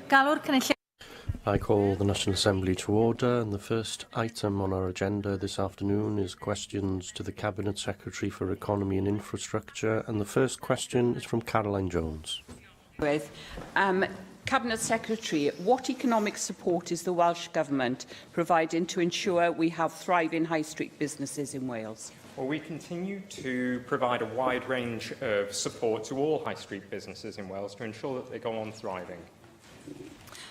Galw'r Cynulliau. I call the National Assembly to order, and the first item on our agenda this afternoon is questions to the Cabinet Secretary for Economy and Infrastructure, and the first question is from Caroline Jones. Cabinet Secretary, what economic support is the Welsh Government providing to ensure we have thriving high street businesses in Wales? Well, we continue to provide a wide range of support to all high street businesses in Wales to ensure that they go on thriving.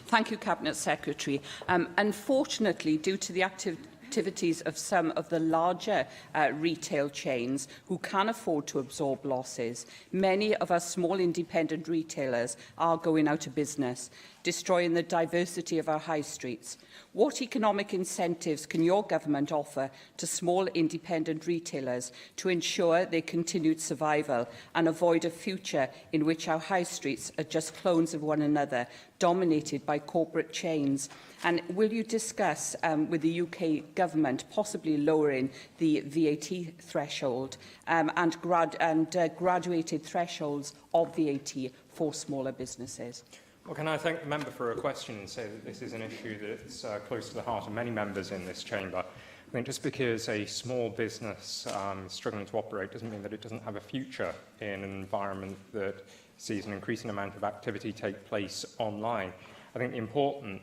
Thank you, Cabinet Secretary. Unfortunately, due to the activities of some of the larger retail chains who can afford to absorb losses, many of our small independent retailers are going out of business, destroying the diversity of our high streets. What economic incentives can your government offer to small independent retailers to ensure their continued survival and avoid a future in which our high streets are just clones of one another, dominated by corporate chains? And will you discuss with the UK government possibly lowering the VAT threshold and graduated thresholds of VAT for smaller businesses? Well, can I thank the member for her question and say that this is an issue that's close to the heart of many members in this chamber. I think just because a small business is struggling to operate doesn't mean that it doesn't have a future in an environment that sees an increasing amount of activity take place online. I think the important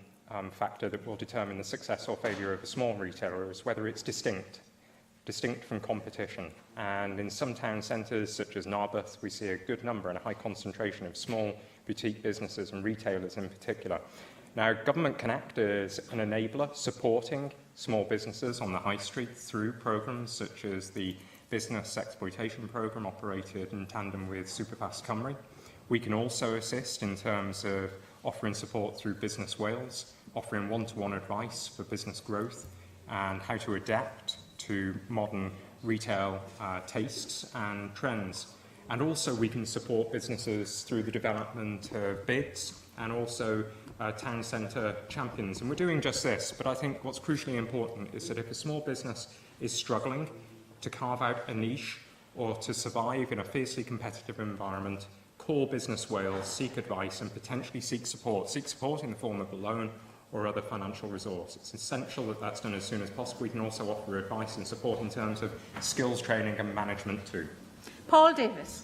factor that will determine the success or failure of a small retailer is whether it's distinct from competition. And in some town centres, such as Narberth, we see a good number and a high concentration of small boutique businesses and retailers in particular. Now, government can act as an enabler, supporting small businesses on the high street through programmes such as the Business Exploitation Programme operated in tandem with Superfast Cymru. We can also assist in terms of offering support through Business Wales, offering one-to-one advice for business growth and how to adapt to modern retail tastes and trends. And also we can support businesses through the development of bids and also town centre champions. And we're doing just this, but I think what's crucially important is that if a small business is struggling to carve out a niche or to survive in a fiercely competitive environment, call Business Wales, seek advice and potentially seek support in the form of a loan or other financial resource. It's essential that that's done as soon as possible. We can also offer advice and support in terms of skills training and management too. Paul Davis.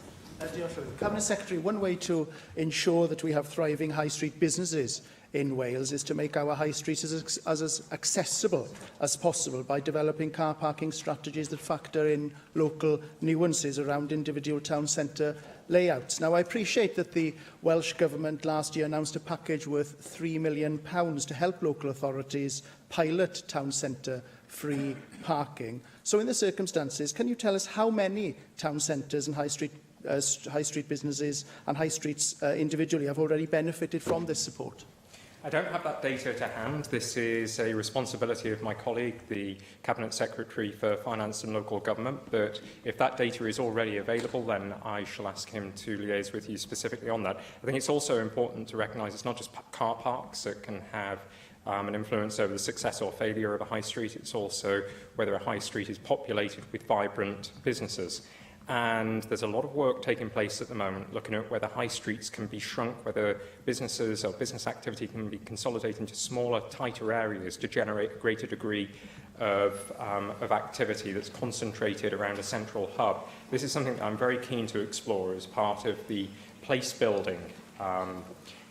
Cabinet Secretary, one way to ensure that we have thriving high street businesses in Wales is to make our high streets as accessible as possible by developing car parking strategies that factor in local nuances around individual town centre layouts. Now, I appreciate that the Welsh Government last year announced a package worth £3 million to help local authorities pilot town centre free parking. So in the circumstances, can you tell us how many town centres and high street businesses and high streets individually have already benefited from this support? I don't have that data to hand. This is a responsibility of my colleague, the Cabinet Secretary for Finance and Local Government, but if that data is already available, then I shall ask him to liaise with you specifically on that. I think it's also important to recognise it's not just car parks that can have an influence over the success or failure of a high street. It's also whether a high street is populated with vibrant businesses. And there's a lot of work taking place at the moment looking at whether high streets can be shrunk, whether businesses or business activity can be consolidated into smaller, tighter areas to generate a greater degree of activity that's concentrated around a central hub. This is something that I'm very keen to explore as part of the place building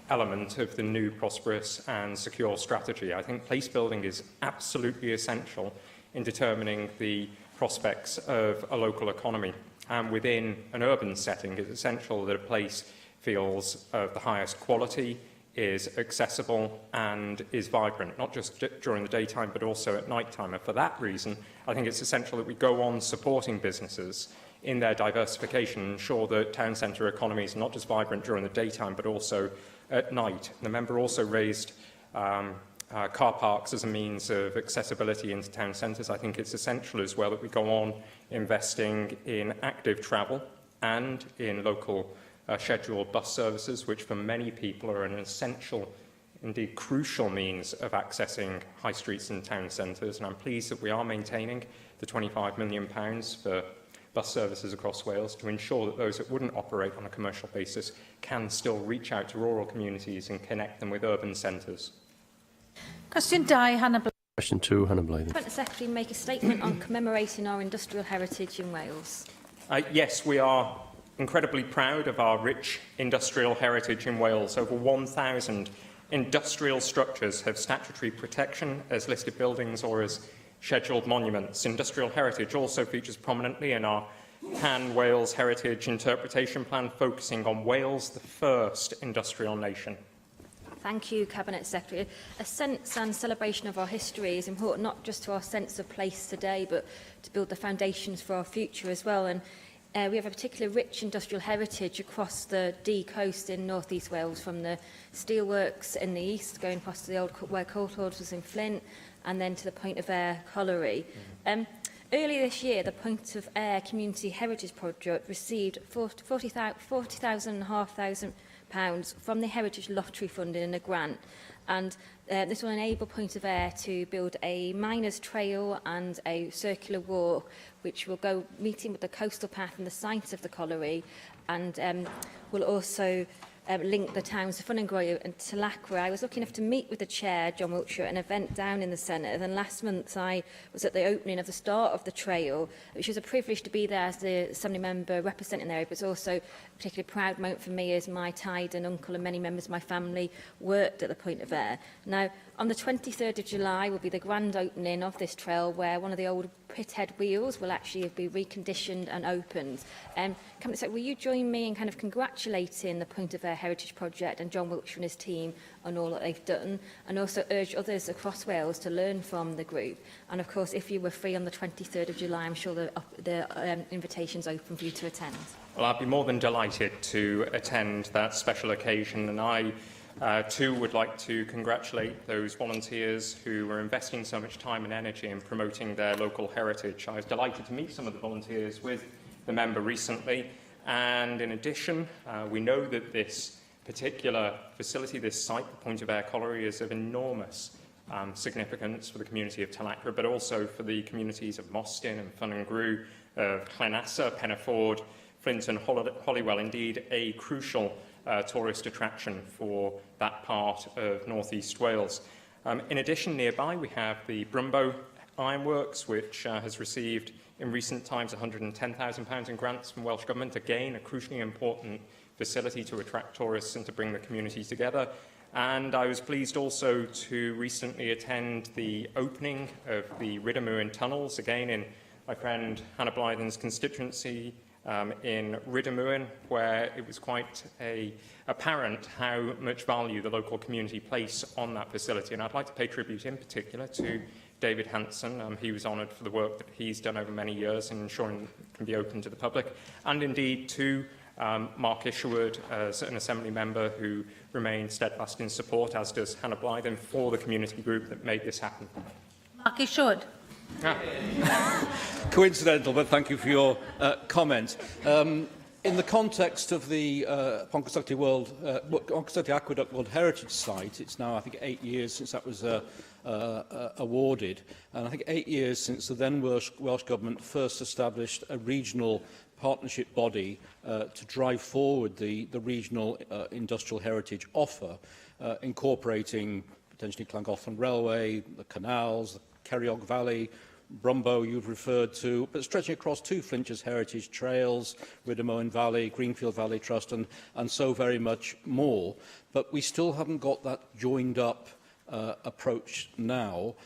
element of the new prosperous and secure strategy. I think place building is absolutely essential in determining the prospects of a local economy. And within an urban setting, it's essential that a place feels of the highest quality, is accessible and is vibrant, not just during the daytime, but also at night time. And for that reason, I think it's essential that we go on supporting businesses in their diversification and ensure that town centre economies are not just vibrant during the daytime, but also at night. And the member also raised car parks as a means of accessibility into town centres. I think it's essential as well that we go on investing in active travel and in local scheduled bus services, which for many people are an essential, indeed crucial means of accessing high streets and town centres. And I'm pleased that we are maintaining the £25 million for bus services across Wales to ensure that those that wouldn't operate on a commercial basis can still reach out to rural communities and connect them with urban centres. Cwestiwn 2, Hannah Blythe. Question 2, Hannah Blythe. Cabinet Secretary make a statement on commemorating our industrial heritage in Wales? Yes, we are incredibly proud of our rich industrial heritage in Wales. Over 1,000 industrial structures have statutory protection as listed buildings or as scheduled monuments. Industrial heritage also features prominently in our Pan Wales Heritage Interpretation Plan, focusing on Wales, the first industrial nation. Thank you, Cabinet Secretary. A sense and celebration of our history is important not just to our sense of place today, but to build the foundations for our future as well. And we have a particularly rich industrial heritage across the Dee coast in North East Wales, from the steelworks in the east, going across to the old where Coulthords was in Flint, and then to the Point of Ayre colliery. Earlier this year, the Point of Ayre Community Heritage Project received £40,500 from the Heritage Lottery Fund in a grant, and this will enable Point of Ayre to build a miners' trail and a circular walk, which will go meeting with the coastal path and the site of the colliery, and will also link the towns of Funangroy and Tulacra. I was lucky enough to meet with the chair, John Wiltshire, at an event down in the Senedd, and last month I was at the opening of the start of the trail, which was a privilege to be there as the Assembly member representing the area, but it's also a particularly proud moment for me as my tide and uncle and many members of my family worked at the Point of Ayre. Now, on the 23rd of July will be the grand opening of this trail, where one of the old pithead wheels will actually be reconditioned and opened. Cabinet Secretary, will you join me in kind of congratulating the Point of Ayre Heritage Project and John Wiltshire and his team on all that they've done, and also urge others across Wales to learn from the group? And of course, if you were free on the 23rd of July, I'm sure the invitation's open for you to attend. Well, I'd be more than delighted to attend that special occasion, and I too would like to congratulate those volunteers who are investing so much time and energy in promoting their local heritage. I was delighted to meet some of the volunteers with the member recently, and in addition, we know that this particular facility, this site, the Point of Ayre colliery, is of enormous significance for the community of Tulacra, but also for the communities of Mostyn and Funangroy, of Llanasa, Penaford, Flint and Holywell, indeed a crucial tourist attraction for that part of North East Wales. In addition, nearby we have the Brumbo Ironworks, which has received in recent times £110,000 in grants from Welsh Government. Again, a crucially important facility to attract tourists and to bring the community together. And I was pleased also to recently attend the opening of the Rhydymuir tunnels, again in my friend Hannah Blythen's constituency, in Rhydymuir, where it was quite apparent how much value the local community place on that facility. And I'd like to pay tribute in particular to David Hanson. He was honoured for the work that he's done over many years in ensuring it can be open to the public, and indeed to Mark Isherwood as an Assembly member who remains steadfast in support, as does Hannah Blythen, for the community group that made this happen. Mark Isherwood. Coincidental, but thank you for your comment. In the context of the Pontcysylltu Aqueduct World Heritage Site, it's now, I think, 8 years since that was awarded, and I think 8 years since the then Welsh Government first established a regional partnership body to drive forward the regional industrial heritage offer, incorporating potentially Llangollen Railway, the canals, the Ceiriog Valley, Brumbo you've referred to, but stretching across two Flintshire heritage trails, Rhydymuir Valley, Greenfield Valley Trust, and so very much more. But we still haven't got that joined up approach now.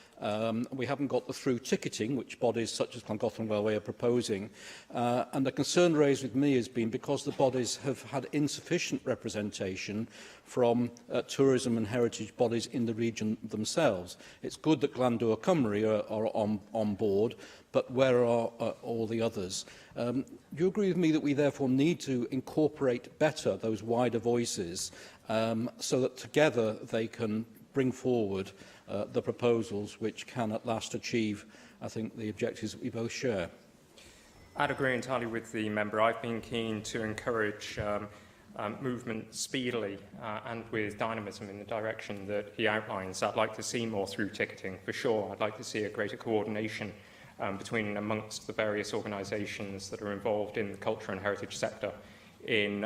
We haven't got the through ticketing, which bodies such as Llangollen Railway are proposing. And the concern raised with me has been because the bodies have had insufficient representation from tourism and heritage bodies in the region themselves. It's good that Glandwr Cymru are on board, but where are all the others? Do you agree with me that we therefore need to incorporate better those wider voices so that together they can bring forward the proposals which can at last achieve, I think, the objectives that we both share? I'd agree entirely with the member. I've been keen to encourage movement speedily and with dynamism in the direction that he outlines. I'd like to see more through ticketing, for sure. I'd like to see a greater coordination between and amongst the various organisations that are involved in the culture and heritage sector in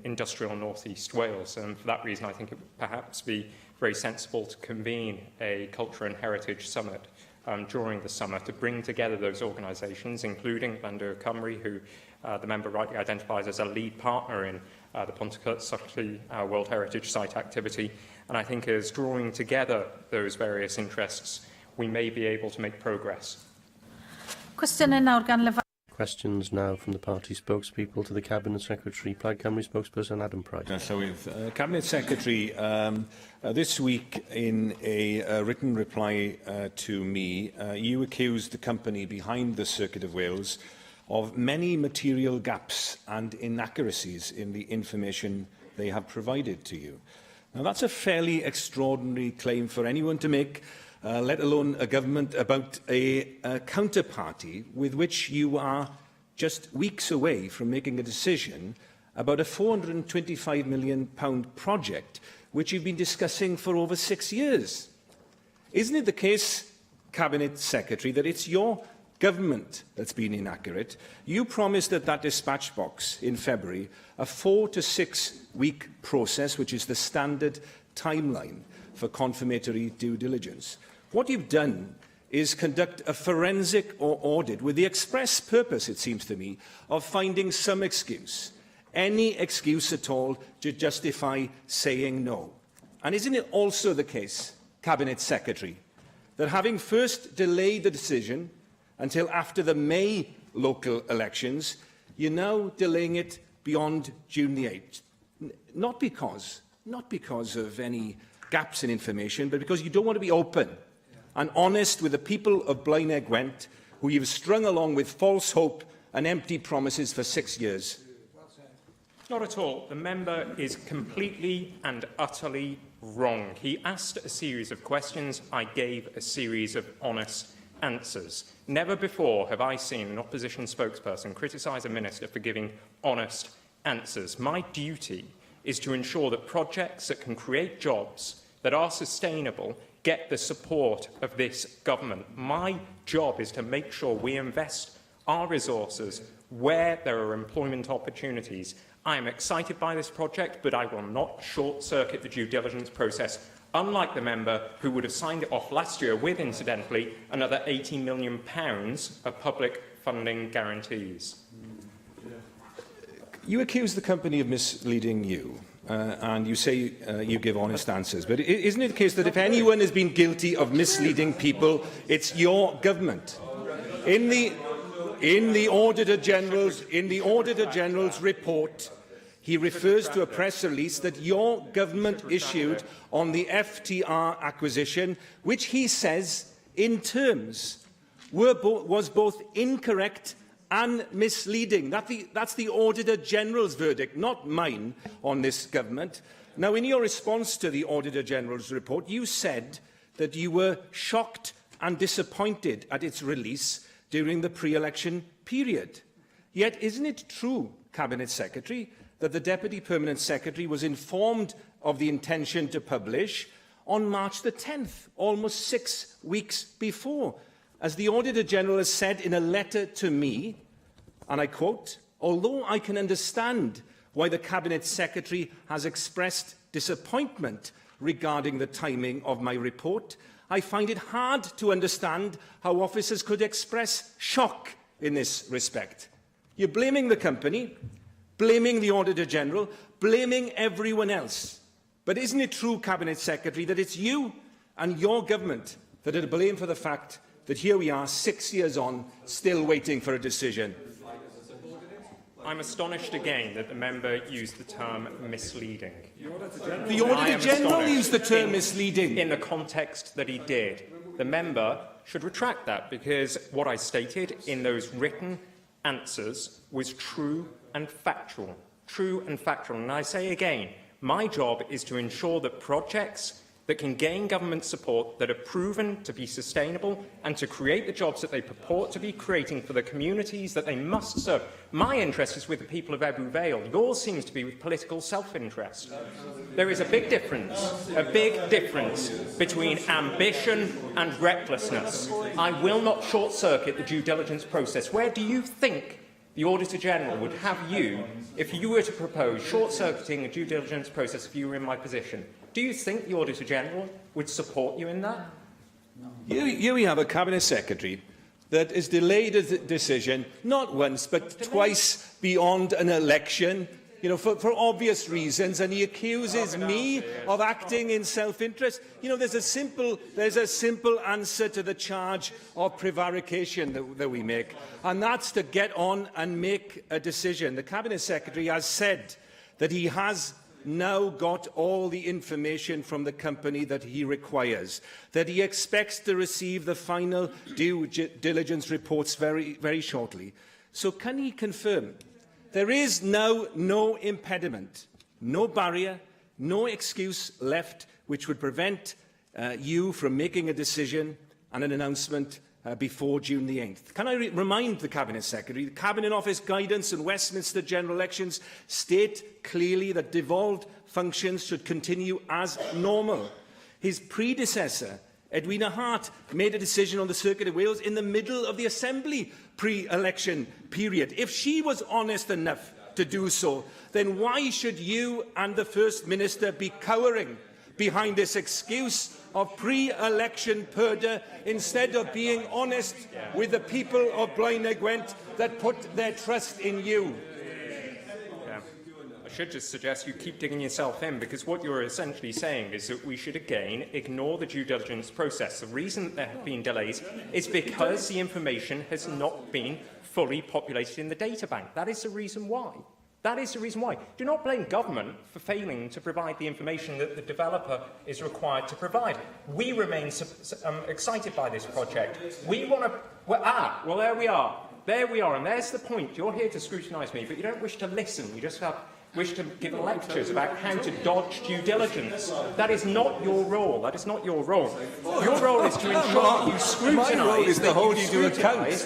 industrial North East Wales. And for that reason, I think it would perhaps be very sensible to convene a culture and heritage summit during the summer to bring together those organisations, including Glendower Cymru, who the member rightly identifies as a lead partner in the Pontyclun World Heritage Site activity. And I think as drawing together those various interests, we may be able to make progress. Cwestiynau nawr gan Lefan. Questions now from the party spokespeople to the Cabinet Secretary. Plaid Cymru spokesperson Adam Price. Cabinet Secretary, this week in a written reply to me, you accused the company behind the Circuit of Wales of many material gaps and inaccuracies in the information they have provided to you. Now, that's a fairly extraordinary claim for anyone to make, let alone a government, about a counterparty with which you are just weeks away from making a decision about a £425 million project which you've been discussing for over 6 years. Isn't it the case, Cabinet Secretary, that it's your government that's been inaccurate? You promised at that dispatch box in February a 4 to 6 week process, which is the standard timeline for confirmatory due diligence. What you've done is conduct a forensic audit with the express purpose, it seems to me, of finding some excuse, any excuse at all, to justify saying no. And isn't it also the case, Cabinet Secretary, that having first delayed the decision until after the May local elections, you're now delaying it beyond June the 8th? Not because of any gaps in information, but because you don't want to be open and honest with the people of Blaenau Gwent, who you've strung along with false hope and empty promises for 6 years. Not at all. The member is completely and utterly wrong. He asked a series of questions. I gave a series of honest answers. Never before have I seen an opposition spokesperson criticise a minister for giving honest answers. My duty is to ensure that projects that can create jobs, that are sustainable, get the support of this government. My job is to make sure we invest our resources where there are employment opportunities. I am excited by this project, but I will not short-circuit the due diligence process, unlike the member who would have signed it off last year with, incidentally, another £80 million of public funding guarantees. You accuse the company of misleading you. And you say you give honest answers. But isn't it the case that if anyone has been guilty of misleading people, it's your government? In the Auditor General's report, he refers to a press release that your government issued on the FTR acquisition, which he says, in terms, was both incorrect and misleading. That's the Auditor General's verdict, not mine, on this government. Now, in your response to the Auditor General's report, you said that you were shocked and disappointed at its release during the pre-election period. Yet, isn't it true, Cabinet Secretary, that the Deputy Permanent Secretary was informed of the intention to publish on March the 10th, almost 6 weeks before? As the Auditor General has said in a letter to me, and I quote, "Although I can understand why the Cabinet Secretary has expressed disappointment regarding the timing of my report, I find it hard to understand how officers could express shock in this respect." You're blaming the company, blaming the Auditor General, blaming everyone else. But isn't it true, Cabinet Secretary, that it's you and your government that are to blame for the fact that here we are 6 years on, still waiting for a decision? I'm astonished again that the member used the term misleading. The Auditor General used the term misleading. In the context that he did. The member should retract that, because what I stated in those written answers was true and factual. True and factual. And I say again, my job is to ensure that projects that can gain government support, that are proven to be sustainable and to create the jobs that they purport to be creating for the communities that they must serve. My interest is with the people of Ebbw Vale. Yours seems to be with political self-interest. There is a big difference between ambition and recklessness. I will not short-circuit the due diligence process. Where do you think the Auditor-General would have you if you were to propose short-circuiting a due diligence process if you were in my position? Do you think the Auditor-General would support you in that? Here we have a Cabinet Secretary that has delayed a decision not once but twice beyond an election, for obvious reasons, and he accuses me of acting in self-interest. There's a simple answer to the charge of prevarication that we make, and that's to get on and make a decision. The Cabinet Secretary has said that he has now got all the information from the company that he requires, that he expects to receive the final due diligence reports very, very shortly. So can he confirm there is now no impediment, no barrier, no excuse left which would prevent you from making a decision and an announcement before June the 8th. Can I remind the Cabinet Secretary, the Cabinet Office guidance and Westminster general elections state clearly that devolved functions should continue as normal. His predecessor, Edwina Hart, made a decision on the Circuit of Wales in the middle of the Assembly pre-election period. If she was honest enough to do so, then why should you and the First Minister be cowering behind this excuse of pre-election purdah instead of being honest with the people of Blaenau Gwent that put their trust in you? I should just suggest you keep digging yourself in, because what you're essentially saying is that we should again ignore the due diligence process. The reason that there have been delays is because the information has not been fully populated in the data bank. That is the reason why. That is the reason why. Do not blame government for failing to provide the information that the developer is required to provide. We remain excited by this project. We want to... Well, there we are. There we are, and there's the point. You're here to scrutinise me, but you don't wish to listen. You just wish to give lectures about how to dodge due diligence. That is not your role. That is not your role. Your role is to ensure that you scrutinise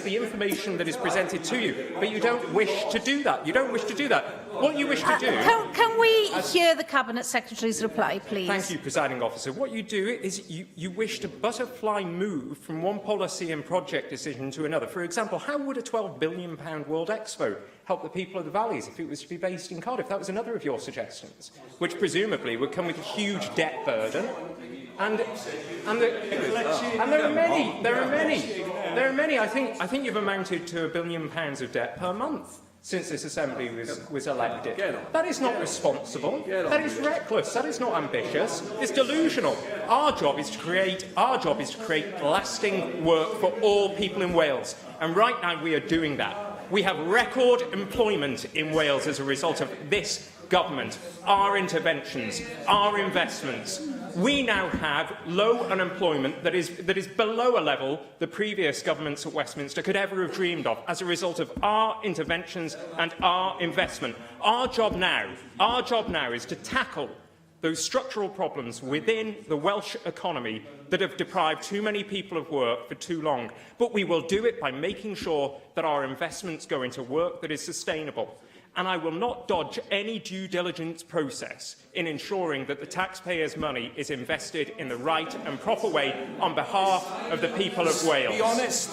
the information that is presented to you, but you don't wish to do that. You don't wish to do that. What you wish to do... Can we hear the Cabinet Secretary's reply, please? Thank you, Presiding Officer. What you do is you wish to butterfly move from one policy and project decision to another. For example, how would a £12 billion World Expo help the people of the valleys if it was to be based in Cardiff? That was another of your suggestions, which presumably would come with a huge debt burden. And there are many. There are many. I think you've amounted to £1 billion of debt per month since this Assembly was elected. That is not responsible. That is reckless. That is not ambitious. It's delusional. Our job is to create lasting work for all people in Wales. And right now we are doing that. We have record employment in Wales as a result of this government, our interventions, our investments. We now have low unemployment that is below a level the previous governments at Westminster could ever have dreamed of as a result of our interventions and our investment. Our job now is to tackle those structural problems within the Welsh economy that have deprived too many people of work for too long. But we will do it by making sure that our investments go into work that is sustainable. And I will not dodge any due diligence process in ensuring that the taxpayers' money is invested in the right and proper way on behalf of the people of Wales. Be honest.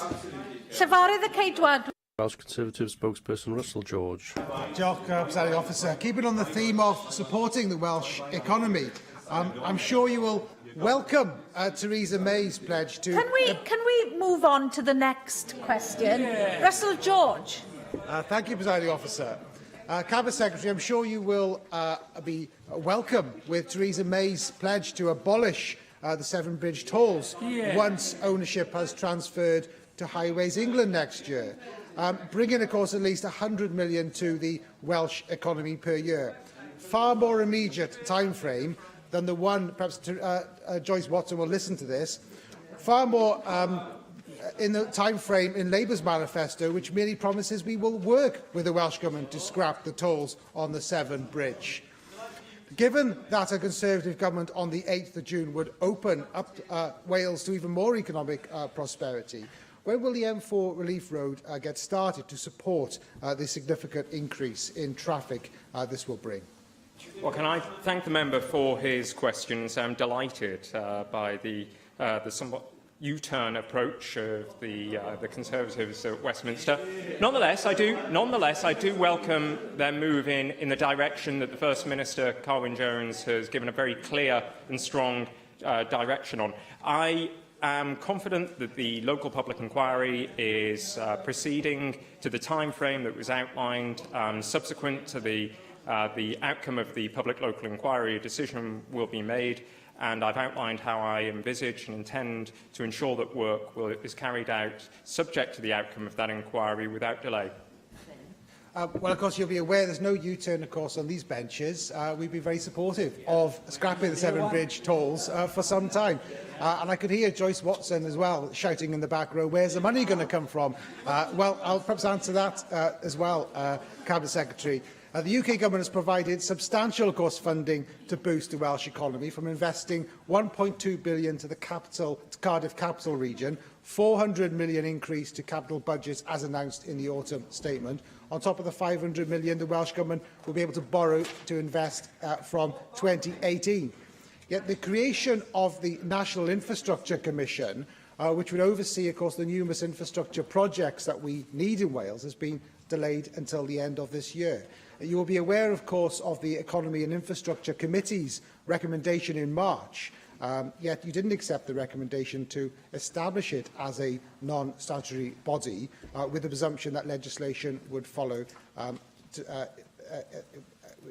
Llefarydd y Ceidwad. Welsh Conservative spokesperson Russell George. Diolch, Presiding Officer. Keeping on the theme of supporting the Welsh economy, I'm sure you will welcome Theresa May's pledge to... Can we move on to the next question? Yeah. Russell George. Thank you, Presiding Officer. Cabinet Secretary, I'm sure you will be welcome with Theresa May's pledge to abolish the Severn Bridge tolls once ownership has transferred to Highways England next year, bringing, of course, at least £100 million to the Welsh economy per year. Far more immediate timeframe than the one, perhaps Joyce Watson will listen to this, far more in the timeframe in Labour's manifesto, which merely promises we will work with the Welsh Government to scrap the tolls on the Severn Bridge. Given that a Conservative government on the 8th of June would open up Wales to even more economic prosperity, when will the M4 Relief Road get started to support the significant increase in traffic this will bring? Well, can I thank the member for his questions? I'm delighted by the somewhat U-turn approach of the Conservatives at Westminster. Nonetheless, I do welcome their move in the direction that the First Minister, Carwyn Jones, has given a very clear and strong direction on. I am confident that the local public inquiry is proceeding to the timeframe that was outlined. Subsequent to the outcome of the public local inquiry, a decision will be made, and I've outlined how I envisage and intend to ensure that work is carried out subject to the outcome of that inquiry without delay. Well, of course, you'll be aware there's no U-turn, of course, on these benches. We've been very supportive of scrapping the Severn Bridge tolls for some time. And I could hear Joyce Watson as well shouting in the back row, where's the money going to come from? Well, I'll perhaps answer that as well, Cabinet Secretary. The UK Government has provided substantial, of course, funding to boost the Welsh economy, from investing £1.2 billion to the Cardiff capital region, £400 million increase to capital budgets as announced in the autumn statement, on top of the £500 million the Welsh Government will be able to borrow to invest from 2018. Yet the creation of the National Infrastructure Commission, which would oversee, of course, the numerous infrastructure projects that we need in Wales, has been delayed until the end of this year. You will be aware, of course, of the Economy and Infrastructure Committee's recommendation in March, yet you didn't accept the recommendation to establish it as a non-statutory body, with the presumption that legislation would follow,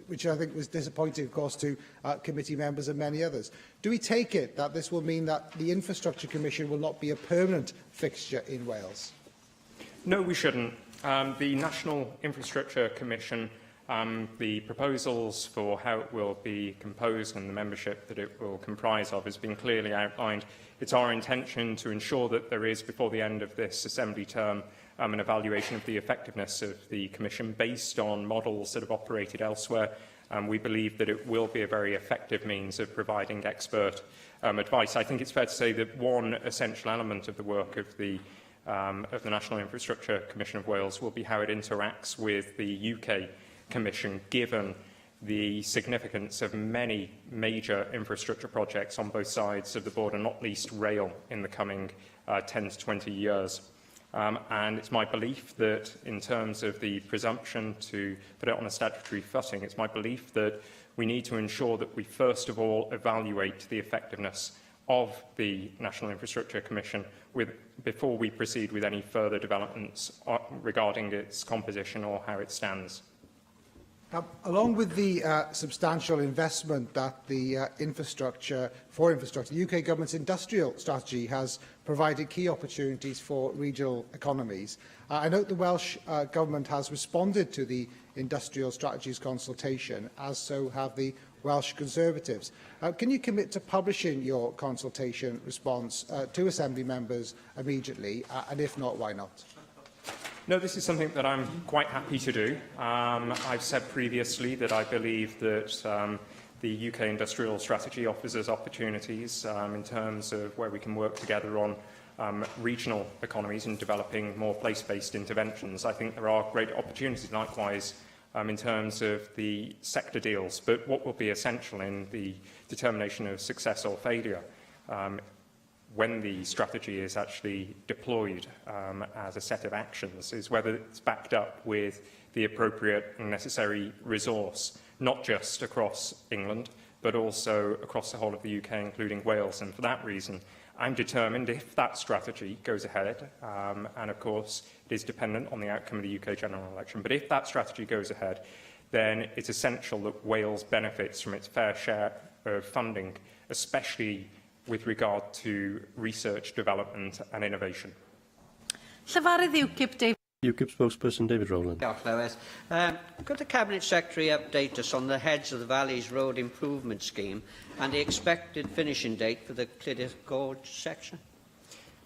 which I think was disappointing, of course, to committee members and many others. Do we take it that this will mean that the Infrastructure Commission will not be a permanent fixture in Wales? No, we shouldn't. The National Infrastructure Commission, the proposals for how it will be composed and the membership that it will comprise of has been clearly outlined. It's our intention to ensure that there is, before the end of this Assembly term, an evaluation of the effectiveness of the Commission based on models that have operated elsewhere. We believe that it will be a very effective means of providing expert advice. I think it's fair to say that one essential element of the work of the National Infrastructure Commission of Wales will be how it interacts with the UK Commission, given the significance of many major infrastructure projects on both sides of the border, not least rail, in the coming 10 to 20 years. And it's my belief that, in terms of the presumption to put it on a statutory footing, it's my belief that we need to ensure that we first of all evaluate the effectiveness of the National Infrastructure Commission before we proceed with any further developments regarding its composition or how it stands. Along with the substantial investment that the infrastructure, the UK Government's industrial strategy has provided key opportunities for regional economies. I note the Welsh Government has responded to the industrial strategies consultation, as so have the Welsh Conservatives. Can you commit to publishing your consultation response to Assembly members immediately, and if not, why not? No, this is something that I'm quite happy to do. I've said previously that I believe that the UK industrial strategy offers us opportunities in terms of where we can work together on regional economies and developing more place-based interventions. I think there are great opportunities, likewise, in terms of the sector deals. But what will be essential in the determination of success or failure when the strategy is actually deployed as a set of actions is whether it's backed up with the appropriate and necessary resource, not just across England, but also across the whole of the UK, including Wales. And for that reason, I'm determined, if that strategy goes ahead, and of course it is dependent on the outcome of the UK general election, but if that strategy goes ahead, then it's essential that Wales benefits from its fair share of funding, especially with regard to research, development and innovation. Llefarydd UKIP, David. UKIP spokesperson David Rowland. Lewis. Could the Cabinet Secretary update us on the Heads of the Valleys Road Improvement Scheme and the expected finishing date for the Clydach Gorge section?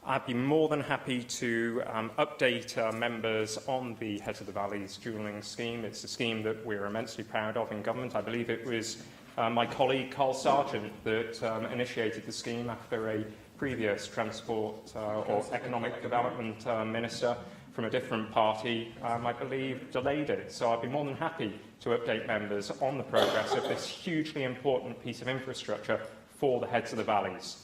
I'd be more than happy to update members on the Heads of the Valleys dualling scheme. It's a scheme that we're immensely proud of in government. I believe it was my colleague Carl Sargent that initiated the scheme after a previous transport or economic development minister from a different party, I believe, delayed it. So I'd be more than happy to update members on the progress of this hugely important piece of infrastructure for the heads of the valleys.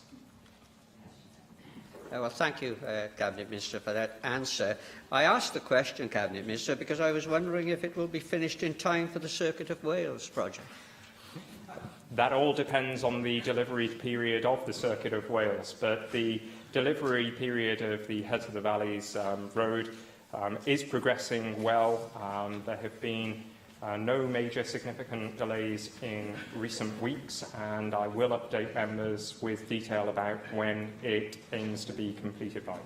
Well, thank you, Cabinet Minister, for that answer. I asked the question, Cabinet Minister, because I was wondering if it will be finished in time for the Circuit of Wales project. That all depends on the delivery period of the Circuit of Wales, but the delivery period of the Heads of the Valleys road is progressing well. There have been no major significant delays in recent weeks, and I will update members with detail about when it aims to be completed by.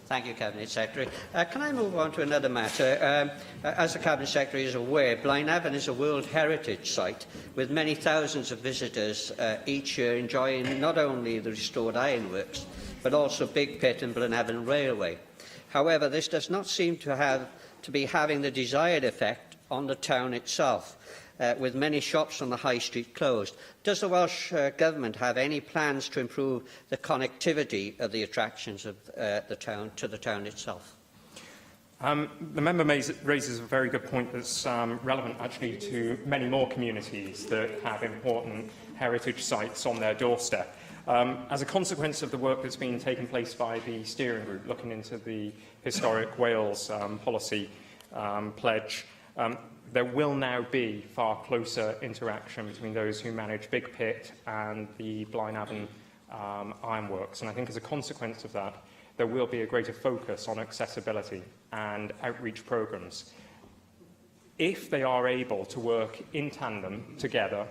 Thank you, Cabinet Secretary. Can I move on to another matter? As the Cabinet Secretary is aware, Blaenavon is a World Heritage Site with many thousands of visitors each year enjoying not only the restored ironworks, but also Big Pit and Blaenavon Railway. However, this does not seem to be having the desired effect on the town itself, with many shops on the High Street closed. Does the Welsh Government have any plans to improve the connectivity of the attractions of the town to the town itself? The member raises a very good point that's relevant actually to many more communities that have important heritage sites on their doorstep. As a consequence of the work that's been taking place by the steering group looking into the Historic Wales policy pledge, there will now be far closer interaction between those who manage Big Pit and the Blaenavon ironworks. And I think as a consequence of that, there will be a greater focus on accessibility and outreach programmes. If they are able to work in tandem together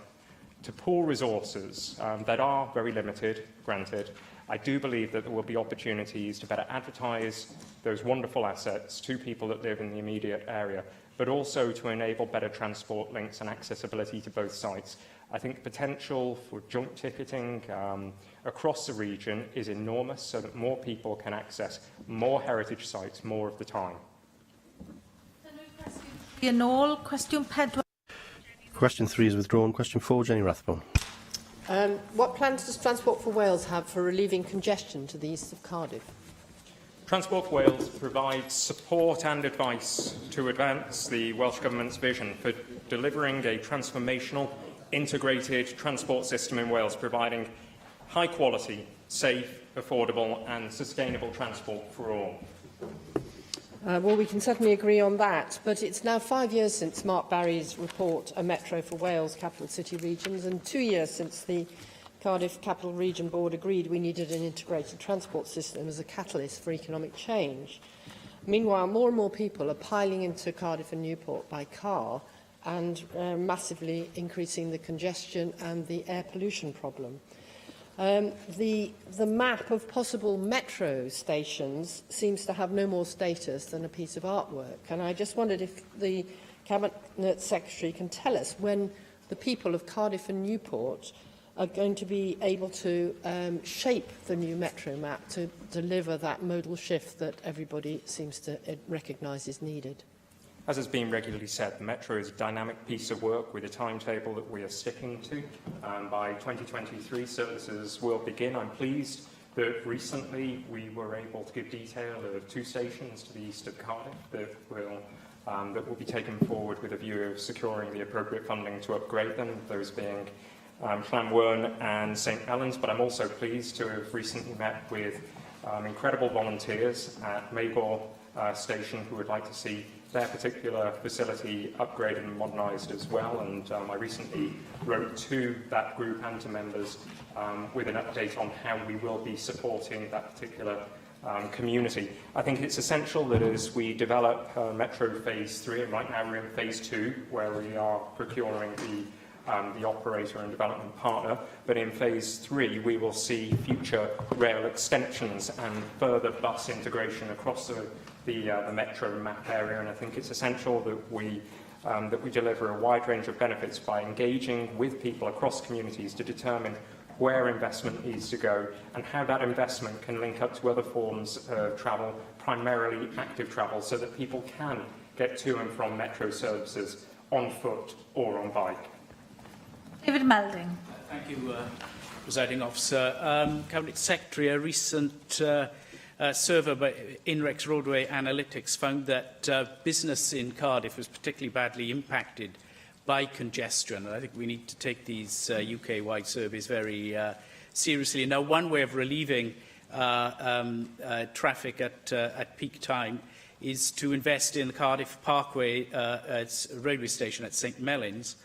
to pool resources that are very limited, granted, I do believe that there will be opportunities to better advertise those wonderful assets to people that live in the immediate area, but also to enable better transport links and accessibility to both sites. I think the potential for joint ticketing across the region is enormous, so that more people can access more heritage sites more of the time. Question 4. Question 3 is withdrawn. Question 4, Jenny Rathbone. What plans does Transport for Wales have for relieving congestion to the east of Cardiff? Transport for Wales provides support and advice to advance the Welsh Government's vision for delivering a transformational, integrated transport system in Wales, providing high quality, safe, affordable and sustainable transport for all. Well, we can certainly agree on that, but it's now 5 years since Mark Barry's report, A Metro for Wales, Capital City Regions, and 2 years since the Cardiff Capital Region Board agreed we needed an integrated transport system as a catalyst for economic change. Meanwhile, more and more people are piling into Cardiff and Newport by car and massively increasing the congestion and the air pollution problem. The map of possible metro stations seems to have no more status than a piece of artwork, and I just wondered if the Cabinet Secretary can tell us when the people of Cardiff and Newport are going to be able to shape the new metro map to deliver that modal shift that everybody seems to recognise is needed. As has been regularly said, the Metro is a dynamic piece of work with a timetable that we are sticking to. By 2023, services will begin. I'm pleased that recently we were able to give detail of 2 stations to the east of Cardiff that will be taken forward with a view of securing the appropriate funding to upgrade them, those being Llanwern and St Helens. But I'm also pleased to have recently met with incredible volunteers at Magor Station who would like to see their particular facility upgraded and modernised as well, and I recently wrote to that group and to members with an update on how we will be supporting that particular community. I think it's essential that as we develop Metro Phase 3, and right now we're in Phase 2, where we are procuring the operator and development partner, but in Phase 3 we will see future rail extensions and further bus integration across the Metro map area, and I think it's essential that we deliver a wide range of benefits by engaging with people across communities to determine where investment needs to go and how that investment can link up to other forms of travel, primarily active travel, so that people can get to and from Metro services on foot or on bike. David Melding. Thank you, Presiding Officer. Cabinet Secretary, a recent survey by INREX Roadway Analytics found that business in Cardiff was particularly badly impacted by congestion. And I think we need to take these UK-wide surveys very seriously. Now, one way of relieving traffic at peak time is to invest in the Cardiff Parkway railway station at St Mellons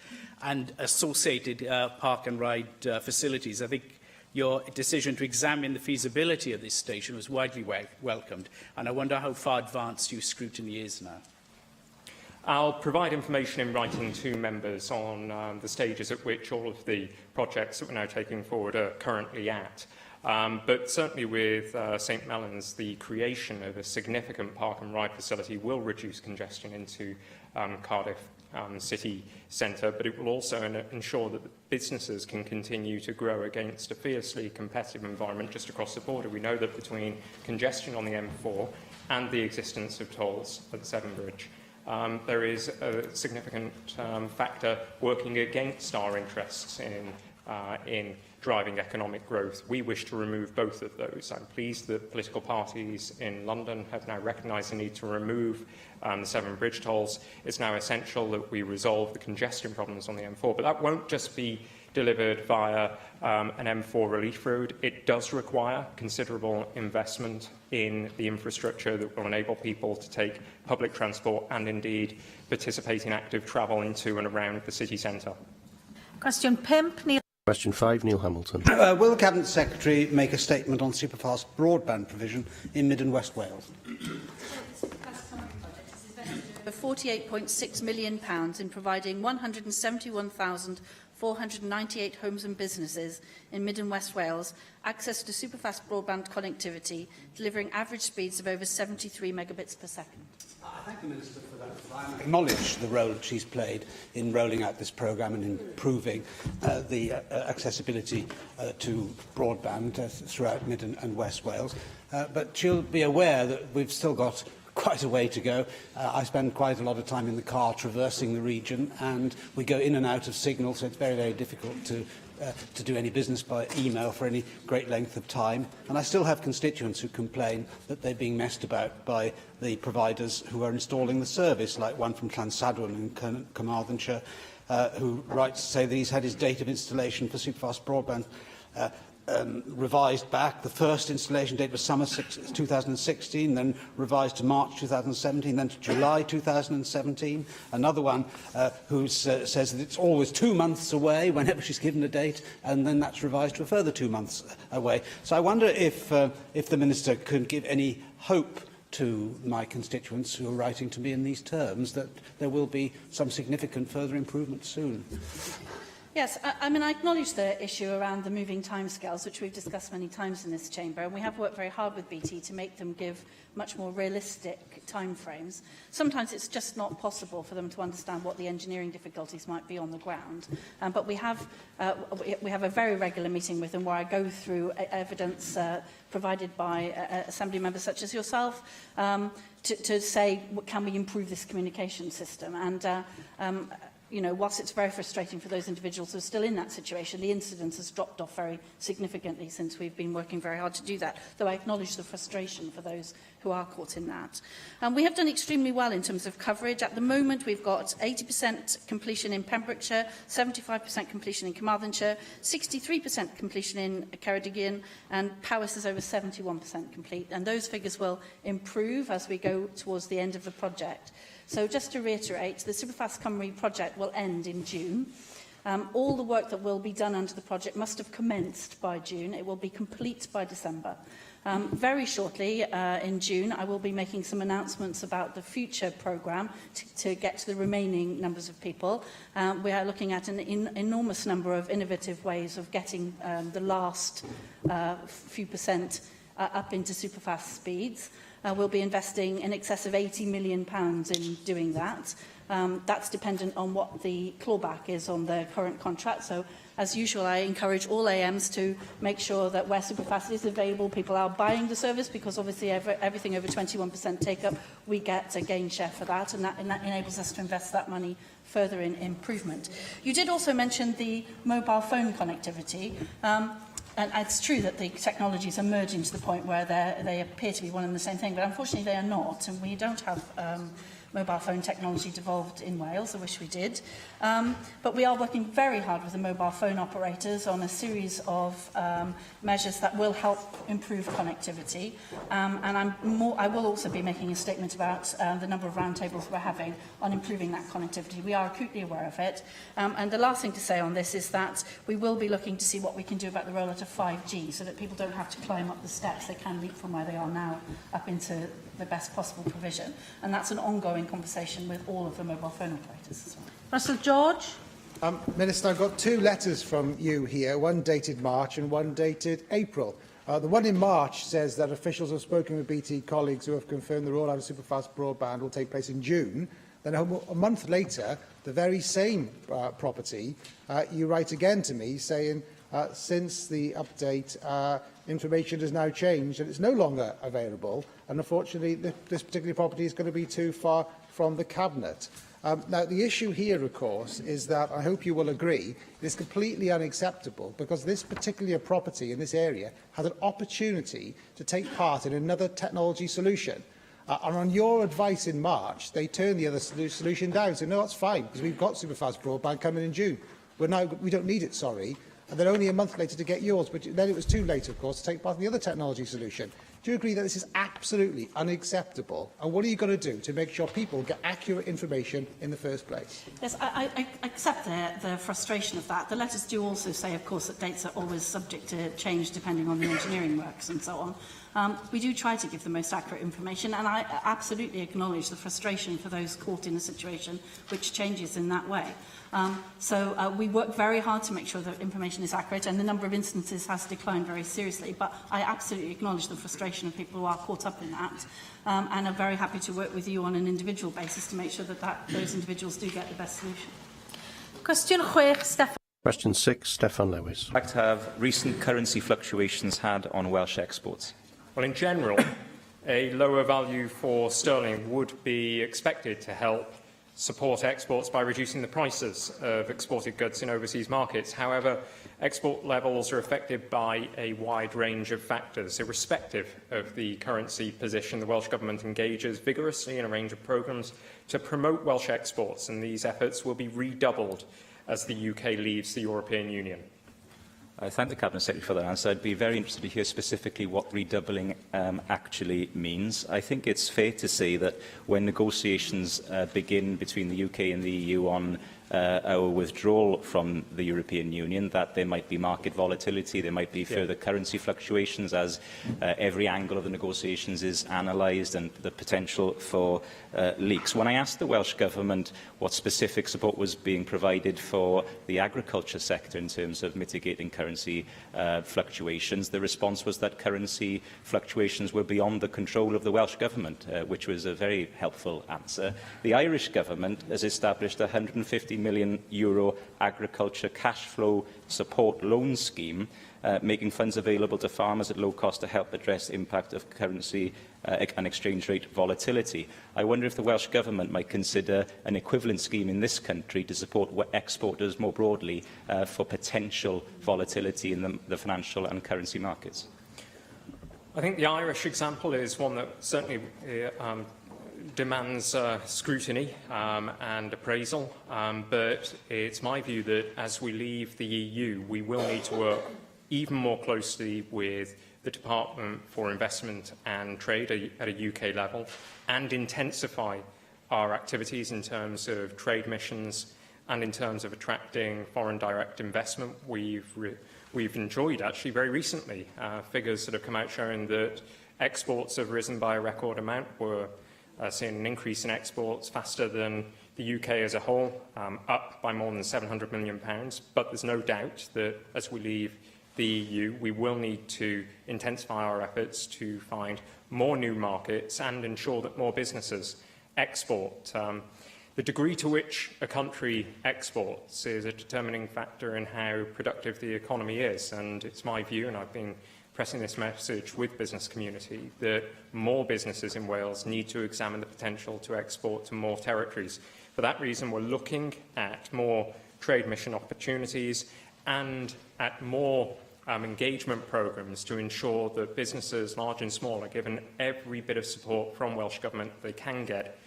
and associated park and ride facilities. I think your decision to examine the feasibility of this station was widely welcomed, and I wonder how far advanced your scrutiny is now. I'll provide information in writing to members on the stages at which all of the projects that we're now taking forward are currently at. But certainly with St Mellons, the creation of a significant park and ride facility will reduce congestion into Cardiff city centre, but it will also ensure that the businesses can continue to grow against a fiercely competitive environment just across the border. We know that between congestion on the M4 and the existence of tolls at Severn Bridge, there is a significant factor working against our interests in driving economic growth. We wish to remove both of those. I'm pleased that political parties in London have now recognised the need to remove the Severn Bridge tolls. It's now essential that we resolve the congestion problems on the M4, but that won't just be delivered via an M4 relief route. It does require considerable investment in the infrastructure that will enable people to take public transport and indeed participate in active travel into and around the city centre. Question 5, Neil. Question 5, Neil Hamilton. Will the Cabinet Secretary make a statement on superfast broadband provision in Mid and West Wales? £48.6 million in providing 171,498 homes and businesses in Mid and West Wales access to superfast broadband connectivity, delivering average speeds of over 73 megabits per second. I thank the Minister for that. I acknowledge the role she's played in rolling out this programme and improving the accessibility to broadband throughout Mid and West Wales. But she'll be aware that we've still got quite a way to go. I spend quite a lot of time in the car traversing the region, and we go in and out of signal, so it's very, very difficult to do any business by email for any great length of time. And I still have constituents who complain that they're being messed about by the providers who are installing the service, like one from Llansadwrn in Carmarthenshire, who writes to say that he's had his date of installation for superfast broadband revised back. The first installation date was summer 2016, then revised to March 2017, then to July 2017. Another one who says that it's always 2 months away whenever she's given a date, and then that's revised to a further 2 months away. So I wonder if the Minister could give any hope to my constituents who are writing to me in these terms that there will be some significant further improvement soon. Yes, I mean, I acknowledge the issue around the moving timescales, which we've discussed many times in this chamber, and we have worked very hard with BT to make them give much more realistic timeframes. Sometimes it's just not possible for them to understand what the engineering difficulties might be on the ground, but we have a very regular meeting with them where I go through evidence provided by Assembly members such as yourself to say, can we improve this communication system? And you know, whilst it's very frustrating for those individuals who are still in that situation, the incidence has dropped off very significantly since we've been working very hard to do that, though I acknowledge the frustration for those who are caught in that. We have done extremely well in terms of coverage. At the moment, we've got 80% completion in Pembrokeshire, 75% completion in Carmarthenshire, 63% completion in Ceredigion, and Powys is over 71% complete. And those figures will improve as we go towards the end of the project. So just to reiterate, the Superfast Cymru project will end in June. All the work that will be done under the project must have commenced by June. It will be complete by December. Very shortly, in June, I will be making some announcements about the future programme to get to the remaining numbers of people. We are looking at an enormous number of innovative ways of getting the last few percent up into superfast speeds. We'll be investing in excess of £80 million in doing that. That's dependent on what the clawback is on the current contract. So, as usual, I encourage all AMs to make sure that where Superfast is available, people are buying the service, because obviously everything over 21% take-up, we get a gain share for that, and that enables us to invest that money further in improvement. You did also mention the mobile phone connectivity. And it's true that the technologies are merging to the point where they appear to be one and the same thing, but unfortunately they are not, and we don't have mobile phone technology devolved in Wales. I wish we did. But we are working very hard with the mobile phone operators on a series of measures that will help improve connectivity. And I will also be making a statement about the number of roundtables we're having on improving that connectivity. We are acutely aware of it. And the last thing to say on this is that we will be looking to see what we can do about the rollout of 5G, so that people don't have to climb up the steps. They can leap from where they are now up into the best possible provision. And that's an ongoing conversation with all of the mobile phone operators as well. Russell George. Minister, I've got two letters from you here, one dated March and one dated April. The one in March says that officials have spoken with BT colleagues who have confirmed the rollout of superfast broadband will take place in June. Then a month later, the very same property, you write again to me saying, since the update, information has now changed and it's no longer available. And unfortunately, this particular property is going to be too far from the Cabinet. Now, the issue here, of course, is that I hope you will agree it is completely unacceptable, because this particular property in this area has an opportunity to take part in another technology solution. And on your advice in March, they turned the other solution down. So, no, that's fine, because we've got superfast broadband coming in June. We don't need it, sorry. And then only a month later to get yours. But then it was too late, of course, to take part in the other technology solution. Do you agree that this is absolutely unacceptable? And what are you going to do to make sure people get accurate information in the first place? Yes, I accept the frustration of that. The letters do also say, of course, that dates are always subject to change depending on the engineering works and so on. We do try to give the most accurate information, and I absolutely acknowledge the frustration for those caught in a situation which changes in that way. So we work very hard to make sure that information is accurate, and the number of instances has declined very seriously. But I absolutely acknowledge the frustration of people who are caught up in that, and I'm very happy to work with you on an individual basis to make sure that those individuals do get the best solution. Question 6, Steffan. Question 6, Steffan Lewis. What have recent currency fluctuations had on Welsh exports? Well, in general, a lower value for sterling would be expected to help support exports by reducing the prices of exported goods in overseas markets. However, export levels are affected by a wide range of factors. Irrespective of the currency position, the Welsh Government engages vigorously in a range of programmes to promote Welsh exports, and these efforts will be redoubled as the UK leaves the European Union. I thank the Cabinet Secretary for that answer. I'd be very interested to hear specifically what redoubling actually means. I think it's fair to say that when negotiations begin between the UK and the EU on our withdrawal from the European Union, that there might be market volatility, there might be further currency fluctuations as every angle of the negotiations is analysed, and the potential for leaks. When I asked the Welsh Government what specific support was being provided for the agriculture sector in terms of mitigating currency fluctuations, the response was that currency fluctuations were beyond the control of the Welsh Government, which was a very helpful answer. The Irish Government has established a €150 million agriculture cash flow support loan scheme, making funds available to farmers at low cost to help address the impact of currency and exchange rate volatility. I wonder if the Welsh Government might consider an equivalent scheme in this country to support exporters more broadly for potential volatility in the financial and currency markets. I think the Irish example is one that certainly demands scrutiny and appraisal, but it's my view that as we leave the EU, we will need to work even more closely with the Department for Investment and Trade at a UK level, and intensify our activities in terms of trade missions and in terms of attracting foreign direct investment. We've enjoyed, actually, very recently, figures that have come out showing that exports have risen by a record amount. We're seeing an increase in exports faster than the UK as a whole, up by more than £700 million. But there's no doubt that as we leave the EU, we will need to intensify our efforts to find more new markets and ensure that more businesses export. The degree to which a country exports is a determining factor in how productive the economy is, and it's my view, and I've been pressing this message with business community, that more businesses in Wales need to examine the potential to export to more territories. For that reason, we're looking at more trade mission opportunities and at more engagement programmes to ensure that businesses, large and small, are given every bit of support from Welsh Government they can get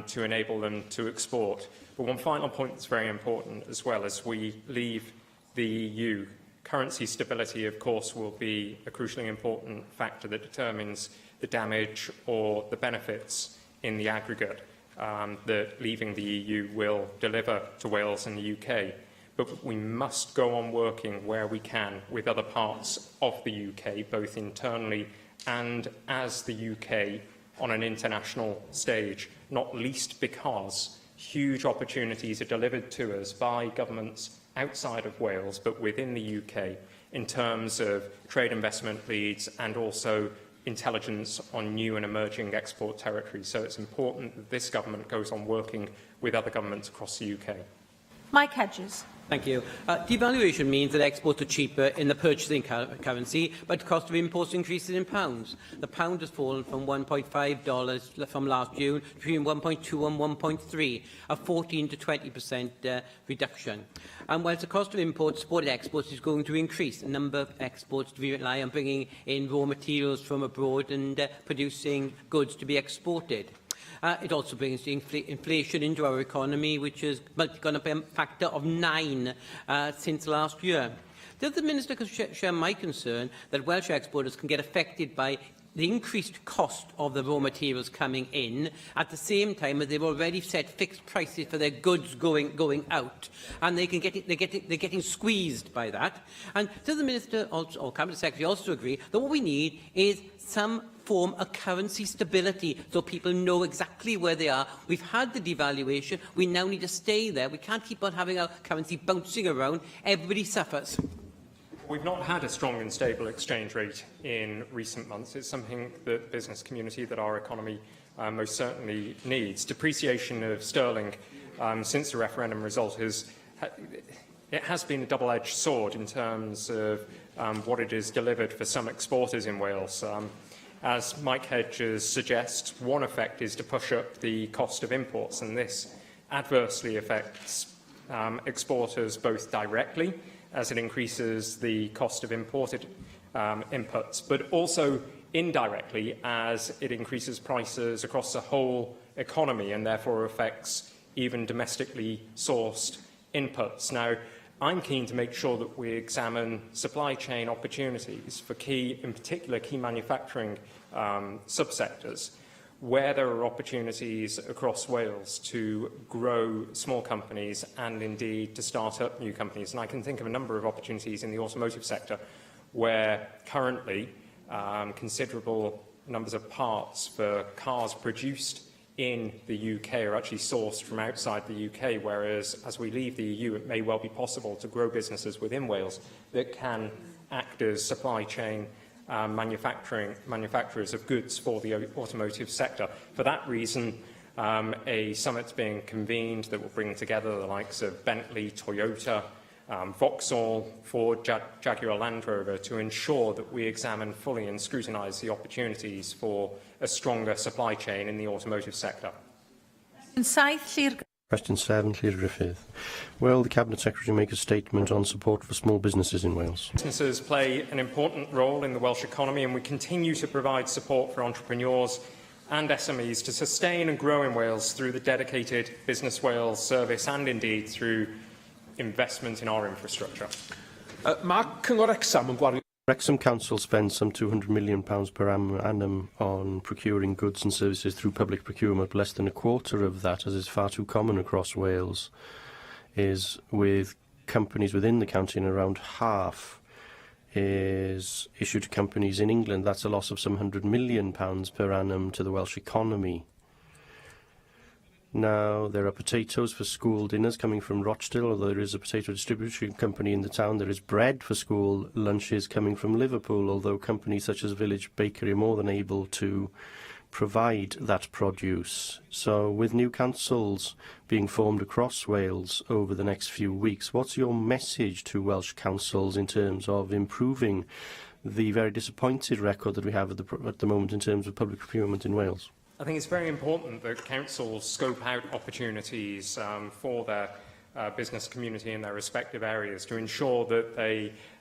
to enable them to export. But one final point that's very important as well as we leave the EU. Currency stability, of course, will be a crucially important factor that determines the damage or the benefits in the aggregate that leaving the EU will deliver to Wales and the UK. But we must go on working where we can with other parts of the UK, both internally and as the UK on an international stage, not least because huge opportunities are delivered to us by governments outside of Wales, but within the UK, in terms of trade investment leads and also intelligence on new and emerging export territories. So it's important that this government goes on working with other governments across the UK. Mike Hedges. Thank you. Devaluation means that exports are cheaper in the purchasing currency, but the cost of imports increases in pounds. The pound has fallen from $1.5 from last June to between 1.2 and 1.3, a 14 to 20% reduction. And whilst the cost of imports, supported exports is going to increase, the number of exports to rely on bringing in raw materials from abroad and producing goods to be exported. It also brings inflation into our economy, which has gone up a factor of 9 since last year. Does the Minister share my concern that Welsh exporters can get affected by the increased cost of the raw materials coming in at the same time as they've already set fixed prices for their goods going out, and they're getting squeezed by that? And does the Minister also, or Cabinet Secretary also agree that what we need is some form of currency stability so people know exactly where they are? We've had the devaluation, we now need to stay there. We can't keep on having our currency bouncing around. Everybody suffers. We've not had a strong and stable exchange rate in recent months. It's something that the business community, that our economy most certainly needs. Depreciation of sterling since the referendum result has been a double-edged sword in terms of what it has delivered for some exporters in Wales. As Mike Hedges suggests, one effect is to push up the cost of imports, and this adversely affects exporters both directly, as it increases the cost of imported inputs, but also indirectly as it increases prices across the whole economy and therefore affects even domestically sourced inputs. Now, I'm keen to make sure that we examine supply chain opportunities for in particular, key manufacturing subsectors, where there are opportunities across Wales to grow small companies and indeed to start up new companies. And I can think of a number of opportunities in the automotive sector where currently considerable numbers of parts for cars produced in the UK are actually sourced from outside the UK, whereas as we leave the EU, it may well be possible to grow businesses within Wales that can act as supply chain manufacturers of goods for the automotive sector. For that reason, a summit's being convened that will bring together the likes of Bentley, Toyota, Vauxhall, Ford, Jaguar Land Rover to ensure that we examine fully and scrutinise the opportunities for a stronger supply chain in the automotive sector. Question 7, Llyr Griffith. Will the Cabinet Secretary make a statement on support for small businesses in Wales? Businesses play an important role in the Welsh economy, and we continue to provide support for entrepreneurs and SMEs to sustain and grow in Wales through the dedicated Business Wales service and indeed through investment in our infrastructure. Wrexham Council spends some £200 million per annum on procuring goods and services through public procurement. Less than a quarter of that, as is far too common across Wales, is with companies within the county, and around half is issued to companies in England. That's a loss of some £100 million per annum to the Welsh economy. Now, there are potatoes for school dinners coming from Rochdale, although there is a potato distribution company in the town. There is bread for school lunches coming from Liverpool, although companies such as Village Bakery are more than able to provide that produce. So, with new councils being formed across Wales over the next few weeks, what's your message to Welsh councils in terms of improving the very disappointed record that we have at the moment in terms of public procurement in Wales? I think it's very important that councils scope out opportunities for their business community in their respective areas to ensure that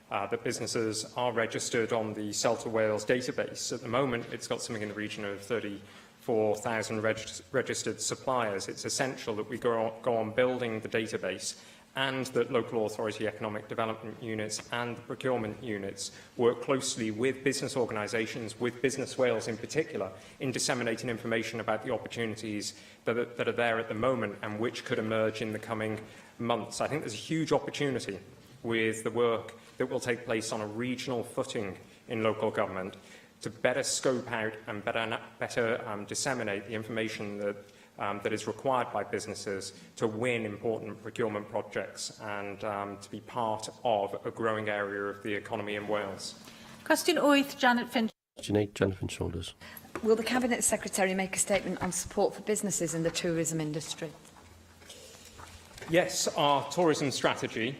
that businesses are registered on the CELTA Wales database. At the moment, it's got something in the region of 34,000 registered suppliers. It's essential that we go on building the database, and that local authority economic development units and the procurement units work closely with business organisations, with Business Wales in particular, in disseminating information about the opportunities that are there at the moment and which could emerge in the coming months. I think there's a huge opportunity with the work that will take place on a regional footing in local government to better scope out and better disseminate the information that is required by businesses to win important procurement projects and to be part of a growing area of the economy in Wales. Question 8, Janet Finch. Question 8, Jonathan Shoulders. Will the Cabinet Secretary make a statement on support for businesses in the tourism industry? Yes, our tourism strategy,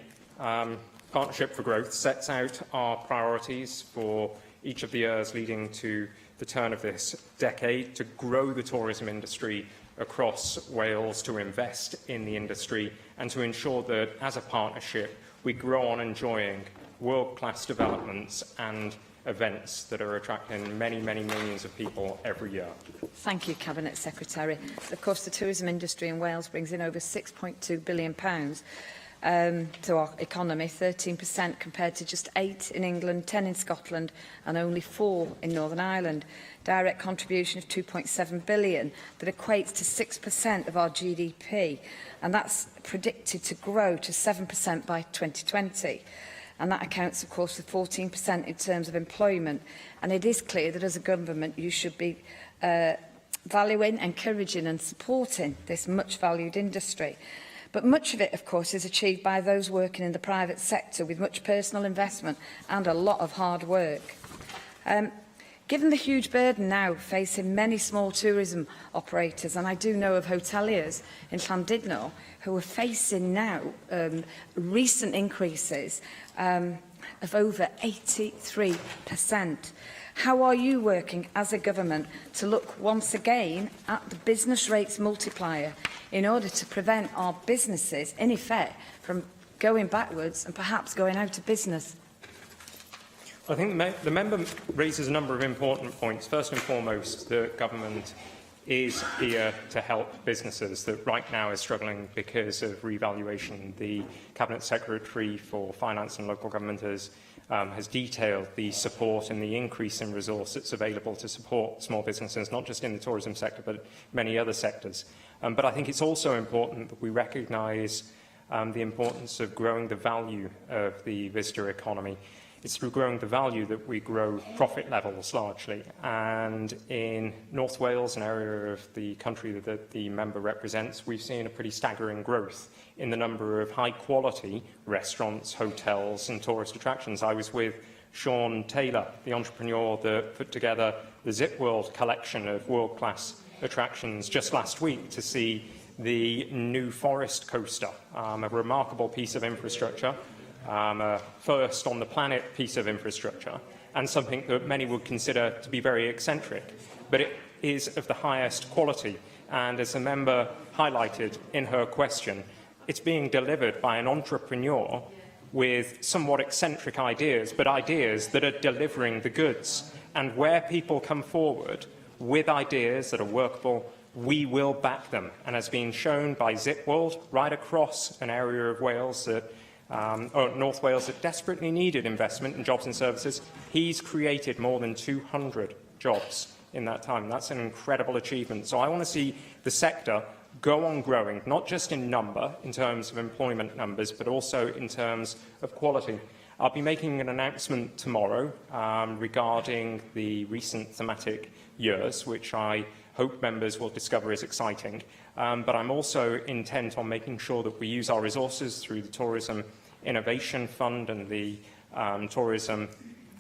Partnership for Growth, sets out our priorities for each of the years leading to the turn of this decade to grow the tourism industry across Wales, to invest in the industry and to ensure that, as a partnership, we grow on enjoying world-class developments and events that are attracting many, many millions of people every year. Thank you, Cabinet Secretary. Of course, the tourism industry in Wales brings in over £6.2 billion to our economy, 13% compared to just 8 in England, 10 in Scotland and only 4 in Northern Ireland. Direct contribution of £2.7 billion that equates to 6% of our GDP, and that's predicted to grow to 7% by 2020. And that accounts, of course, for 14% in terms of employment. And it is clear that as a government you should be valuing, encouraging and supporting this much-valued industry. But much of it, of course, is achieved by those working in the private sector with much personal investment and a lot of hard work. Given the huge burden now facing many small tourism operators, and I do know of hoteliers in Llandudno who are facing now recent increases of over 83%. How are you working as a government to look once again at the business rates multiplier in order to prevent our businesses, in effect, from going backwards and perhaps going out of business? I think the member raises a number of important points. First and foremost, the government is here to help businesses that right now are struggling because of revaluation. The Cabinet Secretary for Finance and Local Government has detailed the support and the increase in resource that's available to support small businesses, not just in the tourism sector, but many other sectors. But I think it's also important that we recognise the importance of growing the value of the visitor economy. It's through growing the value that we grow profit levels largely. And in North Wales, an area of the country that the member represents, we've seen a pretty staggering growth in the number of high-quality restaurants, hotels and tourist attractions. I was with Sean Taylor, the entrepreneur that put together the Zip World collection of world-class attractions just last week to see the New Forest coaster, a remarkable piece of infrastructure, a first on the planet piece of infrastructure, and something that many would consider to be very eccentric. But it is of the highest quality, and as the member highlighted in her question, it's being delivered by an entrepreneur with somewhat eccentric ideas, but ideas that are delivering the goods. And where people come forward with ideas that are workable, we will back them. And as being shown by Zip World, right across an area of Wales that North Wales that desperately needed investment in jobs and services, he's created more than 200 jobs in that time. That's an incredible achievement. So I want to see the sector go on growing, not just in number, in terms of employment numbers, but also in terms of quality. I'll be making an announcement tomorrow regarding the recent thematic years, which I hope members will discover is exciting. But I'm also intent on making sure that we use our resources through the Tourism Innovation Fund and the Tourism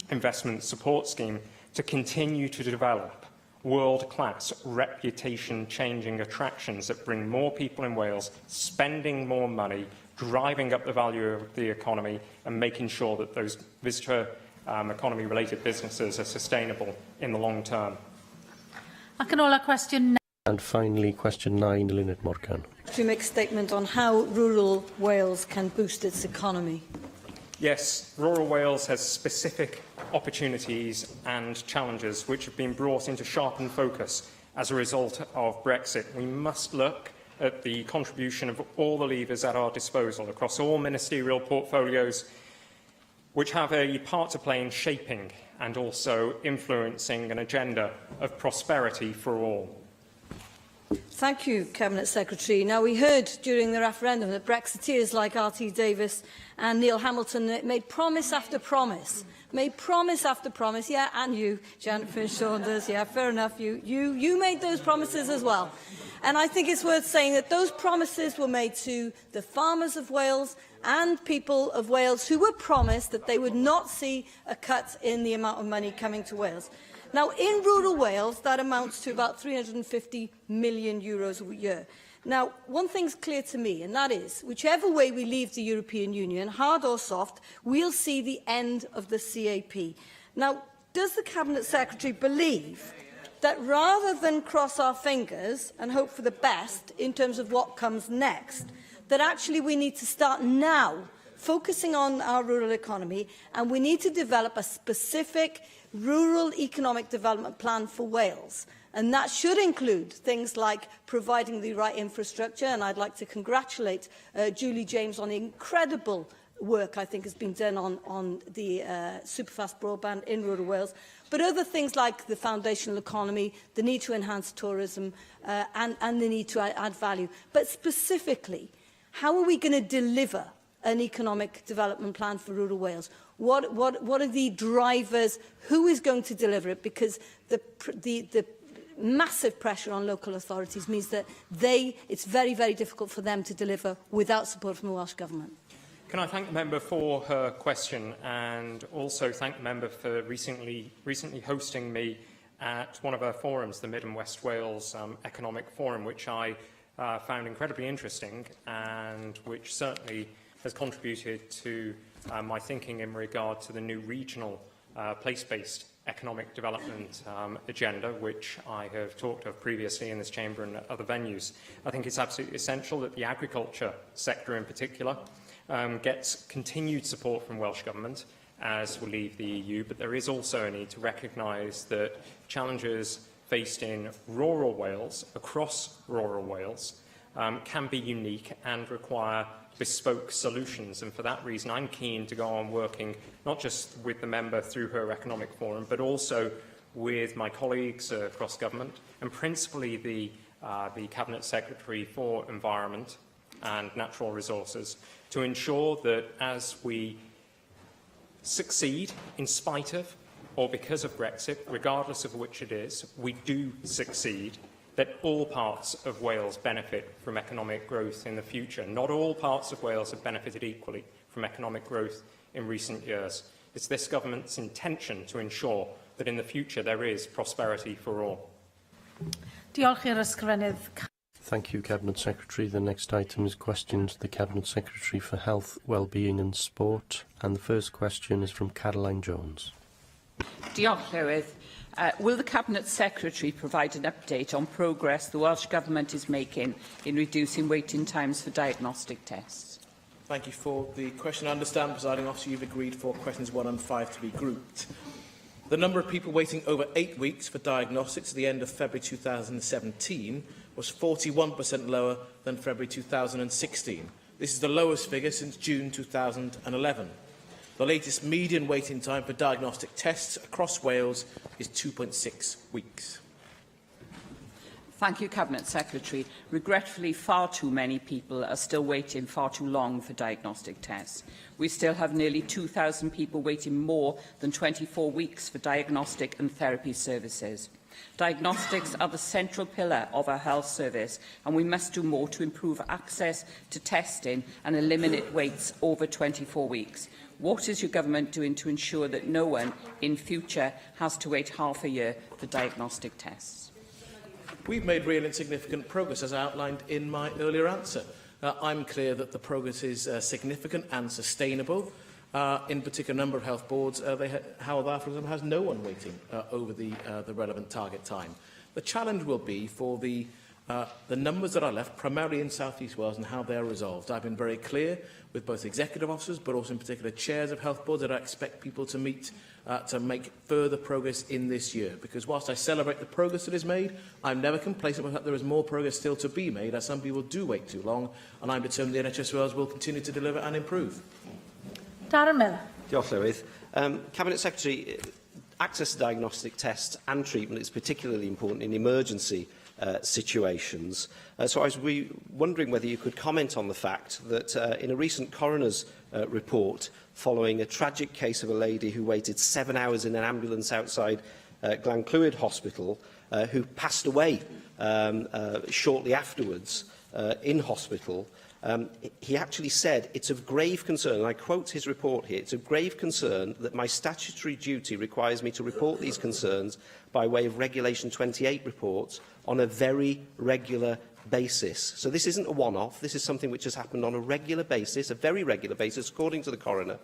Investment Support Scheme to continue to develop world-class, reputation-changing attractions that bring more people in Wales, spending more money, driving up the value of the economy and making sure that those visitor economy-related businesses are sustainable in the long term. Ac yn ola cwestiwn. And finally, question 9, Lynette Morgan. To make a statement on how rural Wales can boost its economy. Yes, rural Wales has specific opportunities and challenges which have been brought into sharpened focus as a result of Brexit. We must look at the contribution of all the levers at our disposal across all ministerial portfolios which have a part to play in shaping and also influencing an agenda of prosperity for all. Thank you, Cabinet Secretary. Now, we heard during the referendum that Brexiteers like R.T. Davis and Neil Hamilton made promise after promise. Yeah, and you, Jennifer Saunders, yeah, fair enough, you made those promises as well. And I think it's worth saying that those promises were made to the farmers of Wales and people of Wales who were promised that they would not see a cut in the amount of money coming to Wales. Now, in rural Wales, that amounts to about €350 million a year. Now, one thing's clear to me, and that is, whichever way we leave the European Union, hard or soft, we'll see the end of the CAP. Now, does the Cabinet Secretary believe that rather than cross our fingers and hope for the best in terms of what comes next, that actually we need to start now focusing on our rural economy, and we need to develop a specific rural economic development plan for Wales? And that should include things like providing the right infrastructure, and I'd like to congratulate Julie James on the incredible work I think has been done on the superfast broadband in rural Wales, but other things like the foundational economy, the need to enhance tourism and the need to add value. But specifically, how are we going to deliver an economic development plan for rural Wales? What are the drivers? Who is going to deliver it? Because the massive pressure on local authorities means that it's very, very difficult for them to deliver without support from the Welsh Government. Can I thank the member for her question, and also thank the member for recently hosting me at one of our forums, the Mid and West Wales Economic Forum, which I found incredibly interesting and which certainly has contributed to my thinking in regard to the new regional place-based economic development agenda, which I have talked of previously in this chamber and at other venues. I think it's absolutely essential that the agriculture sector in particular gets continued support from Welsh Government as we leave the EU, but there is also a need to recognise that challenges faced in rural Wales, across rural Wales, can be unique and require bespoke solutions. And for that reason, I'm keen to go on working not just with the member through her economic forum, but also with my colleagues across government, and principally the Cabinet Secretary for Environment and Natural Resources, to ensure that as we succeed in spite of or because of Brexit, regardless of which it is, we do succeed, that all parts of Wales benefit from economic growth in the future. Not all parts of Wales have benefited equally from economic growth in recent years. It's this government's intention to ensure that in the future there is prosperity for all. Diolch i'r ysgrifennydd. Thank you, Cabinet Secretary. The next item is questions to the Cabinet Secretary for Health, Wellbeing and Sport. And the first question is from Caroline Jones. Diolch, Llywydd. Will the Cabinet Secretary provide an update on progress the Welsh Government is making in reducing waiting times for diagnostic tests? Thank you for the question. I understand, Presiding Officer, you've agreed for questions 1 and 5 to be grouped. The number of people waiting over 8 weeks for diagnostics at the end of February 2017 was 41% lower than February 2016. This is the lowest figure since June 2011. The latest median waiting time for diagnostic tests across Wales is 2.6 weeks. Thank you, Cabinet Secretary. Regretfully, far too many people are still waiting far too long for diagnostic tests. We still have nearly 2,000 people waiting more than 24 weeks for diagnostic and therapy services. Diagnostics are the central pillar of our health service, and we must do more to improve access to testing and eliminate waits over 24 weeks. What is your government doing to ensure that no one in future has to wait half a year for diagnostic tests? We've made real and significant progress, as I outlined in my earlier answer. I'm clear that the progress is significant and sustainable. In particular, a number of health boards, Howell, for example, has no one waiting over the relevant target time. The challenge will be for the numbers that are left, primarily in South East Wales, and how they are resolved. I've been very clear with both executive officers, but also in particular chairs of health boards, that I expect people to meet to make further progress in this year. Because whilst I celebrate the progress that is made, I'm never complacent with the fact there is more progress still to be made, as some people do wait too long, and I'm determined the NHS Wales will continue to deliver and improve. Darren Miller. Diolch, Llywydd. Cabinet Secretary, access to diagnostic tests and treatment is particularly important in emergency situations. So I was wondering whether you could comment on the fact that in a recent coroner's report, following a tragic case of a lady who waited 7 hours in an ambulance outside Glenclwyd Hospital, who passed away shortly afterwards in hospital, he actually said, "It's of grave concern," and I quote his report here, "It's of grave concern that my statutory duty requires me to report these concerns by way of Regulation 28 reports on a very regular basis." So this isn't a one-off, this is something which has happened on a regular basis, a very regular basis, according to the coroner,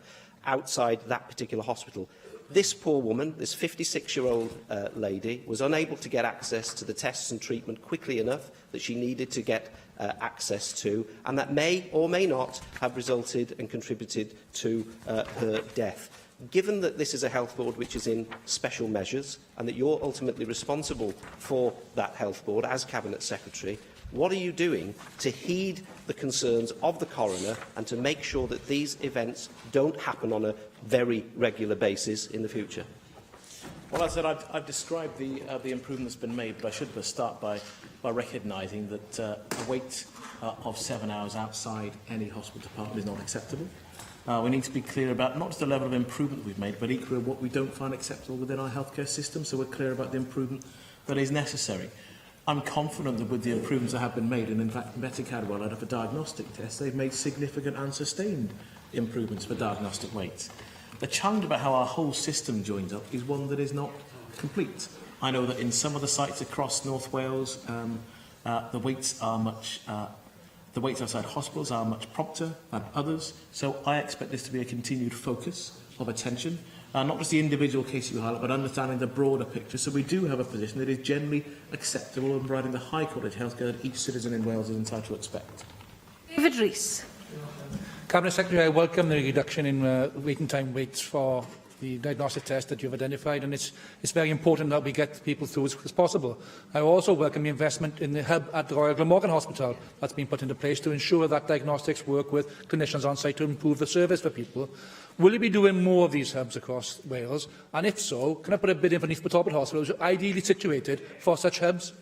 outside that particular hospital. This poor woman, this 56-year-old lady, was unable to get access to the tests and treatment quickly enough that she needed to get access to, and that may or may not have resulted and contributed to her death. Given that this is a health board which is in special measures, and that you're ultimately responsible for that health board as Cabinet Secretary, what are you doing to heed the concerns of the coroner and to make sure that these events don't happen on a very regular basis in the future? Well, as I said, I've described the improvement that's been made, but I should start by recognising that a wait of 7 hours outside any hospital department is not acceptable. We need to be clear about not just the level of improvement we've made, but equally what we don't find acceptable within our healthcare system, so we're clear about the improvement that is necessary. I'm confident that with the improvements that have been made, and in fact Betty Cadwell out for diagnostic tests, they've made significant and sustained improvements for diagnostic weights. The challenge about how our whole system joins up is one that is not complete. I know that in some of the sites across North Wales, the waits outside hospitals are much prompter than others, so I expect this to be a continued focus of attention. Not just the individual case you highlight, but understanding the broader picture. So we do have a position that is generally acceptable in providing the high-quality healthcare that each citizen in Wales is entitled to expect. David Rees. Cabinet Secretary, I welcome the reduction in waiting time waits for the diagnostic test that you've identified, and it's very important that we get people through as quick as possible. I also welcome the investment in the hub at the Royal Glamorgan Hospital that's been put into place to ensure that diagnostics work with clinicians on site to improve the service for people. Will you be doing more of these hubs across Wales? And if so, can I put a bid in for Neath Talbot Hospital, which is ideally situated for such hubs?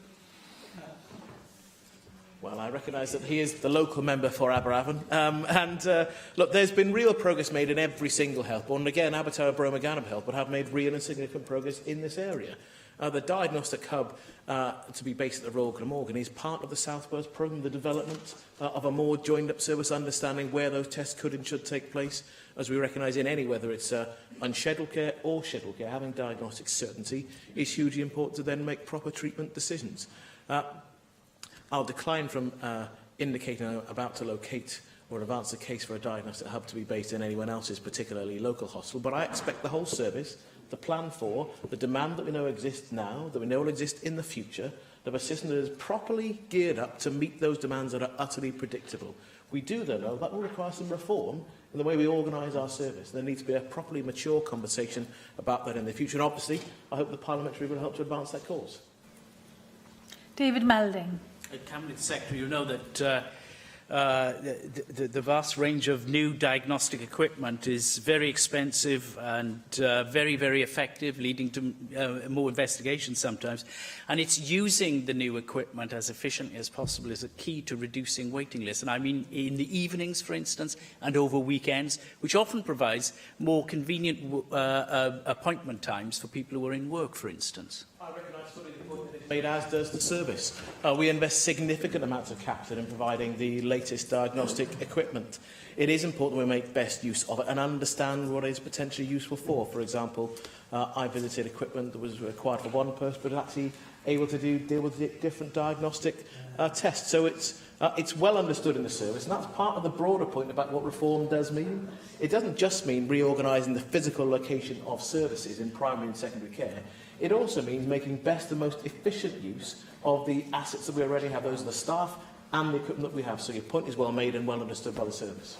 Well, I recognise that he is the local member for Aberavon. Look, there's been real progress made in every single health board. And again, Abertawe Bro Ganab Health would have made real and significant progress in this area. The diagnostic hub to be based at the Royal Glamorgan is part of the South Wales programme, the development of a more joined-up service, understanding where those tests could and should take place. As we recognise in any, whether it's unscheduled care or scheduled care, having diagnostic certainty is hugely important to then make proper treatment decisions. I'll decline from indicating I'm about to locate or advance the case for a diagnostic hub to be based in anyone else's, particularly local hospital, but I expect the whole service, the plan for, the demand that we know exists now, that we know will exist in the future, of a system that is properly geared up to meet those demands that are utterly predictable. We do, though, know that will require some reform in the way we organise our service. There needs to be a properly mature conversation about that in the future. And obviously, I hope the Parliamentary will help to advance that cause. David Melding. Cabinet Secretary, you know that the vast range of new diagnostic equipment is very expensive and very, very effective, leading to more investigations sometimes. And it's using the new equipment as efficiently as possible is a key to reducing waiting lists. And I mean in the evenings, for instance, and over weekends, which often provides more convenient appointment times for people who are in work, for instance. I recognise fully the made, as does the service. We invest significant amounts of capital in providing the latest diagnostic equipment. It is important we make best use of it and understand what it is potentially useful for. For example, I visited equipment that was required for one purpose, but actually able to deal with different diagnostic tests. So it's well understood in the service, and that's part of the broader point about what reform does mean. It doesn't just mean reorganising the physical location of services in primary and secondary care. It also means making best and most efficient use of the assets that we already have, those are the staff and the equipment that we have. So your point is well made and well understood by the service.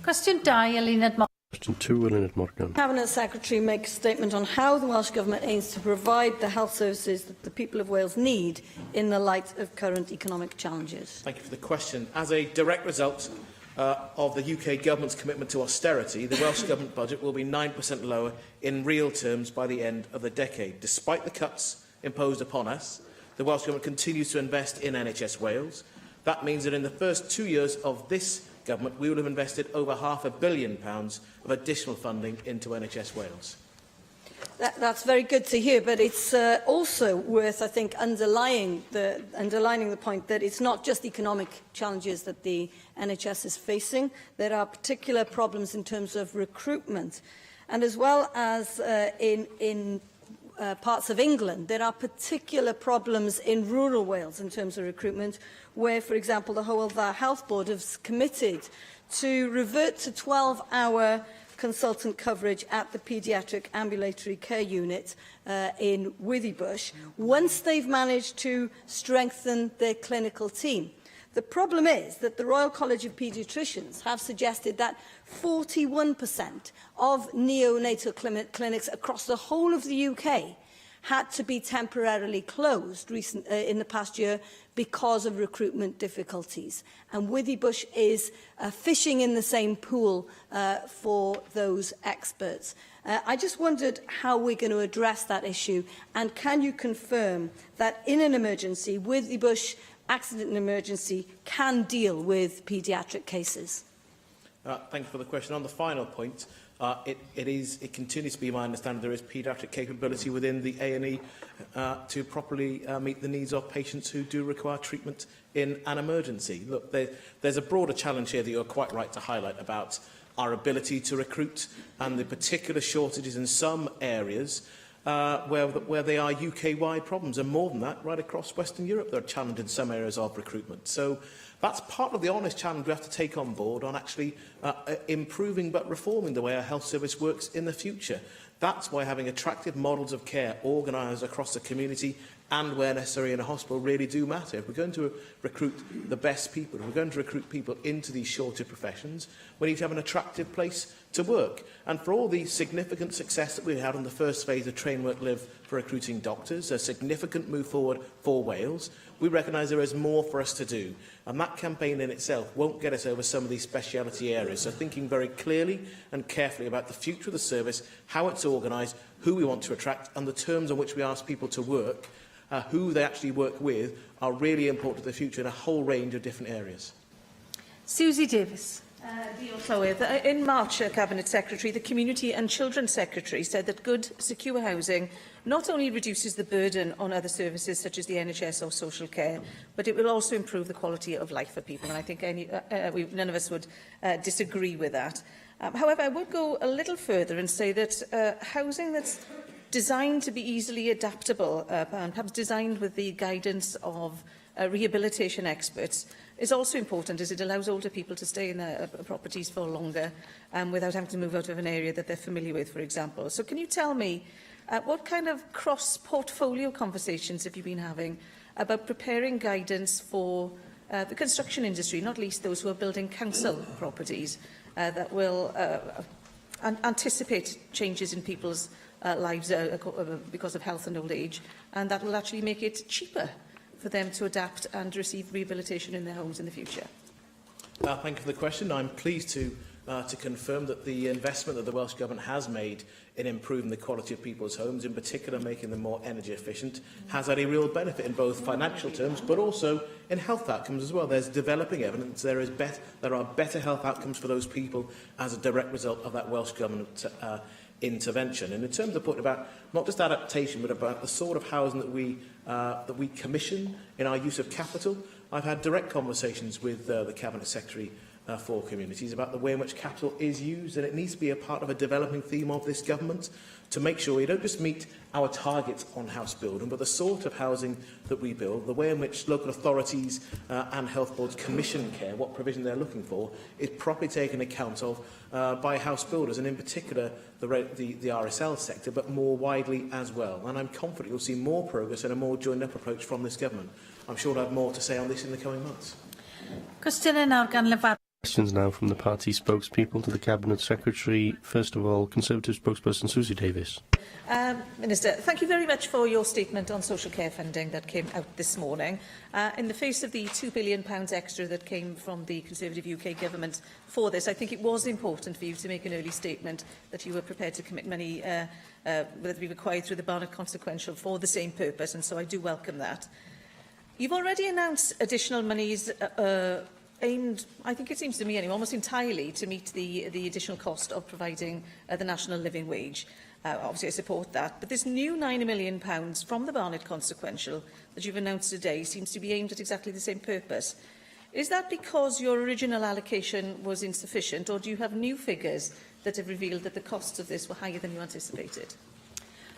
Cwestiwn 2, Eluned Morgan. Question 2, Eluned Morgan. Cabinet Secretary makes a statement on how the Welsh Government aims to provide the health services that the people of Wales need in the light of current economic challenges. Thank you for the question. As a direct result of the UK Government's commitment to austerity, the Welsh Government budget will be 9% lower in real terms by the end of the decade. Despite the cuts imposed upon us, the Welsh Government continues to invest in NHS Wales. That means that in the first 2 years of this Government, we will have invested over £500 million of additional funding into NHS Wales. That's very good to hear, but it's also worth, I think, underlining the point that it's not just economic challenges that the NHS is facing. There are particular problems in terms of recruitment. And as well as in parts of England, there are particular problems in rural Wales in terms of recruitment, where, for example, the Hywel Dda Health Board has committed to revert to 12-hour consultant coverage at the paediatric ambulatory care unit in Withybush, once they've managed to strengthen their clinical team. The problem is that the Royal College of Paediatricians have suggested that 41% of neonatal clinics across the whole of the UK had to be temporarily closed in the past year because of recruitment difficulties. And Withybush is fishing in the same pool for those experts. I just wondered how we're going to address that issue, and can you confirm that in an emergency, Withybush Accident and Emergency can deal with paediatric cases? Thank you for the question. On the final point, it continues to be my understanding there is paediatric capability within the A&E to properly meet the needs of patients who do require treatment in an emergency. Look, there's a broader challenge here that you're quite right to highlight about our ability to recruit and the particular shortages in some areas where they are UK-wide problems, and more than that, right across Western Europe, there are challenges in some areas of recruitment. So that's part of the honest challenge we have to take on board on actually improving but reforming the way our health service works in the future. That's why having attractive models of care organised across the community and where necessary in a hospital really do matter. If we're going to recruit the best people, if we're going to recruit people into these shorter professions, we need to have an attractive place to work. And for all the significant success that we had on the first phase of Train, Work, Live for recruiting doctors, a significant move forward for Wales, we recognise there is more for us to do. And that campaign in itself won't get us over some of these speciality areas. So thinking very clearly and carefully about the future of the service, how it's organised, who we want to attract, and the terms on which we ask people to work, who they actually work with, are really important to the future in a whole range of different areas. Susie Davis. In March, Cabinet Secretary, the Community and Children's Secretary said that good, secure housing not only reduces the burden on other services such as the NHS or social care, but it will also improve the quality of life for people. And I think none of us would disagree with that. However, I would go a little further and say that housing that's designed to be easily adaptable, and perhaps designed with the guidance of rehabilitation experts, is also important, as it allows older people to stay in their properties for longer without having to move out of an area that they're familiar with, for example. So can you tell me what kind of cross-portfolio conversations have you been having about preparing guidance for the construction industry, not least those who are building council properties, that will anticipate changes in people's lives because of health and old age, and that will actually make it cheaper for them to adapt and receive rehabilitation in their homes in the future? Thank you for the question. I'm pleased to confirm that the investment that the Welsh Government has made in improving the quality of people's homes, in particular making them more energy efficient, has had a real benefit in both financial terms but also in health outcomes as well. There's developing evidence there are better health outcomes for those people as a direct result of that Welsh Government intervention. And in terms of the point about not just adaptation, but about the sort of housing that we commission in our use of capital, I've had direct conversations with the Cabinet Secretary for Communities about the way in which capital is used, and it needs to be a part of a developing theme of this government to make sure we don't just meet our targets on house building, but the sort of housing that we build, the way in which local authorities and health boards commission care, what provision they're looking for, is properly taken account of by house builders, and in particular the RSL sector, but more widely as well. And I'm confident you'll see more progress and a more joined-up approach from this government. I'm sure I'll have more to say on this in the coming months. Questions now from the party spokespeople to the Cabinet Secretary. First of all, Conservative spokesperson Susie Davis. Minister, thank you very much for your statement on social care funding that came out this morning. In the face of the £2 billion extra that came from the Conservative UK Government for this, I think it was important for you to make an early statement that you were prepared to commit money that be required through the Barnett Consequential for the same purpose, and so I do welcome that. You've already announced additional monies aimed, I think it seems to me anyway, almost entirely to meet the additional cost of providing the national living wage. Obviously, I support that. But this new £9 million from the Barnett Consequential that you've announced today seems to be aimed at exactly the same purpose. Is that because your original allocation was insufficient, or do you have new figures that have revealed that the costs of this were higher than you anticipated?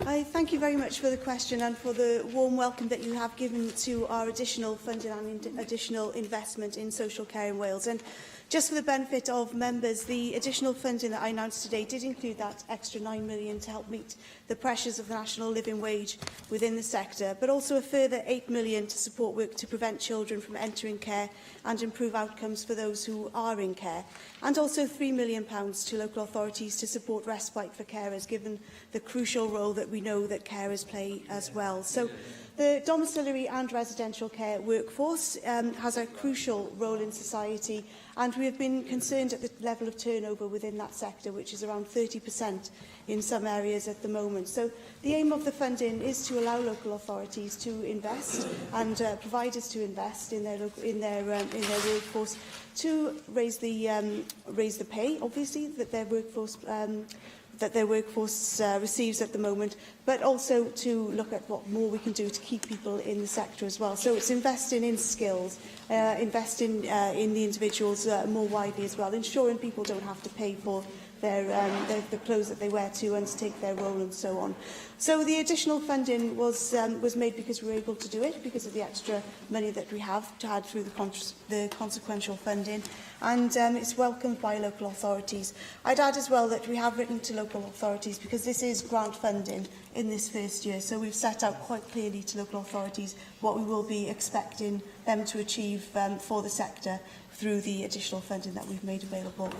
I thank you very much for the question and for the warm welcome that you have given to our additional funding and additional investment in social care in Wales. And just for the benefit of members, the additional funding that I announced today did include that extra £9 million to help meet the pressures of the national living wage within the sector, but also a further £8 million to support work to prevent children from entering care and improve outcomes for those who are in care, and also £3 million to local authorities to support respite for carers, given the crucial role that we know that carers play as well. So the domiciliary and residential care workforce has a crucial role in society, and we have been concerned at the level of turnover within that sector, which is around 30% in some areas at the moment. So the aim of the funding is to allow local authorities to invest and providers to invest in their workforce, to raise the pay, obviously, that their workforce receives at the moment, but also to look at what more we can do to keep people in the sector as well. So it's investing in skills, investing in the individuals more widely as well, ensuring people don't have to pay for the clothes that they wear to undertake their role and so on. So the additional funding was made because we were able to do it, because of the extra money that we have had through the consequential funding, and it's welcomed by local authorities. I'd add as well that we have written to local authorities because this is grant funding in this first year, so we've set out quite clearly to local authorities what we will be expecting them to achieve for the sector through the additional funding that we've made available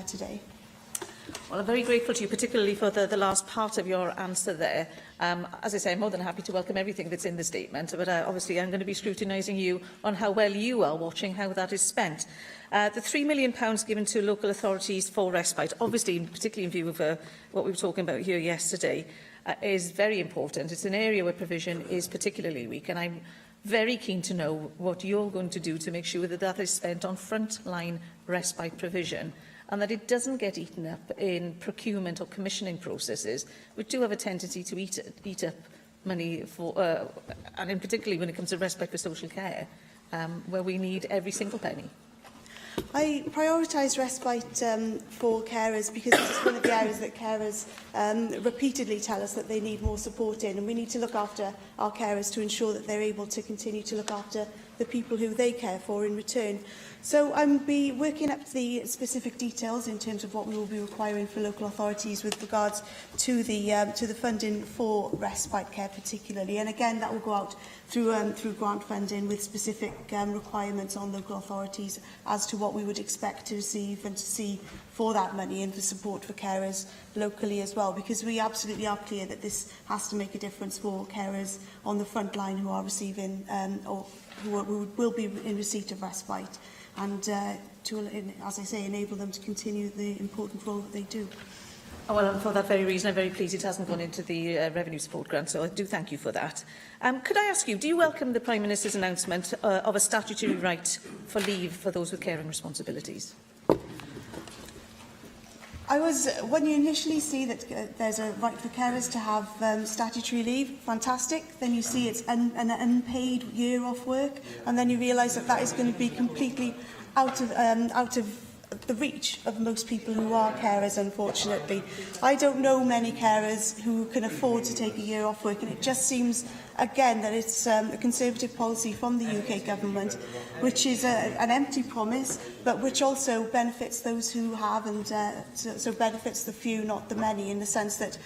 today. Well, I'm very grateful to you, particularly for the last part of your answer there. As I say, I'm more than happy to welcome everything that's in the statement, but obviously I'm going to be scrutinising you on how well you are watching how that is spent. The £3 million given to local authorities for respite, obviously, particularly in view of what we were talking about here yesterday, is very important. It's an area where provision is particularly weak, and I'm very keen to know what you're going to do to make sure that that is spent on frontline respite provision, and that it doesn't get eaten up in procurement or commissioning processes, which do have a tendency to eat up money for, and in particularly when it comes to respite for social care, where we need every single penny. I prioritise respite for carers because it's one of the areas that carers repeatedly tell us that they need more support in, and we need to look after our carers to ensure that they're able to continue to look after the people who they care for in return. So I'll be working up the specific details in terms of what we will be requiring for local authorities with regards to the funding for respite care particularly. And again, that will go out through grant funding with specific requirements on local authorities as to what we would expect to receive and to see for that money and for support for carers locally as well, because we absolutely are clear that this has to make a difference for carers on the front line who are receiving or who will be in receipt of respite, and to, as I say, enable them to continue the important role that they do. Oh, well, for that very reason, I'm very pleased it hasn't gone into the revenue support grant, so I do thank you for that. Could I ask you, do you welcome the Prime Minister's announcement of a statutory right for leave for those with caring responsibilities? When you initially see that there's a right for carers to have statutory leave, fantastic. Then you see it's an unpaid year off work, and then you realise that that is going to be completely out of the reach of most people who are carers, unfortunately. I don't know many carers who can afford to take a year off work, and it just seems, again, that it's a Conservative policy from the UK government, which is an empty promise, but which also benefits those who have, and so benefits the few, not the many, in the sense that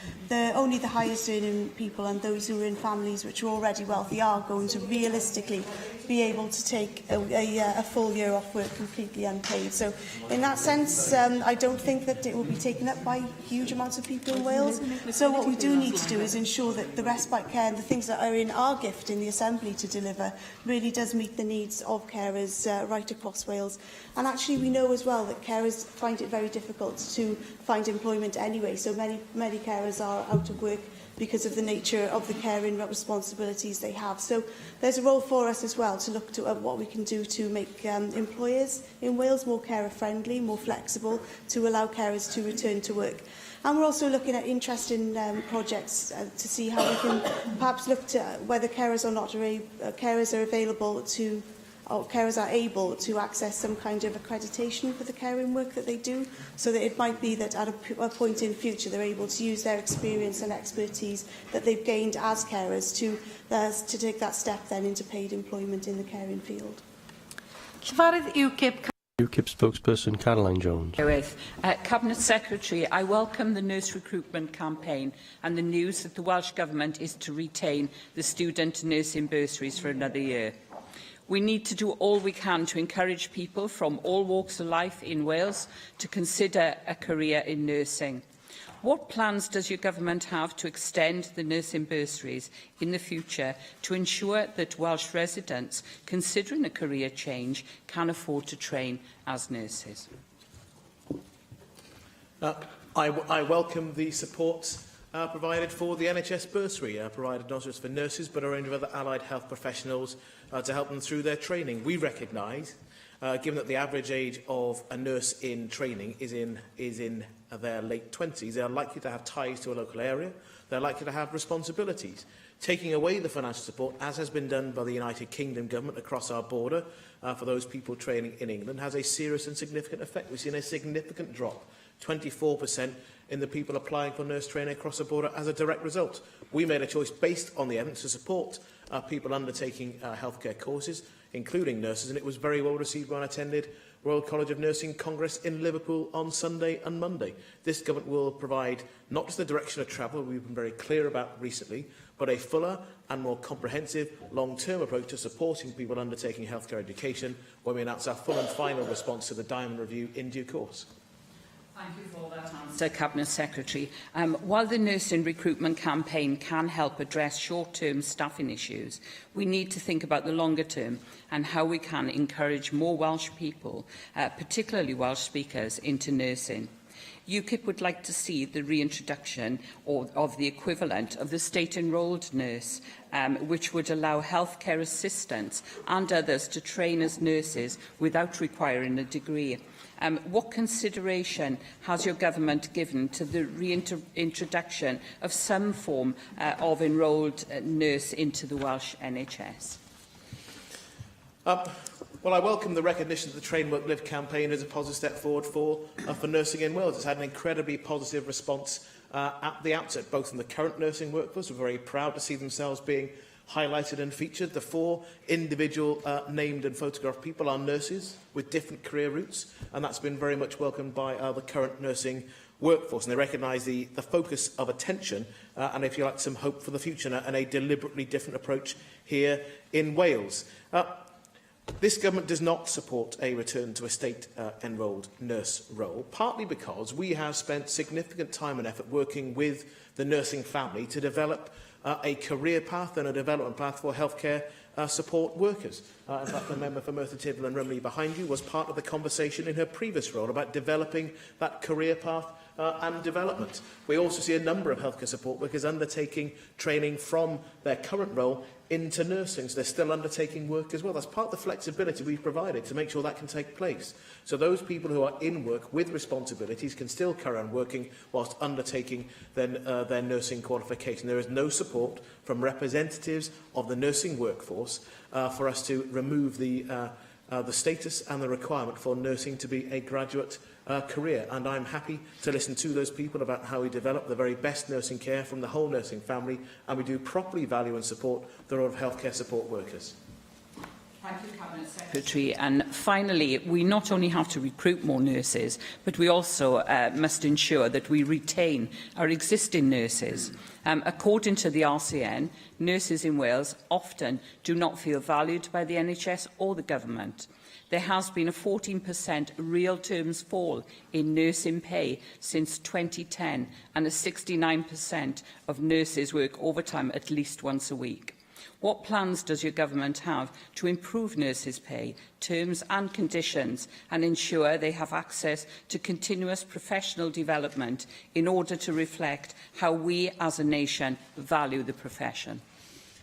only the highest earning people and those who are in families which are already wealthy are going to realistically be able to take a full year off work completely unpaid. So in that sense, I don't think that it will be taken up by huge amounts of people in Wales. So what we do need to do is ensure that the respite care and the things that are in our gift in the Assembly to deliver really does meet the needs of carers right across Wales. And actually we know as well that carers find it very difficult to find employment anyway. So many carers are out of work because of the nature of the caring responsibilities they have. So there's a role for us as well to look at what we can do to make employers in Wales more carer-friendly, more flexible, to allow carers to return to work. And we're also looking at interesting projects to see how we can perhaps look to whether carers are available to, or carers are able to access some kind of accreditation for the caring work that they do, so that it might be that at a point in future they're able to use their experience and expertise that they've gained as carers to take that step then into paid employment in the caring field. Llefarydd UKIP spokesperson Caroline Jones. Cabinet Secretary, I welcome the nurse recruitment campaign and the news that the Welsh Government is to retain the student nursing bursaries for another year. We need to do all we can to encourage people from all walks of life in Wales to consider a career in nursing. What plans does your government have to extend the nursing bursaries in the future to ensure that Welsh residents considering a career change can afford to train as nurses? I welcome the support provided for the NHS bursary, provided not just for nurses but a range of other allied health professionals to help them through their training. We recognise, given that the average age of a nurse in training is in their late 20s, they are likely to have ties to a local area, they're likely to have responsibilities. Taking away the financial support, as has been done by the United Kingdom government across our border for those people training in England, has a serious and significant effect. We've seen a significant drop, 24%, in the people applying for nurse training across the border as a direct result. We made a choice based on the evidence to support people undertaking healthcare courses, including nurses, and it was very well received when I attended Royal College of Nursing Congress in Liverpool on Sunday and Monday. This government will provide not just the direction of travel we've been very clear about recently, but a fuller and more comprehensive long-term approach to supporting people undertaking healthcare education when we announce our full and final response to the Diamond Review in due course. Thank you for that answer, Cabinet Secretary. While the nursing recruitment campaign can help address short-term staffing issues, we need to think about the longer term and how we can encourage more Welsh people, particularly Welsh speakers, into nursing. UKIP would like to see the reintroduction of the equivalent of the state-enrolled nurse, which would allow healthcare assistants and others to train as nurses without requiring a degree. What consideration has your government given to the reintroduction of some form of enrolled nurse into the Welsh NHS? Well, I welcome the recognition that the Train Work Live campaign is a positive step forward for nursing in Wales. It's had an incredibly positive response at the outset, both from the current nursing workforce. We're very proud to see themselves being highlighted and featured. The 4 individual named and photographed people are nurses with different career routes, and that's been very much welcomed by the current nursing workforce. And they recognise the focus of attention and, if you like, some hope for the future and a deliberately different approach here in Wales. This government does not support a return to a state-enrolled nurse role, partly because we have spent significant time and effort working with the nursing family to develop a career path and a development path for healthcare support workers. in fact, the member for Merthyr Tydfil and Rumley behind you was part of the conversation in her previous role about developing that career path and development. We also see a number of healthcare support workers undertaking training from their current role into nursing, so they're still undertaking work as well. That's part of the flexibility we've provided to make sure that can take place. So those people who are in work with responsibilities can still carry on working whilst undertaking their nursing qualification. There is no support from representatives of the nursing workforce for us to remove the status and the requirement for nursing to be a graduate career, and I'm happy to listen to those people about how we develop the very best nursing care from the whole nursing family, and we do properly value and support the role of healthcare support workers. Thank you, Cabinet Secretary. And finally, we not only have to recruit more nurses, but we also must ensure that we retain our existing nurses. According to the RCN, nurses in Wales often do not feel valued by the NHS or the government. There has been a 14% real terms fall in nursing pay since 2010, and a 69% of nurses work overtime at least once a week. What plans does your government have to improve nurses' pay, terms and conditions, and ensure they have access to continuous professional development in order to reflect how we as a nation value the profession?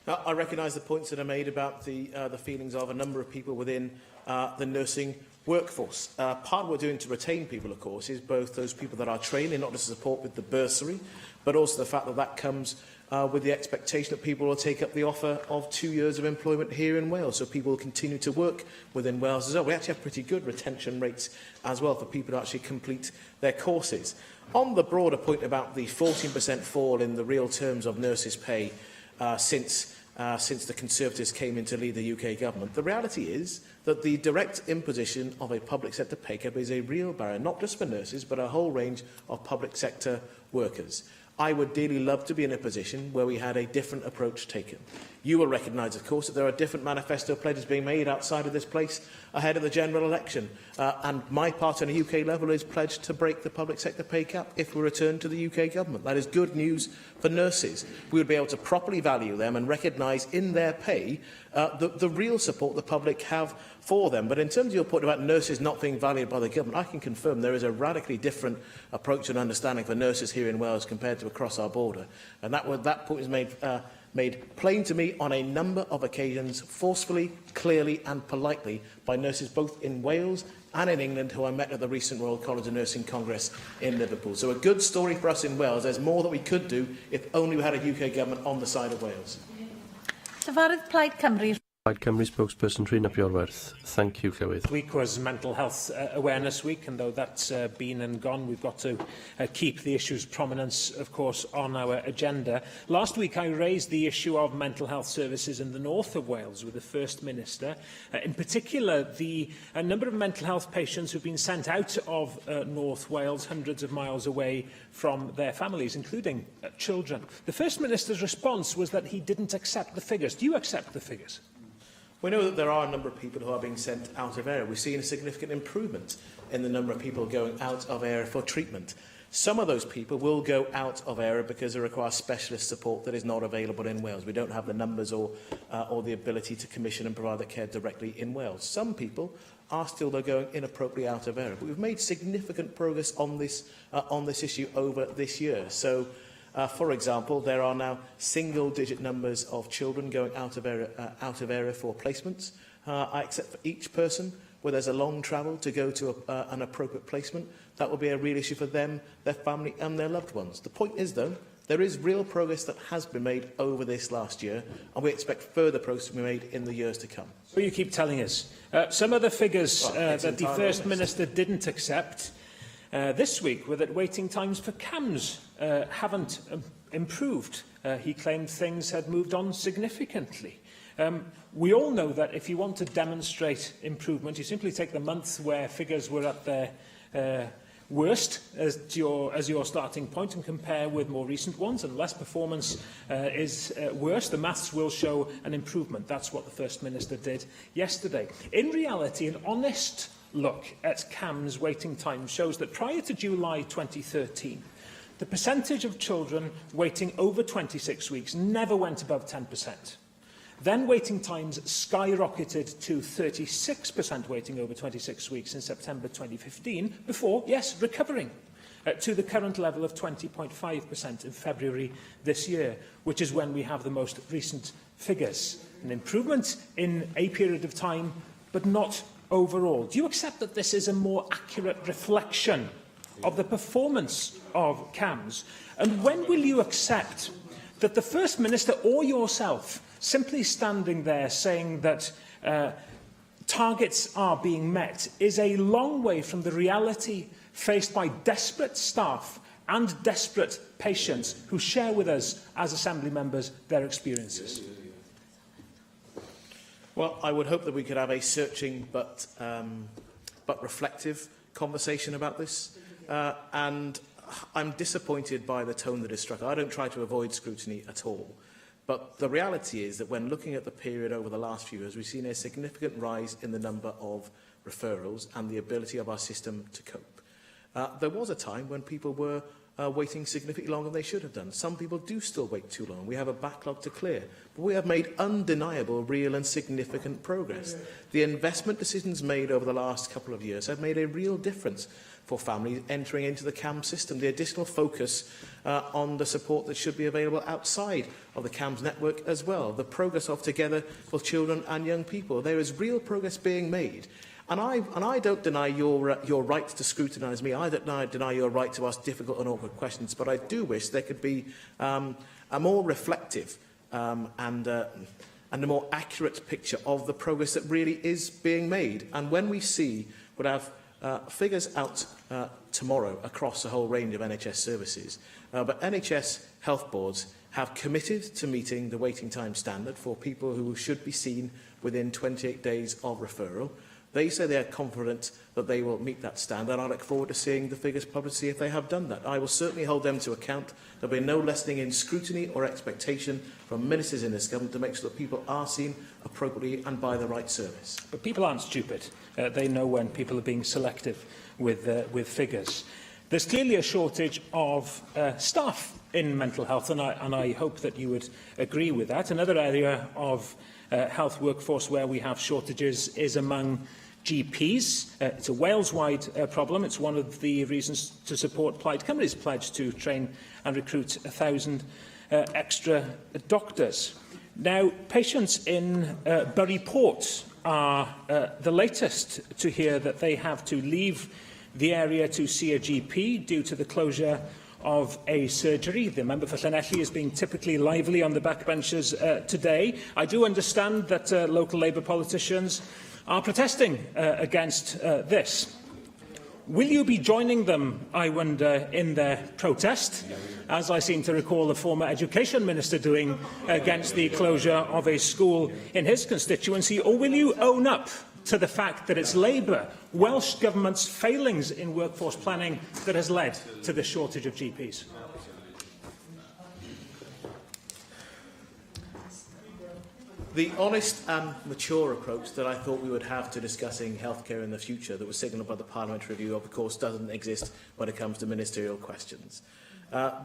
I recognise the points that are made about the feelings of a number of people within the nursing workforce. Part of what we're doing to retain people, of course, is both those people that are training, not just support with the bursary, but also the fact that that comes with the expectation that people will take up the offer of 2 years of employment here in Wales, so people will continue to work within Wales as well. We actually have pretty good retention rates as well for people to actually complete their courses. On the broader point about the 14% fall in the real terms of nurses' pay since the Conservatives came in to lead the UK government, the reality is that the direct imposition of a public sector pay cap is a real barrier, not just for nurses, but a whole range of public sector workers. I would dearly love to be in a position where we had a different approach taken. You will recognise, of course, that there are different manifesto pledges being made outside of this place ahead of the general election. And my part on a UK level is pledged to break the public sector pay cap if we return to the UK government. That is good news for nurses. We would be able to properly value them and recognise in their pay the real support the public have for them. But in terms of your point about nurses not being valued by the government, I can confirm there is a radically different approach and understanding for nurses here in Wales compared to across our border. And that point is made plain to me on a number of occasions, forcefully, clearly and politely by nurses both in Wales and in England who I met at the recent Royal College of Nursing Congress in Liverpool. So a good story for us in Wales. There's more that we could do if only we had a UK government on the side of Wales. Llefarydd Plaid Cymru. Plaid Cymru spokesperson Rhun ap Iorwerth. Thank you, Llywydd. This week was Mental Health Awareness Week, and though that's been and gone, we've got to keep the issue's prominence, of course, on our agenda. Last week, I raised the issue of mental health services in the north of Wales with the First Minister. In particular, the number of mental health patients who've been sent out of North Wales, hundreds of miles away from their families, including children. The First Minister's response was that he didn't accept the figures. Do you accept the figures? We know that there are a number of people who are being sent out of area. We've seen a significant improvement in the number of people going out of area for treatment. Some of those people will go out of area because they require specialist support that is not available in Wales. We don't have the numbers or the ability to commission and provide that care directly in Wales. Some people are still going inappropriately out of area. But we've made significant progress on this issue over this year. So, for example, there are now single-digit numbers of children going out of area for placements. I accept for each person where there's a long travel to go to an appropriate placement. That will be a real issue for them, their family and their loved ones. The point is, though, there is real progress that has been made over this last year, and we expect further progress to be made in the years to come. So you keep telling us. Some of the figures that the First Minister didn't accept this week were that waiting times for CAMHS haven't improved. He claimed things had moved on significantly. We all know that if you want to demonstrate improvement, you simply take the months where figures were at their worst as your starting point and compare with more recent ones. Unless performance is worse, the maths will show an improvement. That's what the First Minister did yesterday. In reality, an honest look at CAMHS waiting time shows that prior to July 2013, the percentage of children waiting over 26 weeks never went above 10%. Then waiting times skyrocketed to 36% waiting over 26 weeks in September 2015, before, yes, recovering to the current level of 20.5% in February this year, which is when we have the most recent figures. An improvement in a period of time, but not overall. Do you accept that this is a more accurate reflection of the performance of CAMS? And when will you accept that the First Minister or yourself simply standing there saying that targets are being met is a long way from the reality faced by desperate staff and desperate patients who share with us as Assembly members their experiences? Well, I would hope that we could have a searching but reflective conversation about this. And I'm disappointed by the tone that is struck. I don't try to avoid scrutiny at all. But the reality is that when looking at the period over the last few years, we've seen a significant rise in the number of referrals and the ability of our system to cope. There was a time when people were waiting significantly longer than they should have done. Some people do still wait too long. We have a backlog to clear. But we have made undeniable, real and significant progress. The investment decisions made over the last couple of years have made a real difference for families entering into the CAMS system. The additional focus on the support that should be available outside of the CAMS network as well. The progress of Together for Children and Young People. There is real progress being made. And I don't deny your right to scrutinise me. I don't deny your right to ask difficult and awkward questions. But I do wish there could be a more reflective and a more accurate picture of the progress that really is being made. And when we see, we'll have figures out tomorrow across a whole range of NHS services. But NHS health boards have committed to meeting the waiting time standard for people who should be seen within 28 days of referral. They say they are confident that they will meet that standard. I look forward to seeing the figures published, see if they have done that. I will certainly hold them to account. There will be no lessening in scrutiny or expectation from ministers in this government to make sure that people are seen appropriately and by the right service. But people aren't stupid. They know when people are being selective with figures. There's clearly a shortage of staff in mental health, and I hope that you would agree with that. Another area of health workforce where we have shortages is among GPs. It's a Wales-wide problem. It's one of the reasons to support Plaid Cymru's pledge to train and recruit 1,000 extra doctors. Now, patients in Bury Port are the latest to hear that they have to leave the area to see a GP due to the closure of a surgery. The member for Llanelli is being typically lively on the backbenches today. I do understand that local Labour politicians are protesting against this. Will you be joining them, I wonder, in their protest, as I seem to recall the former Education Minister doing against the closure of a school in his constituency, or will you own up to the fact that it's Labour, Welsh Government's failings in workforce planning that has led to the shortage of GPs? The honest and mature approach that I thought we would have to discussing healthcare in the future that was signalled by the Parliamentary Review, of course, doesn't exist when it comes to ministerial questions.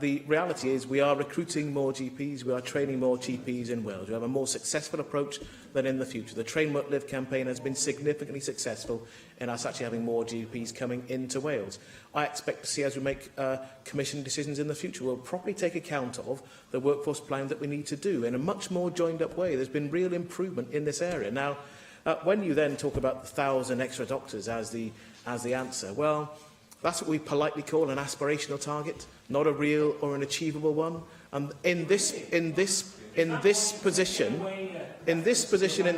The reality is we are recruiting more GPs, we are training more GPs in Wales. We have a more successful approach than in the future. The Train Work Live campaign has been significantly successful in us actually having more GPs coming into Wales. I expect to see, as we make commission decisions in the future, we'll properly take account of the workforce plan that we need to do in a much more joined-up way. There's been real improvement in this area. Now, when you then talk about the 1,000 extra doctors as the answer, well, that's what we politely call an aspirational target, not a real or an achievable one. And in this position in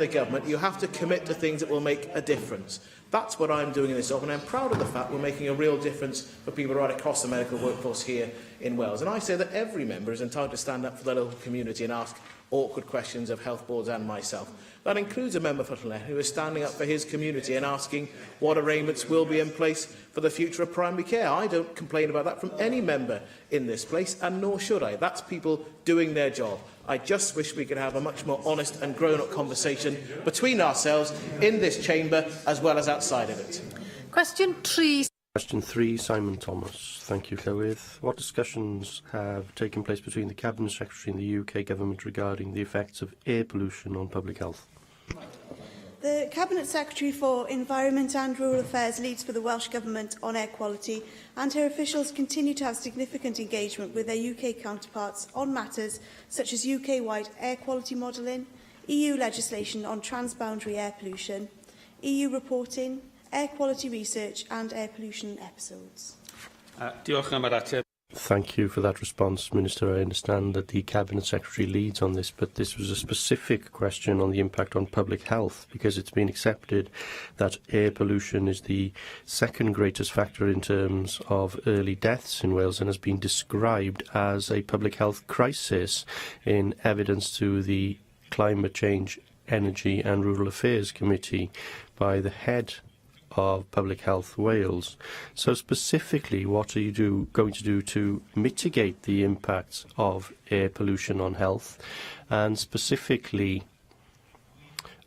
the government, you have to commit to things that will make a difference. That's what I'm doing in this job, and I'm proud of the fact we're making a real difference for people right across the medical workforce here in Wales. And I say that every member is entitled to stand up for their local community and ask awkward questions of health boards and myself. That includes a member for Llanelli who is standing up for his community and asking what arrangements will be in place for the future of primary care. I don't complain about that from any member in this place, and nor should I. That's people doing their job. I just wish we could have a much more honest and grown-up conversation between ourselves in this chamber as well as outside of it. Question 3. Question 3, Simon Thomas. Thank you, Llywydd. What discussions have taken place between the Cabinet Secretary and the UK Government regarding the effects of air pollution on public health? The Cabinet Secretary for Environment and Rural Affairs leads for the Welsh Government on air quality, and her officials continue to have significant engagement with their UK counterparts on matters such as UK-wide air quality modelling, EU legislation on transboundary air pollution, EU reporting, air quality research and air pollution episodes. Thank you for that response, Minister. I understand that the Cabinet Secretary leads on this, but this was a specific question on the impact on public health, because it's been accepted that air pollution is the second greatest factor in terms of early deaths in Wales and has been described as a public health crisis in evidence to the Climate Change, Energy and Rural Affairs Committee by the head of Public Health Wales. So specifically, what are you going to do to mitigate the impacts of air pollution on health? And specifically,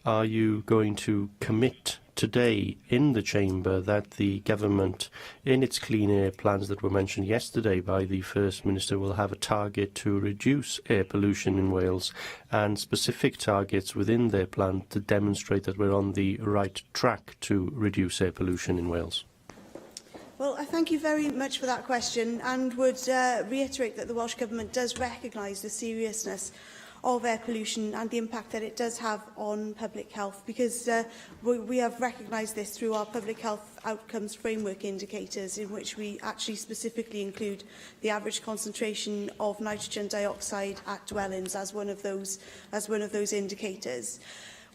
are you going to commit today in the Chamber that the government, in its clean air plans that were mentioned yesterday by the First Minister, will have a target to reduce air pollution in Wales and specific targets within their plan to demonstrate that we're on the right track to reduce air pollution in Wales? Well, I thank you very much for that question and would reiterate that the Welsh Government does recognise the seriousness of air pollution and the impact that it does have on public health, because we have recognised this through our public health outcomes framework indicators, in which we actually specifically include the average concentration of nitrogen dioxide at dwellings as one of those indicators.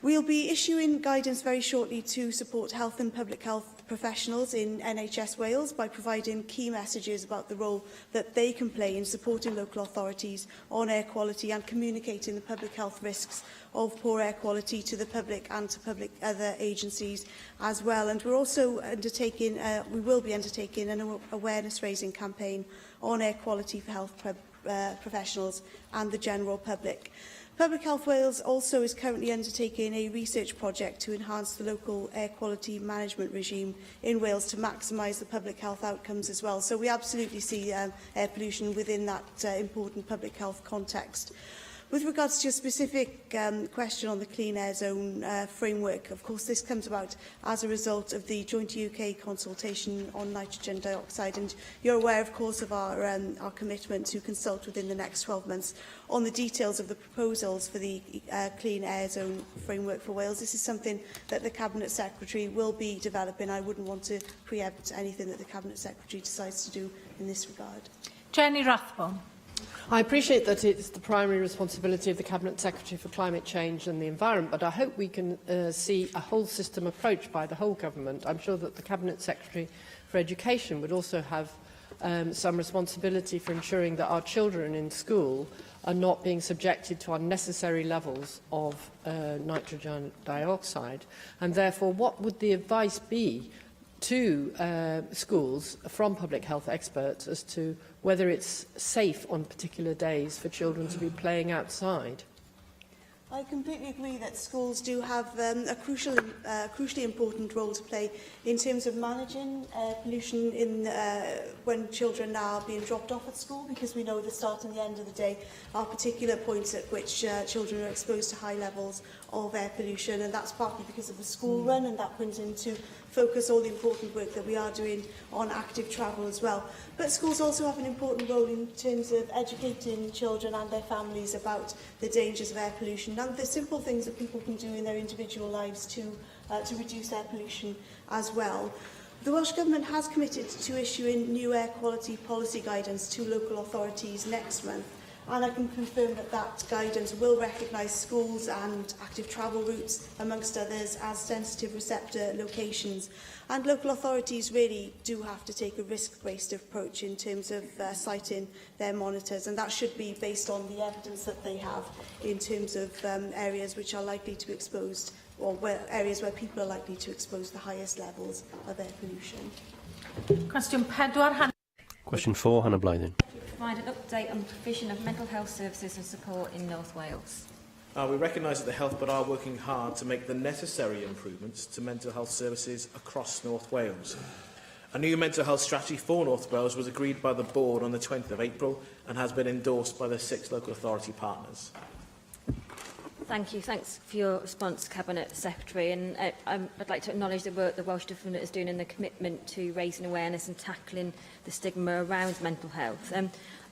We'll be issuing guidance very shortly to support health and public health professionals in NHS Wales by providing key messages about the role that they can play in supporting local authorities on air quality and communicating the public health risks of poor air quality to the public and to other agencies as well. And we're also undertaking, we will be undertaking an awareness-raising campaign on air quality for health professionals and the general public. Public Health Wales also is currently undertaking a research project to enhance the local air quality management regime in Wales to maximise the public health outcomes as well. So we absolutely see air pollution within that important public health context. With regards to your specific question on the Clean Air Zone framework, of course this comes about as a result of the joint UK consultation on nitrogen dioxide, and you're aware of course of our commitment to consult within the next 12 months on the details of the proposals for the Clean Air Zone framework for Wales. This is something that the Cabinet Secretary will be developing. I wouldn't want to preempt anything that the Cabinet Secretary decides to do in this regard. Jenny Rathbone. I appreciate that it's the primary responsibility of the Cabinet Secretary for Climate Change and the Environment, but I hope we can see a whole system approach by the whole government. I'm sure that the Cabinet Secretary for Education would also have some responsibility for ensuring that our children in school are not being subjected to unnecessary levels of nitrogen dioxide. And therefore, what would the advice be to schools from public health experts as to whether it's safe on particular days for children to be playing outside? I completely agree that schools do have a crucially important role to play in terms of managing pollution when children are being dropped off at school, because we know the start and the end of the day are particular points at which children are exposed to high levels of air pollution, and that's partly because of the school run, and that brings into focus all the important work that we are doing on active travel as well. But schools also have an important role in terms of educating children and their families about the dangers of air pollution and the simple things that people can do in their individual lives to reduce air pollution as well. The Welsh Government has committed to issuing new air quality policy guidance to local authorities next month, and I can confirm that that guidance will recognise schools and active travel routes, amongst others, as sensitive receptor locations. And local authorities really do have to take a risk-based approach in terms of citing their monitors, and that should be based on the evidence that they have in terms of areas which are likely to be exposed, or areas where people are likely to expose the highest levels of air pollution. Question 4, Question 4, Hannah Blythen. Provide an update on the provision of mental health services and support in North Wales. We recognise that the Health Board are working hard to make the necessary improvements to mental health services across North Wales. A new mental health strategy for North Wales was agreed by the board on the 20th of April and has been endorsed by the 6 local authority partners. Thank you. Thanks for your response, Cabinet Secretary. And I'd like to acknowledge the work the Welsh Government is doing in the commitment to raising awareness and tackling the stigma around mental health.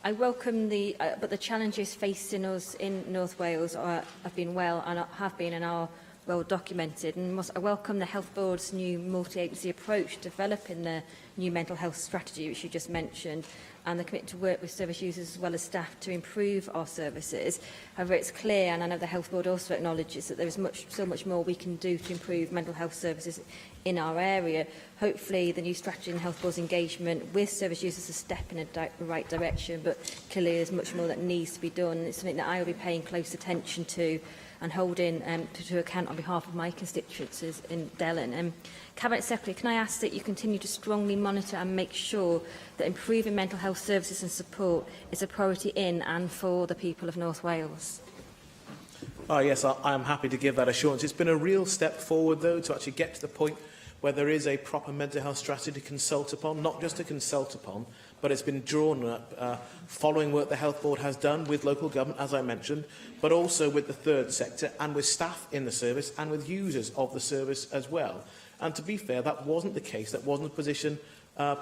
I welcome but the challenges facing us in North Wales have been and are well documented. And I welcome the Health Board's new multi-agency approach, developing the new mental health strategy, which you just mentioned, and the commitment to work with service users as well as staff to improve our services. However, it's clear, and I know the Health Board also acknowledges, that there is so much more we can do to improve mental health services in our area. Hopefully, the new strategy and Health Board's engagement with service users is a step in the right direction, but clearly there's much more that needs to be done. It's something that I will be paying close attention to and holding to account on behalf of my constituencies in Delyn. Cabinet Secretary, can I ask that you continue to strongly monitor and make sure that improving mental health services and support is a priority in and for the people of North Wales? Yes, I am happy to give that assurance. It's been a real step forward, though, to actually get to the point where there is a proper mental health strategy to consult upon, not just to consult upon, but it's been drawn up following work the Health Board has done with local government, as I mentioned, but also with the third sector and with staff in the service and with users of the service as well. And to be fair, that wasn't the case. That wasn't the position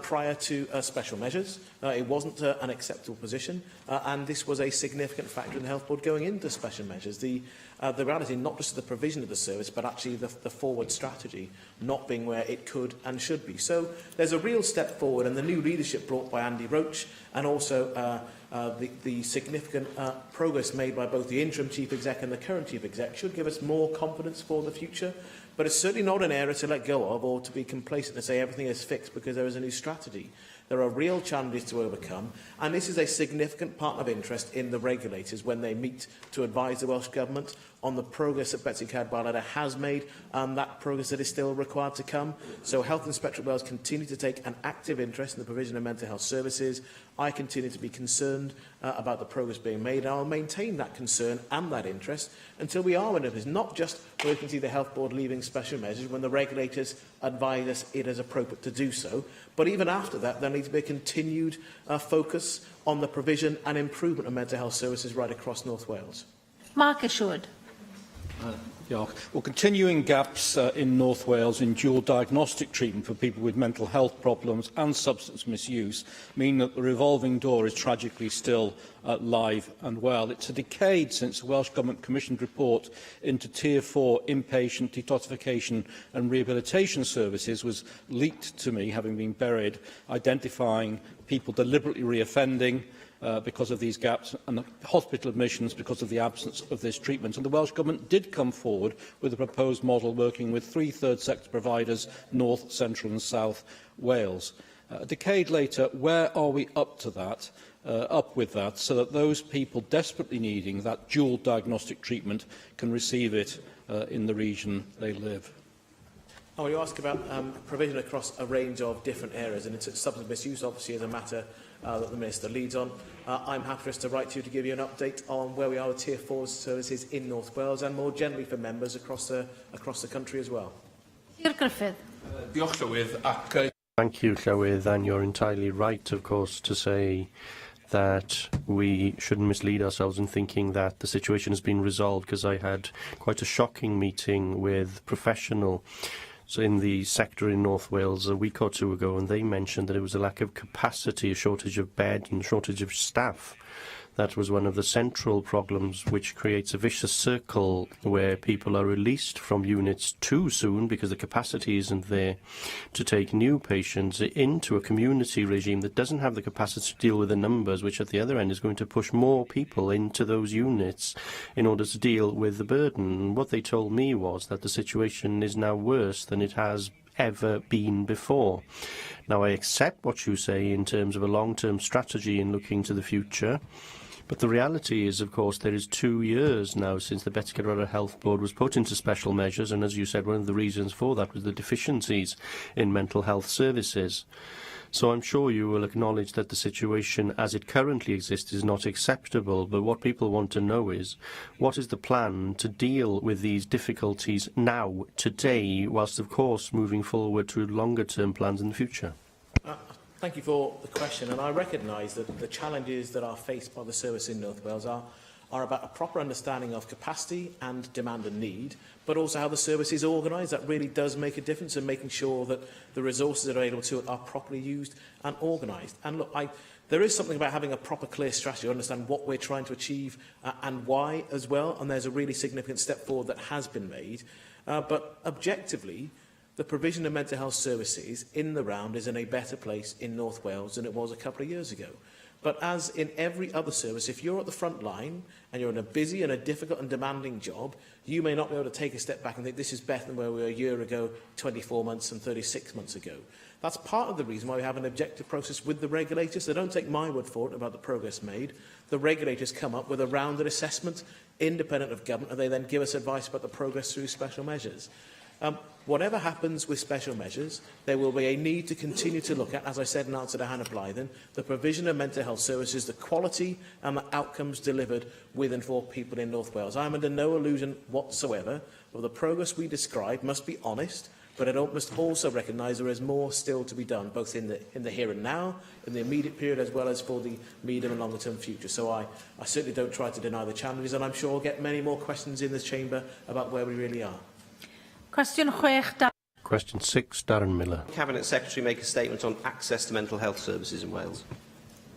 prior to special measures. It wasn't an acceptable position, and this was a significant factor in the Health Board going into special measures. The reality, not just the provision of the service, but actually the forward strategy not being where it could and should be. So there's a real step forward, and the new leadership brought by Andy Roach, and also the significant progress made by both the interim Chief Exec and the current Chief Exec should give us more confidence for the future. But it's certainly not an area to let go of or to be complacent and say everything is fixed because there is a new strategy. There are real challenges to overcome, and this is a significant part of interest in the regulators when they meet to advise the Welsh Government on the progress that Betsy Cadwallader has made and that progress that is still required to come. So Health Inspectorate Wales continue to take an active interest in the provision of mental health services. I continue to be concerned about the progress being made, and I'll maintain that concern and that interest until we are in a position, not just where we can see the Health Board leaving special measures when the regulators advise us it is appropriate to do so, but even after that, there needs to be a continued focus on the provision and improvement of mental health services right across North Wales. Mark Ashwood. Well, continuing gaps in North Wales in dual diagnostic treatment for people with mental health problems and substance misuse mean that the revolving door is tragically still live and well. It's a decade since the Welsh Government commissioned report into Tier 4 inpatient detoxification and rehabilitation services was leaked to me, having been buried, identifying people deliberately reoffending, because of these gaps, and hospital admissions because of the absence of this treatment. And the Welsh Government did come forward with a proposed model working with 3 third sector providers, North, Central and South Wales. A decade later, where are we up with that, so that those people desperately needing that dual diagnostic treatment can receive it in the region they live? Oh, you ask about provision across a range of different areas, and it's substance misuse obviously is a matter that the Minister leads on. I'm happy for us to write to you to give you an update on where we are with Tier 4 services in North Wales and more generally for members across the country as well. Griffith. Thank you, Llywydd, and you're entirely right, of course, to say that we shouldn't mislead ourselves in thinking that the situation has been resolved, because I had quite a shocking meeting with professionals in the sector in North Wales a week or two ago, and they mentioned that it was a lack of capacity, a shortage of bed and shortage of staff. That was one of the central problems, which creates a vicious circle where people are released from units too soon because the capacity isn't there to take new patients into a community regime that doesn't have the capacity to deal with the numbers, which at the other end is going to push more people into those units in order to deal with the burden. What they told me was that the situation is now worse than it has ever been before. Now, I accept what you say in terms of a long-term strategy in looking to the future, but the reality is, of course, there is 2 years now since the Betsy Cadwallader Health Board was put into special measures, and as you said, one of the reasons for that was the deficiencies in mental health services. So I'm sure you will acknowledge that the situation as it currently exists is not acceptable, but what people want to know is, what is the plan to deal with these difficulties now, today, whilst of course moving forward to longer term plans in the future? Thank you for the question, and I recognise that the challenges that are faced by the service in North Wales are about a proper understanding of capacity and demand and need, but also how the service is organised. That really does make a difference in making sure that the resources that are available to it are properly used and organised. And look, there is something about having a proper, clear strategy to understand what we're trying to achieve and why as well, and there's a really significant step forward that has been made. But objectively, the provision of mental health services in the round is in a better place in North Wales than it was a couple of years ago. But as in every other service, if you're at the front line and you're in a busy and a difficult and demanding job, you may not be able to take a step back and think this is better than where we were a year ago, 24 months and 36 months ago. That's part of the reason why we have an objective process with the regulators. They don't take my word for it about the progress made. The regulators come up with a rounded assessment, independent of government, and they then give us advice about the progress through special measures. Whatever happens with special measures, there will be a need to continue to look at, as I said in answer to Hannah Blythen, the provision of mental health services, the quality and the outcomes delivered with and for people in North Wales. I am under no illusion whatsoever of the progress we describe must be honest, but I must also recognise there is more still to be done, both in the here and now, in the immediate period, as well as for the medium and longer term future. So I certainly don't try to deny the challenges, and I'm sure I'll get many more questions in this chamber about where we really are. Question 6. Question 6, Darren Miller. Cabinet Secretary make a statement on access to mental health services in Wales.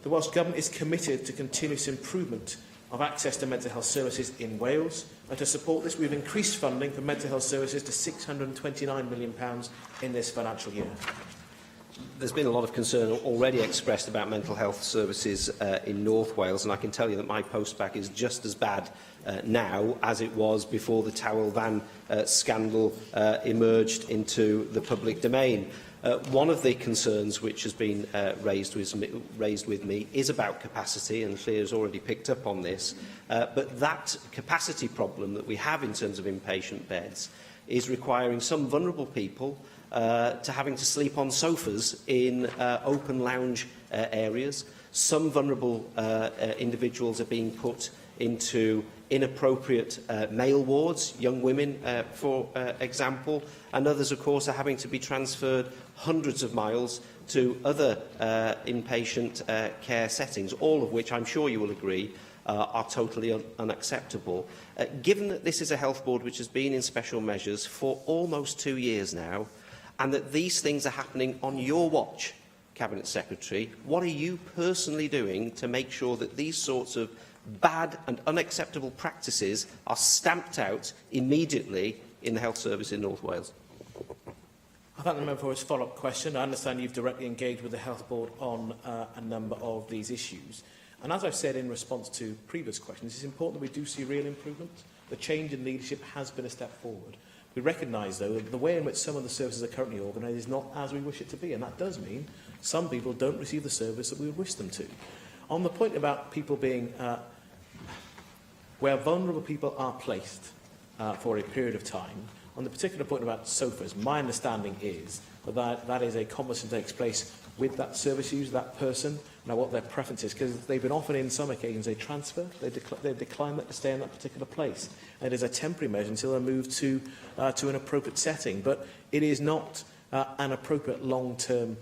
The Welsh Government is committed to continuous improvement of access to mental health services in Wales, and to support this we've increased funding for mental health services to £629 million in this financial year. There's been a lot of concern already expressed about mental health services in North Wales, and I can tell you that my postback is just as bad now as it was before the towel van scandal emerged into the public domain. One of the concerns which has been raised with me is about capacity, and Llŷr has already picked up on this, but that capacity problem that we have in terms of inpatient beds is requiring some vulnerable people to having to sleep on sofas in open lounge areas. Some vulnerable individuals are being put into inappropriate male wards, young women, for example, and others, of course, are having to be transferred hundreds of miles to other inpatient care settings, all of which I'm sure you will agree are totally unacceptable. Given that this is a health board which has been in special measures for almost 2 years now, and that these things are happening on your watch, Cabinet Secretary, what are you personally doing to make sure that these sorts of bad and unacceptable practices are stamped out immediately in the health service in North Wales? I thank the member for his follow-up question. I understand you've directly engaged with the Health Board on a number of these issues. And as I've said in response to previous questions, it's important that we do see real improvement. The change in leadership has been a step forward. We recognise, though, that the way in which some of the services are currently organised is not as we wish it to be, and that does mean some people don't receive the service that we would wish them to. On the point about people being where vulnerable people are placed for a period of time, on the particular point about sofas, my understanding is that that is a conversation that takes place with that service user, that person, now what their preference is, because they've been often in some occasions a transfer, they've declined that to stay in that particular place. And it is a temporary measure until they're moved to an appropriate setting. But it is not an appropriate long-term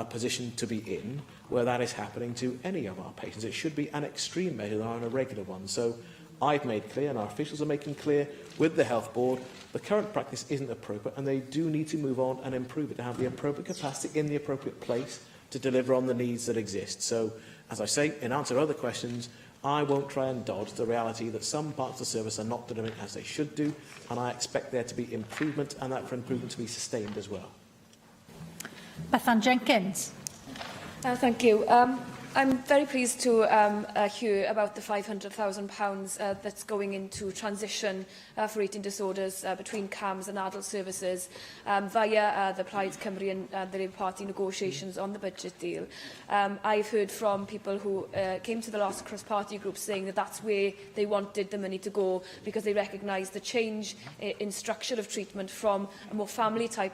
position to be in where that is happening to any of our patients. It should be an extreme measure than a regular one. So I've made clear, and our officials are making clear with the Health Board, the current practice isn't appropriate, and they do need to move on and improve it to have the appropriate capacity in the appropriate place to deliver on the needs that exist. So, as I say, in answer to other questions, I won't try and dodge the reality that some parts of the service are not delivering as they should do, and I expect there to be improvement, and that for improvement to be sustained as well. Bethan Jenkins. Thank you. I'm very pleased to hear about the £500,000 that's going into transition for eating disorders between CAMS and adult services via the Plaid Cymru and the Labour Party negotiations on the budget deal. I've heard from people who came to the last cross-party group saying that that's where they wanted the money to go because they recognise the change in structure of treatment from a more family-type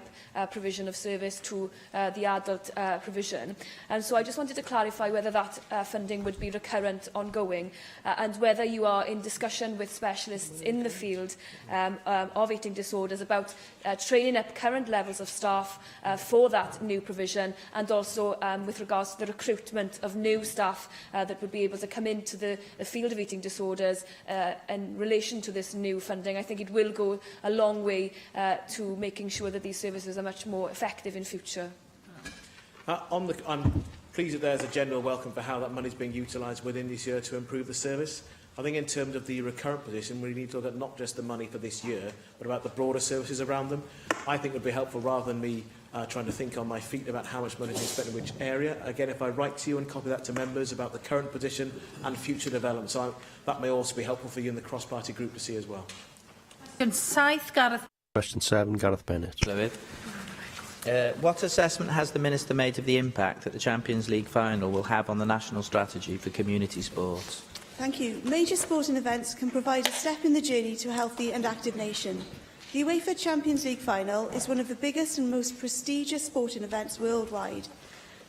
provision of service to the adult provision. And so I just wanted to clarify whether whether that funding would be recurrent, ongoing, and whether you are in discussion with specialists in the field of eating disorders about training up current levels of staff for that new provision, and also with regards to the recruitment of new staff that would be able to come into the field of eating disorders in relation to this new funding. I think it will go a long way to making sure that these services are much more effective in future. I'm pleased that there's a general welcome for how that money is being utilised within this year to improve the service. I think in terms of the recurrent position, we need to look at not just the money for this year, but about the broader services around them. I think it would be helpful, rather than me trying to think on my feet about how much money is being spent in which area. Again, if I write to you and copy that to members about the current position and future developments, that may also be helpful for you in the cross-party group to see as well. Question 7, Gareth. Question 7, Gareth Bennett. What assessment has the Minister made of the impact that the Champions League final will have on the national strategy for community sports? Thank you. Major sporting events can provide a step in the journey to a healthy and active nation. The UEFA Champions League final is one of the biggest and most prestigious sporting events worldwide.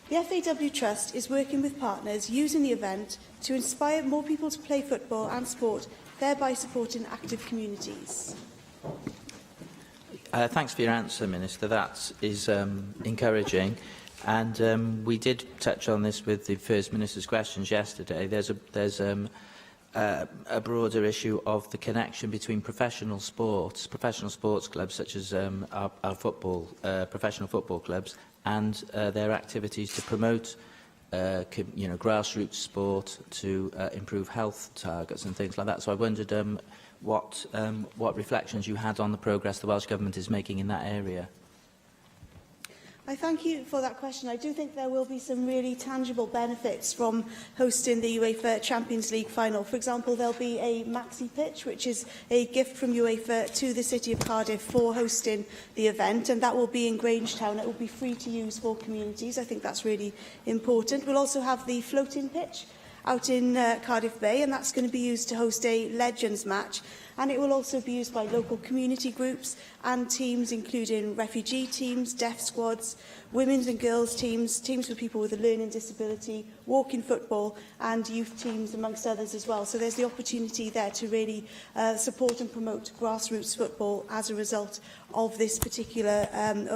The FAW Trust is working with partners using the event to inspire more people to play football and sport, thereby supporting active communities. Thanks for your answer, Minister. That is encouraging. And we did touch on this with the First Minister's questions yesterday. There's a broader issue of the connection between professional sports clubs such as our professional football clubs, and their activities to promote grassroots sport to improve health targets and things like that. So I wondered what reflections you had on the progress the Welsh Government is making in that area. I thank you for that question. I do think there will be some really tangible benefits from hosting the UEFA Champions League final. For example, there'll be a maxi pitch, which is a gift from UEFA to the City of Cardiff for hosting the event, and that will be in Grangetown. It will be free to use for communities. I think that's really important. We'll also have the floating pitch out in Cardiff Bay, and that's going to be used to host a Legends match. And it will also be used by local community groups and teams, including refugee teams, deaf squads, women's and girls teams, teams for people with a learning disability, walking football and youth teams, amongst others as well. So there's the opportunity there to really support and promote grassroots football as a result of this particular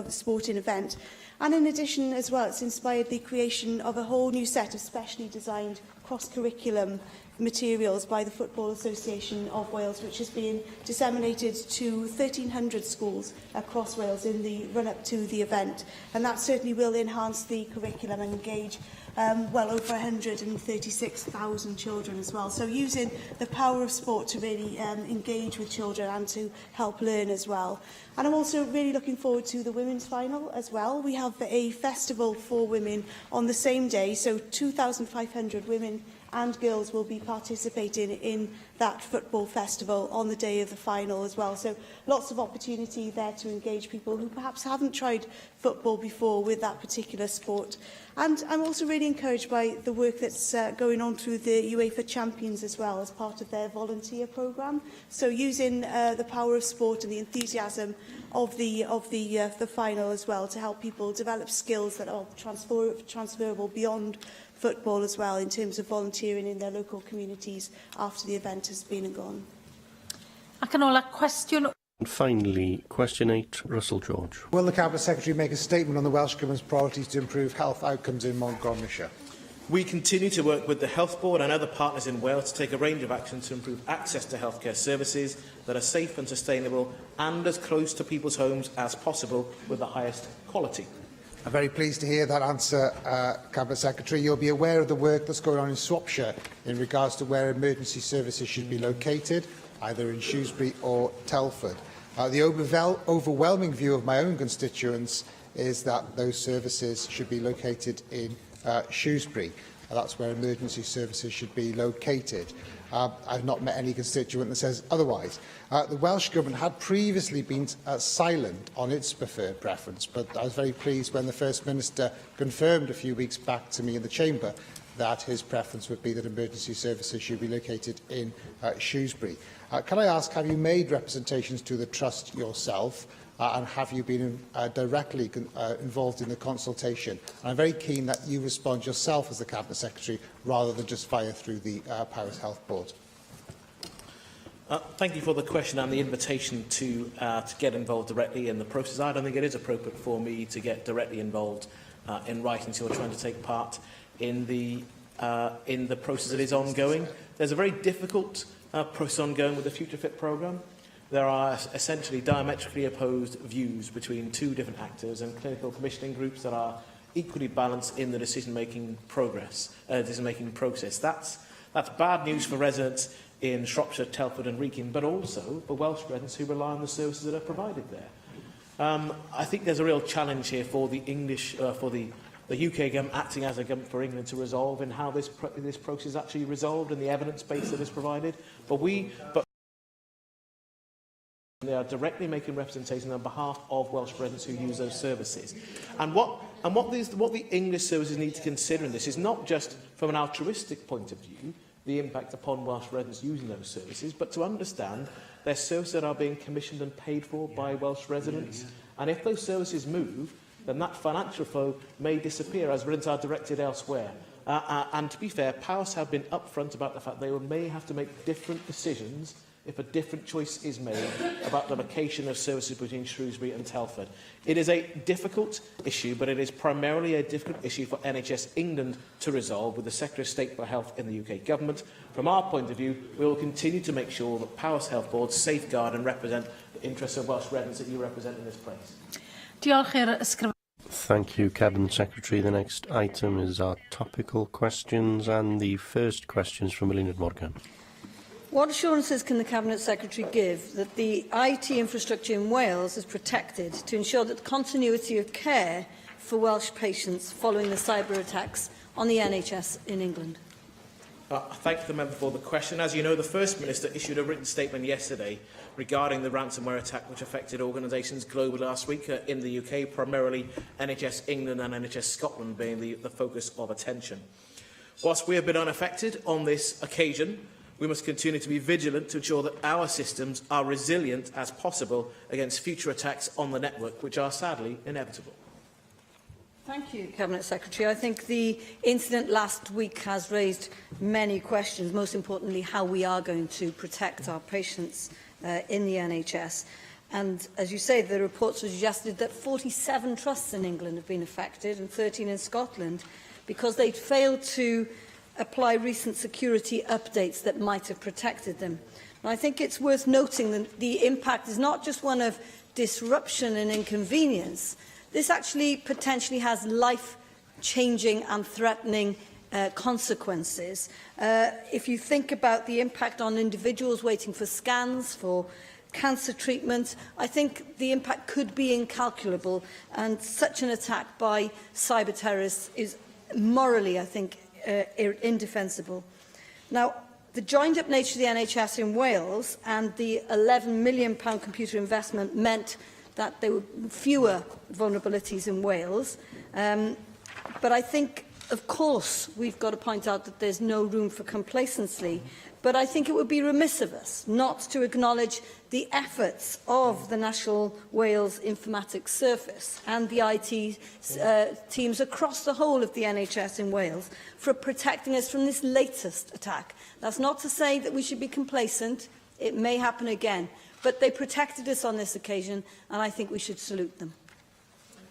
sporting event. And in addition as well, it's inspired the creation of a whole new set of specially designed cross-curriculum materials by the Football Association of Wales, which has been disseminated to 1,300 schools across Wales in the run-up to the event. And that certainly will enhance the curriculum and engage well over 136,000 children as well. So using the power of sport to really engage with children and to help learn as well. And I'm also really looking forward to the women's final as well. We have a festival for women on the same day, so 2,500 women and girls will be participating in that football festival on the day of the final as well. So lots of opportunity there to engage people who perhaps haven't tried football before with that particular sport. And I'm also really encouraged by the work that's going on through the UEFA Champions as well as part of their volunteer programme. So using the power of sport and the enthusiasm of the final as well to help people develop skills that are transferable beyond football as well, in terms of volunteering in their local communities after the event has been and gone. Ac yn ola, cwestiwn. And finally, question 8, Russell George. Will the Cabinet Secretary make a statement on the Welsh Government's priorities to improve health outcomes in Montgomeryshire? We continue to work with the Health Board and other partners in Wales to take a range of actions to improve access to healthcare services that are safe and sustainable and as close to people's homes as possible with the highest quality. I'm very pleased to hear that answer, Cabinet Secretary. You'll be aware of the work that's going on in Swapshire in regards to where emergency services should be located, either in Shrewsbury or Telford. The overwhelming view of my own constituents is that those services should be located in Shrewsbury. That's where emergency services should be located. I've not met any constituent that says otherwise. The Welsh Government had previously been silent on its preferred preference, but I was very pleased when the First Minister confirmed a few weeks back to me in the Chamber that his preference would be that emergency services should be located in Shrewsbury. Can I ask, have you made representations to the Trust yourself, and have you been directly involved in the consultation? And I'm very keen that you respond yourself as the Cabinet Secretary, rather than just via through the Powys Health Board. Thank you for the question and the invitation to get involved directly in the process. I don't think it is appropriate for me to get directly involved in writing to or trying to take part in the process that is ongoing. There's a very difficult process ongoing with the Future Fit programme. There are essentially diametrically opposed views between two different actors and clinical commissioning groups that are equally balanced in the decision-making process. That's bad news for residents in Shropshire, Telford and Wrekin, but also for Welsh residents who rely on the services that are provided there. I think there's a real challenge here for the UK government acting as a government for England to resolve in how this process is actually resolved and the evidence base that is provided. But they are directly making representations on behalf of Welsh residents who use those services. And what the English services need to consider in this is not just from an altruistic point of view, the impact upon Welsh residents using those services, but to understand they're services that are being commissioned and paid for by Welsh residents. And if those services move, then that financial flow may disappear as residents are directed elsewhere. And to be fair, Powys have been upfront about the fact they may have to make different decisions if a different choice is made about the location of services between Shrewsbury and Telford. It is a difficult issue, but it is primarily a difficult issue for NHS England to resolve with the Secretary of State for Health in the UK Government. From our point of view, we will continue to make sure that Powys Health Board safeguard and represent the interests of Welsh residents that you represent in this place. Thank you, Cabinet Secretary. The next item is our topical questions, and the first question is from Eluned Morgan. What assurances can the Cabinet Secretary give that the IT infrastructure in Wales is protected to ensure that continuity of care for Welsh patients following the cyber attacks on the NHS in England? I thank the member for the question. As you know, the First Minister issued a written statement yesterday regarding the ransomware attack which affected organisations globally last week in the UK, primarily NHS England and NHS Scotland being the focus of attention. Whilst we have been unaffected on this occasion, we must continue to be vigilant to ensure that our systems are resilient as possible against future attacks on the network, which are sadly inevitable. Thank you, Cabinet Secretary. I think the incident last week has raised many questions, most importantly how we are going to protect our patients in the NHS. And as you say, the reports have suggested that 47 trusts in England have been affected and 13 in Scotland because they'd failed to apply recent security updates that might have protected them. And I think it's worth noting that the impact is not just one of disruption and inconvenience. This actually potentially has life-changing and threatening consequences. If you think about the impact on individuals waiting for scans, for cancer treatment, I think the impact could be incalculable, and such an attack by cyber terrorists is morally, I think, indefensible. Now, the joined-up nature of the NHS in Wales and the £11 million computer investment meant that there were fewer vulnerabilities in Wales. But I think, of course, we've got to point out that there's no room for complacency. But I think it would be remiss of us not to acknowledge the efforts of the National Wales Informatics Service and the IT teams across the whole of the NHS in Wales for protecting us from this latest attack. That's not to say that we should be complacent. It may happen again. But they protected us on this occasion, and I think we should salute them.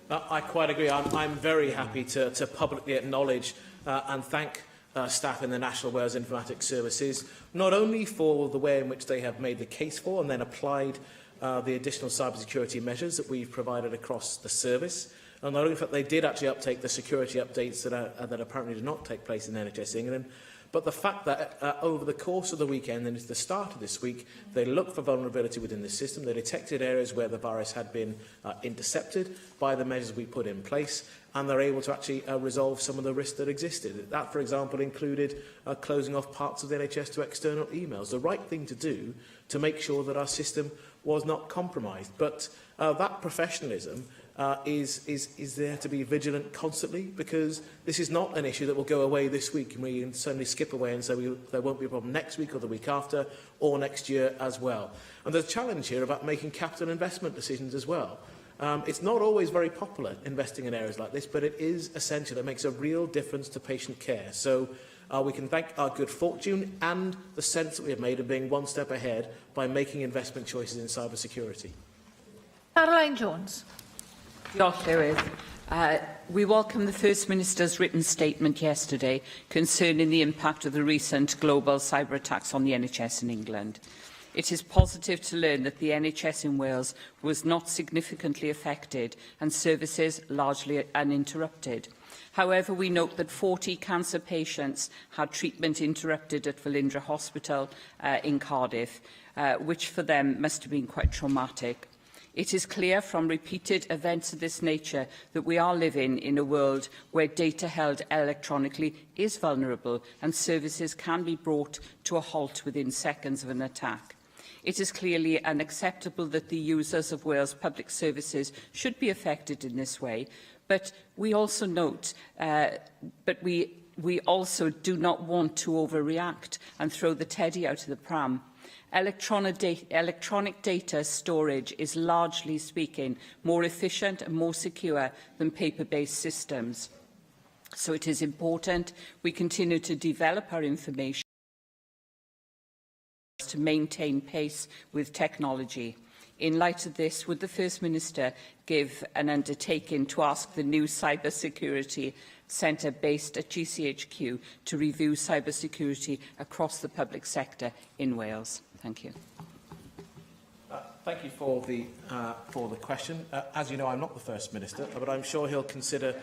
I quite agree. I'm very happy to publicly acknowledge and thank staff in the National Wales Informatics Services, not only for the way in which they have made the case for and then applied the additional cybersecurity measures that we've provided across the service, and not only that they did actually uptake the security updates that apparently did not take place in NHS England, but the fact that over the course of the weekend and at the start of this week, they looked for vulnerability within the system. They detected areas where the virus had been intercepted by the measures we put in place, and they're able to actually resolve some of the risks that existed. That, for example, included closing off parts of the NHS to external emails, the right thing to do to make sure that our system was not compromised. But that professionalism is there to be vigilant constantly, because this is not an issue that will go away this week and we can suddenly skip away and say there won't be a problem next week or the week after or next year as well. And there's a challenge here about making capital investment decisions as well. It's not always very popular investing in areas like this, but it is essential. It makes a real difference to patient care. So we can thank our good fortune and the sense that we have made of being one step ahead by making investment choices in cyber security. Caroline Jones. Diolch, Llywydd. We welcome the First Minister's written statement yesterday concerning the impact of the recent global cyber attacks on the NHS in England. It is positive to learn that the NHS in Wales was not significantly affected and services largely uninterrupted. However, we note that 40 cancer patients had treatment interrupted at Velindre Hospital in Cardiff, which for them must have been quite traumatic. It is clear from repeated events of this nature that we are living in a world where data held electronically is vulnerable and services can be brought to a halt within seconds of an attack. It is clearly unacceptable that the users of Wales public services should be affected in this way, but we also note, we also do not want to overreact and throw the teddy out of the pram. Electronic data storage is, largely speaking, more efficient and more secure than paper-based systems. So it is important we continue to develop our information to maintain pace with technology. In light of this, would the First Minister give an undertaking to ask the new Cyber Security Centre based at GCHQ to review cyber security across the public sector in Wales? Thank you. Thank you for the question. As you know, I'm not the First Minister, but I'm sure he'll consider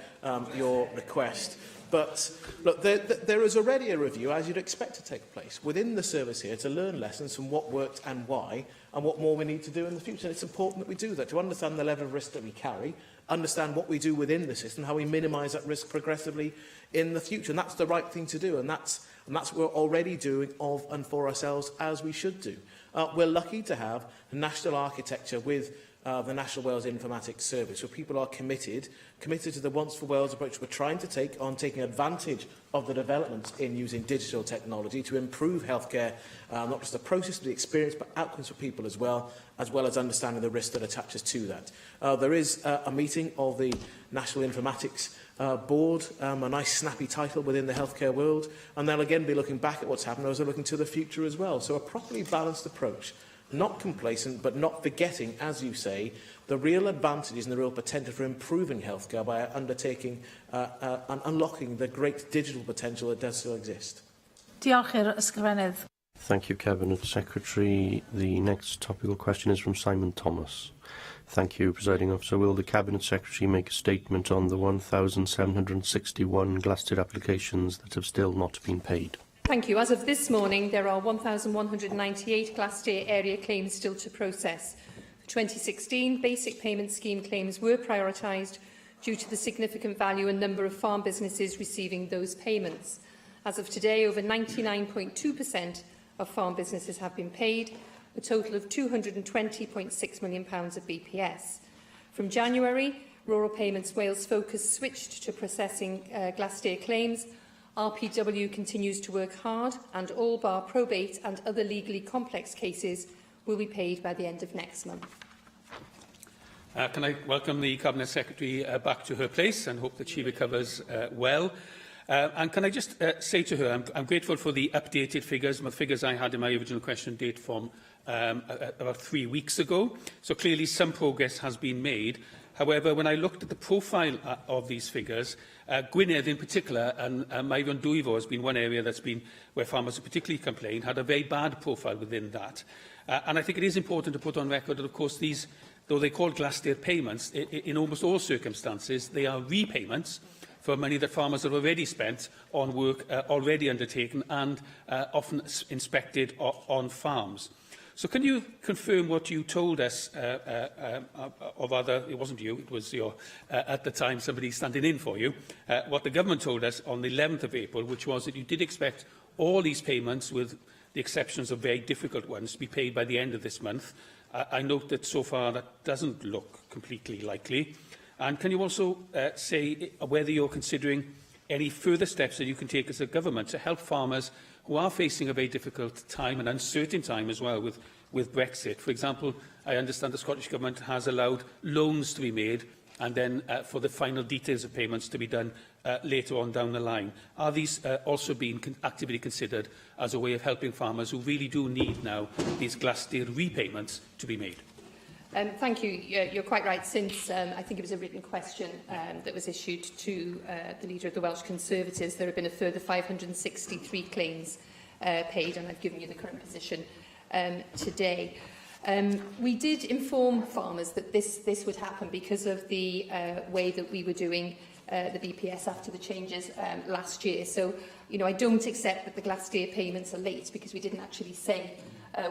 your request. But look, there is already a review, as you'd expect to take place, within the service here to learn lessons from what worked and why, and what more we need to do in the future. And it's important that we do that, to understand the level of risk that we carry, understand what we do within the system, how we minimise that risk progressively in the future. And that's the right thing to do, and that's what we're already doing of and for ourselves, as we should do. We're lucky to have a national architecture with the National Wales Informatics Service, where people are committed to the Once for Wales approach we're trying to take on taking advantage of the developments in using digital technology to improve healthcare, not just the process, but the experience, but outcomes for people as well as understanding the risk that attaches to that. There is a meeting of the National Informatics Board, a nice snappy title within the healthcare world, and they'll again be looking back at what's happened as they're looking to the future as well. So a properly balanced approach, not complacent, but not forgetting, as you say, the real advantages and the real potential for improving healthcare by undertaking and unlocking the great digital potential that does still exist. Diolch i'r ysgrifennydd. Thank you, Cabinet Secretary. The next topical question is from Simon Thomas. Thank you, Presiding Officer. Will the Cabinet Secretary make a statement on the 1,761 Glasted applications that have still not been paid? Thank you. As of this morning, there are 1,198 Glasted area claims still to process. For 2016, basic payment scheme claims were prioritised due to the significant value and number of farm businesses receiving those payments. As of today, over 99.2% of farm businesses have been paid, a total of £220.6 million of BPS. From January, Rural Payments Wales Focus switched to processing Glasted claims. RPW continues to work hard, and all bar probate and other legally complex cases will be paid by the end of next month. Can I welcome the Cabinet Secretary back to her place and hope that she recovers well. And can I just say to her, I'm grateful for the updated figures. The figures I had in my original question date from about 3 weeks ago. So clearly some progress has been made. However, when I looked at the profile of these figures, Gwynedd in particular, and Mairon Dwyfo has been one area that's been where farmers have particularly complained, had a very bad profile within that. And I think it is important to put on record that, of course, these, though they're called Glasted payments, in almost all circumstances, they are repayments for money that farmers have already spent on work already undertaken and often inspected on farms. So can you confirm what you told us, or rather, it wasn't you, it was your, at the time somebody standing in for you, what the government told us on the 11th of April, which was that you did expect all these payments, with the exceptions of very difficult ones, to be paid by the end of this month. I note that so far that doesn't look completely likely. And can you also say whether you're considering any further steps that you can take as a government to help farmers who are facing a very difficult time, an uncertain time as well with Brexit? For example, I understand the Scottish Government has allowed loans to be made and then for the final details of payments to be done later on down the line. Are these also being actively considered as a way of helping farmers who really do need now these Glassdeer repayments to be made? Thank you. You're quite right. Since I think it was a written question that was issued to the leader of the Welsh Conservatives, there have been a further 563 claims paid, and I've given you the current position today. We did inform farmers that this would happen because of the way that we were doing the BPS after the changes last year. So, I don't accept that the Glassdeer payments are late because we didn't actually say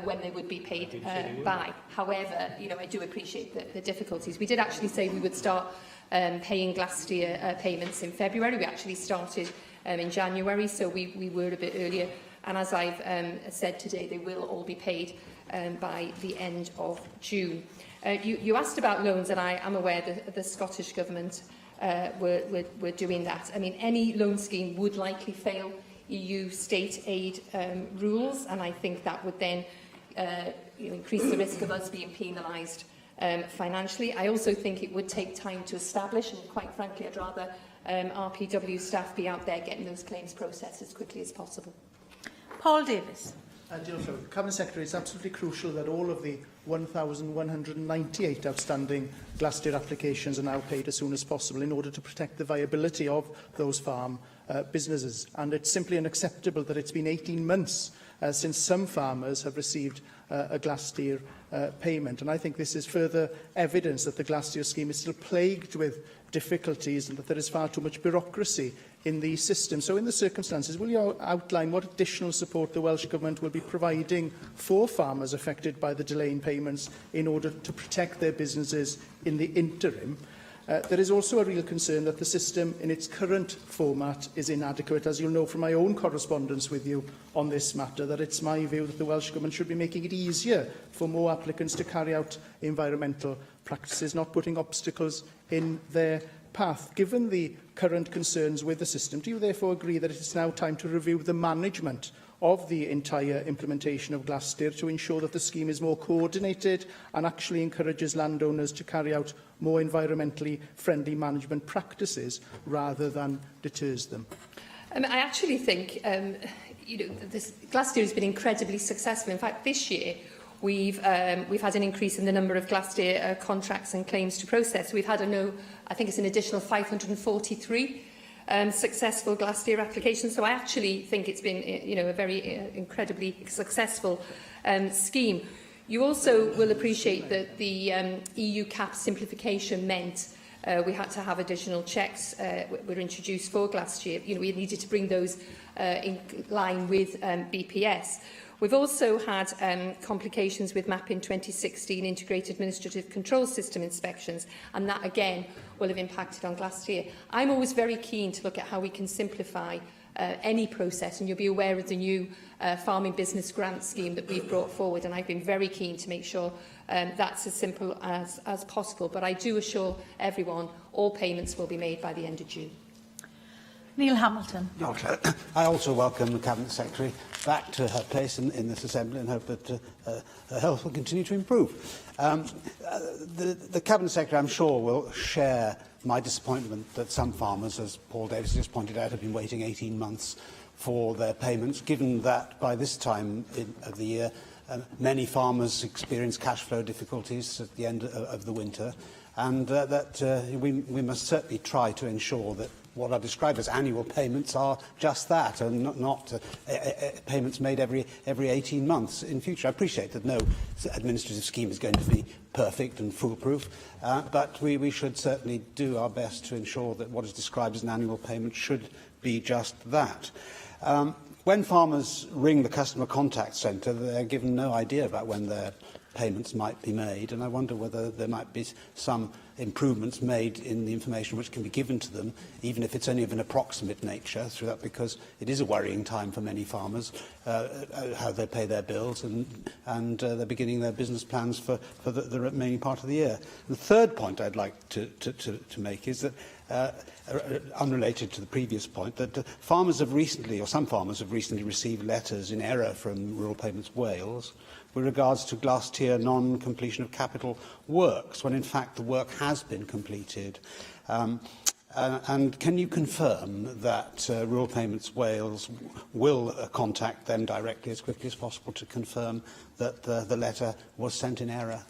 when they would be paid by. However, I do appreciate the difficulties. We did actually say we would start paying Glassdeer payments in February. We actually started in January, so we were a bit earlier. And as I've said today, they will all be paid by the end of June. You asked about loans, and I am aware that the Scottish Government were doing that. I mean, any loan scheme would likely fail EU state aid rules, and I think that would then increase the risk of us being penalised financially. I also think it would take time to establish, and quite frankly, I'd rather RPW staff be out there getting those claims processed as quickly as possible. Paul Davis. Cabinet Secretary, it's absolutely crucial that all of the 1,198 outstanding Glassdeer applications are now paid as soon as possible in order to protect the viability of those farm businesses. And it's simply unacceptable that it's been 18 months since some farmers have received a Glassdeer payment. And I think this is further evidence that the Glassdeer scheme is still plagued with difficulties and that there is far too much bureaucracy in the system. So in the circumstances, will you outline what additional support the Welsh Government will be providing for farmers affected by the delay in payments in order to protect their businesses in the interim? There is also a real concern that the system in its current format is inadequate. As you'll know from my own correspondence with you on this matter, that it's my view that the Welsh Government should be making it easier for more applicants to carry out environmental practices, not putting obstacles in their path. Given the current concerns with the system, do you therefore agree that it is now time to review the management of the entire implementation of Glassdeer to ensure that the scheme is more coordinated and actually encourages landowners to carry out more environmentally friendly management practices rather than deters them? I actually think this Glassdeer has been incredibly successful. In fact, this year we've had an increase in the number of Glassdeer contracts and claims to process. We've had I think it's an additional 543 successful Glassdeer applications. So I actually think it's been a very incredibly successful scheme. You also will appreciate that the EU CAP simplification meant we had to have additional checks were introduced for Glassdeer. We needed to bring those in line with BPS. We've also had complications with MAPIN 2016 Integrated Administrative Control System inspections, and that again will have impacted on Glassdeer. I'm always very keen to look at how we can simplify any process, and you'll be aware of the new farming business grant scheme that we've brought forward, and I've been very keen to make sure that's as simple as possible. But I do assure everyone all payments will be made by the end of June. Neil Hamilton. I also welcome the Cabinet Secretary back to her place in this Assembly and hope that her health will continue to improve. The Cabinet Secretary, I'm sure, will share my disappointment that some farmers, as Paul Davis just pointed out, have been waiting 18 months for their payments, given that by this time of the year many farmers experience cash flow difficulties at the end of the winter, and that we must certainly try to ensure that what are described as annual payments are just that, and not payments made every 18 months in future. I appreciate that no administrative scheme is going to be perfect and foolproof, but we should certainly do our best to ensure that what is described as an annual payment should be just that. When farmers ring the customer contact centre, they're given no idea about when their payments might be made, and I wonder whether there might be some improvements made in the information which can be given to them, even if it's only of an approximate nature, through that, because it is a worrying time for many farmers, how they pay their bills, and they're beginning their business plans for the remaining part of the year. The third point I'd like to make is that, unrelated to the previous point, that farmers have recently, or some farmers have recently received letters in error from Rural Payments Wales with regards to Glass-Tier non-completion of capital works, when in fact the work has been completed. And can you confirm that Rural Payments Wales will contact them directly as quickly as possible to confirm that the letter was sent in error?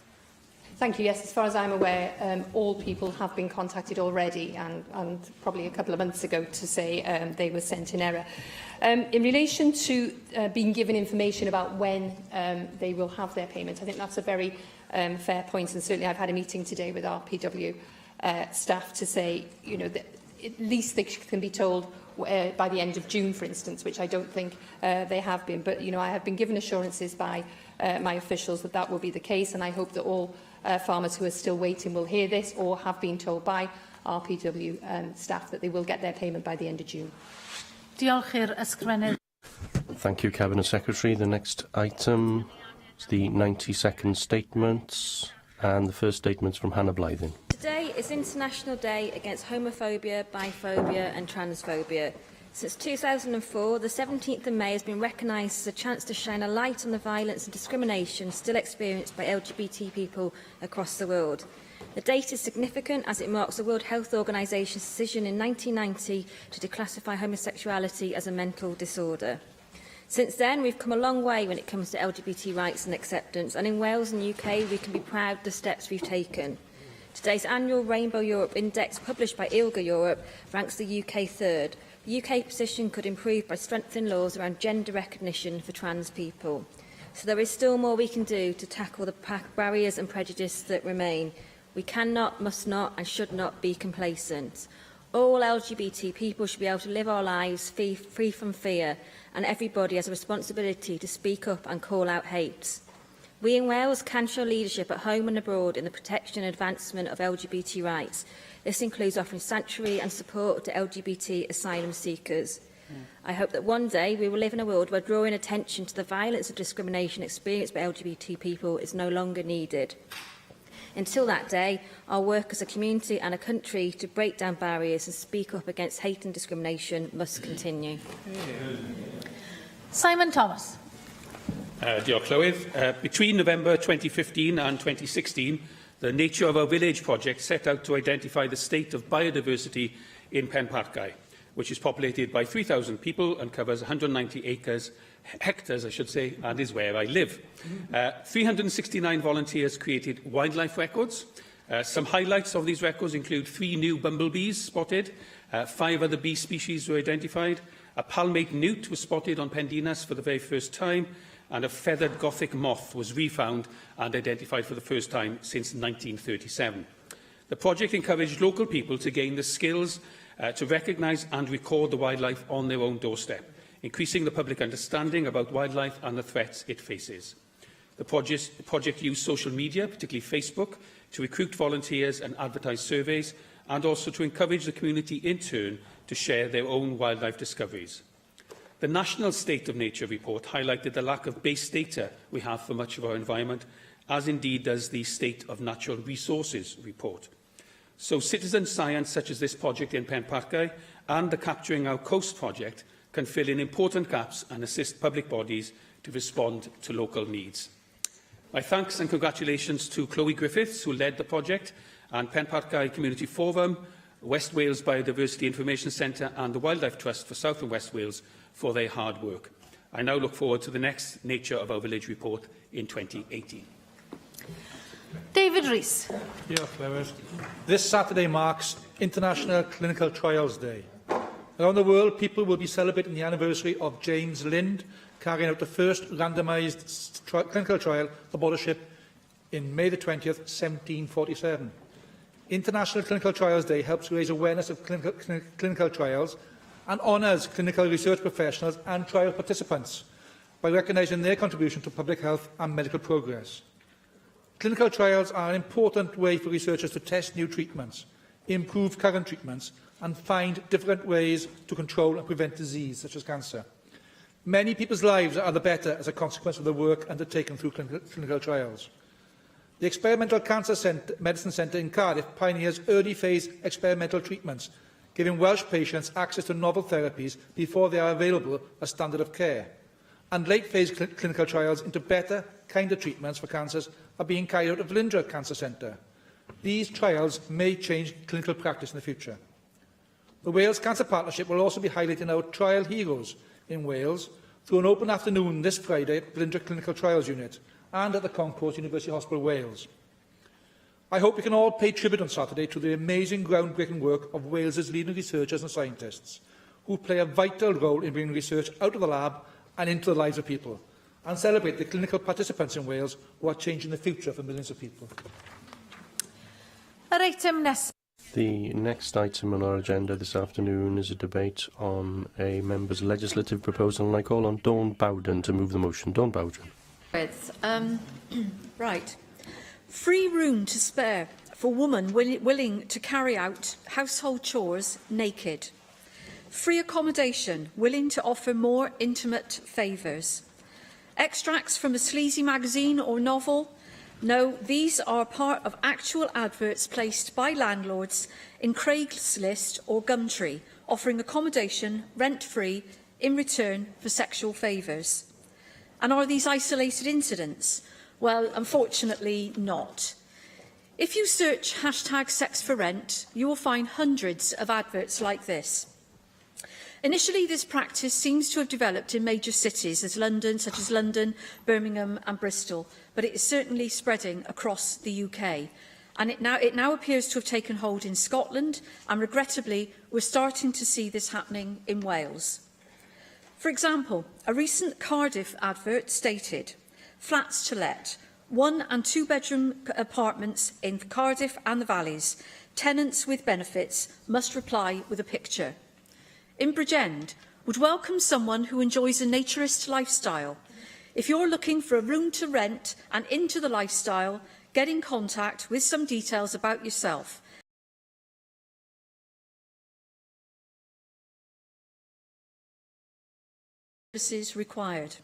Thank you. Yes, as far as I'm aware, all people have been contacted already, and probably a couple of months ago, to say they were sent in error. In relation to being given information about when they will have their payment, I think that's a very fair point, and certainly I've had a meeting today with our PW staff to say, you know, that at least they can be told by the end of June, for instance, which I don't think they have been. But, you know, I have been given assurances by my officials that that will be the case, and I hope that all farmers who are still waiting will hear this, or have been told by our PW staff that they will get their payment by the end of June. Diolch i'r ysgrifennydd. Thank you, Cabinet Secretary. The next item is the 90-second statements, and the first statement is from Hannah Blythen. Today is International Day Against Homophobia, Biphobia and Transphobia. Since 2004, the 17th of May has been recognised as a chance to shine a light on the violence and discrimination still experienced by LGBT people across the world. The date is significant as it marks the World Health Organisation's decision in 1990 to declassify homosexuality as a mental disorder. Since then, we've come a long way when it comes to LGBT rights and acceptance, and in Wales and UK, we can be proud of the steps we've taken. Today's annual Rainbow Europe Index, published by ILGA Europe, ranks the UK third. The UK position could improve by strengthening laws around gender recognition for trans people. So there is still more we can do to tackle the barriers and prejudice that remain. We cannot, must not and should not be complacent. All LGBT people should be able to live our lives free from fear, and everybody has a responsibility to speak up and call out hate. We in Wales can show leadership at home and abroad in the protection and advancement of LGBT rights. This includes offering sanctuary and support to LGBT asylum seekers. I hope that one day we will live in a world where drawing attention to the violence and discrimination experienced by LGBT people is no longer needed. Until that day, our work as a community and a country to break down barriers and speak up against hate and discrimination must continue. Simon Thomas. Diolch, Llywydd. Between November 2015 and 2016, the Nature of Our Village project set out to identify the state of biodiversity in Penparcau, which is populated by 3,000 people and covers 190 hectares, I should say, and is where I live. 369 volunteers created wildlife records. Some highlights of these records include 3 new bumblebees spotted, 5 other bee species were identified, a palmate newt was spotted on Pendinas for the very first time, and a feathered Gothic moth was refound and identified for the first time since 1937. The project encouraged local people to gain the skills to recognise and record the wildlife on their own doorstep, increasing the public understanding about wildlife and the threats it faces. The project used social media, particularly Facebook, to recruit volunteers and advertise surveys, and also to encourage the community in turn to share their own wildlife discoveries. The National State of Nature report highlighted the lack of base data we have for much of our environment, as indeed does the State of Natural Resources report. So citizen science such as this project in Penparcau and the Capturing Our Coast project can fill in important gaps and assist public bodies to respond to local needs. My thanks and congratulations to Chloe Griffiths, who led the project, and Penparcau Community Forum, West Wales Biodiversity Information Centre and the Wildlife Trust for South and West Wales for their hard work. I now look forward to the next Nature of Our Village report in 2018. David Rees. This Saturday marks International Clinical Trials Day. Around the world, people will be celebrating the anniversary of James Lind carrying out the first randomised clinical trial of abortion in May the 20th, 1747. International Clinical Trials Day helps raise awareness of clinical trials and honours clinical research professionals and trial participants by recognising their contribution to public health and medical progress. Clinical trials are an important way for researchers to test new treatments, improve current treatments, and find different ways to control and prevent disease, such as cancer. Many people's lives are the better as a consequence of the work undertaken through clinical trials. The Experimental Cancer Medicine Centre in Cardiff pioneers early-phase experimental treatments, giving Welsh patients access to novel therapies before they are available as standard of care. And late-phase clinical trials into better, kinder treatments for cancers are being carried out at Flindra Cancer Centre. These trials may change clinical practice in the future. The Wales Cancer Partnership will also be highlighting our trial heroes in Wales through an open afternoon this Friday at Flindra Clinical Trials Unit and at the Concourse University Hospital, Wales. I hope we can all pay tribute on Saturday to the amazing groundbreaking work of Wales's leading researchers and scientists, who play a vital role in bringing research out of the lab and into the lives of people, and celebrate the clinical participants in Wales who are changing the future for millions of people. The next item on our agenda this afternoon is a debate on a member's legislative proposal, and I call on Dawn Bowden to move the motion. Dawn Bowden. Right. Free room to spare for women willing to carry out household chores naked. Free accommodation willing to offer more intimate favours. Extracts from a sleazy magazine or novel? No, these are part of actual adverts placed by landlords in Craigslist or Gumtree, offering accommodation rent-free in return for sexual favours. And are these isolated incidents? Well, unfortunately not. If you search #sex4rent, you will find hundreds of adverts like this. Initially, this practice seems to have developed in major cities such as London, Birmingham and Bristol, but it is certainly spreading across the UK. And it now appears to have taken hold in Scotland, and regrettably, we're starting to see this happening in Wales. For example, a recent Cardiff advert stated, flats to let, 1- and 2-bedroom apartments in Cardiff and the Valleys. Tenants with benefits must reply with a picture. In Bridgend, would welcome someone who enjoys a naturist lifestyle. If you're looking for a room to rent and into the lifestyle, get in contact with some details about yourself. Services required.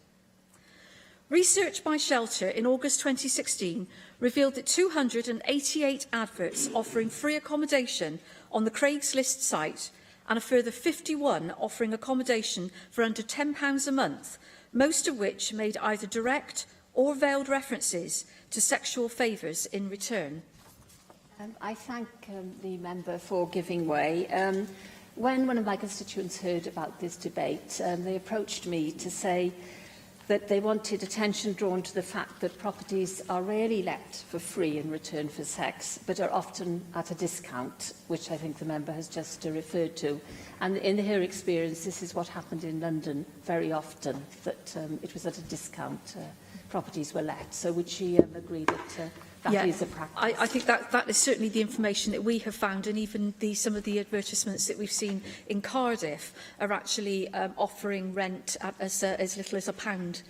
Research by Shelter in August 2016 revealed that 288 adverts offering free accommodation on the Craigslist site and a further 51 offering accommodation for under £10 a month, most of which made either direct or veiled references to sexual favours in return. I thank the member for giving way. When one of my constituents heard about this debate, they approached me to say that they wanted attention drawn to the fact that properties are rarely let for free in return for sex, but are often at a discount, which I think the member has just referred to. And in her experience, this is what happened in London very often, that it was at a discount, properties were let. So would she agree that that is a practice? I think that is certainly the information that we have found, and even some of the advertisements that we've seen in Cardiff are actually offering rent at as little as £1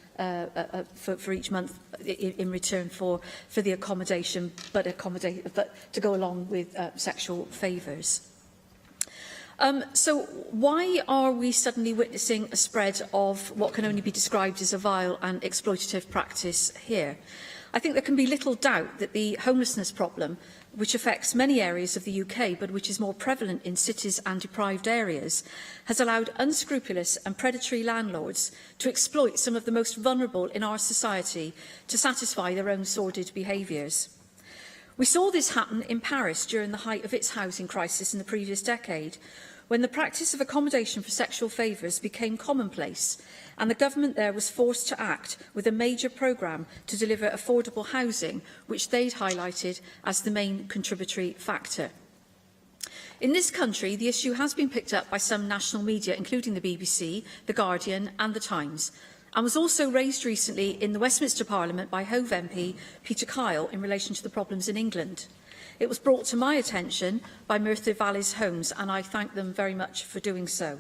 for each month in return for the accommodation, but to go along with sexual favours. So why are we suddenly witnessing a spread of what can only be described as a vile and exploitative practice here? I think there can be little doubt that the homelessness problem, which affects many areas of the UK, but which is more prevalent in cities and deprived areas, has allowed unscrupulous and predatory landlords to exploit some of the most vulnerable in our society to satisfy their own sordid behaviours. We saw this happen in Paris during the height of its housing crisis in the previous decade, when the practice of accommodation for sexual favours became commonplace, and the government there was forced to act with a major programme to deliver affordable housing, which they'd highlighted as the main contributory factor. In this country, the issue has been picked up by some national media, including the BBC, The Guardian and The Times, and was also raised recently in the Westminster Parliament by Hove MP Peter Kyle in relation to the problems in England. It was brought to my attention by Merthyr Valleys Homes, and I thank them very much for doing so.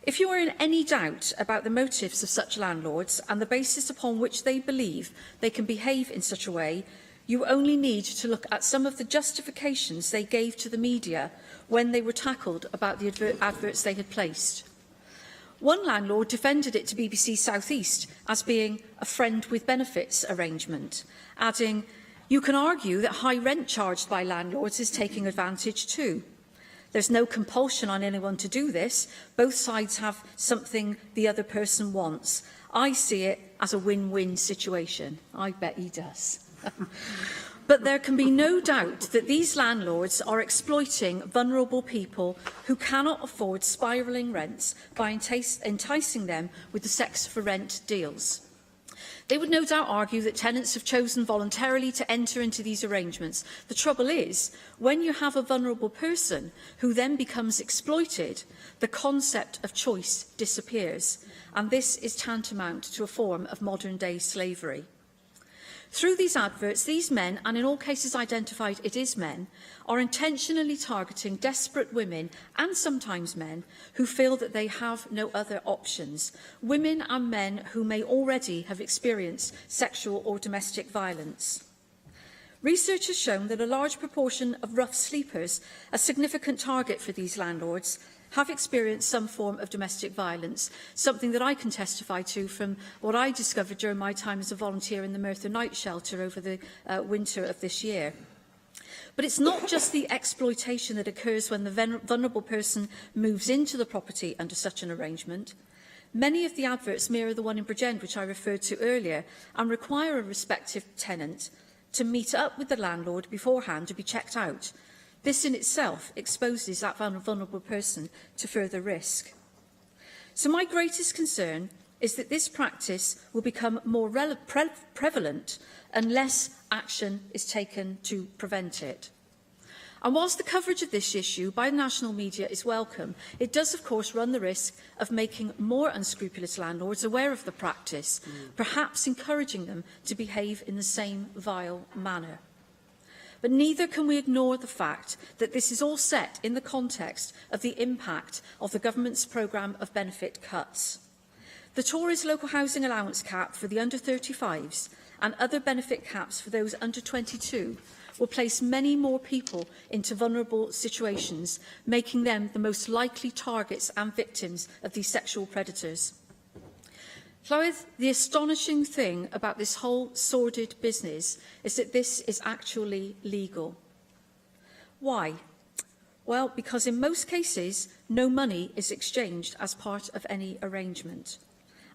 If you are in any doubt about the motives of such landlords and the basis upon which they believe they can behave in such a way, you only need to look at some of the justifications they gave to the media when they were tackled about the adverts they had placed. One landlord defended it to BBC South East as being a friend with benefits arrangement, adding, "You can argue that high rent charged by landlords is taking advantage too. There's no compulsion on anyone to do this. Both sides have something the other person wants. I see it as a win-win situation." I bet he does. But there can be no doubt that these landlords are exploiting vulnerable people who cannot afford spiralling rents by enticing them with the sex for rent deals. They would no doubt argue that tenants have chosen voluntarily to enter into these arrangements. The trouble is, when you have a vulnerable person who then becomes exploited, the concept of choice disappears, and this is tantamount to a form of modern-day slavery. Through these adverts, these men, and in all cases identified it is men, are intentionally targeting desperate women and sometimes men who feel that they have no other options, women and men who may already have experienced sexual or domestic violence. Research has shown that a large proportion of rough sleepers, a significant target for these landlords, have experienced some form of domestic violence, something that I can testify to from what I discovered during my time as a volunteer in the Merthyr Night shelter over the winter of this year. But it's not just the exploitation that occurs when the vulnerable person moves into the property under such an arrangement. Many of the adverts mirror the one in Bridgend, which I referred to earlier, and require a respective tenant to meet up with the landlord beforehand to be checked out. This in itself exposes that vulnerable person to further risk. So my greatest concern is that this practice will become more prevalent unless action is taken to prevent it. And whilst the coverage of this issue by the national media is welcome, it does of course run the risk of making more unscrupulous landlords aware of the practice, perhaps encouraging them to behave in the same vile manner. But neither can we ignore the fact that this is all set in the context of the impact of the government's programme of benefit cuts. The Tories local housing allowance cap for the under-35s and other benefit caps for those under 22 will place many more people into vulnerable situations, making them the most likely targets and victims of these sexual predators. Llywydd, the astonishing thing about this whole sordid business is that this is actually legal. Why? Well, because in most cases, no money is exchanged as part of any arrangement.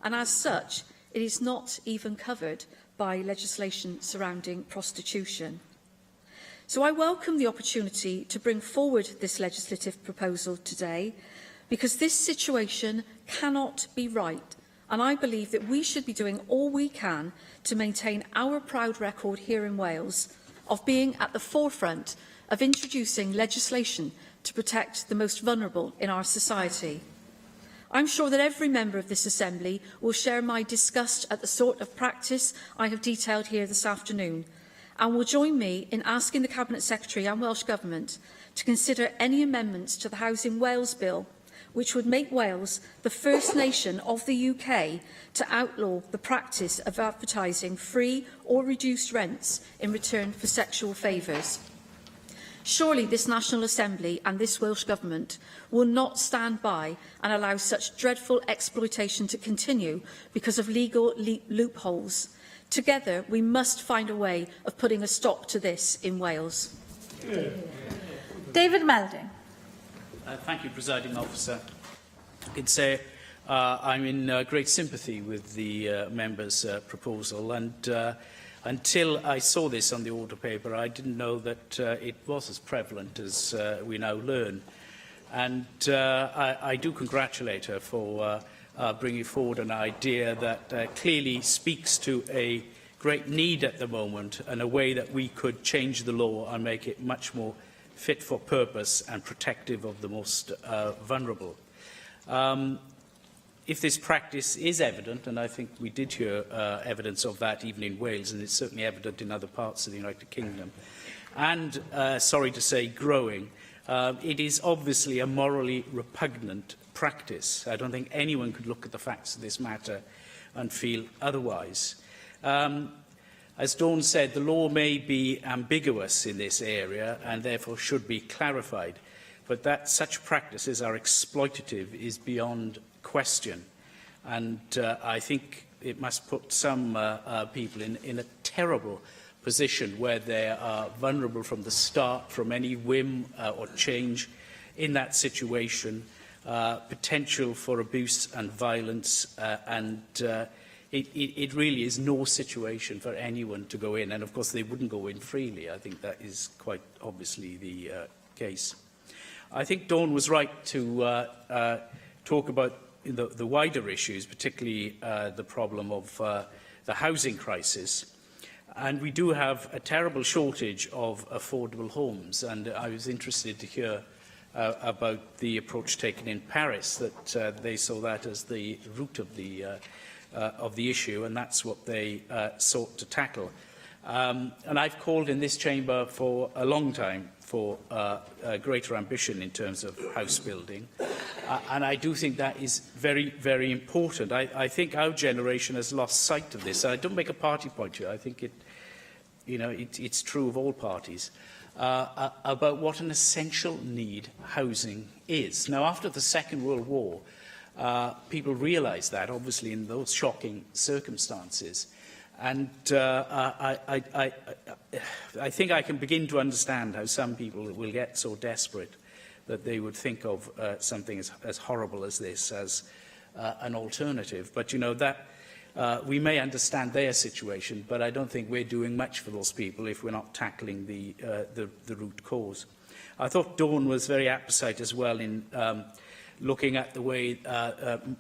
And as such, it is not even covered by legislation surrounding prostitution. So I welcome the opportunity to bring forward this legislative proposal today, because this situation cannot be right. And I believe that we should be doing all we can to maintain our proud record here in Wales of being at the forefront of introducing legislation to protect the most vulnerable in our society. I'm sure that every member of this Assembly will share my disgust at the sort of practice I have detailed here this afternoon, and will join me in asking the Cabinet Secretary and Welsh Government to consider any amendments to the Housing Wales Bill which would make Wales the first nation of the UK to outlaw the practice of advertising free or reduced rents in return for sexual favours. Surely this National Assembly and this Welsh Government will not stand by and allow such dreadful exploitation to continue because of legal loopholes. Together, we must find a way of putting a stop to this in Wales. David Melding. Thank you, Presiding Officer. I can say I'm in great sympathy with the member's proposal, and until I saw this on the order paper, I didn't know that it was as prevalent as we now learn. And I do congratulate her for bringing forward an idea that clearly speaks to a great need at the moment and a way that we could change the law and make it much more fit for purpose and protective of the most vulnerable. If this practice is evident, and I think we did hear evidence of that even in Wales, and it's certainly evident in other parts of the United Kingdom, and, sorry to say, growing, It is obviously a morally repugnant practice. I don't think anyone could look at the facts of this matter and feel otherwise. As Dawn said, the law may be ambiguous in this area and therefore should be clarified, but that such practices are exploitative is beyond question. And I think it must put some people in a terrible position where they are vulnerable from the start, from any whim or change in that situation, potential for abuse and violence, it really is no situation for anyone to go in. And of course they wouldn't go in freely. I think that is quite obviously the case. I think Dawn was right to talk about the wider issues, particularly the problem of the housing crisis. And we do have a terrible shortage of affordable homes. And I was interested to hear about the approach taken in Paris, that they saw that as the root of the issue, and that's what they sought to tackle. And I've called in this chamber for a long time for greater ambition in terms of house building. And I do think that is very, very important. I think our generation has lost sight of this. I don't make a party point here. I think it's true of all parties, about what an essential need housing is. Now, after the Second World War, people realised that, obviously, in those shocking circumstances. And I think I can begin to understand how some people will get so desperate that they would think of something as horrible as this as an alternative. But, you know, that we may understand their situation, but I don't think we're doing much for those people if we're not tackling the root cause. I thought Dawn was very apposite as well in looking at the way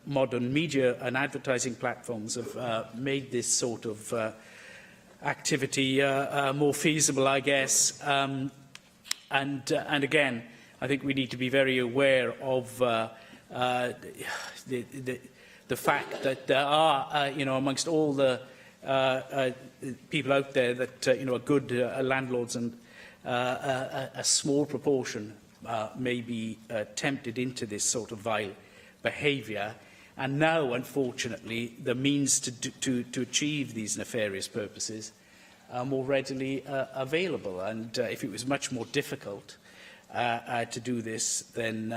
modern media and advertising platforms have made this sort of activity more feasible, I guess. And again, I think we need to be very aware of the fact that there are, amongst all the people out there that, are good landlords, and a small proportion may be tempted into this sort of vile behaviour. And now, unfortunately, the means to achieve these nefarious purposes are more readily available. And if it was much more difficult to do this, then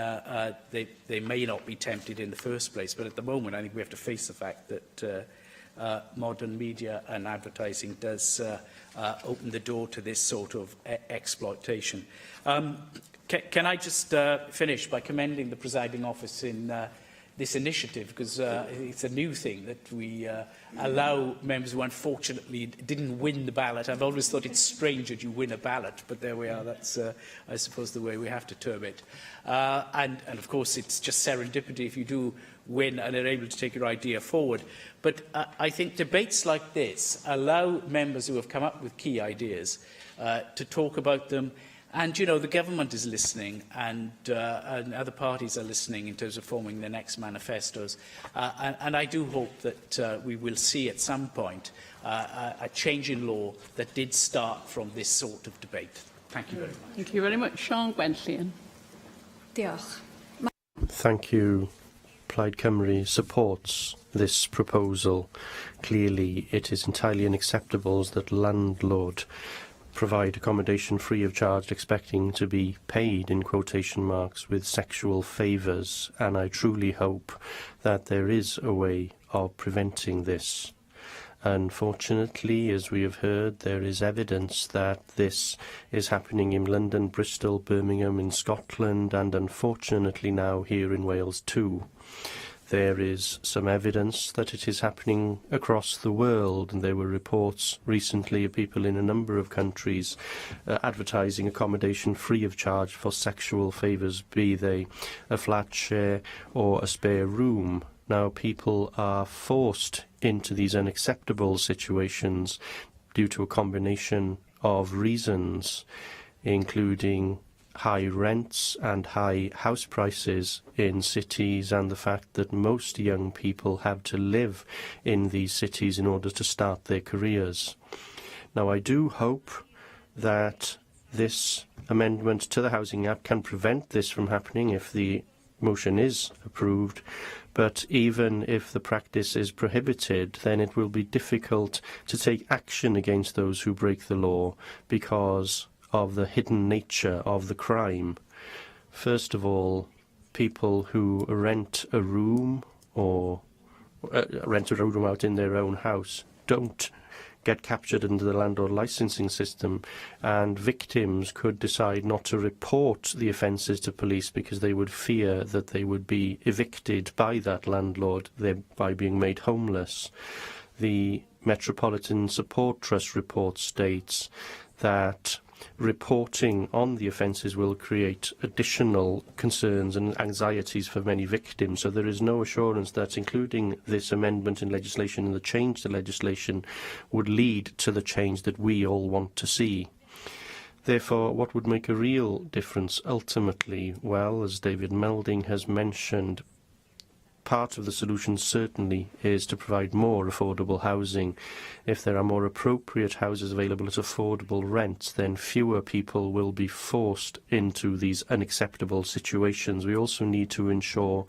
they may not be tempted in the first place. But at the moment, I think we have to face the fact that modern media and advertising does open the door to this sort of exploitation. Can I just finish by commending the presiding office in this initiative, because it's a new thing that we allow members who unfortunately didn't win the ballot. I've always thought it's strange that you win a ballot, but there we are. That's, I suppose, the way we have to term it. And of course, it's just serendipity if you do win and are able to take your idea forward. But I think debates like this allow members who have come up with key ideas to talk about them. And, the government is listening, and other parties are listening in terms of forming their next manifestos. And I do hope that we will see at some point a change in law that did start from this sort of debate. Thank you very much. Thank you very much. Sean Gwenllian. Diolch. Thank you. Plaid Cymru supports this proposal. Clearly, it is entirely unacceptable that landlord provide accommodation free of charge, expecting to be paid, in quotation marks, with sexual favours, and I truly hope that there is a way of preventing this. Unfortunately, as we have heard, there is evidence that this is happening in London, Bristol, Birmingham, in Scotland, and unfortunately now here in Wales too. There is some evidence that it is happening across the world, and there were reports recently of people in a number of countries advertising accommodation free of charge for sexual favours, be they a flat share or a spare room. Now people are forced into these unacceptable situations due to a combination of reasons, including high rents and high house prices in cities, and the fact that most young people have to live in these cities in order to start their careers. Now, I do hope that this amendment to the Housing Act can prevent this from happening if the motion is approved, but even if the practice is prohibited, then it will be difficult to take action against those who break the law because of the hidden nature of the crime. First of all, people who rent a room or rent a room out in their own house don't get captured under the landlord licensing system, and victims could decide not to report the offences to police because they would fear that they would be evicted by that landlord, thereby being made homeless. The Metropolitan Support Trust report states that reporting on the offences will create additional concerns and anxieties for many victims, so there is no assurance that including this amendment in legislation and the change to legislation would lead to the change that we all want to see. Therefore, what would make a real difference ultimately? Well, as David Melding has mentioned, part of the solution certainly is to provide more affordable housing. If there are more appropriate houses available at affordable rents, then fewer people will be forced into these unacceptable situations. We also need to ensure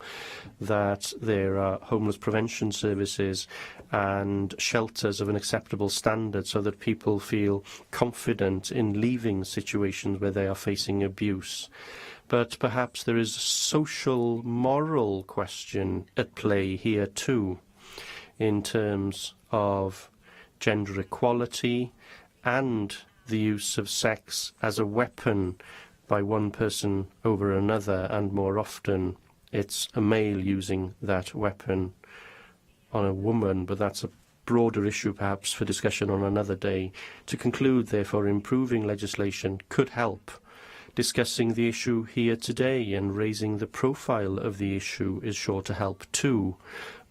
that there are homeless prevention services and shelters of an acceptable standard so that people feel confident in leaving situations where they are facing abuse. But perhaps there is a social, moral question at play here too, in terms of gender equality and the use of sex as a weapon by one person over another, and more often it's a male using that weapon on a woman, but that's a broader issue perhaps for discussion on another day. To conclude, therefore, improving legislation could help. Discussing the issue here today and raising the profile of the issue is sure to help too.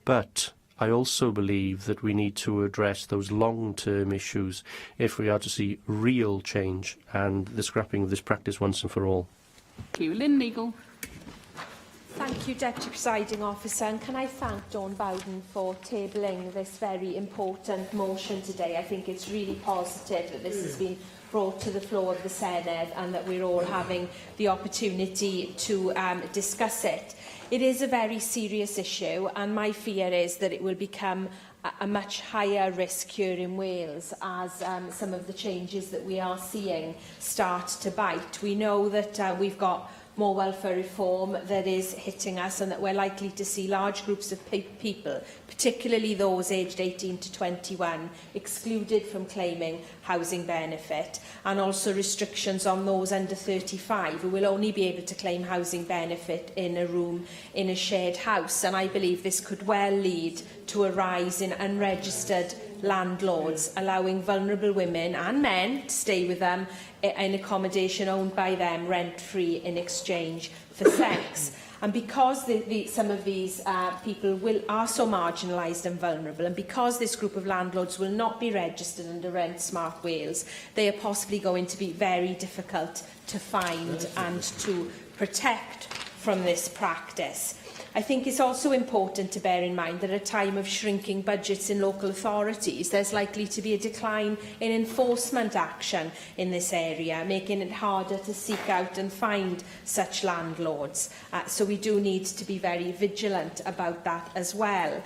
But I also believe that we need to address those long-term issues if we are to see real change and the scrapping of this practice once and for all. Thank you. Lynn Neagle. Thank you, Deputy Presiding Officer, and can I thank Dawn Bowden for tabling this very important motion today. I think it's really positive that this has been brought to the floor of the Senedd and that we're all having the opportunity to discuss it. It is a very serious issue, and my fear is that it will become a much higher risk here in Wales as some of the changes that we are seeing start to bite. We know that we've got more welfare reform that is hitting us, and that we're likely to see large groups of people, particularly those aged 18 to 21, excluded from claiming housing benefit, and also restrictions on those under 35 who will only be able to claim housing benefit in a room in a shared house. And I believe this could well lead to a rise in unregistered landlords, allowing vulnerable women and men to stay with them in accommodation owned by them rent-free in exchange for sex. And because some of these people are so marginalised and vulnerable, and because this group of landlords will not be registered under Rent Smart Wales, they are possibly going to be very difficult to find and to protect from this practice. I think it's also important to bear in mind that at a time of shrinking budgets in local authorities, there's likely to be a decline in enforcement action in this area, making it harder to seek out and find such landlords. So we do need to be very vigilant about that as well.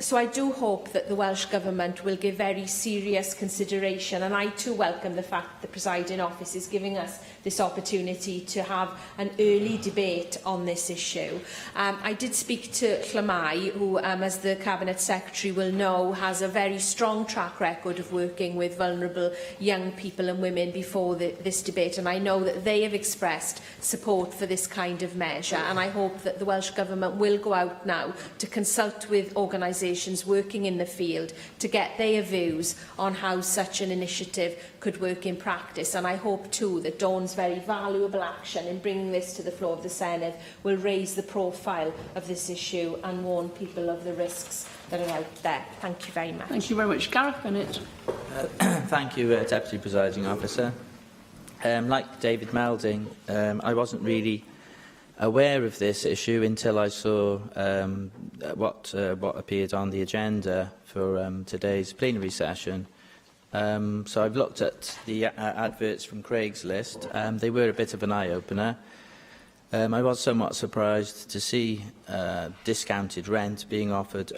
So I do hope that the Welsh Government will give very serious consideration, and I too welcome the fact that the Presiding Office is giving us this opportunity to have an early debate on this issue. I did speak to Llamai, who, as the Cabinet Secretary will know, has a very strong track record of working with vulnerable young people and women before this debate, and I know that they have expressed support for this kind of measure, and I hope that the Welsh Government will go out now to consult with organisations working in the field to get their views on how such an initiative could work in practice. And I hope too that Dawn's very valuable action in bringing this to the floor of the Senedd will raise the profile of this issue and warn people of the risks that are out there. Thank you very much. Thank you very much. Gareth Bennett. Thank you, Deputy Presiding Officer. Like David Melding, I wasn't really aware of this issue until I saw what appeared on the agenda for today's plenary session. So I've looked at the adverts from Craigslist. They were a bit of an eye-opener. I was somewhat surprised to see discounted rent being offered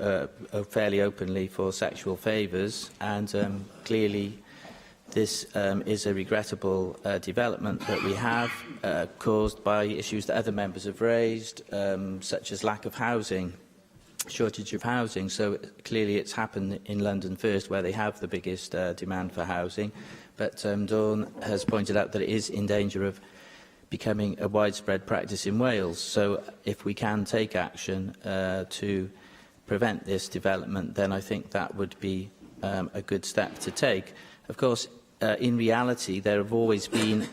fairly openly for sexual favours, and clearly this is a regrettable development that we have, caused by issues that other members have raised, such as lack of housing, shortage of housing. So clearly it's happened in London first, where they have the biggest demand for housing, but Dawn has pointed out that it is in danger of becoming a widespread practice in Wales. So if we can take action to prevent this development, then I think that would be a good step to take. Of course, in reality, there have always been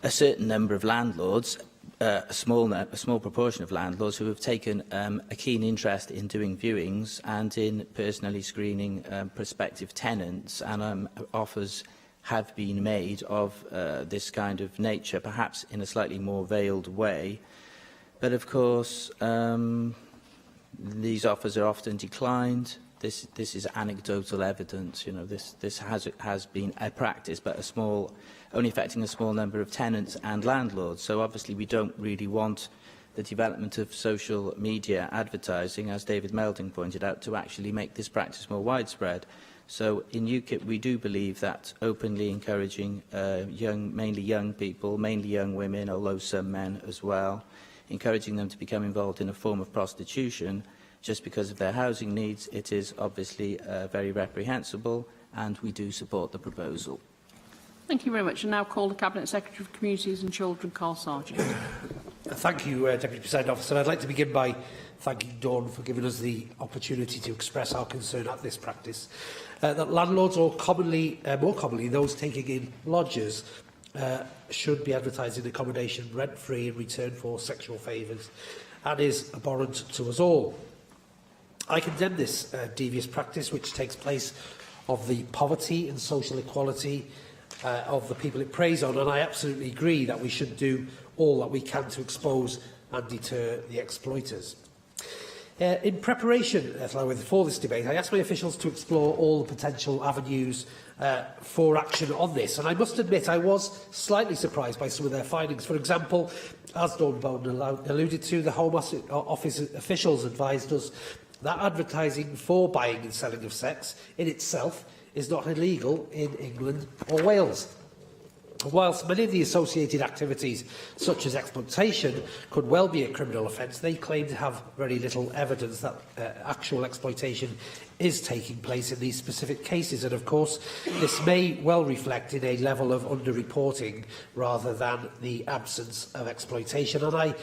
a certain number of landlords, a small proportion of landlords, who have taken a keen interest in doing viewings and in personally screening prospective tenants, and offers have been made of this kind of nature, perhaps in a slightly more veiled way. But of course, these offers are often declined. This is anecdotal evidence. You know, this has been a practice, but only affecting a small number of tenants and landlords. So obviously, we don't really want the development of social media advertising, as David Melding pointed out, to actually make this practice more widespread. So in UKIP, we do believe that openly encouraging mainly young people, mainly young women, although some men as well, encouraging them to become involved in a form of prostitution just because of their housing needs, it is obviously very reprehensible, and we do support the proposal. Thank you very much. And now call the Cabinet Secretary for Communities and Children, Carl Sargent. Thank you, Deputy Presiding Officer. I'd like to begin by thanking Dawn for giving us the opportunity to express our concern at this practice. That landlords, or more commonly those taking in lodgers, should be advertising accommodation rent-free in return for sexual favours, and is abhorrent to us all. I condemn this devious practice, which takes place of the poverty and social equality of the people it preys on, and I absolutely agree that we should do all that we can to expose and deter the exploiters. In preparation for this debate, I asked my officials to explore all the potential avenues for action on this, and I must admit I was slightly surprised by some of their findings. For example, as Dawn Bowden alluded to, the Home Office officials advised us that advertising for buying and selling of sex in itself is not illegal in England or Wales. Whilst many of the associated activities, such as exploitation, could well be a criminal offence, they claim to have very little evidence that actual exploitation is taking place in these specific cases. And of course, this may well reflect in a level of underreporting rather than the absence of exploitation. And I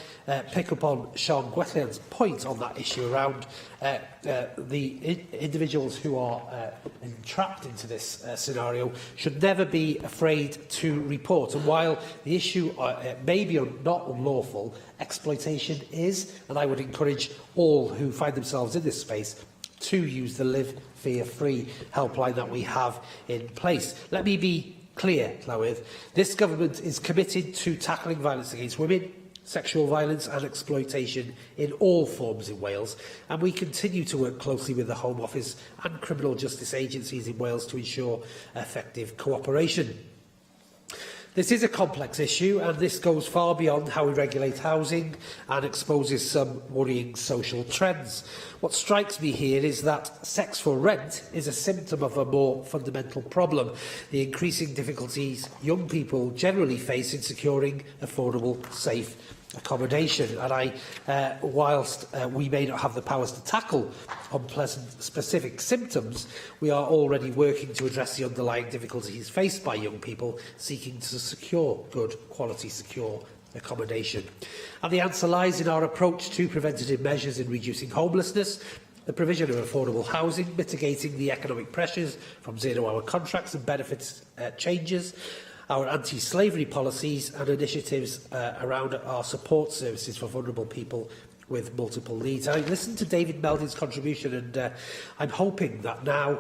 pick up on Sean Gwethian's point on that issue around the individuals who are entrapped into this scenario should never be afraid to report. And while the issue may be not unlawful, exploitation is, and I would encourage all who find themselves in this space to use the Live Fear Free helpline that we have in place. Let me be clear, Llywydd. This government is committed to tackling violence against women, sexual violence and exploitation in all forms in Wales, and we continue to work closely with the Home Office and criminal justice agencies in Wales to ensure effective cooperation. This is a complex issue, and this goes far beyond how we regulate housing and exposes some worrying social trends. What strikes me here is that sex for rent is a symptom of a more fundamental problem, the increasing difficulties young people generally face in securing affordable, safe accommodation. And whilst we may not have the powers to tackle unpleasant specific symptoms, we are already working to address the underlying difficulties faced by young people seeking to secure good quality, secure accommodation. And the answer lies in our approach to preventative measures in reducing homelessness, the provision of affordable housing, mitigating the economic pressures from zero-hour contracts and benefits changes, our anti-slavery policies and initiatives around our support services for vulnerable people with multiple needs. I listened to David Melding's contribution, and I'm hoping that now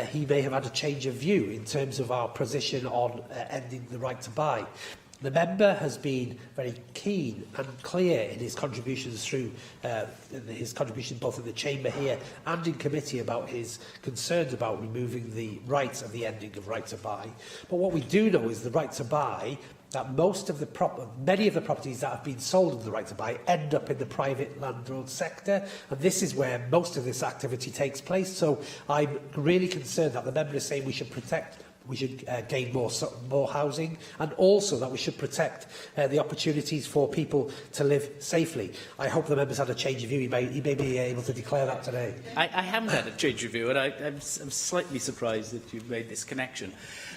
he may have had a change of view in terms of our position on ending the right to buy. The member has been very keen and clear in his contributions through his contribution both in the chamber here and in committee about his concerns about removing the right of the ending of right to buy. But what we do know is the right to buy, that many of the properties that have been sold under the right to buy end up in the private landlord sector, and this is where most of this activity takes place. So I'm really concerned that the member is saying we should gain more housing, and also that we should protect the opportunities for people to live safely. I hope the members had a change of view. He may be able to declare that today. I haven't had a change of view, and I'm slightly surprised that you've made this connection.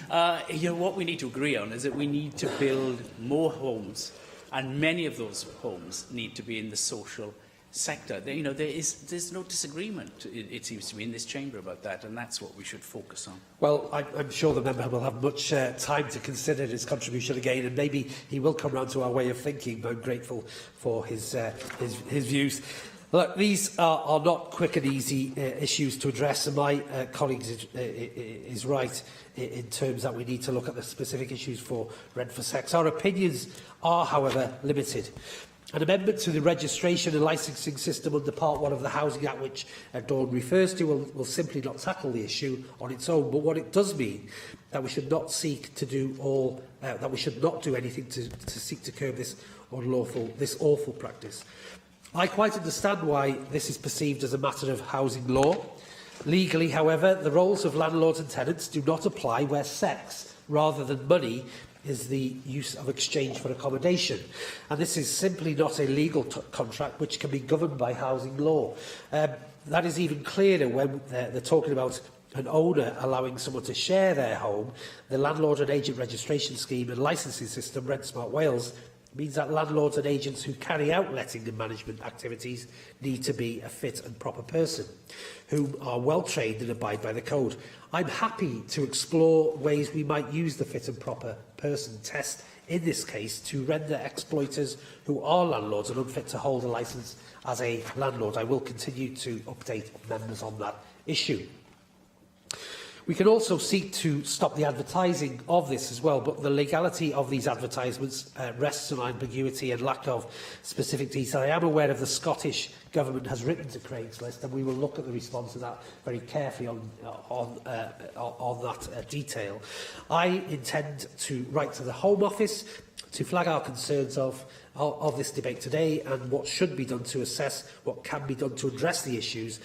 What we need to agree on is that we need to build more homes, and many of those homes need to be in the social sector. There's no disagreement, it seems to me, in this chamber about that, and that's what we should focus on. Well, I'm sure the member will have much time to consider his contribution again, and maybe he will come round to our way of thinking. But I'm grateful for his views. Look, these are not quick and easy issues to address, and my colleague is right in terms that we need to look at the specific issues for rent for sex. Our opinions are, however, limited. An amendment to the registration and licensing system under Part 1 of the Housing Act, which Dawn refers to, will simply not tackle the issue on its own. But what it does mean that we should not seek to do that we should not do anything to seek to curb this awful practice. I quite understand why this is perceived as a matter of housing law. Legally, however, the roles of landlords and tenants do not apply where sex, rather than money, is the use of exchange for accommodation. And this is simply not a legal contract which can be governed by housing law. That is even clearer when they're talking about an owner allowing someone to share their home. The Landlord and Agent Registration Scheme and Licensing System, Rent Smart Wales, means that landlords and agents who carry out letting and management activities need to be a fit and proper person, who are well trained and abide by the code. I'm happy to explore ways we might use the fit and proper person test in this case to render exploiters who are landlords and unfit to hold a licence as a landlord. I will continue to update members on that issue. We can also seek to stop the advertising of this as well, but the legality of these advertisements rests on ambiguity and lack of specific detail. I am aware of the Scottish Government has written to Craigslist, and we will look at the response to that very carefully on that detail. I intend to write to the Home Office to flag our concerns of this debate today and what should be done to assess what can be done to address the issues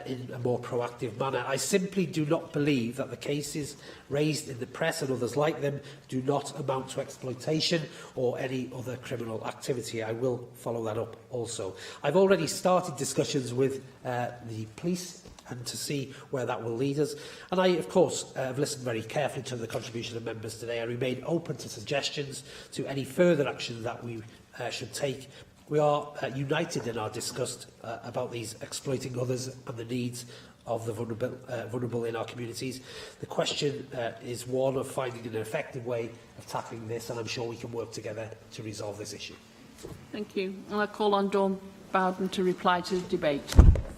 in a more proactive manner. I simply do not believe that the cases raised in the press and others like them do not amount to exploitation or any other criminal activity. I will follow that up also. I've already started discussions with the police and to see where that will lead us. And I, of course, have listened very carefully to the contribution of members today. I remain open to suggestions to any further action that we should take. We are united in our disgust about these exploiting others and the needs of the vulnerable in our communities. The question is one of finding an effective way of tackling this, and I'm sure we can work together to resolve this issue. Thank you. I'll call on Dawn Bowden to reply to the debate.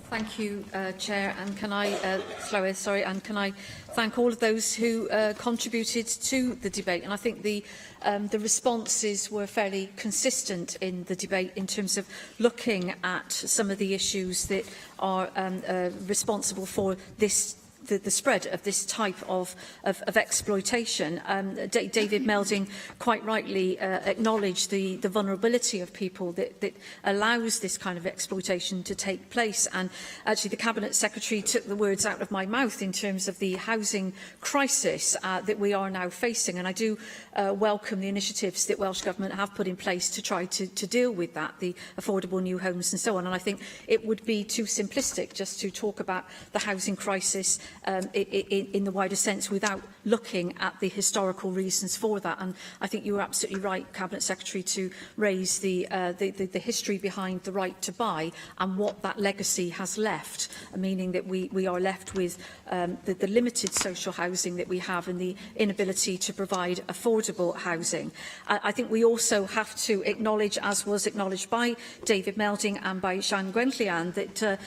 Thank you, Chair, and can I, and can I thank all of those who contributed to the debate. And I think the responses were fairly consistent in the debate in terms of looking at some of the issues that are responsible for this. The spread of this type of exploitation. David Melding quite rightly acknowledged the vulnerability of people that allows this kind of exploitation to take place. And actually the Cabinet Secretary took the words out of my mouth in terms of the housing crisis that we are now facing. And I do welcome the initiatives that Welsh Government have put in place to try to deal with that, the affordable new homes and so on. And I think it would be too simplistic just to talk about the housing crisis in the wider sense without looking at the historical reasons for that. And I think you were absolutely right, Cabinet Secretary, to raise the history behind the right to buy and what that legacy has left, meaning that we are left with the limited social housing that we have and the inability to provide affordable housing. I think we also have to acknowledge, as was acknowledged by David Melding and by Sian Gwenllian, that,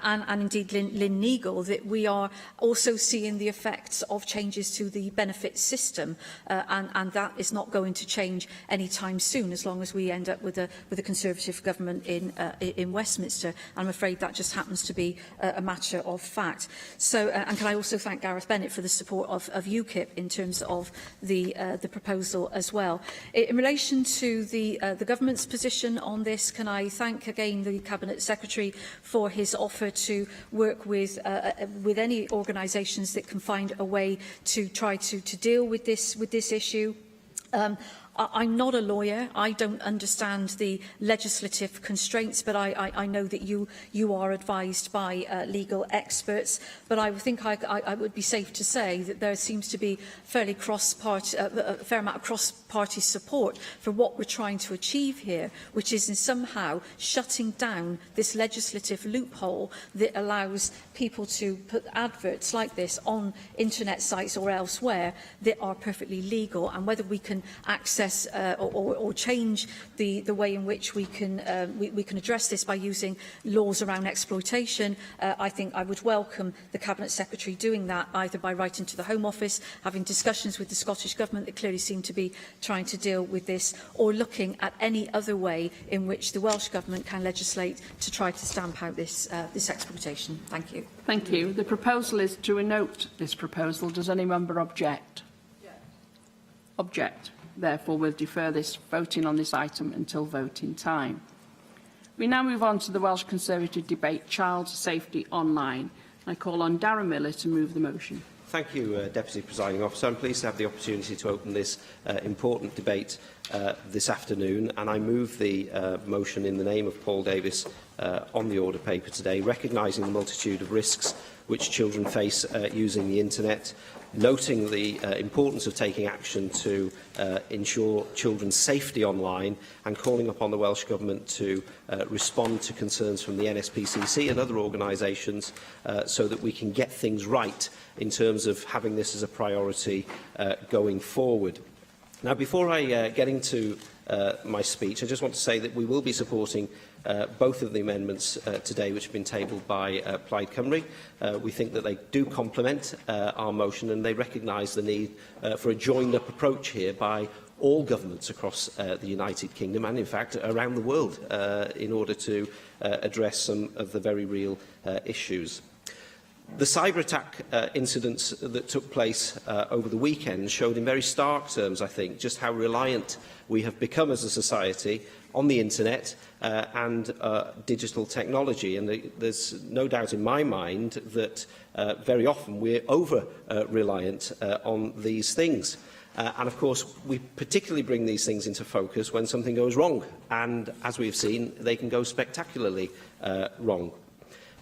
and indeed Lynn Neagle, that we are also seeing the effects of changes to the benefits system, and that is not going to change anytime soon, as long as we end up with a Conservative government in Westminster. I'm afraid that just happens to be a matter of fact. So, and can I also thank Gareth Bennett for the support of UKIP in terms of the proposal as well. In relation to the government's position on this, can I thank again the Cabinet Secretary for his offer to work with any organisations that can find a way to try to deal with this issue. I'm not a lawyer. I don't understand the legislative constraints, but I know that you are advised by legal experts. But I think I would be safe to say that there seems to be fairly a fair amount of cross-party support for what we're trying to achieve here, which is in somehow shutting down this legislative loophole that allows people to put adverts like this on internet sites or elsewhere that are perfectly legal, and whether we can access or change the way in which we can address this by using laws around exploitation. I think I would welcome the Cabinet Secretary doing that, either by writing to the Home Office, having discussions with the Scottish Government that clearly seem to be trying to deal with this, or looking at any other way in which the Welsh Government can legislate to try to stamp out this exploitation. Thank you. Thank you. The proposal is to note this proposal. Does any member object? Yeah. Object. Therefore, we'll defer this voting on this item until voting time. We now move on to the Welsh Conservative debate, Child Safety Online. I call on Darren Miller to move the motion. Thank you, Deputy Presiding Officer. I'm pleased to have the opportunity to open this important debate this afternoon, and I move the motion in the name of Paul Davis on the order paper today, recognising the multitude of risks which children face using the internet, noting the importance of taking action to ensure children's safety online, and calling upon the Welsh Government to respond to concerns from the NSPCC and other organisations so that we can get things right in terms of having this as a priority going forward. Now, before I get into my speech, I just want to say that we will be supporting both of the amendments today which have been tabled by Plaid Cymru. We think that they do complement our motion, and they recognise the need for a joined-up approach here by all governments across the United Kingdom and, in fact, around the world in order to address some of the very real issues. The cyber-attack incidents that took place over the weekend showed in very stark terms, I think, just how reliant we have become as a society on the internet and digital technology. And there's no doubt in my mind that very often we're over-reliant on these things. And of course, we particularly bring these things into focus when something goes wrong. And as we've seen, they can go spectacularly wrong.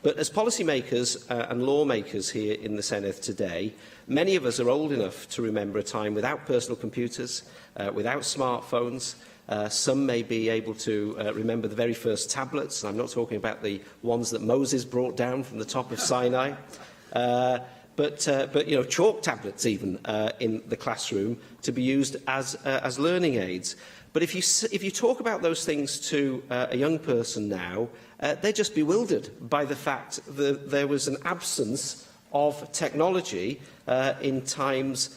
But as policymakers and lawmakers here in the Senedd today, many of us are old enough to remember a time without personal computers, without smartphones. Some may be able to remember the very first tablets. I'm not talking about the ones that Moses brought down from the top of Sinai. But you know, chalk tablets even in the classroom to be used as learning aids. But if you talk about those things to a young person now, they're just bewildered by the fact that there was an absence of technology in times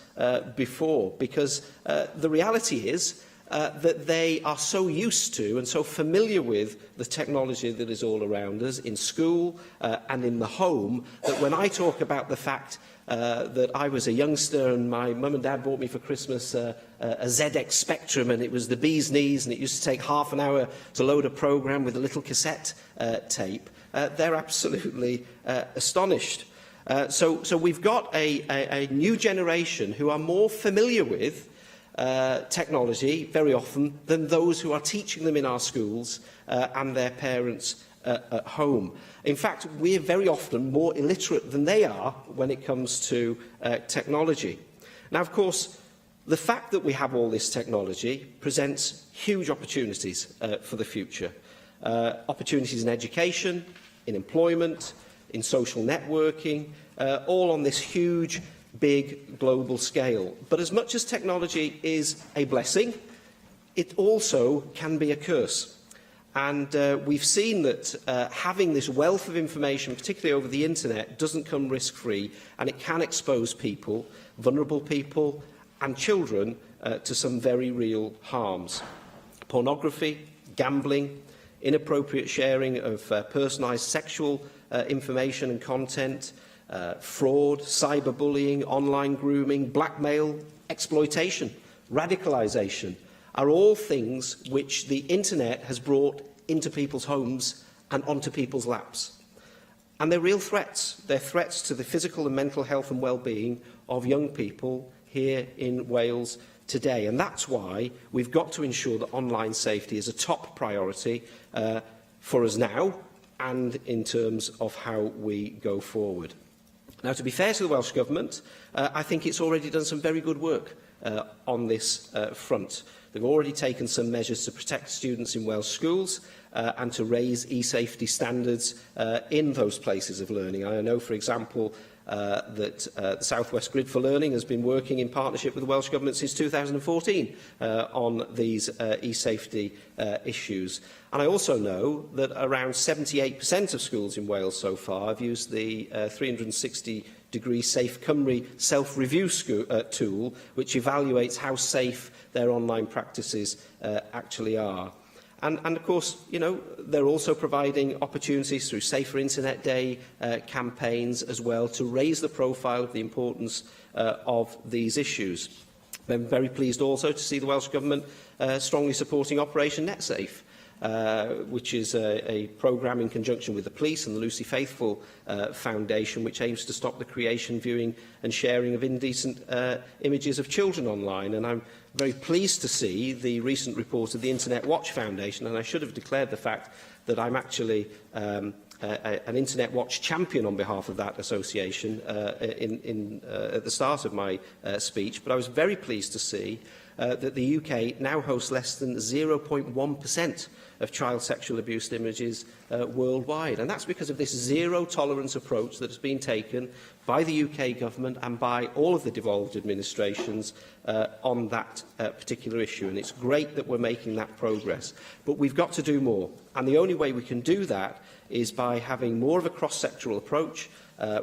before, because the reality is that they are so used to and so familiar with the technology that is all around us in school and in the home, that when I talk about the fact that I was a youngster and my mum and dad bought me for Christmas a ZX Spectrum, and it was the bee's knees, and it used to take half an hour to load a programme with a little cassette tape, they're absolutely astonished. So we've got a new generation who are more familiar with technology very often than those who are teaching them in our schools and their parents at home. In fact, we're very often more illiterate than they are when it comes to technology. Now, of course, the fact that we have all this technology presents huge opportunities for the future. Opportunities in education, in employment, in social networking, all on this huge, big global scale. But as much as technology is a blessing, it also can be a curse. And we've seen that having this wealth of information, particularly over the internet, doesn't come risk-free, and it can expose people, vulnerable people and children, to some very real harms. Pornography, gambling, inappropriate sharing of personalised sexual information and content, fraud, cyberbullying, online grooming, blackmail, exploitation, radicalisation are all things which the internet has brought into people's homes and onto people's laps. And they're real threats. They're threats to the physical and mental health and well-being of young people here in Wales today. And that's why we've got to ensure that online safety is a top priority for us now and in terms of how we go forward. Now, to be fair to the Welsh Government, I think it's already done some very good work on this front. They've already taken some measures to protect students in Welsh schools and to raise e-safety standards in those places of learning. I know, for example, that the South West Grid for Learning has been working in partnership with the Welsh Government since 2014 on these e-safety issues. And I also know that around 78% of schools in Wales so far have used the 360-degree Safe Cymru self-review tool, which evaluates how safe their online practices actually are. And of course, you know, they're also providing opportunities through Safer Internet Day campaigns as well to raise the profile of the importance of these issues. I'm very pleased also to see the Welsh Government strongly supporting Operation NetSafe, which is a programme in conjunction with the police and the Lucy Faithfull Foundation, which aims to stop the creation, viewing and sharing of indecent images of children online. And I'm very pleased to see the recent report of the Internet Watch Foundation, and I should have declared the fact that I'm actually an Internet Watch champion on behalf of that association at the start of my speech, but I was very pleased to see that the UK now hosts less than 0.1% of child sexual abuse images worldwide. And that's because of this zero-tolerance approach that has been taken by the UK government and by all of the devolved administrations on that particular issue. And it's great that we're making that progress. But we've got to do more. And the only way we can do that is by having more of a cross-sectoral approach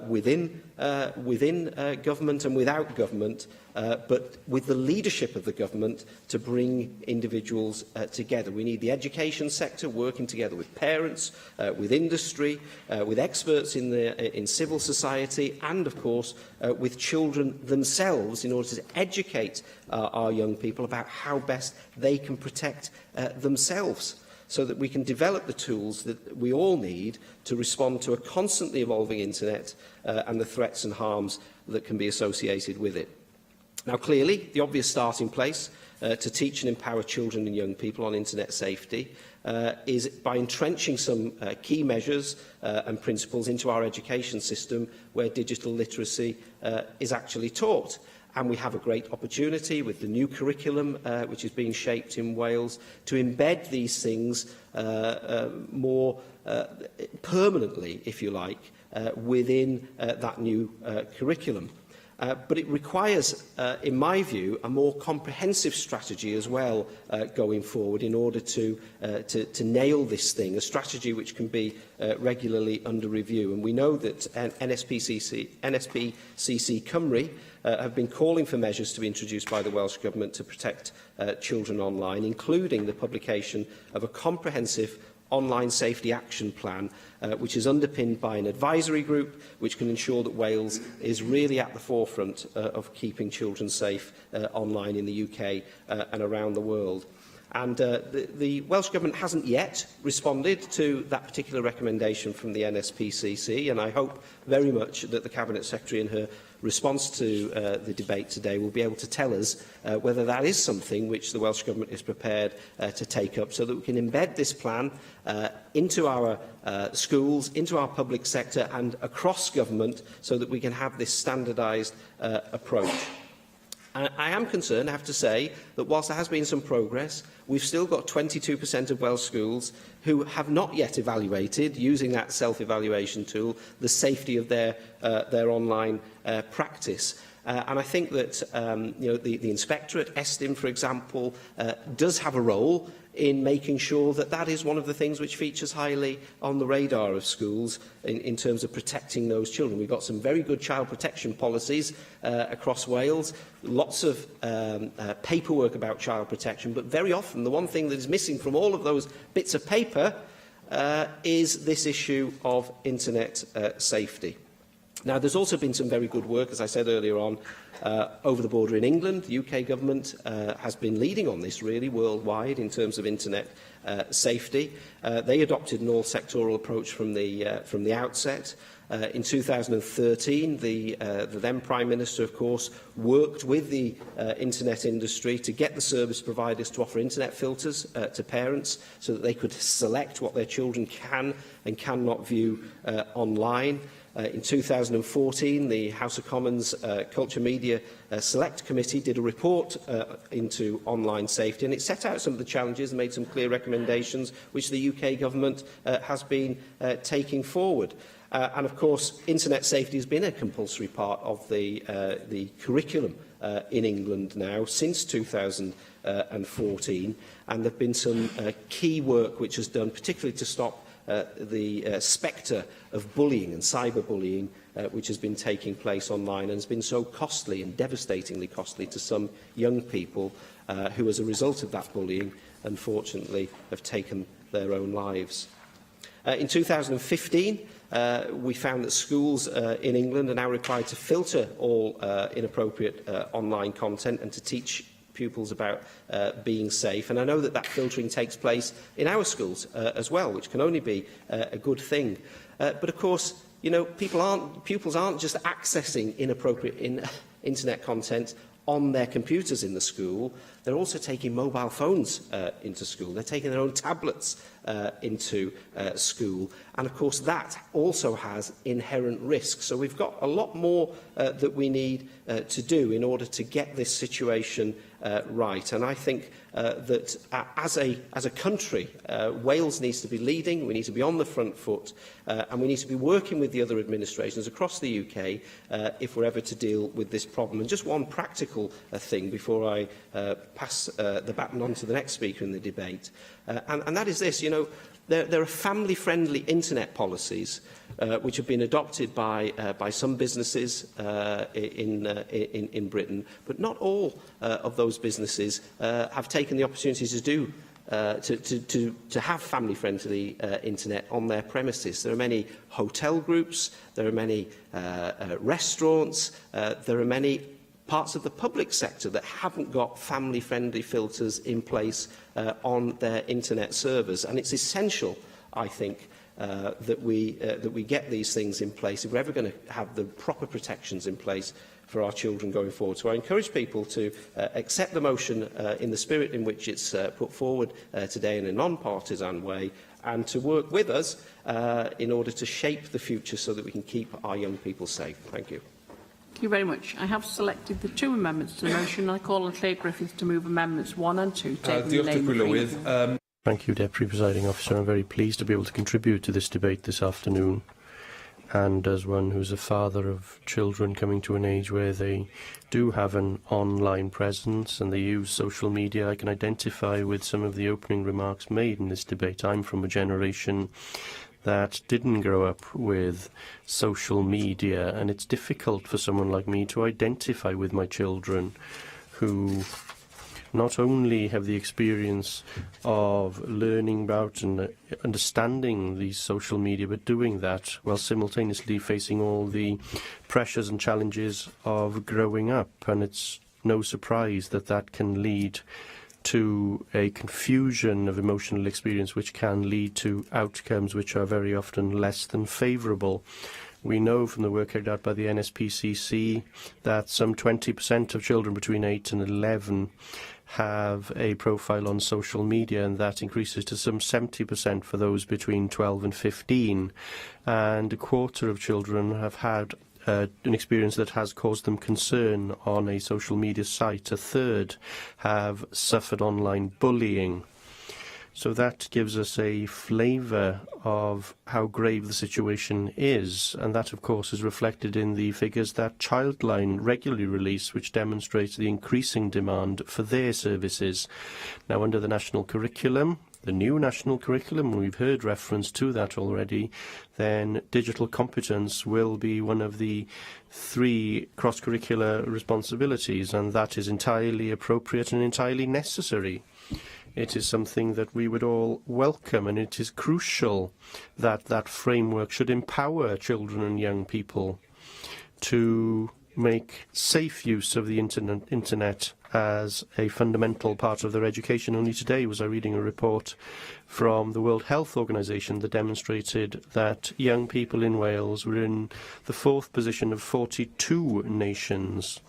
within government and without government, but with the leadership of the government to bring individuals together. We need the education sector working together with parents, with industry, with experts in civil society, and of course with children themselves, in order to educate our young people about how best they can protect themselves, so that we can develop the tools that we all need to respond to a constantly evolving internet and the threats and harms that can be associated with it. Now, clearly, the obvious starting place to teach and empower children and young people on internet safety is by entrenching some key measures and principles into our education system where digital literacy is actually taught. And we have a great opportunity with the new curriculum, which is being shaped in Wales, to embed these things more permanently, if you like, within that new curriculum. But it requires, in my view, a more comprehensive strategy as well going forward in order to nail this thing, a strategy which can be regularly under review. And we know that NSPCC Cymru have been calling for measures to be introduced by the Welsh Government to protect children online, including the publication of a comprehensive online safety action plan, which is underpinned by an advisory group which can ensure that Wales is really at the forefront of keeping children safe online in the UK and around the world. And the Welsh Government hasn't yet responded to that particular recommendation from the NSPCC, and I hope very much that the Cabinet Secretary in her response to the debate today will be able to tell us whether that is something which the Welsh Government is prepared to take up, so that we can embed this plan into our schools, into our public sector and across government, so that we can have this standardised approach. I am concerned, I have to say, that whilst there has been some progress, we've still got 22% of Welsh schools who have not yet evaluated, using that self-evaluation tool, the safety of their online practice. And I think that the Inspectorate, Estyn, for example, does have a role in making sure that that is one of the things which features highly on the radar of schools in terms of protecting those children. We've got some very good child protection policies across Wales, lots of paperwork about child protection, but very often the one thing that is missing from all of those bits of paper is this issue of internet safety. Now, there's also been some very good work, as I said earlier on, over the border in England. The UK government has been leading on this, really, worldwide, in terms of internet safety. They adopted an all-sectoral approach from the outset. In 2013, the then Prime Minister, of course, worked with the internet industry to get the service providers to offer internet filters to parents so that they could select what their children can and cannot view online. In 2014, the House of Commons Culture Media Select Committee did a report into online safety, and it set out some of the challenges and made some clear recommendations which the UK government has been taking forward. And of course, internet safety has been a compulsory part of the curriculum in England now since 2014, and there have been some key work which has done particularly to stop the spectre of bullying and cyberbullying which has been taking place online and has been so costly and devastatingly costly to some young people who, as a result of that bullying, unfortunately have taken their own lives. In 2015, we found that schools in England are now required to filter all inappropriate online content and to teach pupils about being safe. And I know that that filtering takes place in our schools as well, which can only be a good thing. But of course, you know, pupils aren't just accessing inappropriate internet content on their computers in the school. They're also taking mobile phones into school. They're taking their own tablets into school. And of course, that also has inherent risks. So we've got a lot more that we need to do in order to get this situation right. And I think that as a country, Wales needs to be leading, we need to be on the front foot, and we need to be working with the other administrations across the UK if we're ever to deal with this problem. And just one practical thing before I pass the baton on to the next speaker in the debate, and that is this. You know, there are family-friendly internet policies which have been adopted by some businesses in Britain, but not all of those businesses have taken the opportunity to have family-friendly internet on their premises. There are many hotel groups, there are many restaurants, there are many parts of the public sector that haven't got family-friendly filters in place on their internet servers. And it's essential, I think, that we get these things in place if we're ever going to have the proper protections in place for our children going forward. So I encourage people to accept the motion in the spirit in which it's put forward today in a non-partisan way, and to work with us in order to shape the future so that we can keep our young people safe. Thank you. Thank you very much. I have selected the two amendments to the motion. I call on Claire Griffiths to move amendments 1 and 2. Thank you, Deputy Presiding Officer. I'm very pleased to be able to contribute to this debate this afternoon. And as one who's a father of children coming to an age where they do have an online presence and they use social media, I can identify with some of the opening remarks made in this debate. I'm from a generation that didn't grow up with social media, and it's difficult for someone like me to identify with my children who not only have the experience of learning about and understanding these social media, but doing that while simultaneously facing all the pressures and challenges of growing up. And it's no surprise that that can lead to a confusion of emotional experience, which can lead to outcomes which are very often less than favourable. We know from the work carried out by the NSPCC that some 20% of children between 8 and 11 have a profile on social media, and that increases to some 70% for those between 12 and 15. And a quarter of children have had an experience that has caused them concern on a social media site. A third have suffered online bullying. So that gives us a flavour of how grave the situation is, and that, of course, is reflected in the figures that Childline regularly release, which demonstrates the increasing demand for their services. Now, under the national curriculum, the new national curriculum, we've heard reference to that already, then digital competence will be one of the 3 cross-curricular responsibilities, and that is entirely appropriate and entirely necessary. It is something that we would all welcome, and it is crucial that that framework should empower children and young people to make safe use of the internet as a fundamental part of their education. Only today was I reading a report from the World Health Organization that demonstrated that young people in Wales were in the 4th position of 42 nations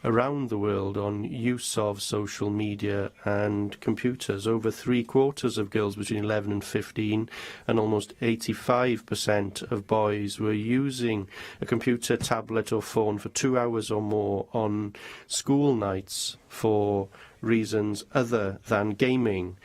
around the world on use of social media and computers. Over 3/4 of girls between 11 and 15 and almost 85% of boys were using a computer, tablet or phone for 2 hours or more on school nights for reasons other than gaming.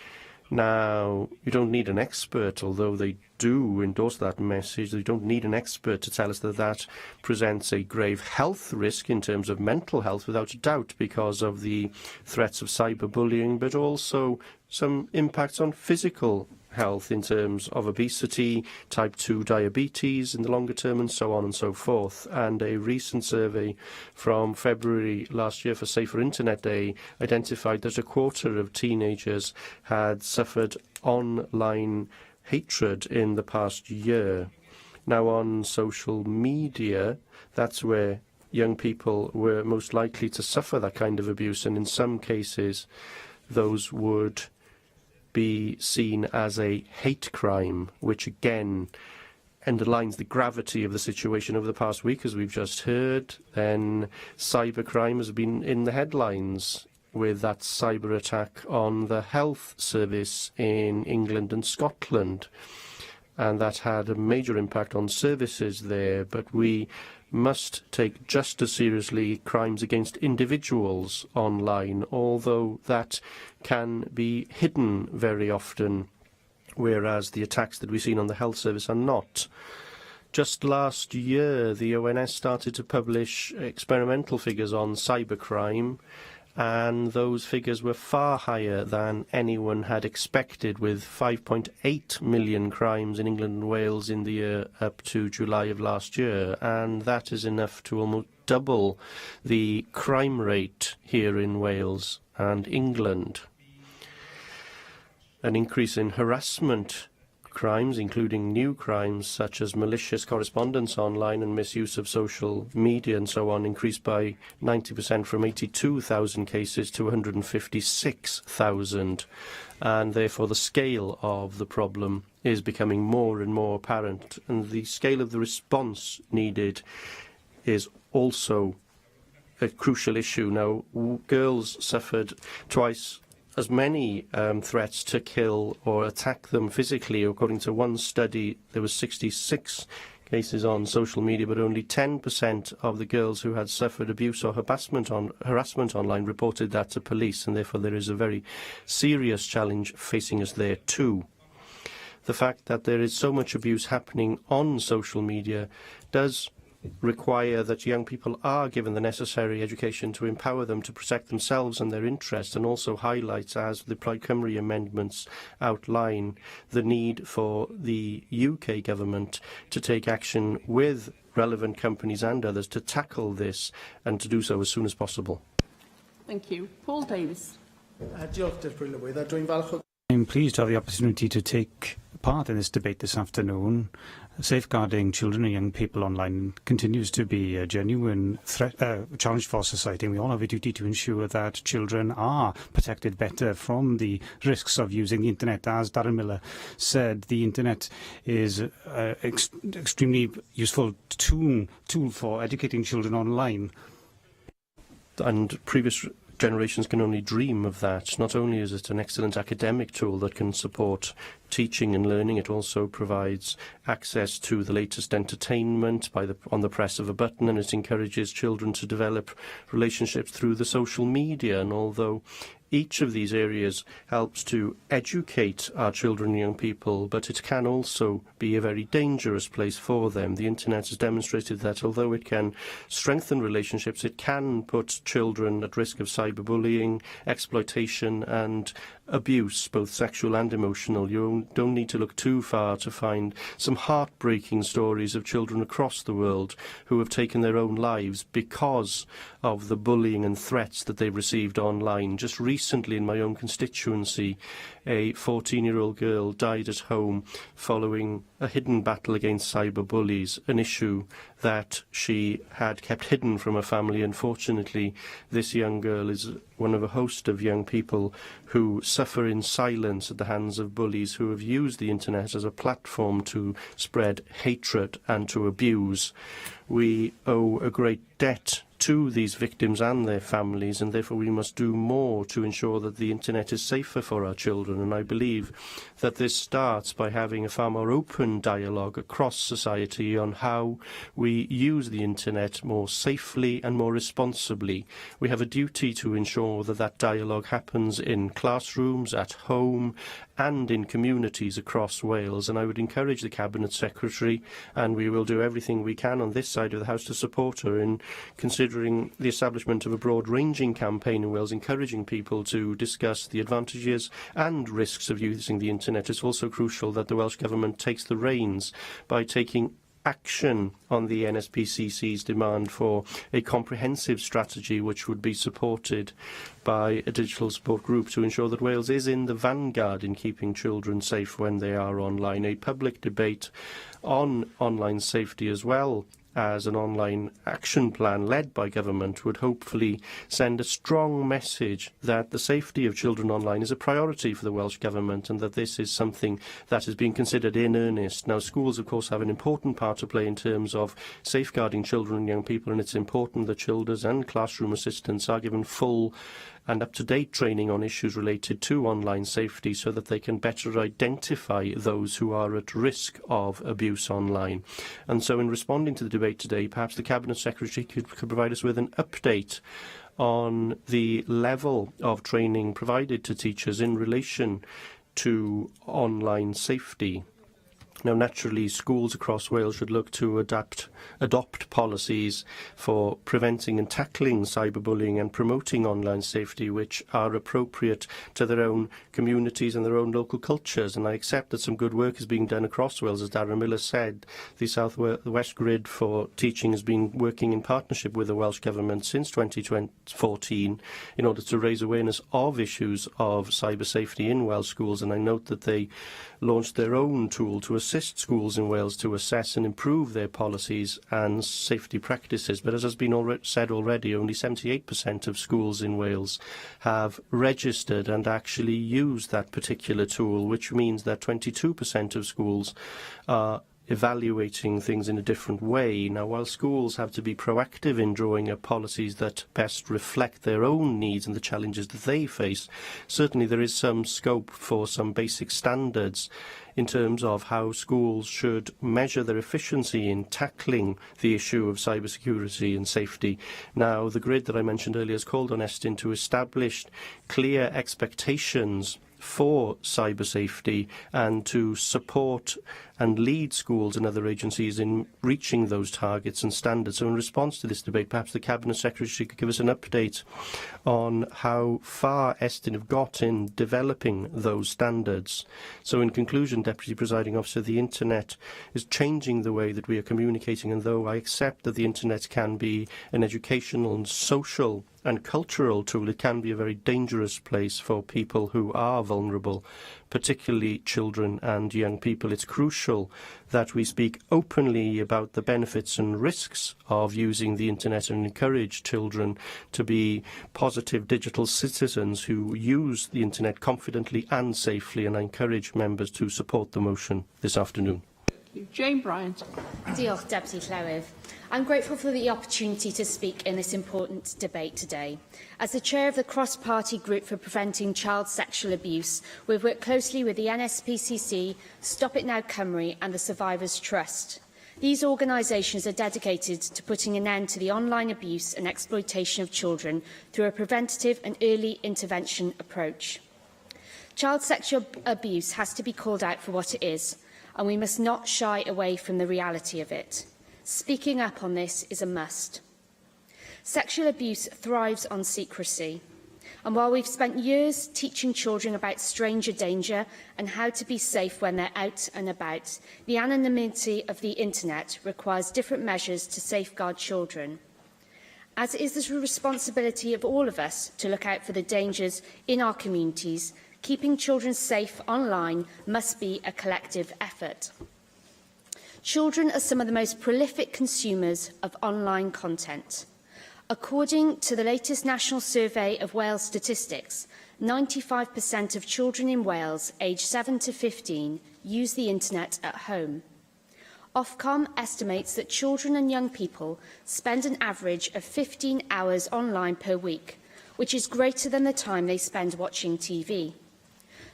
Now, you don't need an expert, although they do endorse that message. You don't need an expert to tell us that that presents a grave health risk in terms of mental health, without a doubt, because of the threats of cyberbullying, but also some impacts on physical health in terms of obesity, type 2 diabetes in the longer term, and so on and so forth. And a recent survey from February last year for Safer Internet Day identified that 1/4 of teenagers had suffered online hatred in the past year. Now, on social media, that's where young people were most likely to suffer that kind of abuse, and in some cases those would be seen as a hate crime, which again underlines the gravity of the situation over the past week, as we've just heard. Then cybercrime has been in the headlines with that cyber attack on the health service in England and Scotland, and that had a major impact on services there. But we must take just as seriously crimes against individuals online, although that can be hidden very often, whereas the attacks that we've seen on the health service are not. Just last year, the ONS started to publish experimental figures on cybercrime, and those figures were far higher than anyone had expected, with 5.8 million crimes in England and Wales in the year up to July of last year, and that is enough to almost double the crime rate here in Wales and England. An increase in harassment crimes, including new crimes such as malicious correspondence online and misuse of social media and so on, increased by 90% from 82,000 cases to 156,000. And therefore the scale of the problem is becoming more and more apparent. And the scale of the response needed is also a crucial issue. Now, girls suffered twice as many threats to kill or attack them physically. According to one study, there was 66 cases on social media, but only 10% of the girls who had suffered abuse or harassment online reported that to police, and therefore there is a very serious challenge facing us there too. The fact that there is so much abuse happening on social media does require that young people are given the necessary education to empower them to protect themselves and their interests, and also highlights, as the Plaid Cymru amendments outline, the need for the UK government to take action with relevant companies and others to tackle this, and to do so as soon as possible. Thank you. Paul Davis. Diolch, Dirprwy Lywydd. Dwi'n falch o... I'm pleased to have the opportunity to take part in this debate this afternoon. Safeguarding children and young people online continues to be a genuine challenge for society, and we all have a duty to ensure that children are protected better from the risks of using the internet. As Darren Miller said, the internet is an extremely useful tool for educating children online. And previous generations can only dream of that. Not only is it an excellent academic tool that can support teaching and learning. It also provides access to the latest entertainment on the press of a button, and it encourages children to develop relationships through the social media. And although each of these areas helps to educate our children and young people, but it can also be a very dangerous place for them. The internet has demonstrated that although it can strengthen relationships, it can put children at risk of cyberbullying, exploitation and abuse, both sexual and emotional. You don't need to look too far to find some heartbreaking stories of children across the world who have taken their own lives because of the bullying and threats that they received online. Just recently in my own constituency, a 14-year-old girl died at home following a hidden battle against cyberbullies, an issue that she had kept hidden from her family. Unfortunately, this young girl is one of a host of young people who suffer in silence at the hands of bullies who have used the internet as a platform to spread hatred and to abuse. We owe a great debt to these victims and their families, and therefore we must do more to ensure that the internet is safer for our children. And I believe that this starts by having a far more open dialogue across society on how we use the internet more safely and more responsibly. We have a duty to ensure that that dialogue happens in classrooms, at home and in communities across Wales, and I would encourage the Cabinet Secretary, and we will do everything we can on this side of the House to support her in considering the establishment of a broad-ranging campaign in Wales, encouraging people to discuss the advantages and risks of using the internet. It's also crucial that the Welsh Government takes the reins by taking action on the NSPCC's demand for a comprehensive strategy which would be supported by a digital support group to ensure that Wales is in the vanguard in keeping children safe when they are online. A public debate on online safety as well as an online action plan led by government would hopefully send a strong message that the safety of children online is a priority for the Welsh Government and that this is something that is being considered in earnest. Now, schools, of course, have an important part to play in terms of safeguarding children and young people, and it's important that children and classroom assistants are given full and up-to-date training on issues related to online safety so that they can better identify those who are at risk of abuse online. And so in responding to the debate today, perhaps the Cabinet Secretary could provide us with an update on the level of training provided to teachers in relation to online safety. Now, naturally, schools across Wales should look to adopt policies for preventing and tackling cyberbullying and promoting online safety which are appropriate to their own communities and their own local cultures. And I accept that some good work is being done across Wales. As Darren Miller said, the West Grid for Teaching has been working in partnership with the Welsh Government since 2014 in order to raise awareness of issues of cyber safety in Welsh schools. And I note that they launched their own tool to assist schools in Wales to assess and improve their policies and safety practices. But as has been said already, only 78% of schools in Wales have registered and actually used that particular tool, which means that 22% of schools are evaluating things in a different way. Now, while schools have to be proactive in drawing up policies that best reflect their own needs and the challenges that they face, certainly there is some scope for some basic standards in terms of how schools should measure their efficiency in tackling the issue of cybersecurity and safety. Now, the grid that I mentioned earlier has called on Estyn to establish clear expectations for cyber safety and to support and lead schools and other agencies in reaching those targets and standards. So in response to this debate, perhaps the Cabinet Secretary could give us an update on how far Estyn have got in developing those standards. So in conclusion, Deputy Presiding Officer, the internet is changing the way that we are communicating, and though I accept that the internet can be an educational and social and cultural tool, it can be a very dangerous place for people who are vulnerable, particularly children and young people. It's crucial that we speak openly about the benefits and risks of using the internet and encourage children to be positive digital citizens who use the internet confidently and safely, and I encourage members to support the motion this afternoon. Jane Bryant. Diolch, Deputy Llywydd. I'm grateful for the opportunity to speak in this important debate today. As the chair of the cross-party group for preventing child sexual abuse, we've worked closely with the NSPCC, Stop It Now Cymru and the Survivors Trust. These organisations are dedicated to putting an end to the online abuse and exploitation of children through a preventative and early intervention approach. Child sexual abuse has to be called out for what it is, and we must not shy away from the reality of it. Speaking up on this is a must. Sexual abuse thrives on secrecy. And while we've spent years teaching children about stranger danger and how to be safe when they're out and about, the anonymity of the internet requires different measures to safeguard children. As it is the responsibility of all of us to look out for the dangers in our communities, keeping children safe online must be a collective effort. Children are some of the most prolific consumers of online content. According to the latest National Survey of Wales statistics, 95% of children in Wales aged 7 to 15 use the internet at home. Ofcom estimates that children and young people spend an average of 15 hours online per week, which is greater than the time they spend watching TV.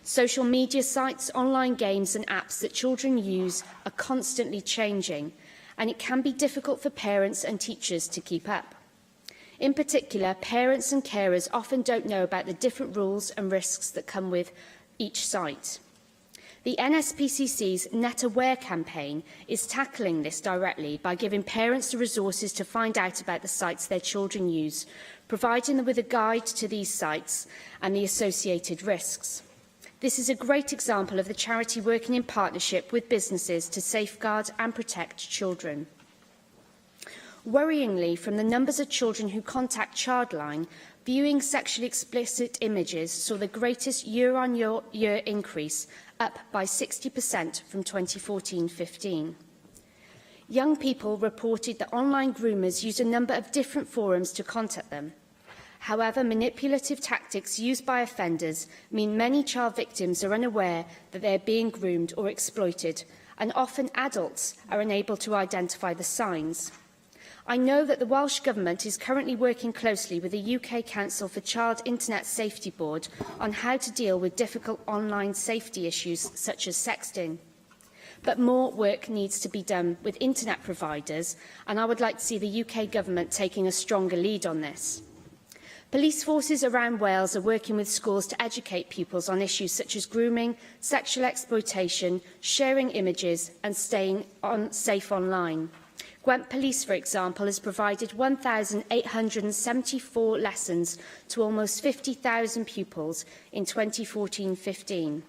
Social media sites, online games and apps that children use are constantly changing, and it can be difficult for parents and teachers to keep up. In particular, parents and carers often don't know about the different rules and risks that come with each site. The NSPCC's Net Aware campaign is tackling this directly by giving parents the resources to find out about the sites their children use, providing them with a guide to these sites and the associated risks. This is a great example of the charity working in partnership with businesses to safeguard and protect children. Worryingly, from the numbers of children who contact Childline, viewing sexually explicit images saw the greatest year-on-year increase, up by 60% from 2014-15. Young people reported that online groomers used a number of different forums to contact them. However, manipulative tactics used by offenders mean many child victims are unaware that they are being groomed or exploited, and often adults are unable to identify the signs. I know that the Welsh Government is currently working closely with the UK Council for Child Internet Safety Board on how to deal with difficult online safety issues such as sexting. But more work needs to be done with internet providers, and I would like to see the UK Government taking a stronger lead on this. Police forces around Wales are working with schools to educate pupils on issues such as grooming, sexual exploitation, sharing images and staying safe online. Gwent Police, for example, has provided 1,874 lessons to almost 50,000 pupils in 2014-15.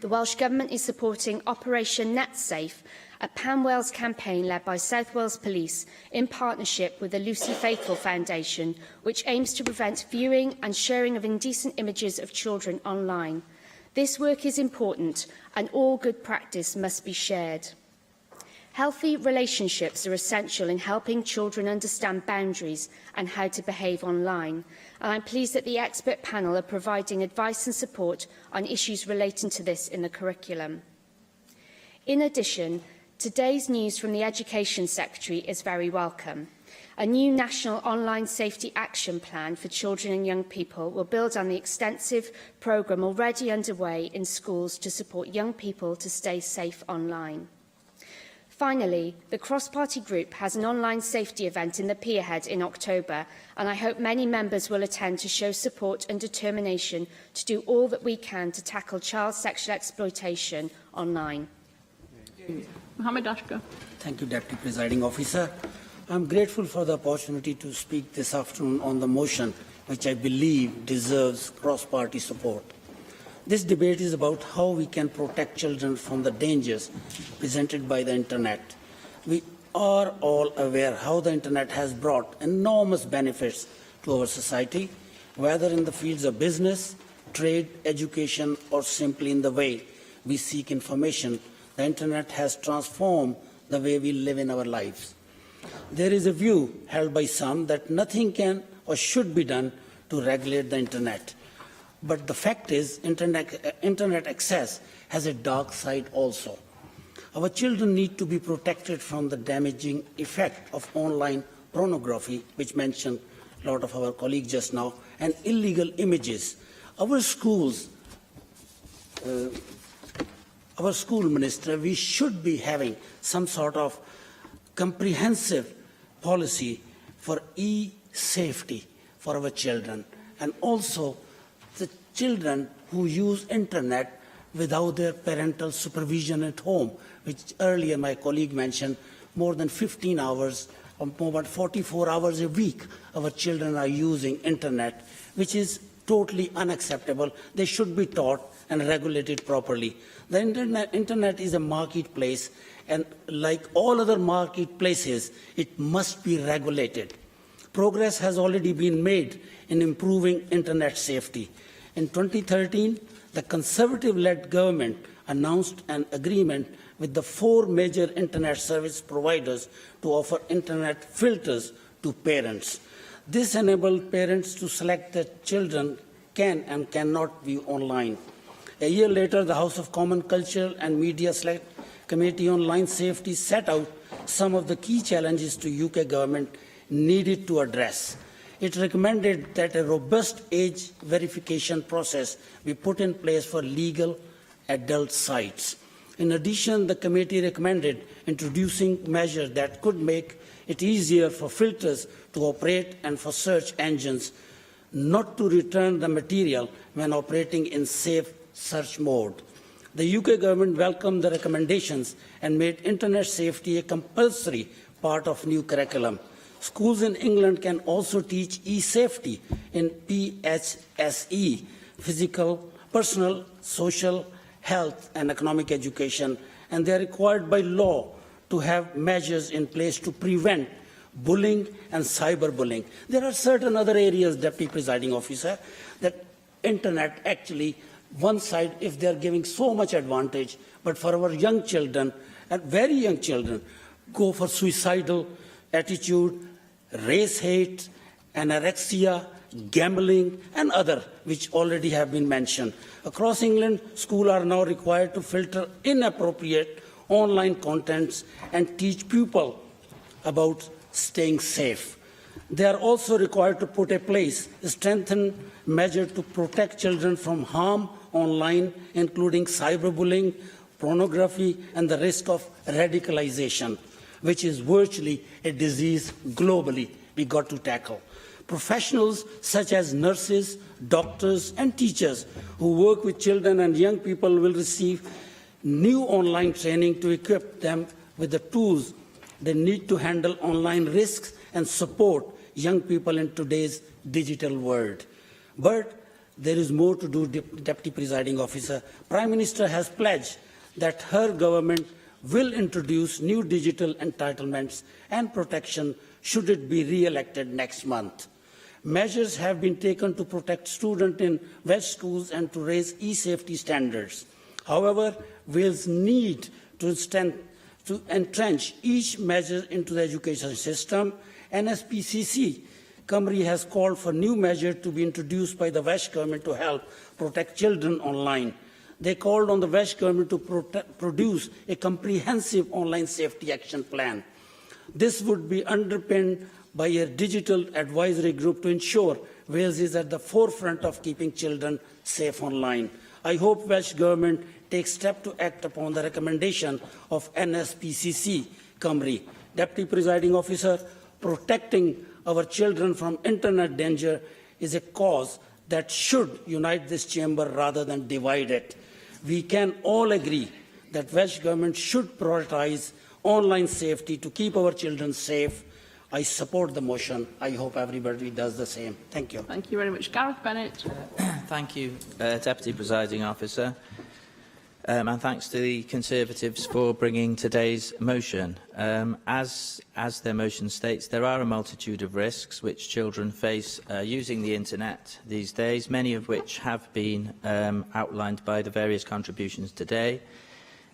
The Welsh Government is supporting Operation Net Safe, a pan-Wales campaign led by South Wales Police in partnership with the Lucy Faithfull Foundation, which aims to prevent viewing and sharing of indecent images of children online. This work is important, and all good practice must be shared. Healthy relationships are essential in helping children understand boundaries and how to behave online, and I'm pleased that the expert panel are providing advice and support on issues relating to this in the curriculum. In addition, today's news from the Education Secretary is very welcome. A new National Online Safety Action Plan for children and young people will build on the extensive programme already underway in schools to support young people to stay safe online. Finally, the cross-party group has an online safety event in the Pierhead in October, and I hope many members will attend to show support and determination to do all that we can to tackle child sexual exploitation online. Mohammed Ashka. Thank you, Deputy Presiding Officer. I am grateful for the opportunity to speak this afternoon on the motion, which I believe deserves cross-party support. This debate is about how we can protect children from the dangers presented by the internet. We are all aware how the internet has brought enormous benefits to our society, whether in the fields of business, trade, education, or simply in the way we seek information. The internet has transformed the way we live in our lives. There is a view held by some that nothing can or should be done to regulate the internet. But the fact is, internet access has a dark side also. Our children need to be protected from the damaging effect of online pornography, which mentioned a lot of our colleagues just now, and illegal images. Our schools, our school minister, we should be having some sort of comprehensive policy for e-safety for our children, and also the children who use internet without their parental supervision at home, which earlier my colleague mentioned, more than 15 hours or more than 44 hours a week our children are using internet, which is totally unacceptable. They should be taught and regulated properly. The internet is a marketplace, and like all other marketplaces, it must be regulated. Progress has already been made in improving internet safety. In 2013, the Conservative-led government announced an agreement with the 4 major internet service providers to offer internet filters to parents. This enabled parents to select that children can and cannot view online. A year later, the House of Commons Culture and Media Select Committee on Online Safety set out some of the key challenges to UK government needed to address. It recommended that a robust age verification process be put in place for legal adult sites. In addition, the committee recommended introducing measures that could make it easier for filters to operate and for search engines not to return the material when operating in safe search mode. The UK government welcomed the recommendations and made internet safety a compulsory part of new curriculum. Schools in England can also teach e-safety in PHSE, physical, personal, social, health and economic education, and they are required by law to have measures in place to prevent bullying and cyberbullying. There are certain other areas, Deputy Presiding Officer, that internet actually, one side, if they are giving so much advantage, but for our young children, and very young children, go for suicidal attitude, race hate, anorexia, gambling, and other, which already have been mentioned. Across England, schools are now required to filter inappropriate online contents and teach pupils about staying safe. They are also required to put in place a strengthened measure to protect children from harm online, including cyberbullying, pornography, and the risk of radicalization, which is virtually a disease globally we got to tackle. Professionals such as nurses, doctors, and teachers who work with children and young people will receive new online training to equip them with the tools they need to handle online risks and support young people in today's digital world. But there is more to do, Deputy Presiding Officer. Prime Minister has pledged that her government will introduce new digital entitlements and protection should it be re-elected next month. Measures have been taken to protect students in Welsh schools and to raise e-safety standards. However, Wales need to entrench each measure into the education system. NSPCC Cymru has called for new measures to be introduced by the Welsh Government to help protect children online. They called on the Welsh Government to produce a comprehensive online safety action plan. This would be underpinned by a digital advisory group to ensure Wales is at the forefront of keeping children safe online. I hope Welsh Government takes steps to act upon the recommendation of NSPCC Cymru. Deputy Presiding Officer, protecting our children from internet danger is a cause that should unite this chamber rather than divide it. We can all agree that Welsh Government should prioritise online safety to keep our children safe. I support the motion. I hope everybody does the same. Thank you. Thank you very much. Gareth Bennett. Thank you, Deputy Presiding Officer. And thanks to the Conservatives for bringing today's motion. As their motion states, there are a multitude of risks which children face using the internet these days, many of which have been outlined by the various contributions today,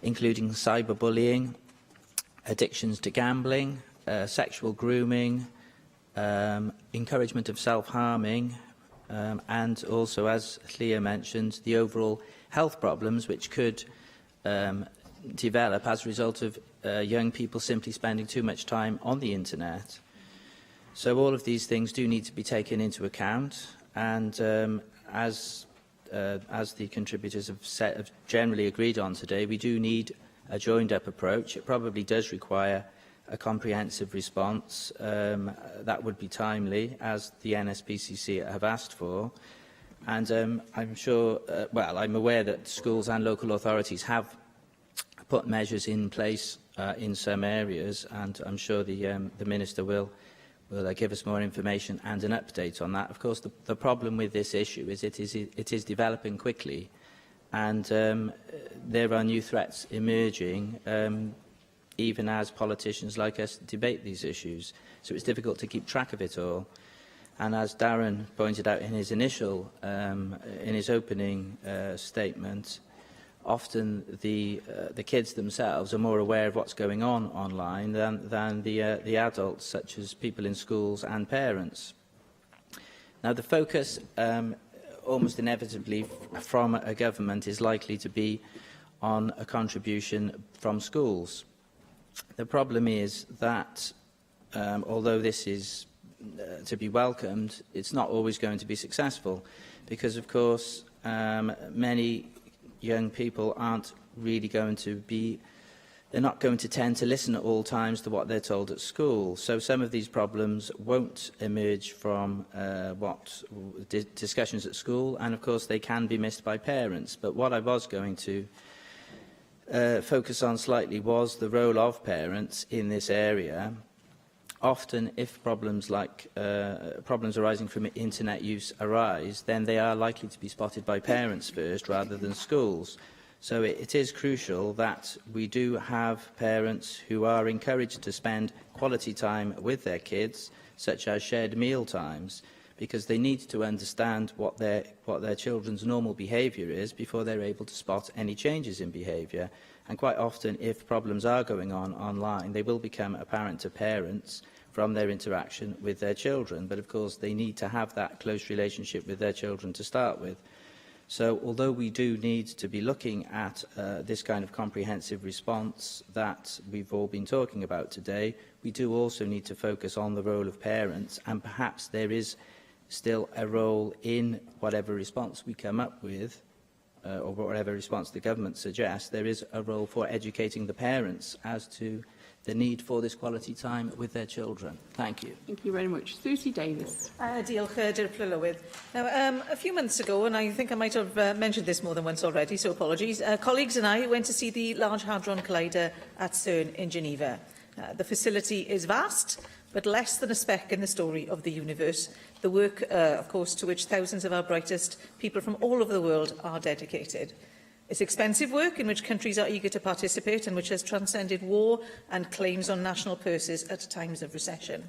including cyberbullying, addictions to gambling, sexual grooming, encouragement of self-harming, and also, as Leo mentioned, the overall health problems which could develop as a result of young people simply spending too much time on the internet. So all of these things do need to be taken into account, and as the contributors have generally agreed on today, we do need a joined-up approach. It probably does require a comprehensive response that would be timely, as the NSPCC have asked for. And I'm sure, I'm aware that schools and local authorities have put measures in place in some areas, and I'm sure the Minister will give us more information and an update on that. Of course, the problem with this issue is it is developing quickly, and there are new threats emerging even as politicians like us debate these issues. So it's difficult to keep track of it all. And as Darren pointed out in his in his opening statement, often the kids themselves are more aware of what's going on online than the adults, such as people in schools and parents. Now, the focus, almost inevitably, from a government is likely to be on a contribution from schools. The problem is that, although this is to be welcomed, it's not always going to be successful, because, of course, many young people aren't really going to be, they're not going to tend to listen at all times to what they're told at school. So some of these problems won't emerge from discussions at school, and of course they can be missed by parents. But what I was going to focus on slightly was the role of parents in this area. Often, if problems like problems arising from internet use arise, then they are likely to be spotted by parents first rather than schools. So it is crucial that we do have parents who are encouraged to spend quality time with their kids, such as shared meal times, because they need to understand what their children's normal behaviour is before they're able to spot any changes in behaviour. And quite often, if problems are going on online, they will become apparent to parents from their interaction with their children. But of course, they need to have that close relationship with their children to start with. So although we do need to be looking at this kind of comprehensive response that we've all been talking about today, we do also need to focus on the role of parents, and perhaps there is still a role in whatever response we come up with, or whatever response the government suggests. There is a role for educating the parents as to the need for this quality time with their children. Thank you. Thank you very much. Lucy Davis. Diolch, Dir Plylywydd. Now, a few months ago, and I think I might have mentioned this more than once already, so apologies, colleagues and I went to see the Large Hadron Collider at CERN in Geneva. The facility is vast, but less than a speck in the story of the universe. The work, of course, to which thousands of our brightest people from all over the world are dedicated. It's expensive work in which countries are eager to participate and which has transcended war and claims on national purses at times of recession.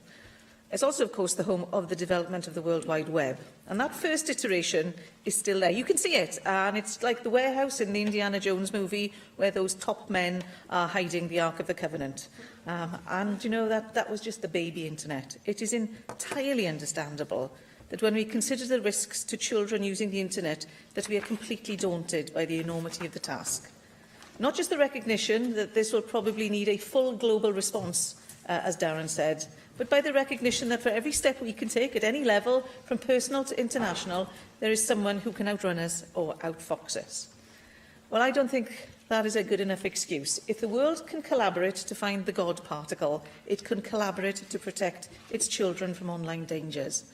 It's also, of course, the home of the development of the World Wide Web. And that first iteration is still there. You can see it, and it's like the warehouse in the Indiana Jones movie where those top men are hiding the Ark of the Covenant. And, you know, that was just the baby internet. It is entirely understandable that when we consider the risks to children using the internet, that we are completely daunted by the enormity of the task. Not just the recognition that this will probably need a full global response, as Darren said, but by the recognition that for every step we can take at any level, from personal to international, there is someone who can outrun us or outfox us. Well, I don't think that is a good enough excuse. If the world can collaborate to find the God particle, it can collaborate to protect its children from online dangers.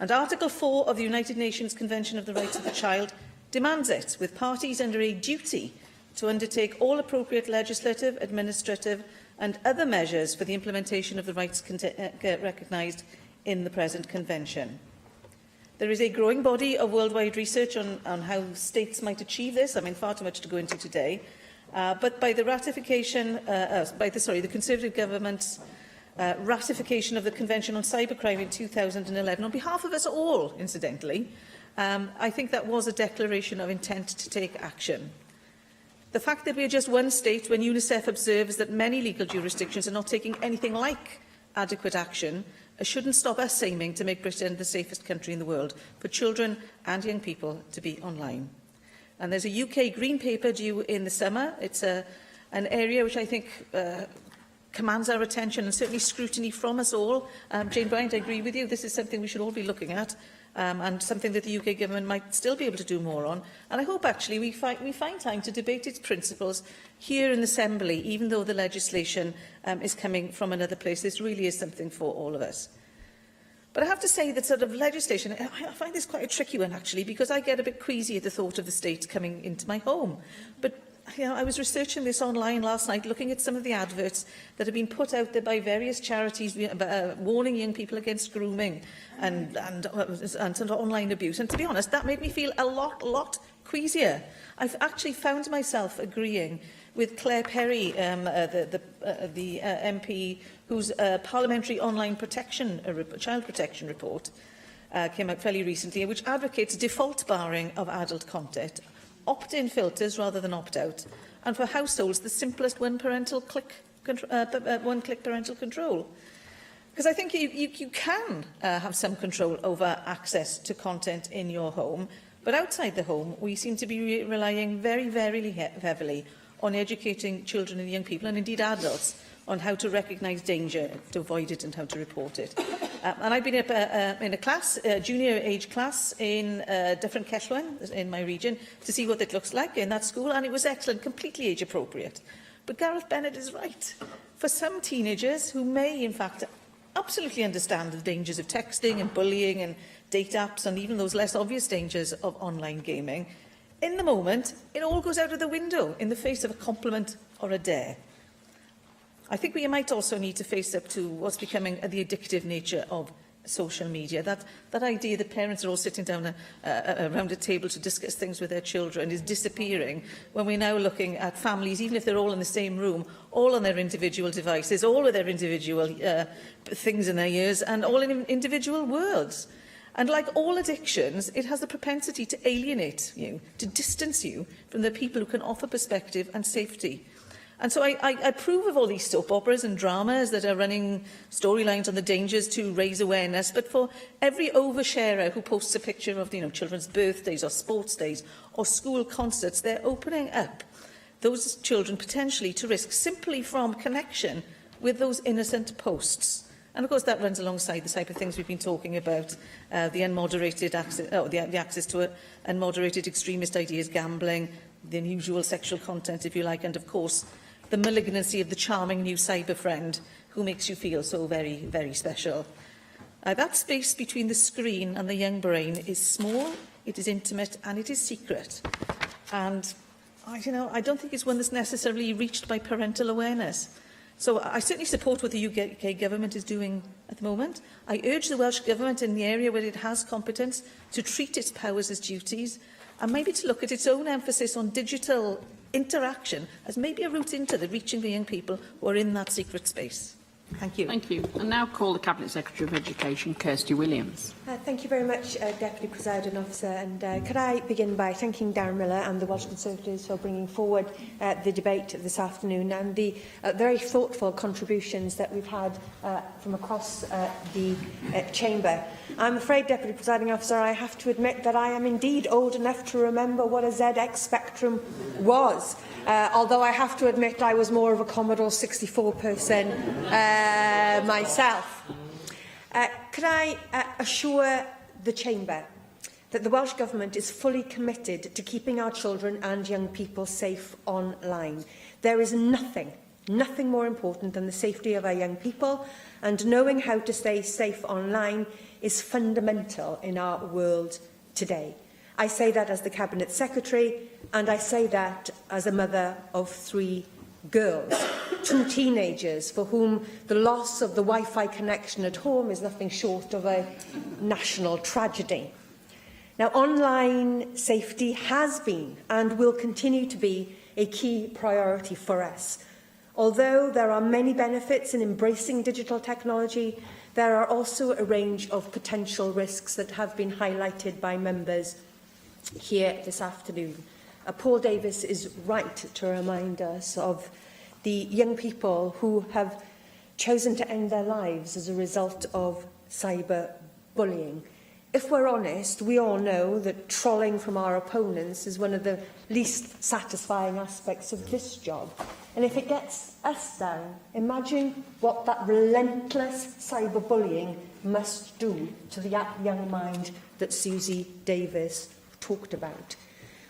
And Article 4 of the United Nations Convention of the Rights of the Child demands it, with parties under a duty to undertake all appropriate legislative, administrative and other measures for the implementation of the rights recognised in the present convention. There is a growing body of worldwide research on how states might achieve this. I mean, far too much to go into today. But by the ratification, the Conservative government's ratification of the Convention on Cybercrime in 2011, on behalf of us all, incidentally, I think that was a declaration of intent to take action. The fact that we are just one state when UNICEF observes that many legal jurisdictions are not taking anything like adequate action shouldn't stop us aiming to make Britain the safest country in the world for children and young people to be online. And there's a UK Green Paper due in the summer. It's an area which I think commands our attention and certainly scrutiny from us all. Jane Bryant, I agree with you. This is something we should all be looking at, and something that the UK Government might still be able to do more on. And I hope, actually, we find time to debate its principles here in the Assembly, even though the legislation is coming from another place. This really is something for all of us. But I have to say that sort of legislation, I find this quite a tricky one, actually, because I get a bit queasy at the thought of the state coming into my home. But I was researching this online last night, looking at some of the adverts that have been put out there by various charities warning young people against grooming and online abuse. And to be honest, that made me feel a lot queasier. I've actually found myself agreeing with Claire Perry, the MP, whose Parliamentary Online Protection, Child Protection report came out fairly recently, which advocates default barring of adult content, opt-in filters rather than opt-out, and for households, the simplest one-click parental control. Because I think you can have some control over access to content in your home, but outside the home, we seem to be relying very heavily on educating children and young people, and indeed adults, on how to recognise danger, to avoid it and how to report it. And I've been in a class, a junior age class in Dyffryn Cellwen in my region to see what it looks like in that school, and it was excellent, completely age appropriate. But Gareth Bennett is right. For some teenagers who may in fact absolutely understand the dangers of texting and bullying and date apps and even those less obvious dangers of online gaming, in the moment it all goes out of the window in the face of a compliment or a dare. I think we might also need to face up to what's becoming the addictive nature of social media. That idea that parents are all sitting down around a table to discuss things with their children is disappearing when we're now looking at families, even if they're all in the same room, all on their individual devices, all with their individual things in their ears, and all in individual worlds. And like all addictions, it has the propensity to alienate you, to distance you from the people who can offer perspective and safety. And so I approve of all these soap operas and dramas that are running storylines on the dangers to raise awareness, but for every oversharer who posts a picture of children's birthdays or sports days or school concerts, they're opening up those children potentially to risk simply from connection with those innocent posts. And of course that runs alongside the type of things we've been talking about, the unmoderated access, the access to unmoderated extremist ideas, gambling, the unusual sexual content, if you like, and of course the malignancy of the charming new cyber friend who makes you feel so very special. That space between the screen and the young brain is small, it is intimate, and it is secret. And I don't think it's one that's necessarily reached by parental awareness. So I certainly support what the UK Government is doing at the moment. I urge the Welsh Government in the area where it has competence to treat its powers as duties, and maybe to look at its own emphasis on digital interaction as maybe a route into reaching the young people who are in that secret space. Thank you. Thank you. And now call the Cabinet Secretary of Education, Kirsty Williams. Thank you very much, Deputy Presiding Officer. And could I begin by thanking Darren Miller and the Welsh Conservatives for bringing forward the debate this afternoon and the very thoughtful contributions that we've had from across the Chamber. I'm afraid, Deputy Presiding Officer, I have to admit that I am indeed old enough to remember what a ZX Spectrum was. Although I have to admit I was more of a Commodore 64 person myself. Could I assure the Chamber that the Welsh Government is fully committed to keeping our children and young people safe online? There is nothing more important than the safety of our young people, and knowing how to stay safe online is fundamental in our world today. I say that as the Cabinet Secretary, and I say that as a mother of 3 girls, 2 teenagers for whom the loss of the Wi-Fi connection at home is nothing short of a national tragedy. Now, online safety has been and will continue to be a key priority for us. Although there are many benefits in embracing digital technology, there are also a range of potential risks that have been highlighted by members here this afternoon. Paul Davis is right to remind us of the young people who have chosen to end their lives as a result of cyber bullying. if we're honest, we all know that trolling from our opponents is one of the least satisfying aspects of this job. And if it gets us down, imagine what that relentless cyberbullying must do to the young mind that Susie Davis talked about.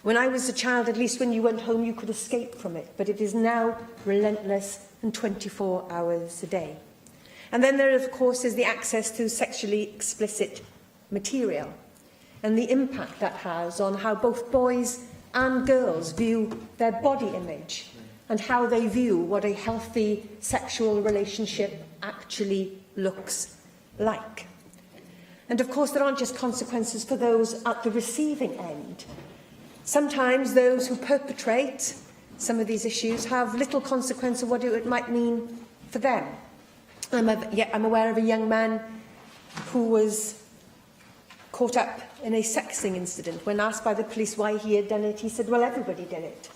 When I was a child, at least when you went home, you could escape from it, but it is now relentless and 24 hours a day. And then there, of course, is the access to sexually explicit material and the impact that has on how both boys and girls view their body image and how they view what a healthy sexual relationship actually looks like. And of course, there aren't just consequences for those at the receiving end. Sometimes those who perpetrate some of these issues have little consequence of what it might mean for them. I'm aware of a young man who was caught up in a sexting incident. When asked by the police why he had done it, he said, well, everybody did it.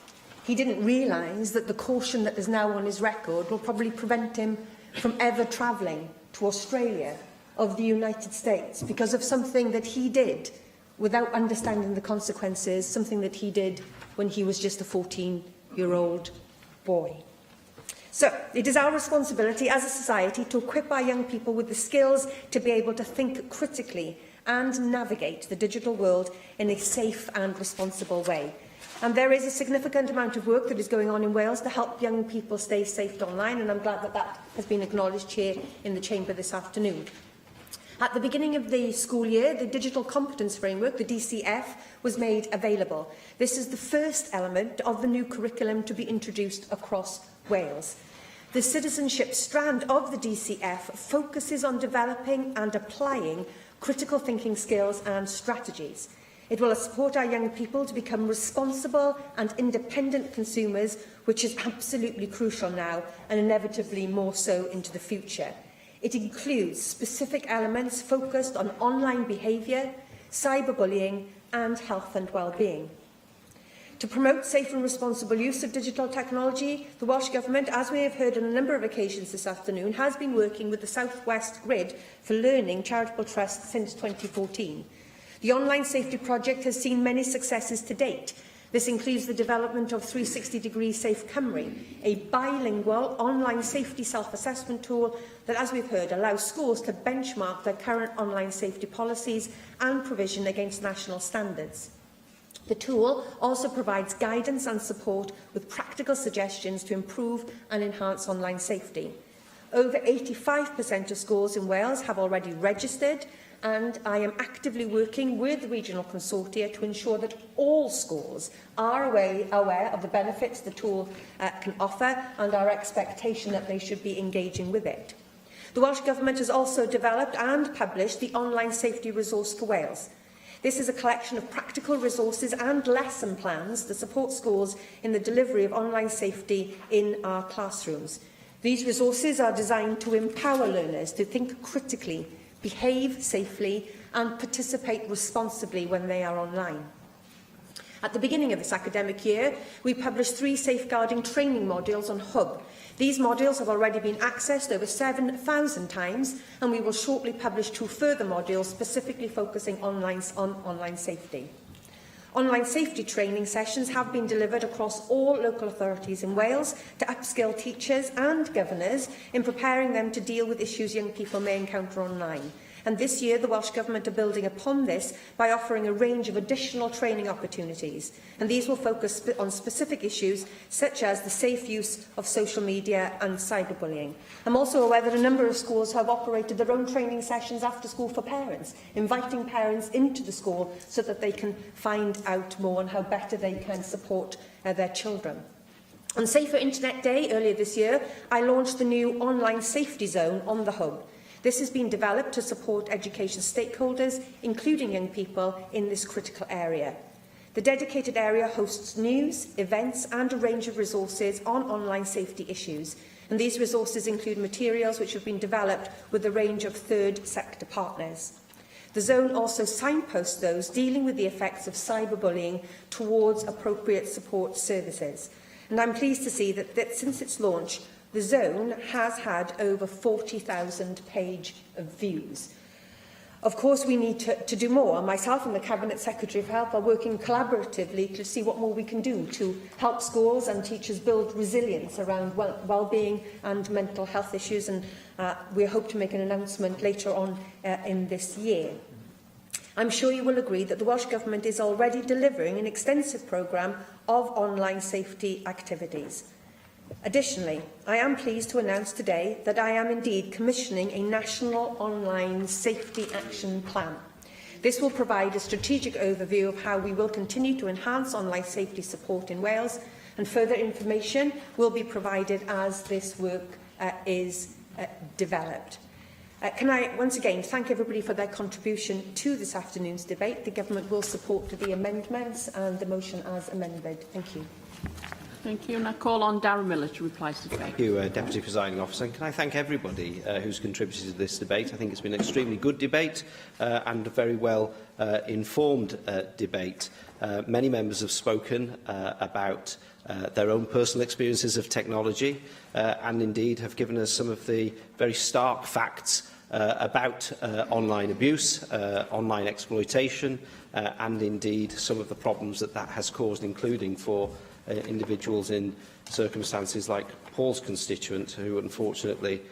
He didn't realise that the caution that is now on his record will probably prevent him from ever travelling to Australia of the United States because of something that he did without understanding the consequences, something that he did when he was just a 14-year-old boy. So, it is our responsibility as a society to equip our young people with the skills to be able to think critically and navigate the digital world in a safe and responsible way. And there is a significant amount of work that is going on in Wales to help young people stay safe online, and I'm glad that that has been acknowledged here in the Chamber this afternoon. At the beginning of the school year, the Digital Competence Framework, the DCF, was made available. This is the first element of the new curriculum to be introduced across Wales. The citizenship strand of the DCF focuses on developing and applying critical thinking skills and strategies. It will support our young people to become responsible and independent consumers, which is absolutely crucial now and inevitably more so into the future. It includes specific elements focused on online behaviour, cyberbullying and health and well-being. To promote safe and responsible use of digital technology, the Welsh Government, as we have heard on a number of occasions this afternoon, has been working with the South West Grid for Learning charitable trust since 2014. The online safety project has seen many successes to date. This includes the development of 360-degree Safe Cymru, a bilingual online safety self-assessment tool that, as we've heard, allows schools to benchmark their current online safety policies and provision against national standards. The tool also provides guidance and support with practical suggestions to improve and enhance online safety. Over 85% of schools in Wales have already registered, and I am actively working with the regional consortia to ensure that all schools are aware of the benefits the tool can offer and our expectation that they should be engaging with it. The Welsh Government has also developed and published the Online Safety Resource for Wales. This is a collection of practical resources and lesson plans to support schools in the delivery of online safety in our classrooms. These resources are designed to empower learners to think critically, behave safely and participate responsibly when they are online. At the beginning of this academic year, we published 3 safeguarding training modules on Hub. These modules have already been accessed over 7,000 times, and we will shortly publish 2 further modules specifically focusing on online safety. Online safety training sessions have been delivered across all local authorities in Wales to upskill teachers and governors in preparing them to deal with issues young people may encounter online. And this year, the Welsh Government are building upon this by offering a range of additional training opportunities. And these will focus on specific issues such as the safe use of social media and cyberbullying. I'm also aware that a number of schools have operated their own training sessions after school for parents, inviting parents into the school so that they can find out more on how better they can support their children. On Safer Internet Day earlier this year, I launched the new Online Safety Zone on the Hub. This has been developed to support education stakeholders, including young people, in this critical area. The dedicated area hosts news, events and a range of resources on online safety issues. And these resources include materials which have been developed with a range of third sector partners. The zone also signposts those dealing with the effects of cyberbullying towards appropriate support services. And I'm pleased to see that since its launch, the zone has had over 40,000 page views. Of course, we need to do more, and myself and the Cabinet Secretary for Health are working collaboratively to see what more we can do to help schools and teachers build resilience around well-being and mental health issues, and we hope to make an announcement later on in this year. I'm sure you will agree that the Welsh Government is already delivering an extensive programme of online safety activities. Additionally, I am pleased to announce today that I am indeed commissioning a national online safety action plan. This will provide a strategic overview of how we will continue to enhance online safety support in Wales, and further information will be provided as this work is developed. Can I once again thank everybody for their contribution to this afternoon's debate. The Government will support the amendments and the motion as amended. Thank you. Thank you. And I call on Darren Miller to reply to the debate. Thank you, Deputy Presiding Officer. And can I thank everybody who's contributed to this debate? I think it's been an extremely good debate and a very well informed debate. Many members have spoken about their own personal experiences of technology and indeed have given us some of the very stark facts about online abuse, online exploitation and indeed some of the problems that has caused, including for individuals in circumstances like Paul's constituent who unfortunately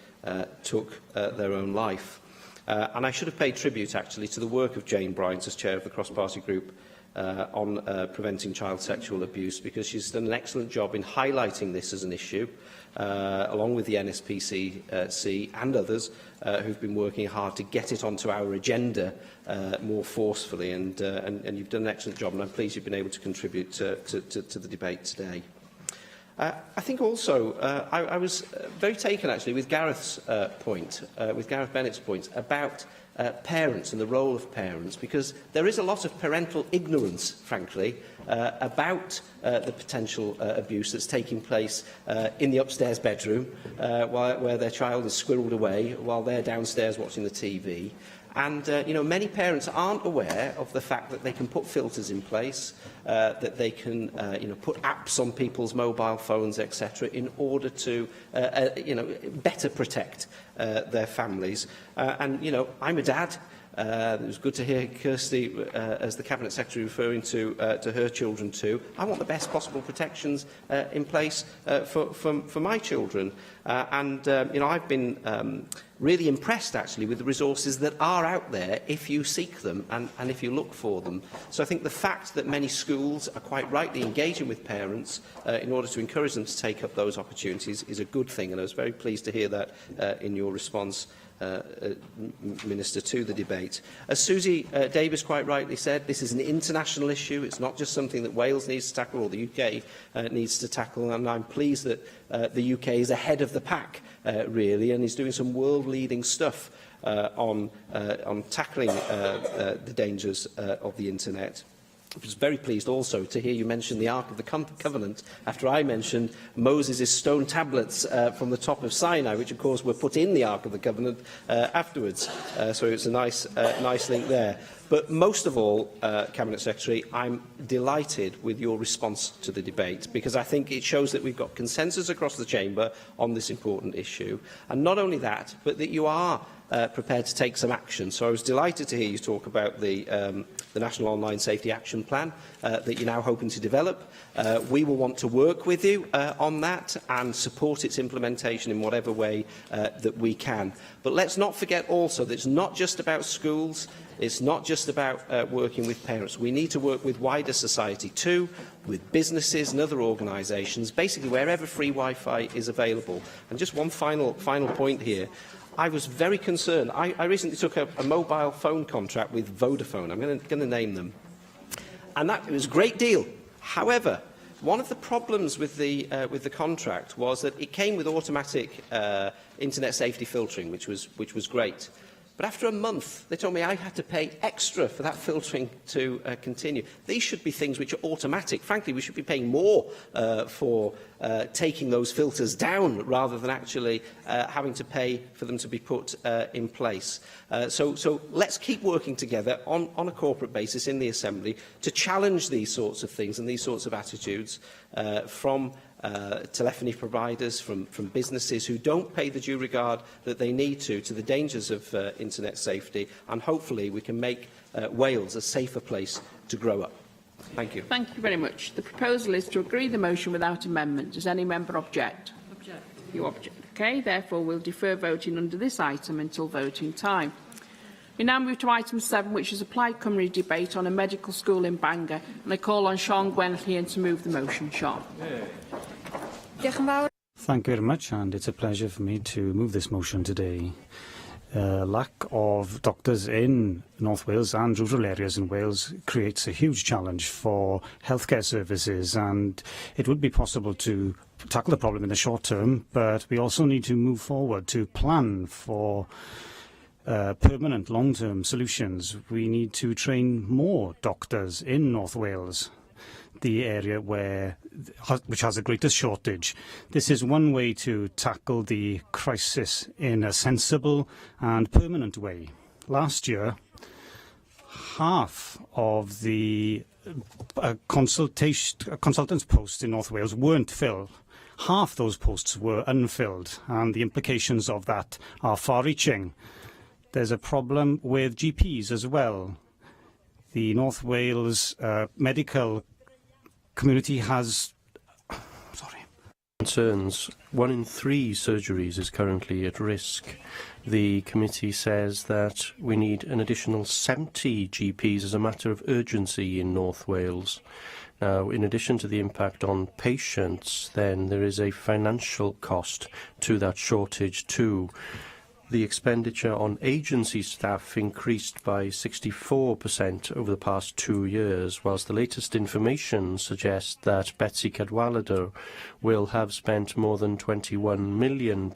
took their own life. And I should have paid tribute actually to the work of Jane Bryant as chair of the cross-party group on preventing child sexual abuse, because she's done an excellent job in highlighting this as an issue, along with the NSPCC and others who've been working hard to get it onto our agenda more forcefully, and you've done an excellent job, and I'm pleased you've been able to contribute to the debate today. I think also I was very taken actually with Gareth Bennett's point about parents and the role of parents, because there is a lot of parental ignorance, frankly, about the potential abuse that's taking place in the upstairs bedroom where their child is squirreled away while they're downstairs watching the TV. And, you know, many parents aren't aware of the fact that they can put filters in place, that they can, you know, put apps on people's mobile phones, etc., in order to, you know, better protect their families. And, you know, I'm a dad. It was good to hear Kirsty, as the Cabinet Secretary, referring to her children too. I want the best possible protections in place for my children. You know, I've been really impressed, actually, with the resources that are out there if you seek them and if you look for them. So I think the fact that many schools are quite rightly engaging with parents in order to encourage them to take up those opportunities is a good thing, and I was very pleased to hear that in your response, Minister, to the debate. As Susie Davis quite rightly said, this is an international issue. It's not just something that Wales needs to tackle or the UK needs to tackle, and I'm pleased that the UK is ahead of the pack, really, and is doing some world-leading stuff on tackling the dangers of the internet. I was very pleased also to hear you mention the Ark of the Covenant after I mentioned Moses' stone tablets from the top of Sinai, which of course were put in the Ark of the Covenant afterwards. So it's a nice link there. But most of all, Cabinet Secretary, I'm delighted with your response to the debate, because I think it shows that we've got consensus across the Chamber on this important issue. And not only that, but that you are prepared to take some action. So I was delighted to hear you talk about the National Online Safety Action Plan that you're now hoping to develop. We will want to work with you on that and support its implementation in whatever way that we can. But let's not forget also that it's not just about schools. It's not just about working with parents. We need to work with wider society too, with businesses and other organisations, basically wherever free Wi-Fi is available. And just one final point here. I was very concerned. I recently took a mobile phone contract with Vodafone. I'm going to name them. And it was a great deal. However, one of the problems with the contract was that it came with automatic internet safety filtering, which was great. But after a month, they told me I had to pay extra for that filtering to continue. These should be things which are automatic. Frankly, we should be paying more for taking those filters down rather than actually having to pay for them to be put in place. So let's keep working together on a corporate basis in the Assembly to challenge these sorts of things and these sorts of attitudes from telephony providers, from businesses who don't pay the due regard that they need to the dangers of internet safety, and hopefully we can make Wales a safer place to grow up. Thank you. Thank you very much. The proposal is to agree the motion without amendment. Does any member object? Object. You object. Okay, therefore we'll defer voting under this item until voting time. We now move to item 7, which is a Plaid Cymru debate on a medical school in Bangor, and I call on Sean Gwenllian to move the motion. Sean. Thank you very much, and it's a pleasure for me to move this motion today. Lack of doctors in North Wales and rural areas in Wales creates a huge challenge for healthcare services, and it would be possible to tackle the problem in the short term, but we also need to move forward to plan for permanent long-term solutions. We need to train more doctors in North Wales, the area which has the greatest shortage. This is one way to tackle the crisis in a sensible and permanent way. Last year, half of the consultants' posts in North Wales weren't filled. Half those posts were unfilled, and the implications of that are far-reaching. There's a problem with GPs as well. The North Wales medical community has concerns. 1 in 3 surgeries is currently at risk. The committee says that we need an additional 70 GPs as a matter of urgency in North Wales. Now, in addition to the impact on patients, then there is a financial cost to that shortage too. The expenditure on agency staff increased by 64% over the past 2 years, whilst the latest information suggests that Betsy Cadwaladr will have spent more than £21 million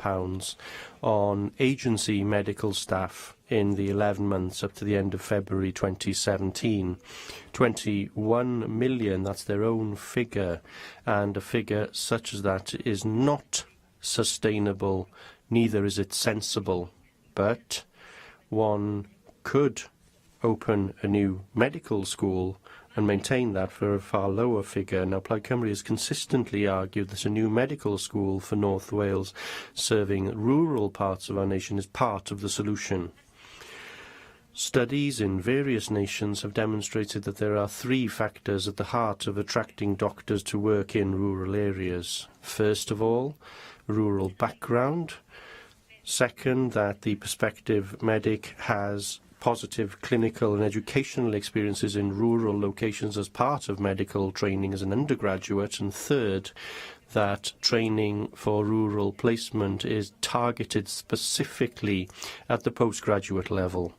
on agency medical staff in the 11 months up to the end of February 2017. 21 million, that's their own figure, and a figure such as that is not sustainable. Neither is it sensible, but one could open a new medical school and maintain that for a far lower figure. Now, Plaid Cymru has consistently argued that a new medical school for North Wales serving rural parts of our nation is part of the solution. Studies in various nations have demonstrated that there are 3 factors at the heart of attracting doctors to work in rural areas. First of all, rural background. Second, that the prospective medic has positive clinical and educational experiences in rural locations as part of medical training as an undergraduate. And third, that training for rural placement is targeted specifically at the postgraduate level.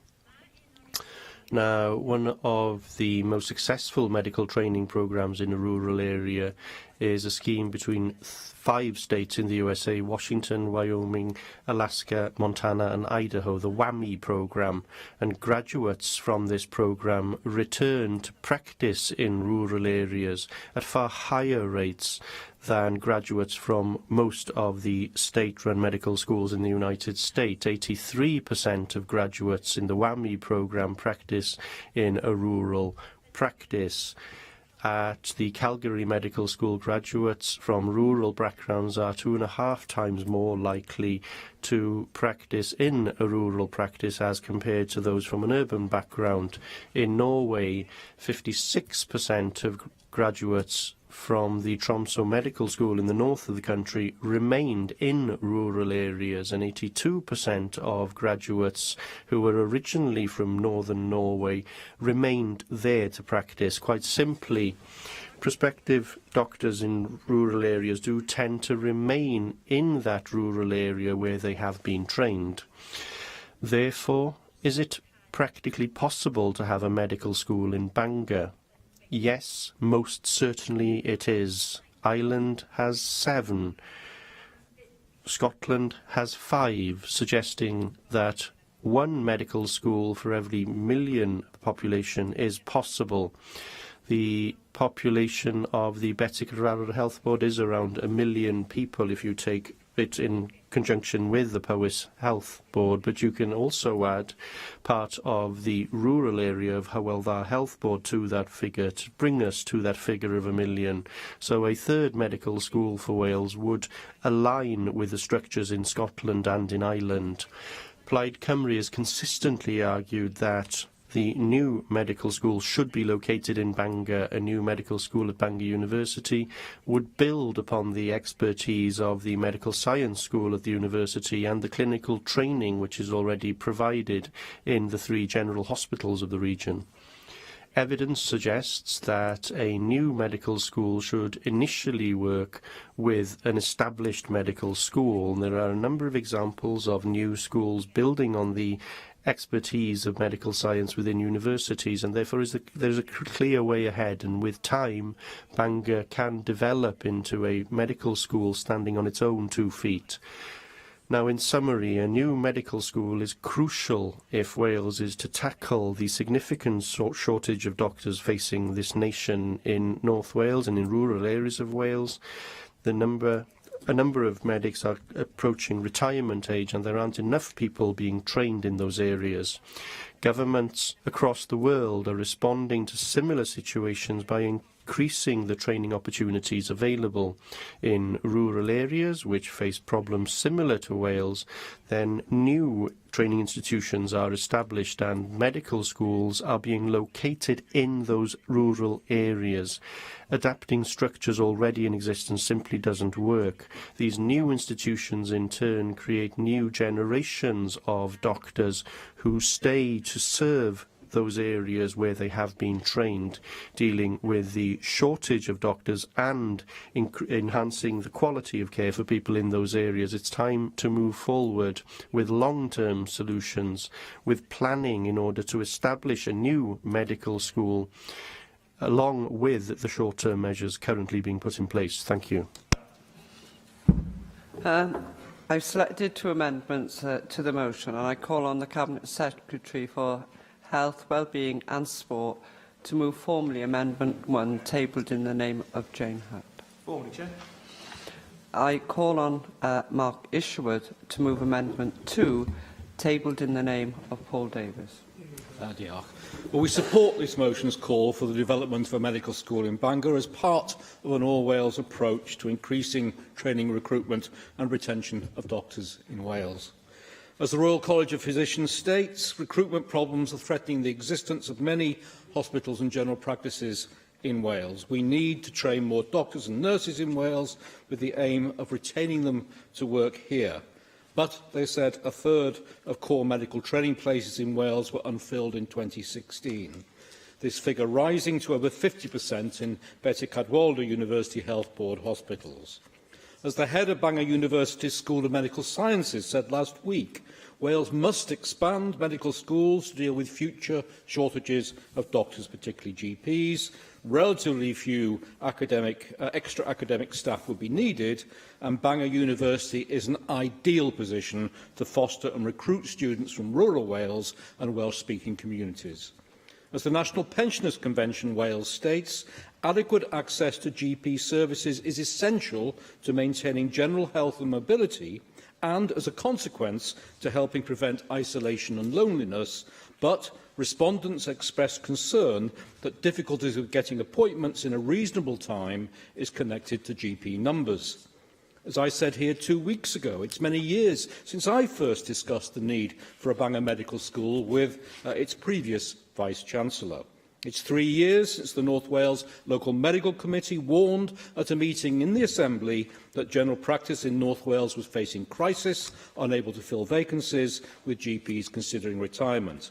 Now, one of the most successful medical training programs in a rural area is a scheme between 5 states in the USA: Washington, Wyoming, Alaska, Montana and Idaho, the WWAMI program. And graduates from this program return to practice in rural areas at far higher rates than graduates from most of the state-run medical schools in the United States. 83% of graduates in the WWAMI program practice in a rural practice. At the Calgary Medical School, graduates from rural backgrounds are 2.5 times more likely to practice in a rural practice as compared to those from an urban background. In Norway, 56% of graduates from the Tromsø Medical School in the north of the country remained in rural areas, and 82% of graduates who were originally from northern Norway remained there to practice. Quite simply, prospective doctors in rural areas do tend to remain in that rural area where they have been trained. Therefore, is it practically possible to have a medical school in Bangor? Yes, most certainly it is. Ireland has 7. Scotland has 5, suggesting that 1 medical school for every million population is possible. The population of the Betsy Cadwaladr Health Board is around 1 million people if you take it in conjunction with the Powys Health Board, but you can also add part of the rural area of Hywel Dda Health Board to that figure to bring us to that figure of 1 million. So a third medical school for Wales would align with the structures in Scotland and in Ireland. Plaid Cymru has consistently argued that the new medical school should be located in Bangor. A new medical school at Bangor University would build upon the expertise of the medical science school at the university and the clinical training which is already provided in the 3 general hospitals of the region. Evidence suggests that a new medical school should initially work with an established medical school. And there are a number of examples of new schools building on the expertise of medical science within universities, and therefore there's a clear way ahead, and with time Bangor can develop into a medical school standing on its own 2 feet. Now, in summary, a new medical school is crucial if Wales is to tackle the significant shortage of doctors facing this nation in North Wales and in rural areas of Wales. A number of medics are approaching retirement age, and there aren't enough people being trained in those areas. Governments across the world are responding to similar situations by increasing the training opportunities available in rural areas which face problems similar to Wales. Then new training institutions are established and medical schools are being located in those rural areas. Adapting structures already in existence simply doesn't work. These new institutions in turn create new generations of doctors who stay to serve those areas where they have been trained, dealing with the shortage of doctors and enhancing the quality of care for people in those areas. It's time to move forward with long-term solutions, with planning in order to establish a new medical school, along with the short-term measures currently being put in place. Thank you. I've selected 2 amendments to the motion, and I call on the Cabinet Secretary for Health, Wellbeing and Sport to move formally Amendment 1, tabled in the name of Jane Hutt. Formally, Chair. I call on Mark Isherwood to move Amendment 2, tabled in the name of Paul Davies. Well, we support this motion's call for the development of a medical school in Bangor as part of an all-Wales approach to increasing training, recruitment and retention of doctors in Wales. As the Royal College of Physicians states, recruitment problems are threatening the existence of many hospitals and general practices in Wales. We need to train more doctors and nurses in Wales with the aim of retaining them to work here. But, they said, a third of core medical training places in Wales were unfilled in 2016. This figure rising to over 50% in Betty Cadwaladr University Health Board hospitals. As the head of Bangor University's School of Medical Sciences said last week, Wales must expand medical schools to deal with future shortages of doctors, particularly GPs. Relatively few extra academic staff would be needed, and Bangor University is an ideal position to foster and recruit students from rural Wales and Welsh-speaking communities. As the National Pensioners Convention Wales states, adequate access to GP services is essential to maintaining general health and mobility and, as a consequence, to helping prevent isolation and loneliness, but respondents expressed concern that difficulties of getting appointments in a reasonable time is connected to GP numbers. As I said here 2 weeks ago, it's many years since I first discussed the need for a Bangor Medical School with its previous Vice-Chancellor. It's 3 years since the North Wales Local Medical Committee warned at a meeting in the Assembly that general practice in North Wales was facing crisis, unable to fill vacancies, with GPs considering retirement.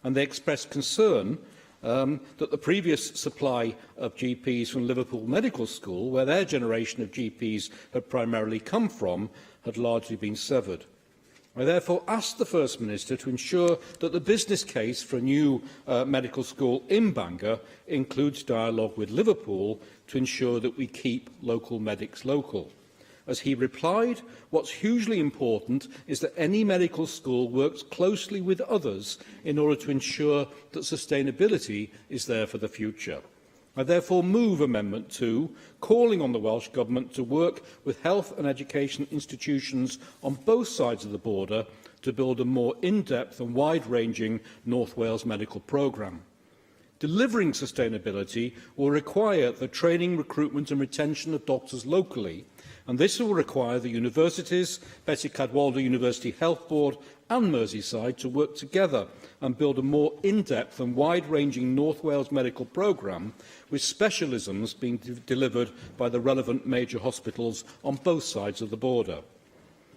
And they expressed concern that the previous supply of GPs from Liverpool Medical School, where their generation of GPs had primarily come from, had largely been severed. I therefore asked the First Minister to ensure that the business case for a new medical school in Bangor includes dialogue with Liverpool to ensure that we keep local medics local. As he replied, what's hugely important is that any medical school works closely with others in order to ensure that sustainability is there for the future. I therefore move Amendment 2, calling on the Welsh Government to work with health and education institutions on both sides of the border to build a more in-depth and wide-ranging North Wales medical programme. Delivering sustainability will require the training, recruitment and retention of doctors locally, and this will require the universities, Betty Cadwaladr University Health Board and Merseyside to work together and build a more in-depth and wide-ranging North Wales medical programme with specialisms being delivered by the relevant major hospitals on both sides of the border.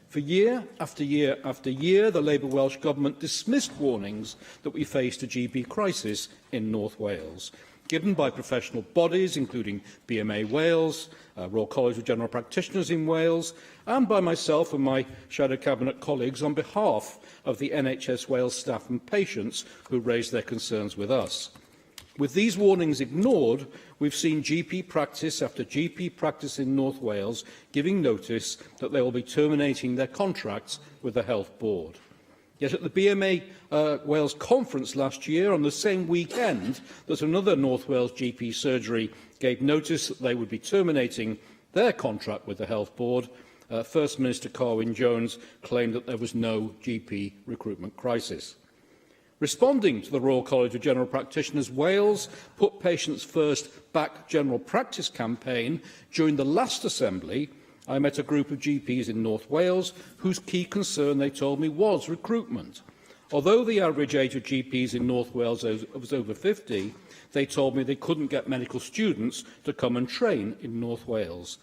For year after year after year, the Labour Welsh Government dismissed warnings that we faced a GP crisis in North Wales, given by professional bodies including BMA Wales, Royal College of General Practitioners in Wales, and by myself and my Shadow Cabinet colleagues on behalf of the NHS Wales staff and patients who raised their concerns with us. With these warnings ignored, we've seen GP practice after GP practice in North Wales giving notice that they will be terminating their contracts with the Health Board. Yet at the BMA Wales conference last year, on the same weekend that another North Wales GP surgery gave notice that they would be terminating their contract with the Health Board, First Minister Carwyn Jones claimed that there was no GP recruitment crisis. Responding to the Royal College of General Practitioners, Wales Put Patients First Back General Practice campaign during the last Assembly, I met a group of GPs in North Wales whose key concern, they told me, was recruitment. Although the average age of GPs in North Wales was over 50, they told me they couldn't get medical students to come and train in North Wales.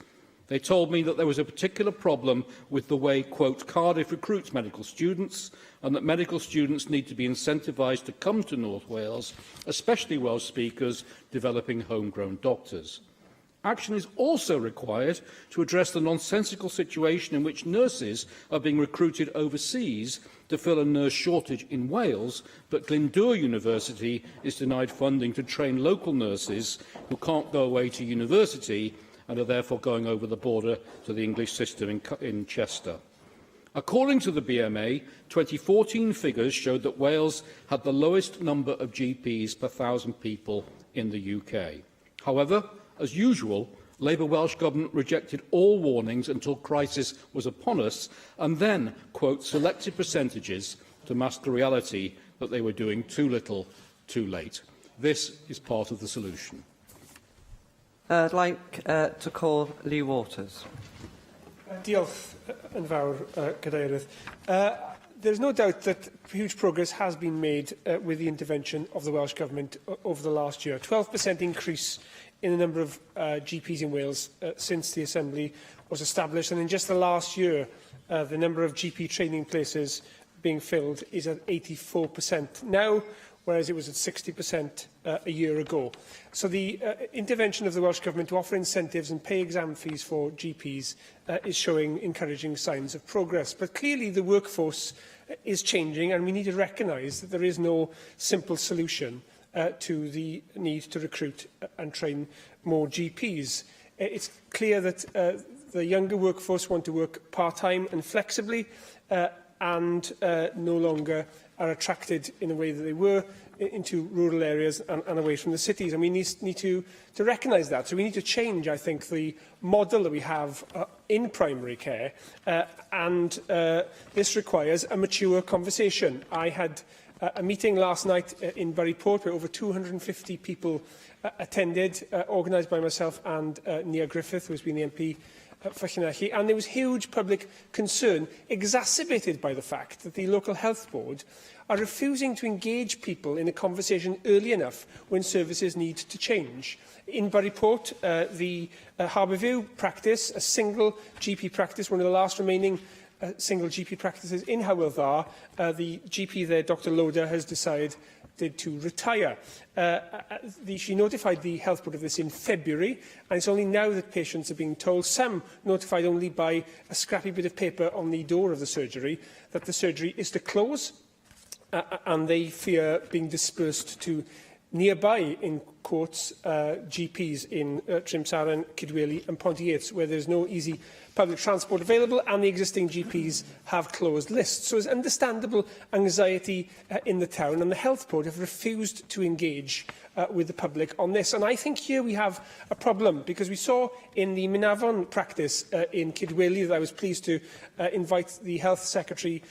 They told me that there was a particular problem with the way, quote, Cardiff recruits medical students, and that medical students need to be incentivised to come to North Wales, especially Welsh speakers developing homegrown doctors. Action is also required to address the nonsensical situation in which nurses are being recruited overseas to fill a nurse shortage in Wales, but Glyndŵr University is denied funding to train local nurses who can't go away to university and are therefore going over the border to the English system in Chester. According to the BMA, 2014 figures showed that Wales had the lowest number of GPs per 1,000 people in the UK. However, as usual, Labour Welsh Government rejected all warnings until crisis was upon us and then, quote, selected percentages to mask the reality that they were doing too little, too late. This is part of the solution. I'd like to call Lee Waters. Diolch yn fawr, Cadeirydd. There's no doubt that huge progress has been made with the intervention of the Welsh Government over the last year. 12% increase in the number of GPs in Wales since the Assembly was established, and in just the last year, the number of GP training places being filled is at 84% now, whereas it was at 60% a year ago. So the intervention of the Welsh Government to offer incentives and pay exam fees for GPs is showing encouraging signs of progress. But clearly the workforce is changing, and we need to recognise that there is no simple solution to the need to recruit and train more GPs. It's clear that the younger workforce want to work part-time and flexibly and no longer are attracted in the way that they were into rural areas and away from the cities. And we need to recognise that. So we need to change, I think, the model that we have in primary care, and this requires a mature conversation. I had a meeting last night in Buryport where over 250 people attended, organised by myself and Nia Griffith, who has been the MP for Llanelli, and there was huge public concern, exacerbated by the fact that the local health board are refusing to engage people in a conversation early enough when services need to change. In Buryport, the Harbourview practice, a single GP practice, one of the last remaining single GP practices in Hywel Dda, the GP there, Dr Loda, has decided to retire. She notified the health board of this in February, and it's only now that patients are being told, some notified only by a scrappy bit of paper on the door of the surgery, that the surgery is to close, and they fear being dispersed to nearby in quotes GPs in Trimsaran, Kidwelly and Pontyheads, where there's no easy public transport available and the existing GPs have closed lists. So there's understandable anxiety in the town, and the Health Board have refused to engage with the public on this. And I think here we have a problem, because we saw in the Mynafon practice in Kidwelly that I was pleased to invite the Health Secretary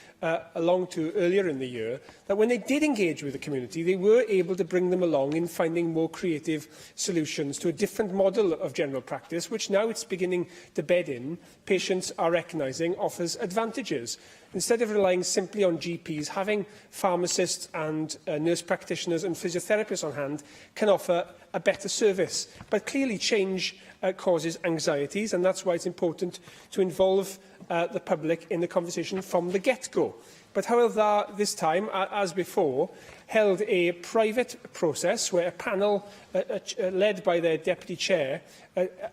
along to earlier in the year, that when they did engage with the community, they were able to bring them along in finding more creative solutions to a different model of general practice, which now it's beginning to bed in, patients are recognising offers advantages. Instead of relying simply on GPs, having pharmacists and nurse practitioners and physiotherapists on hand can offer a better service. But clearly change causes anxieties, and that's why it's important to involve the public in the conversation from the get-go. But however, this time, as before, held a private process where a panel led by their deputy chair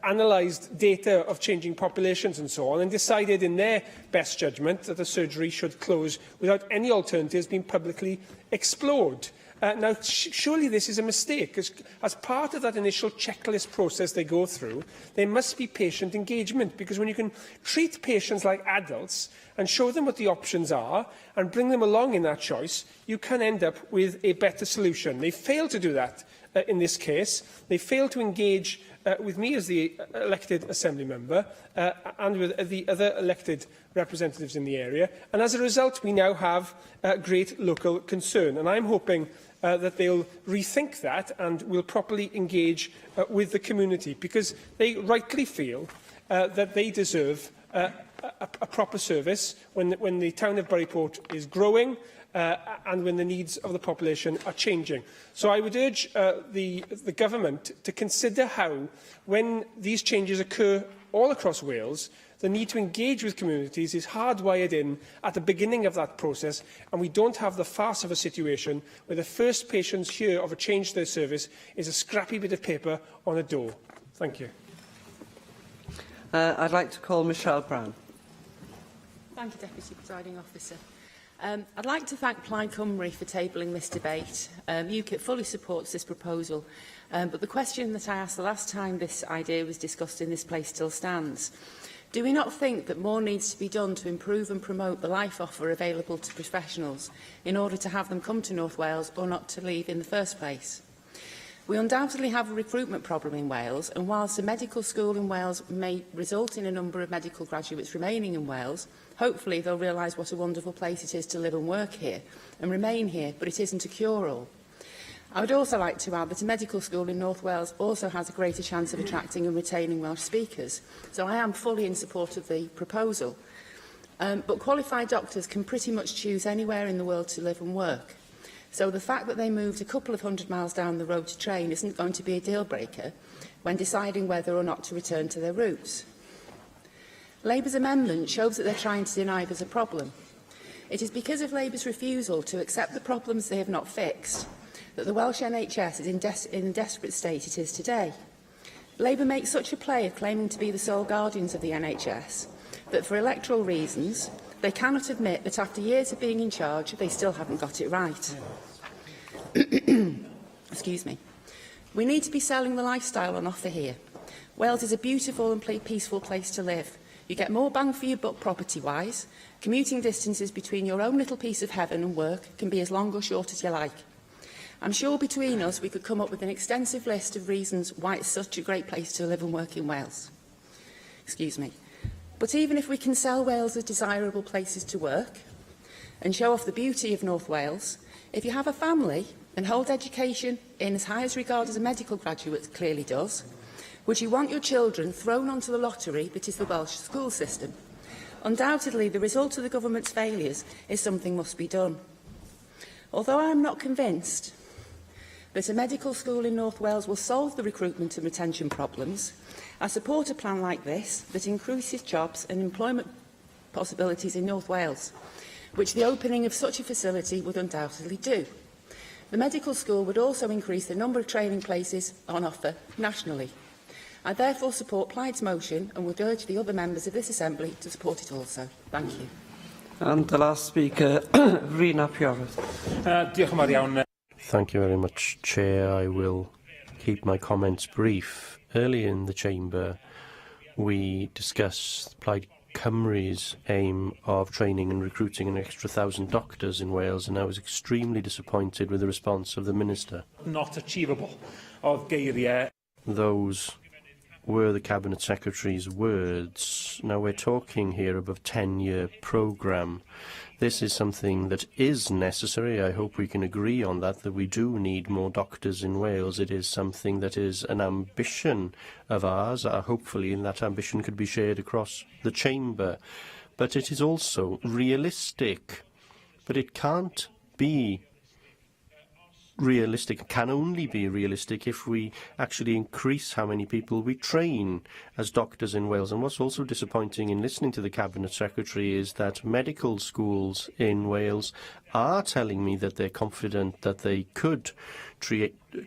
analysed data of changing populations and so on, and decided in their best judgment that the surgery should close without any alternatives being publicly explored. Now, surely this is a mistake. As part of that initial checklist process they go through, there must be patient engagement, because when you can treat patients like adults and show them what the options are and bring them along in that choice, you can end up with a better solution. They failed to do that in this case. They failed to engage with me as the elected Assembly member and with the other elected representatives in the area. And as a result, we now have great local concern. And I'm hoping that they'll rethink that and will properly engage with the community, because they rightly feel that they deserve a proper service when the town of Buryport is growing and when the needs of the population are changing. So I would urge the government to consider how, when these changes occur all across Wales, the need to engage with communities is hardwired in at the beginning of that process, and we don't have the farce of a situation where the first patients hear of a change to their service is a scrappy bit of paper on a door. Thank you. I'd like to call Michelle Brown. Thank you, Deputy Presiding Officer. I'd like to thank Plaid Cymru for tabling this debate. UKIP fully supports this proposal, but the question that I asked the last time this idea was discussed in this place still stands. Do we not think that more needs to be done to improve and promote the life offer available to professionals in order to have them come to North Wales or not to leave in the first place? We undoubtedly have a recruitment problem in Wales, and whilst the medical school in Wales may result in a number of medical graduates remaining in Wales, hopefully they'll realise what a wonderful place it is to live and work here and remain here, but it isn't a cure-all. I would also like to add that a medical school in North Wales also has a greater chance of attracting and retaining Welsh speakers, so I am fully in support of the proposal. But qualified doctors can pretty much choose anywhere in the world to live and work. So the fact that they moved a couple of 100 miles down the road to train isn't going to be a deal-breaker when deciding whether or not to return to their roots. Labour's amendment shows that they're trying to deny there's a problem. It is because of Labour's refusal to accept the problems they have not fixed that the Welsh NHS is in the desperate state it is today. Labour makes such a play of claiming to be the sole guardians of the NHS that for electoral reasons they cannot admit that after years of being in charge they still haven't got it right. Excuse me. We need to be selling the lifestyle on offer here. Wales is a beautiful and peaceful place to live. You get more bang for your buck property-wise. Commuting distances between your own little piece of heaven and work can be as long or short as you like. I'm sure between us we could come up with an extensive list of reasons why it's such a great place to live and work in Wales. Excuse me. But even if we can sell Wales as desirable places to work and show off the beauty of North Wales, if you have a family and hold education in as high as regard as a medical graduate clearly does, would you want your children thrown onto the lottery that is the Welsh school system? Undoubtedly, the result of the government's failures is something must be done. Although I am not convinced that a medical school in North Wales will solve the recruitment and retention problems, I support a plan like this that increases jobs and employment possibilities in North Wales, which the opening of such a facility would undoubtedly do. The medical school would also increase the number of training places on offer nationally. I therefore support Plaid's motion and would urge the other members of this Assembly to support it also. Thank you. And the last speaker, Rhina Pioreth. Thank you very much, Chair. I will keep my comments brief. Earlier in the chamber, we discussed Plaid Cymru's aim of training and recruiting an extra 1,000 doctors in Wales, and I was extremely disappointed with the response of the Minister. Not achievable of geiriau. Those were the Cabinet Secretary's words. Now, we're talking here of a 10-year programme. This is something that is necessary. I hope we can agree on that we do need more doctors in Wales. It is something that is an ambition of ours. Hopefully, that ambition could be shared across the chamber. But it is also realistic. But it can't be realistic, can only be realistic if we actually increase how many people we train as doctors in Wales. And what's also disappointing in listening to the Cabinet Secretary is that medical schools in Wales are telling me that they're confident that they could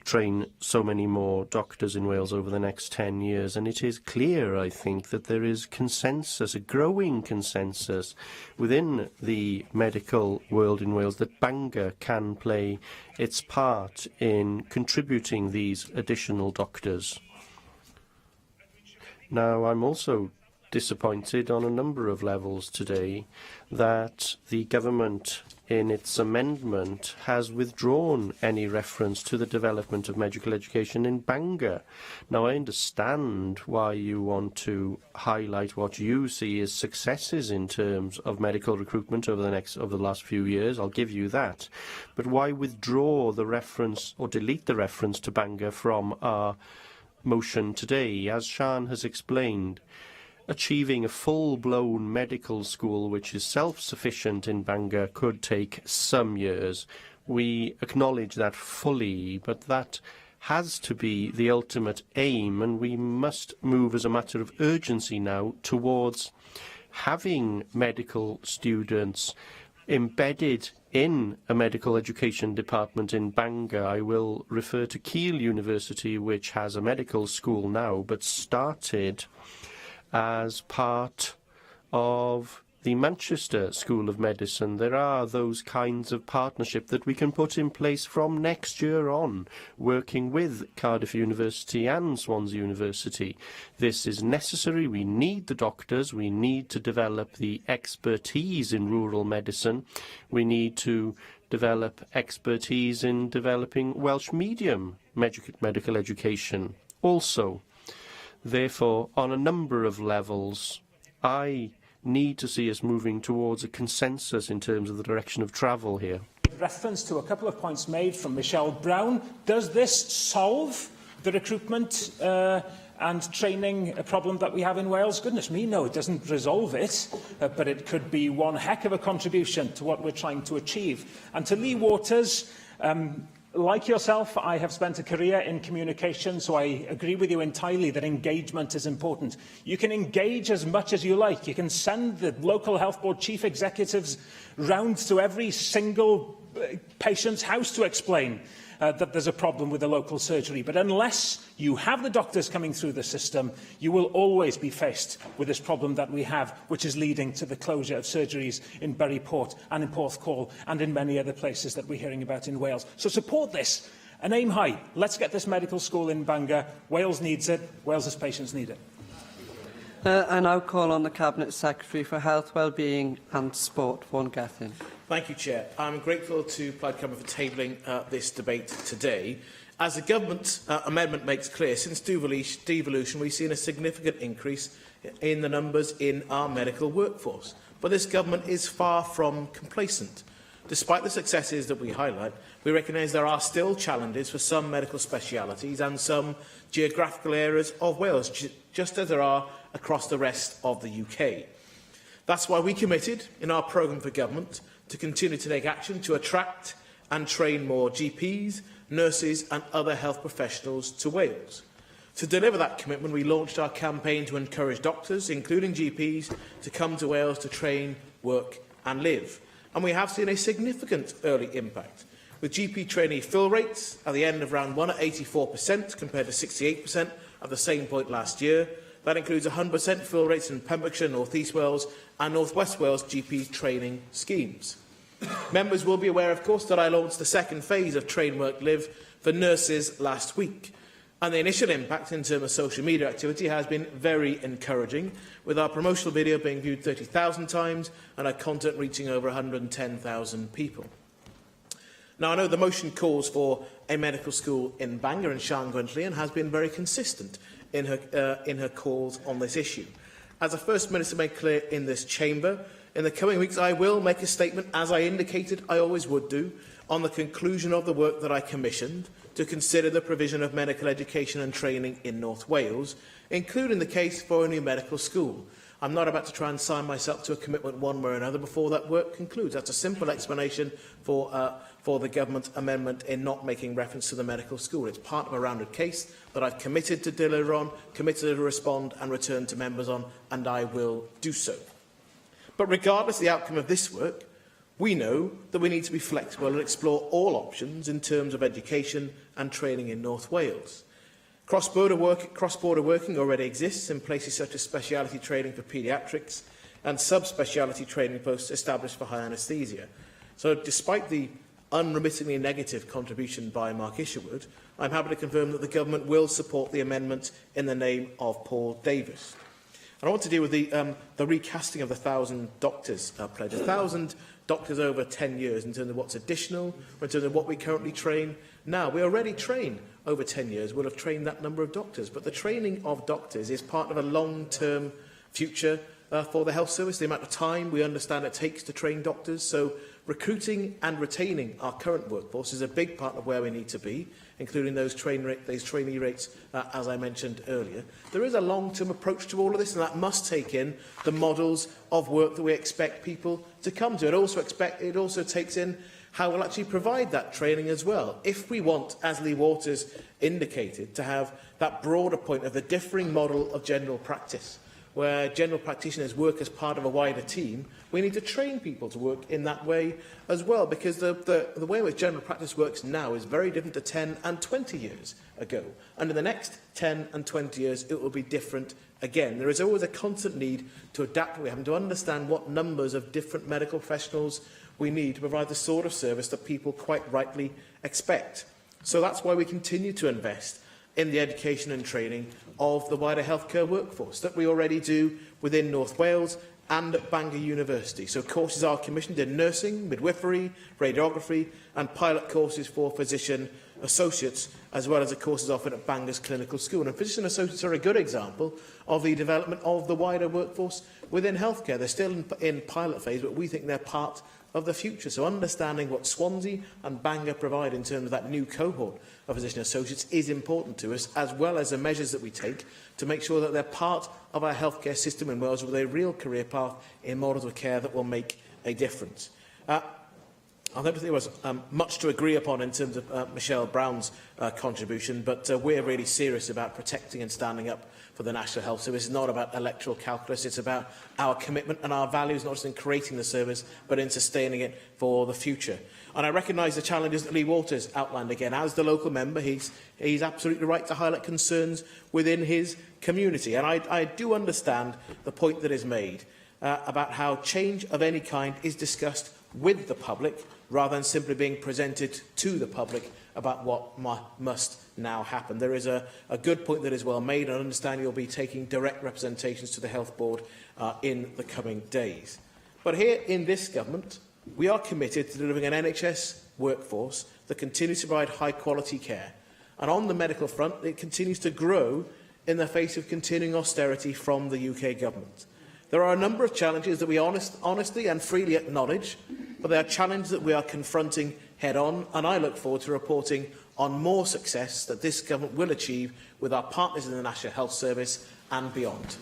train so many more doctors in Wales over the next 10 years. And it is clear, I think, that there is consensus, a growing consensus within the medical world in Wales that Bangor can play its part in contributing these additional doctors. Now, I'm also disappointed on a number of levels today that the government in its amendment has withdrawn any reference to the development of medical education in Bangor. Now, I understand why you want to highlight what you see as successes in terms of medical recruitment over the last few years. I'll give you that. But why withdraw the reference or delete the reference to Bangor from our motion today? As Sian has explained, achieving a full-blown medical school which is self-sufficient in Bangor could take some years. We acknowledge that fully, but that has to be the ultimate aim, and we must move as a matter of urgency now towards having medical students embedded in a medical education department in Bangor. I will refer to Keele University, which has a medical school now, but started as part of the Manchester School of Medicine. There are those kinds of partnership that we can put in place from next year on, working with Cardiff University and Swansea University. This is necessary. We need the doctors. We need to develop the expertise in rural medicine. We need to develop expertise in developing Welsh medium medical education also. Therefore, on a number of levels, I need to see us moving towards a consensus in terms of the direction of travel here. Reference to a couple of points made from Michelle Brown. Does this solve the recruitment and training problem that we have in Wales? Goodness me, no, it doesn't resolve it, but it could be one heck of a contribution to what we're trying to achieve. And to Lee Waters, like yourself, I have spent a career in communication, so I agree with you entirely that engagement is important. You can engage as much as you like. You can send the local health board chief executives round to every single patient's house to explain that there's a problem with the local surgery. But unless you have the doctors coming through the system, you will always be faced with this problem that we have, which is leading to the closure of surgeries in Bury Port and in Porthcawl and in many other places that we're hearing about in Wales. So support this and aim high. Let's get this medical school in Bangor. Wales needs it. Wales's patients need it. I now call on the Cabinet Secretary for Health, Wellbeing and Sport, Vaughan Gethin. Thank you, Chair. I'm grateful to Plaid Cymru for tabling this debate today. As the Government amendment makes clear, since devolution, we've seen a significant increase in the numbers in our medical workforce. But this Government is far from complacent. Despite the successes that we highlight, we recognise there are still challenges for some medical specialities and some geographical areas of Wales, just as there are across the rest of the UK. That's why we committed in our programme for government to continue to take action to attract and train more GPs, nurses and other health professionals to Wales. To deliver that commitment, we launched our campaign to encourage doctors, including GPs, to come to Wales to train, work and live. And we have seen a significant early impact, with GP trainee fill rates at the end of round 1 at 84% compared to 68% at the same point last year. That includes 100% fill rates in Pembrokeshire, North East Wales and North West Wales GP training schemes. Members will be aware, of course, that I launched the second phase of Train, Work, Live for nurses last week. And the initial impact in terms of social media activity has been very encouraging, with our promotional video being viewed 30,000 times and our content reaching over 110,000 people. Now, I know the motion calls for a medical school in Bangor, and Sian Gwenllian has been very consistent in her calls on this issue. As the First Minister made clear in this chamber, in the coming weeks I will make a statement, as I indicated I always would do, on the conclusion of the work that I commissioned to consider the provision of medical education and training in North Wales, including the case for a new medical school. I'm not about to try and sign myself to a commitment one way or another before that work concludes. That's a simple explanation for the government amendment in not making reference to the medical school. It's part of a rounded case that I've committed to deliver on, committed to respond and return to members on, and I will do so. But regardless of the outcome of this work, we know that we need to be flexible and explore all options in terms of education and training in North Wales. Cross-border working already exists in places such as speciality training for paediatrics and subspeciality training posts established for high anaesthesia. So despite the unremittingly negative contribution by Mark Isherwood, I'm happy to confirm that the Government will support the amendment in the name of Paul Davis. And I want to deal with the recasting of the 1,000 doctors pledge. 1,000 doctors over 10 years in terms of what's additional, or in terms of what we currently train now. We already train over 10 years. We'll have trained that number of doctors. But the training of doctors is part of a long-term future for the health service, the amount of time we understand it takes to train doctors. So recruiting and retaining our current workforce is a big part of where we need to be, including those trainee rates, as I mentioned earlier. There is a long-term approach to all of this, and that must take in the models of work that we expect people to come to. It also takes in how we'll actually provide that training as well. If we want, as Lee Waters indicated, to have that broader point of the differing model of general practice, where general practitioners work as part of a wider team, we need to train people to work in that way as well, because the way in which general practice works now is very different to 10 and 20 years ago. And in the next 10 and 20 years, it will be different again. There is always a constant need to adapt. We have to understand what numbers of different medical professionals we need to provide the sort of service that people quite rightly expect. So that's why we continue to invest in the education and training of the wider healthcare workforce that we already do within North Wales and at Bangor University. So courses are commissioned in nursing, midwifery, radiography and pilot courses for physician associates, as well as the courses offered at Bangor's Clinical School. And physician associates are a good example of the development of the wider workforce within healthcare. They're still in pilot phase, but we think they're part of the future. So understanding what Swansea and Bangor provide in terms of that new cohort of physician associates is important to us, as well as the measures that we take to make sure that they're part of our healthcare system in Wales with a real career path in models of care that will make a difference. I don't think there was much to agree upon in terms of Michelle Brown's contribution, but we're really serious about protecting and standing up for the National Health Service. It's not about electoral calculus, it's about our commitment and our values, not just in creating the service, but in sustaining it for the future. And I recognise the challenges that Lee Waters outlined again. As the local member, he's absolutely right to highlight concerns within his community. And I do understand the point that is made about how change of any kind is discussed with the public, rather than simply being presented to the public about what must now happen. There is a good point that is well made, and I understand you'll be taking direct representations to the Health Board in the coming days. But here in this government, we are committed to delivering an NHS workforce that continues to provide high-quality care. And on the medical front, it continues to grow in the face of continuing austerity from the UK government. There are a number of challenges that we honestly and freely acknowledge, but they are challenges that we are confronting head-on, and I look forward to reporting on more success that this government will achieve with our partners in the National Health Service and beyond.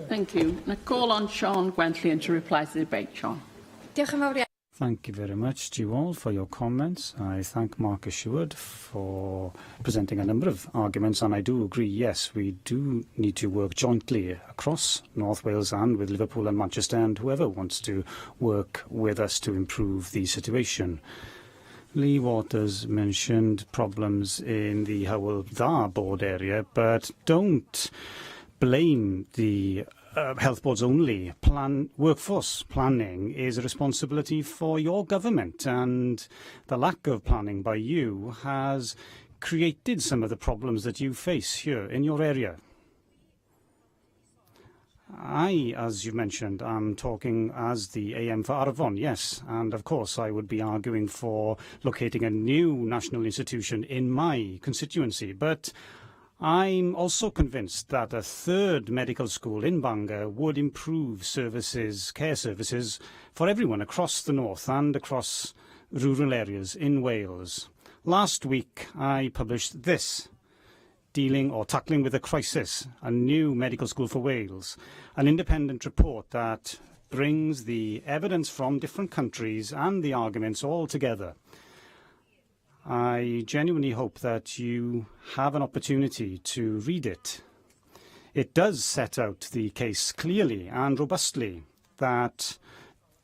Thank you. I call on Sian Gwenllian to reply to the debate. Sian. Thank you very much to you all for your comments. I thank Mark Isherwood for presenting a number of arguments, and I do agree, yes, we do need to work jointly across North Wales and with Liverpool and Manchester and whoever wants to work with us to improve the situation. Lee Waters mentioned problems in the Hywel Dda board area, but don't blame the Health Board's only. Workforce planning is a responsibility for your government, and the lack of planning by you has created some of the problems that you face here in your area. I, as you mentioned, am talking as the AM for Arfon, yes, and of course I would be arguing for locating a new national institution in my constituency, but I'm also convinced that a third medical school in Bangor would improve services, care services, for everyone across the north and across rural areas in Wales. Last week I published this, Dealing or Tackling with a Crisis, a new medical school for Wales, an independent report that brings the evidence from different countries and the arguments all together. I genuinely hope that you have an opportunity to read it. It does set out the case clearly and robustly that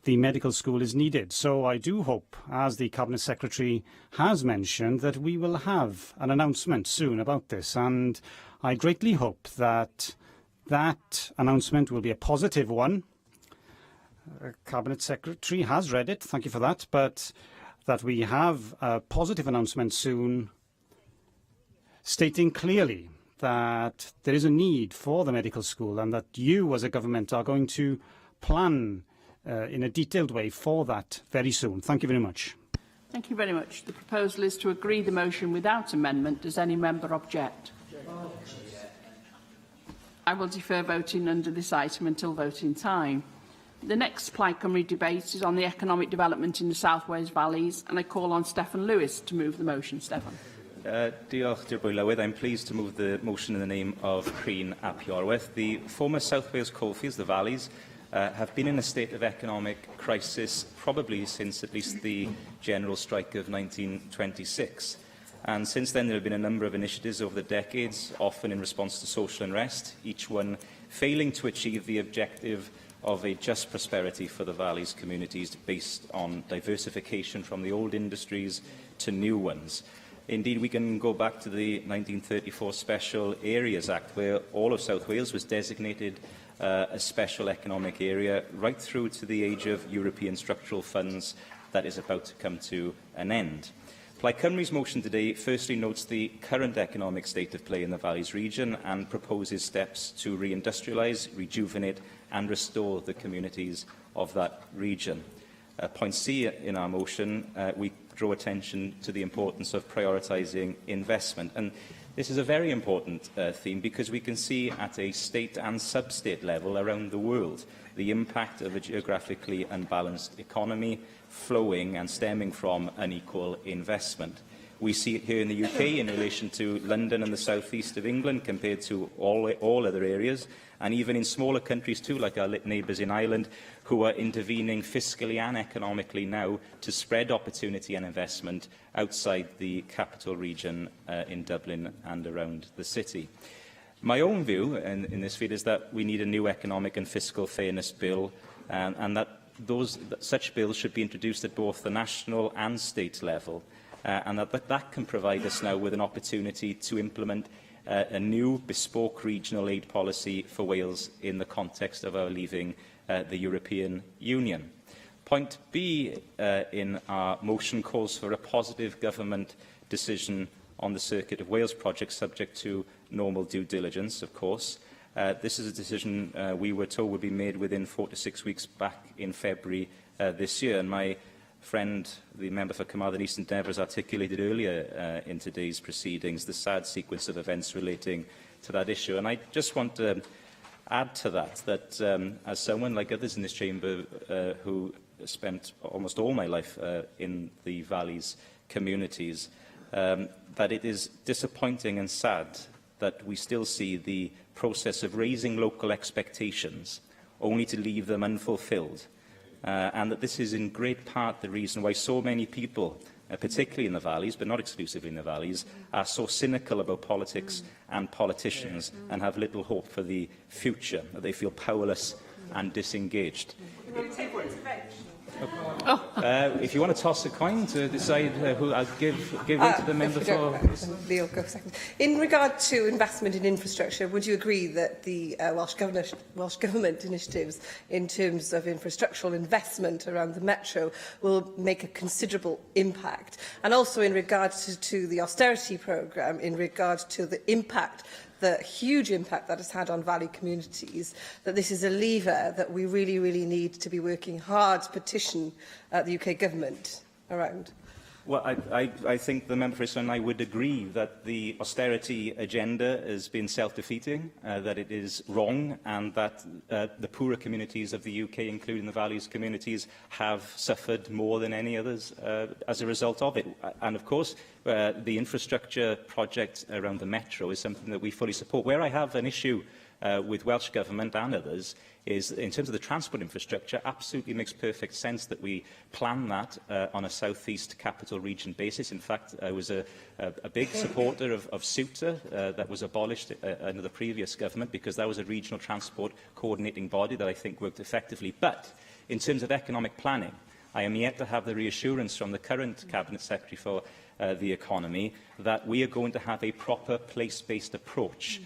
the medical school is needed. So I do hope, as the Cabinet Secretary has mentioned, that we will have an announcement soon about this. And I greatly hope that that announcement will be a positive one. The Cabinet Secretary has read it, thank you for that, but that we have a positive announcement soon stating clearly that there is a need for the medical school and that you as a government are going to plan in a detailed way for that very soon. Thank you very much. Thank you very much. The proposal is to agree the motion without amendment. Does any member object? I will defer voting under this item until voting time. The next Plaid Cymru debate is on the economic development in the South Wales Valleys, and I call on Steffan Lewis to move the motion. Steffan. Diolch, Dir Bwylywyd. I'm pleased to move the motion in the name of Creen ap Iorwerth. The former South Wales coalfields, the valleys, have been in a state of economic crisis probably since at least the general strike of 1926. And since then, there have been a number of initiatives over the decades, often in response to social unrest, each one failing to achieve the objective of a just prosperity for the Valley's communities based on diversification from the old industries to new ones. Indeed, we can go back to the 1934 Special Areas Act, where all of South Wales was designated a special economic area, right through to the age of European structural funds that is about to come to an end. Plaid Cymru's motion today firstly notes the current economic state of play in the Valleys region and proposes steps to reindustrialise, rejuvenate and restore the communities of that region. Point C in our motion, we draw attention to the importance of prioritising investment. And this is a very important theme because we can see at a state and sub-state level around the world the impact of a geographically unbalanced economy flowing and stemming from unequal investment. We see it here in the UK in relation to London and the southeast of England compared to all other areas, and even in smaller countries too, like our neighbours in Ireland, who are intervening fiscally and economically now to spread opportunity and investment outside the capital region in Dublin and around the city. My own view in this field is that we need a new economic and fiscal fairness bill, and that such bills should be introduced at both the national and state level, and that can provide us now with an opportunity to implement a new bespoke regional aid policy for Wales in the context of our leaving the European Union. Point B in our motion calls for a positive government decision on the Circuit of Wales project, subject to normal due diligence, of course. This is a decision we were told would be made within 4 to 6 weeks back in February this year. And my friend, the member for Carmarthen East and Devon, has articulated earlier in today's proceedings the sad sequence of events relating to that issue. And I just want to add to that, as someone like others in this chamber who spent almost all my life in the Valleys communities, that it is disappointing and sad that we still see the process of raising local expectations only to leave them unfulfilled. And that this is in great part the reason why so many people, particularly in the Valleys, but not exclusively in the Valleys, are so cynical about politics and politicians and have little hope for the future, that they feel powerless and disengaged. If you want to toss a coin to decide who, I'll give way to the member for... Leo, go second. In regard to investment in infrastructure, would you agree that the Welsh Government initiatives in terms of infrastructural investment around the Metro will make a considerable impact? And also in regard to the austerity programme, in regard to the impact, the huge impact that has had on valley communities, that this is a lever that we really, really need to be working hard to petition the UK Government around? Well, I think the member for Islwyn and I would agree that the austerity agenda has been self-defeating, that it is wrong, and that the poorer communities of the UK, including the valleys communities, have suffered more than any others as a result of it. And of course, the infrastructure project around the Metro is something that we fully support. Where I have an issue with Welsh Government and others is, in terms of the transport infrastructure, absolutely makes perfect sense that we plan that on a south-east capital region basis. In fact, I was a big supporter of SUTA that was abolished under the previous government, because that was a regional transport coordinating body that I think worked effectively. But in terms of economic planning, I am yet to have the reassurance from the current Cabinet Secretary for the Economy that we are going to have a proper place-based approach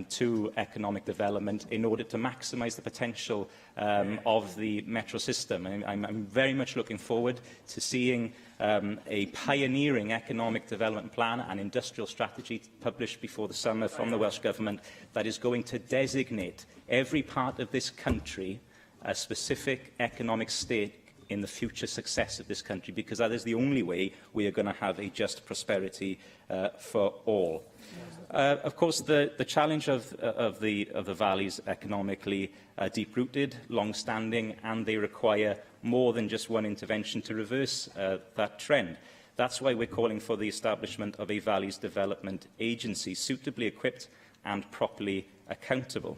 to economic development in order to maximise the potential of the Metro system. I'm very much looking forward to seeing a pioneering economic development plan and industrial strategy published before the summer from the Welsh Government that is going to designate every part of this country a specific economic stake in the future success of this country, because that is the only way we are going to have a just prosperity for all. Of course, the challenge of the valleys economically deep-rooted, long-standing, and they require more than just one intervention to reverse that trend. That's why we're calling for the establishment of a Valleys Development Agency, suitably equipped and properly accountable.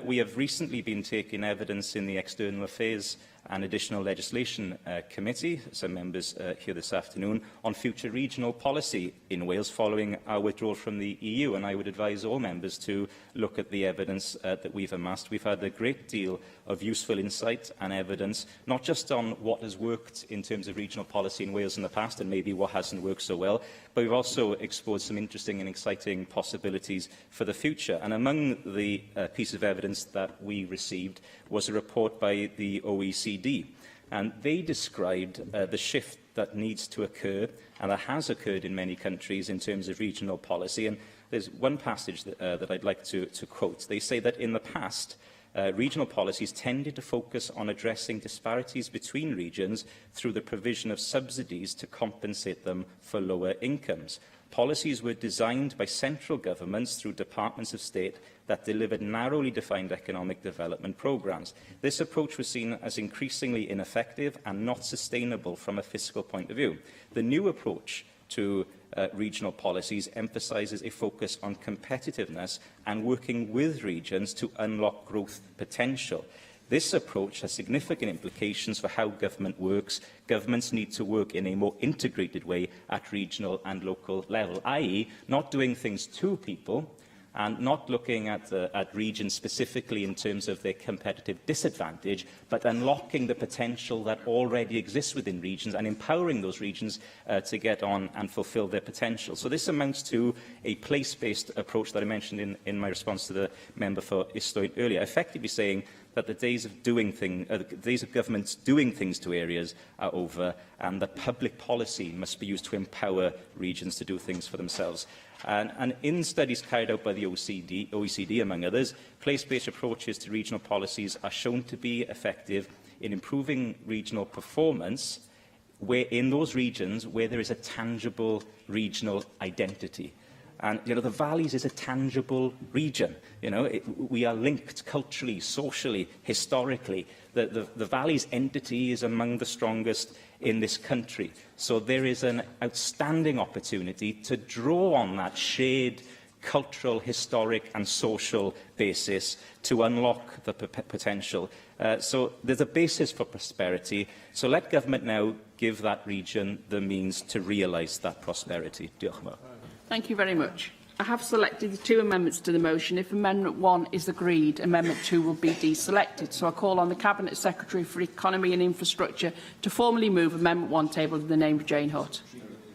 We have recently been taking evidence in the External Affairs and Additional Legislation Committee, some members here this afternoon, on future regional policy in Wales following our withdrawal from the EU, and I would advise all members to look at the evidence that we've amassed. We've had a great deal of useful insight and evidence, not just on what has worked in terms of regional policy in Wales in the past and maybe what hasn't worked so well, but we've also explored some interesting and exciting possibilities for the future. And among the pieces of evidence that we received was a report by the OECD, and they described the shift that needs to occur and that has occurred in many countries in terms of regional policy. And there's one passage that I'd like to quote. They say that in the past, regional policies tended to focus on addressing disparities between regions through the provision of subsidies to compensate them for lower incomes. Policies were designed by central governments through departments of state that delivered narrowly defined economic development programmes. This approach was seen as increasingly ineffective and not sustainable from a fiscal point of view. The new approach to regional policies emphasises a focus on competitiveness and working with regions to unlock growth potential. This approach has significant implications for how government works. Governments need to work in a more integrated way at regional and local level, i.e. not doing things to people and not looking at regions specifically in terms of their competitive disadvantage, but unlocking the potential that already exists within regions and empowering those regions to get on and fulfil their potential. So this amounts to a place-based approach that I mentioned in my response to the member for Islwyn earlier, effectively saying that the days of governments doing things to areas are over, and that public policy must be used to empower regions to do things for themselves. And in studies carried out by the OECD, among others, place-based approaches to regional policies are shown to be effective in improving regional performance in those regions where there is a tangible regional identity. And, the Valleys is a tangible region. We are linked culturally, socially, historically. The Valleys entity is among the strongest in this country. So there is an outstanding opportunity to draw on that shared cultural, historic and social basis to unlock the potential. So there's a basis for prosperity. So let government now give that region the means to realise that prosperity. Diolch yn fawr. Thank you very much. I have selected the 2 amendments to the motion. If Amendment 1 is agreed, Amendment 2 will be deselected. So I call on the Cabinet Secretary for Economy and Infrastructure to formally move Amendment 1 tabled in the name of Jane Hutt.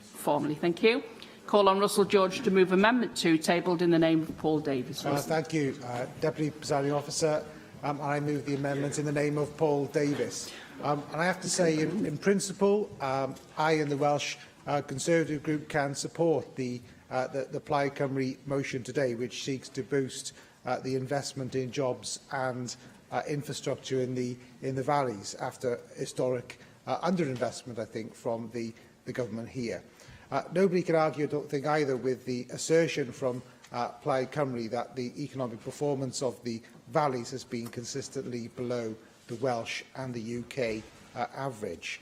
Formally, thank you. Call on Russell George to move Amendment 2 tabled in the name of Paul Davies. Thank you, Deputy Presiding Officer. I move the amendment in the name of Paul Davies. And I have to say, in principle, I and the Welsh Conservative Group can support the Plaid Cymru motion today, which seeks to boost the investment in jobs and infrastructure in the valleys after historic underinvestment, I think, from the government here. Nobody can argue, I don't think, either with the assertion from Plaid Cymru that the economic performance of the valleys has been consistently below the Welsh and the UK average.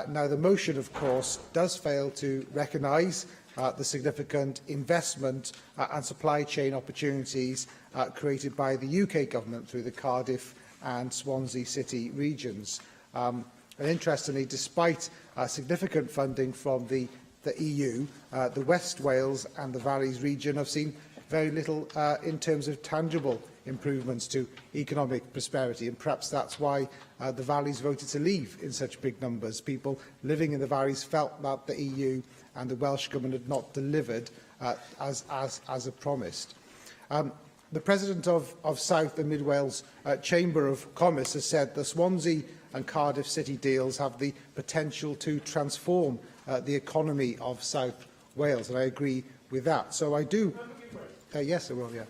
Now, the motion, of course, does fail to recognise the significant investment and supply chain opportunities created by the UK government through the Cardiff and Swansea City regions. And interestingly, despite significant funding from the EU, the West Wales and the Valleys region have seen very little in terms of tangible improvements to economic prosperity, and perhaps that's why the Valleys voted to leave in such big numbers. People living in the Valleys felt that the EU and the Welsh Government had not delivered as promised. The President of South and Mid Wales Chamber of Commerce has said the Swansea and Cardiff City deals have the potential to transform the economy of South Wales, and I agree with that. So I do. Yes, I will. Yeah.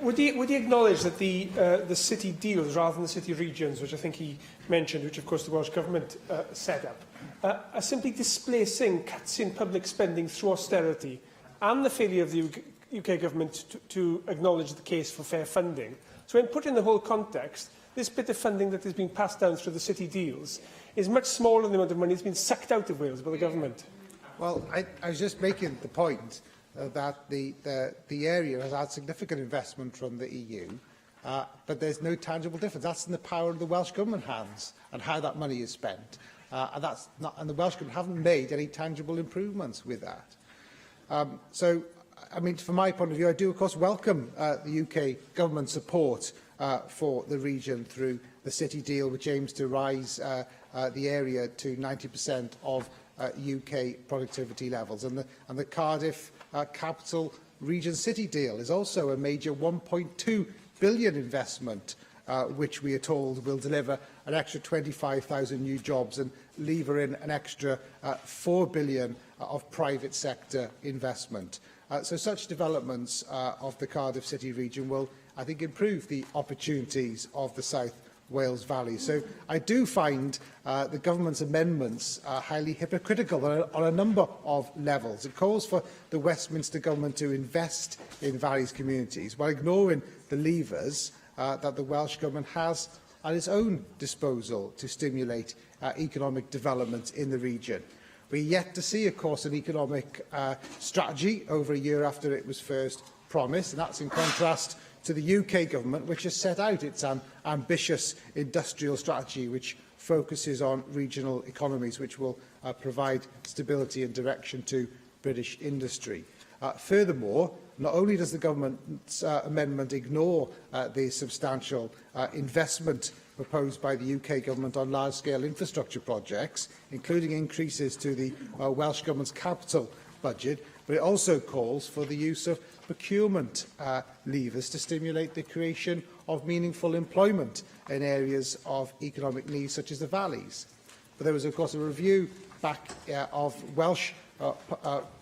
Would he acknowledge that the city deals, rather than the city regions, which I think he mentioned, which of course the Welsh Government set up, are simply displacing cuts in public spending through austerity and the failure of the UK Government to acknowledge the case for fair funding? So when put in the whole context, this bit of funding that is being passed down through the city deals is much smaller than the amount of money that's been sucked out of Wales by the Government. Well, I was just making the point that the area has had significant investment from the EU, but there's no tangible difference. That's in the power of the Welsh Government hands and how that money is spent. And the Welsh Government haven't made any tangible improvements with that. So, I mean, from my point of view, I do, of course, welcome the UK Government support for the region through the City deal, which aims to rise the area to 90% of UK productivity levels. And the Cardiff Capital Region City deal is also a major £1.2 billion investment, which we are told will deliver an extra 25,000 new jobs and lever in an extra £4 billion of private sector investment. So such developments of the Cardiff City region will, I think, improve the opportunities of the South Wales Valley. So I do find the government's amendments highly hypocritical on a number of levels. It calls for the Westminster government to invest in valleys communities while ignoring the levers that the Welsh government has at its own disposal to stimulate economic development in the region. We're yet to see, of course, an economic strategy over a year after it was first promised, and that's in contrast to the UK government, which has set out its ambitious industrial strategy, which focuses on regional economies, which will provide stability and direction to British industry. Furthermore, not only does the government's amendment ignore the substantial investment proposed by the UK government on large-scale infrastructure projects, including increases to the Welsh Government's capital budget, but it also calls for the use of procurement levers to stimulate the creation of meaningful employment in areas of economic need, such as the valleys. But there was, of course, a review back of Welsh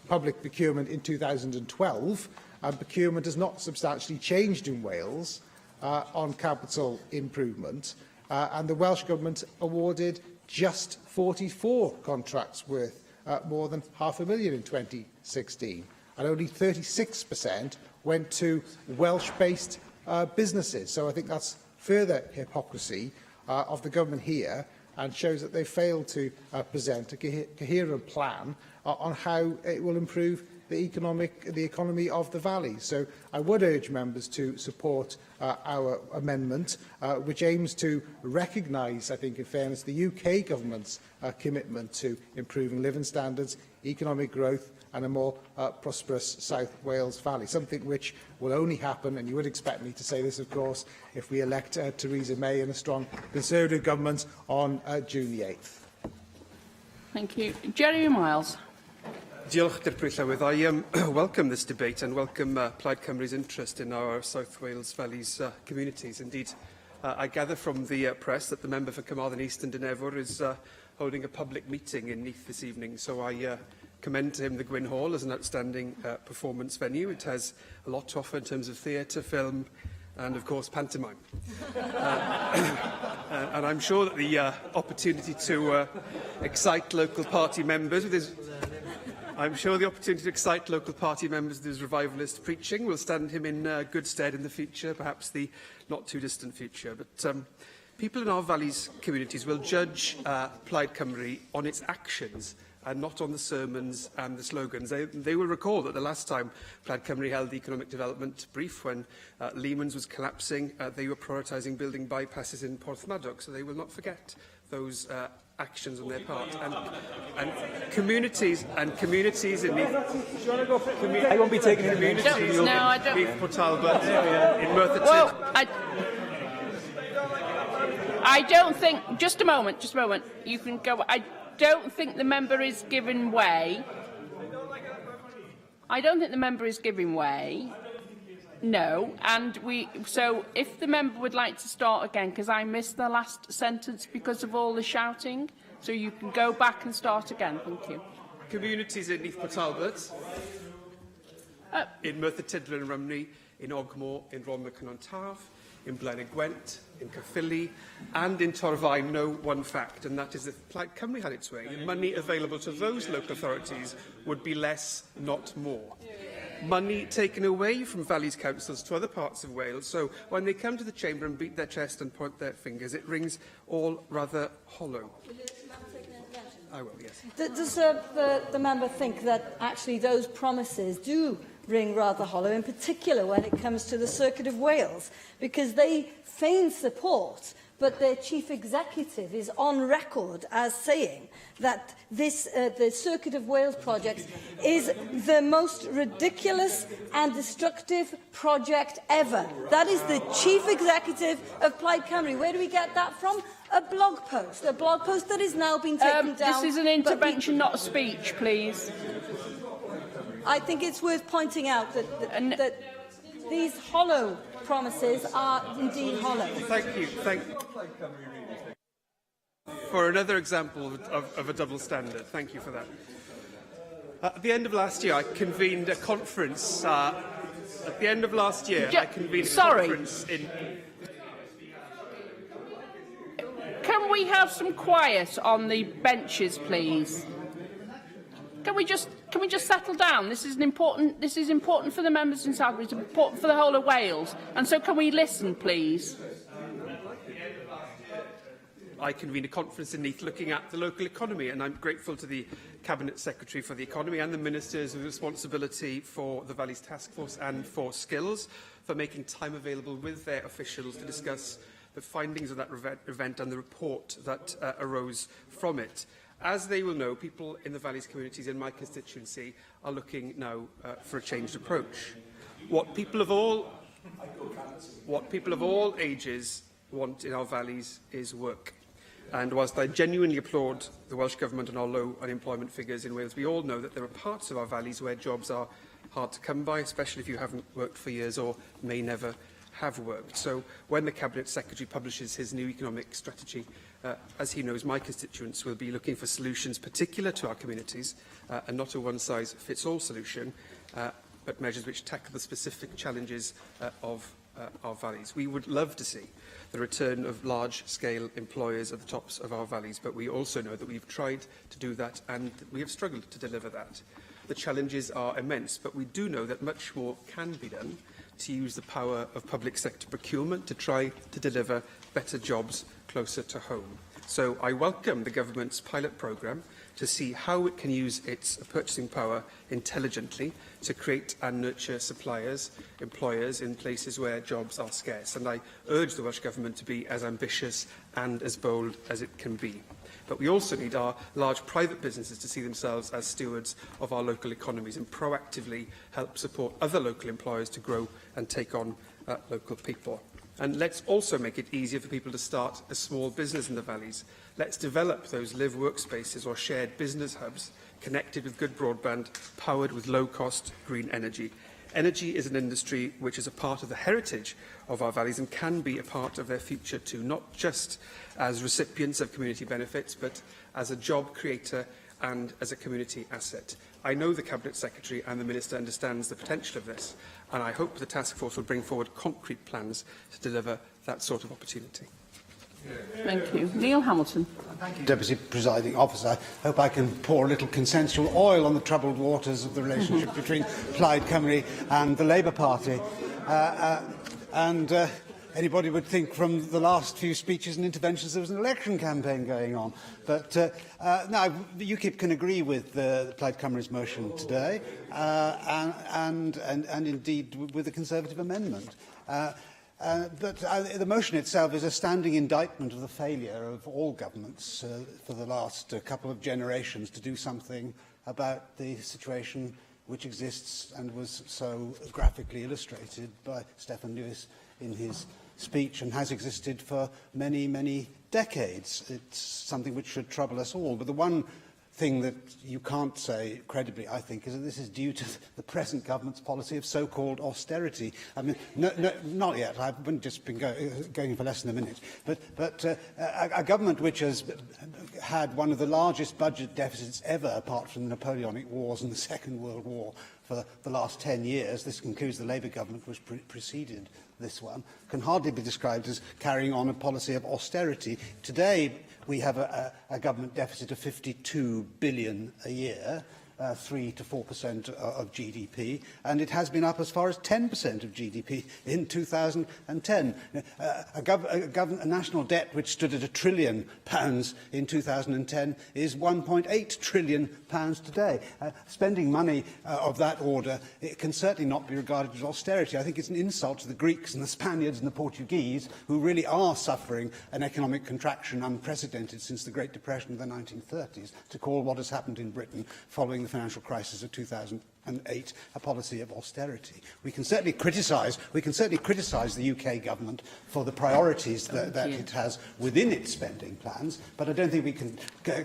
public procurement in 2012, and procurement has not substantially changed in Wales on capital improvement, and the Welsh Government awarded just 44 contracts worth more than £500,000 in 2016, and only 36% went to Welsh-based businesses. So I think that's further hypocrisy of the government here, and shows that they failed to present a coherent plan on how it will improve the economy of the valley. So I would urge members to support our amendment, which aims to recognise, I think in fairness, the UK government's commitment to improving living standards, economic growth and a more prosperous South Wales Valley, something which will only happen, and you would expect me to say this, of course, if we elect Theresa May and a strong Conservative government on June the 8th. Thank you. Jeremy Miles. Diolch, Dir Pryd Llywydd. I welcome this debate and welcome Plaid Cymru's interest in our South Wales Valleys communities. Indeed, I gather from the press that the member for Carmarthen East and Dynevor is holding a public meeting in Neath this evening, so I commend to him the Gwyn Hall as an outstanding performance venue. It has a lot to offer in terms of theatre, film and, of course, pantomime. And I'm sure that the opportunity to excite local party members with his... I'm sure the opportunity to excite local party members with his revivalist preaching will stand him in good stead in the future, perhaps the not-too-distant future. But people in our valleys communities will judge Plaid Cymru on its actions and not on the sermons and the slogans. They will recall that the last time Plaid Cymru held the economic development brief, when Lehman's was collapsing, they were prioritising building bypasses in Porthmadog, so they will not forget those actions on their part. And communities in the... I won't be taking communities in Port Talbot, in Merthyr Tydfil. I don't think... Just a moment. You can go... I don't think the member is giving way. No, and so if the member would like to start again, because I missed the last sentence because of all the shouting, so you can go back and start again. Thank you. Communities in Neath Port Talbot, in Merthyr Tydfil and Rymney, in Ogmore, in Rhondda and Taf, in Blaen y Gwent, in Caerphilly and in Torfaen know one fact, and that is that if Plaid Cymru had its way, the money available to those local authorities would be less, not more. Money taken away from Valleys councils to other parts of Wales, so when they come to the chamber and beat their chest and point their fingers, it rings all rather hollow. I will, yes. Does the member think that actually those promises do ring rather hollow, in particular when it comes to the Circuit of Wales, because they feign support, but their chief executive is on record as saying that this, the Circuit of Wales project is the most ridiculous and destructive project ever. That is the chief executive of Plaid Cymru. Where do we get that from? A blog post that is now being taken down. This is an intervention, not a speech, please. I think it's worth pointing out that these hollow promises are indeed hollow. Thank you. For another example of a double standard. Thank you for that. At the end of last year, I convened a conference. At the end of last year, I convened a conference in... Can we have some quiet on the benches, please? Can we just settle down? This is important for the members in South Wales. It's important for the whole of Wales. And so can we listen, please? I convened a conference in Neath looking at the local economy, and I'm grateful to the Cabinet Secretary for the Economy and the Ministers with responsibility for the Valleys Task Force and for Skills for making time available with their officials to discuss the findings of that event and the report that arose from it. As they will know, people in the Valleys communities in my constituency are looking now for a changed approach. What people of all ages want in our valleys is work. And whilst I genuinely applaud the Welsh Government and our low unemployment figures in Wales, we all know that there are parts of our valleys where jobs are hard to come by, especially if you haven't worked for years or may never have worked. So when the Cabinet Secretary publishes his new economic strategy, as he knows, my constituents will be looking for solutions particular to our communities and not a one-size-fits-all solution, but measures which tackle the specific challenges of our valleys. We would love to see the return of large-scale employers at the tops of our valleys, but we also know that we've tried to do that and we have struggled to deliver that. The challenges are immense, but we do know that much more can be done to use the power of public sector procurement to try to deliver better jobs closer to home. So I welcome the government's pilot programme to see how it can use its purchasing power intelligently to create and nurture suppliers, employers in places where jobs are scarce. And I urge the Welsh Government to be as ambitious and as bold as it can be. But we also need our large private businesses to see themselves as stewards of our local economies and proactively help support other local employers to grow and take on local people. And let's also make it easier for people to start a small business in the valleys. Let's develop those live workspaces or shared business hubs connected with good broadband, powered with low-cost green energy. Energy is an industry which is a part of the heritage of our valleys and can be a part of their future too, not just as recipients of community benefits, but as a job creator and as a community asset. I know the Cabinet Secretary and the Minister understands the potential of this, and I hope the task force will bring forward concrete plans to deliver that sort of opportunity. Thank you. Neil Hamilton. Thank you, Deputy Presiding Officer. I hope I can pour a little consensual oil on the troubled waters of the relationship between Plaid Cymru and the Labour Party. Anybody would think from the last few speeches and interventions there was an election campaign going on. But no, UKIP can agree with Plaid Cymru's motion today and indeed with the Conservative amendment. But the motion itself is a standing indictment of the failure of all governments for the last couple of generations to do something about the situation which exists and was so graphically illustrated by Stephen Lewis in his speech and has existed for many, many decades. It's something which should trouble us all. But the one thing that you can't say credibly, I think, is that this is due to the present government's policy of so-called austerity. I mean, no, not yet. I've just been going for less than a minute. But a government which has had one of the largest budget deficits ever, apart from the Napoleonic Wars and the Second World War, for the last 10 years, this includes the Labour government which preceded this one, can hardly be described as carrying on a policy of austerity. Today, we have a government deficit of 52 billion a year, 3 to 4% of GDP, and it has been up as far as 10% of GDP in 2010. A national debt which stood at £1 trillion in 2010 is £1.8 trillion today. Spending money of that order, it can certainly not be regarded as austerity. I think it's an insult to the Greeks and the Spaniards and the Portuguese, who really are suffering an economic contraction unprecedented since the Great Depression of the 1930s, to call what has happened in Britain following the financial crisis of 2008 a policy of austerity. We can certainly criticise the UK government for the priorities that it has within its spending plans, but I don't think we can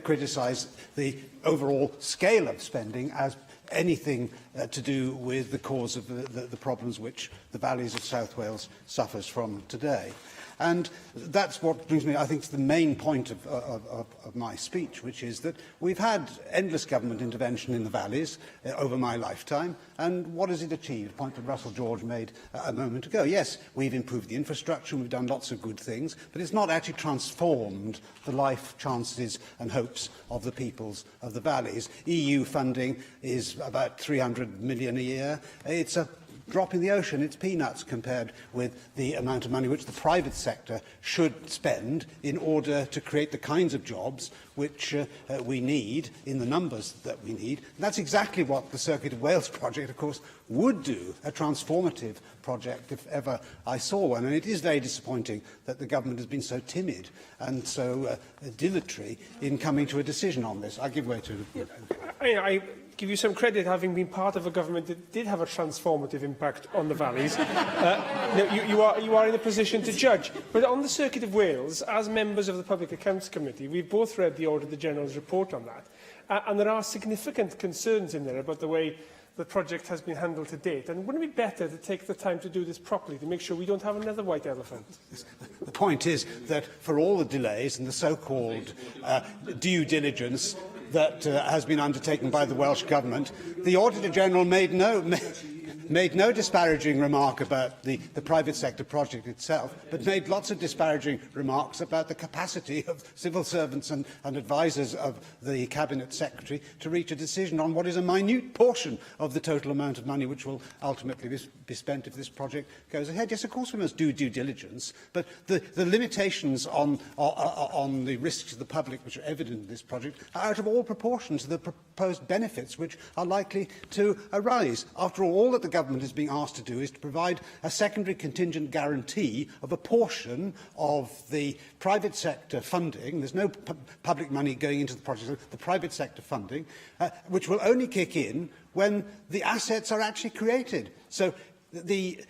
criticise the overall scale of spending as anything to do with the cause of the problems which the valleys of South Wales suffers from today. And that's what brings me, I think, to the main point of my speech, which is that we've had endless government intervention in the valleys over my lifetime, and what has it achieved? A point that Russell George made a moment ago. Yes, we've improved the infrastructure, we've done lots of good things, but it's not actually transformed the life chances and hopes of the peoples of the valleys. EU funding is about 300 million a year. It's a drop in the ocean. It's peanuts compared with the amount of money which the private sector should spend in order to create the kinds of jobs which we need in the numbers that we need. And that's exactly what the Circuit of Wales project, of course, would do, a transformative project if ever I saw one. And it is very disappointing that the government has been so timid and so dilatory in coming to a decision on this. I give way to... I give you some credit having been part of a government that did have a transformative impact on the valleys. You are in a position to judge. But on the Circuit of Wales, as members of the Public Accounts Committee, we've both read the Auditor General's report on that. And there are significant concerns in there about the way the project has been handled to date. And wouldn't it be better to take the time to do this properly, to make sure we don't have another white elephant? The point is that for all the delays and the so-called due diligence that has been undertaken by the Welsh Government, the Auditor General made no disparaging remark about the private sector project itself, but made lots of disparaging remarks about the capacity of civil servants and advisers of the Cabinet Secretary to reach a decision on what is a minute portion of the total amount of money which will ultimately be spent if this project goes ahead. Yes, of course we must do due diligence, but the limitations on the risks to the public which are evident in this project are out of all proportion to the proposed benefits which are likely to arise. After all that the government is being asked to do is to provide a secondary contingent guarantee of a portion of the private sector funding. There's no public money going into the project, the private sector funding, which will only kick in when the assets are actually created. So the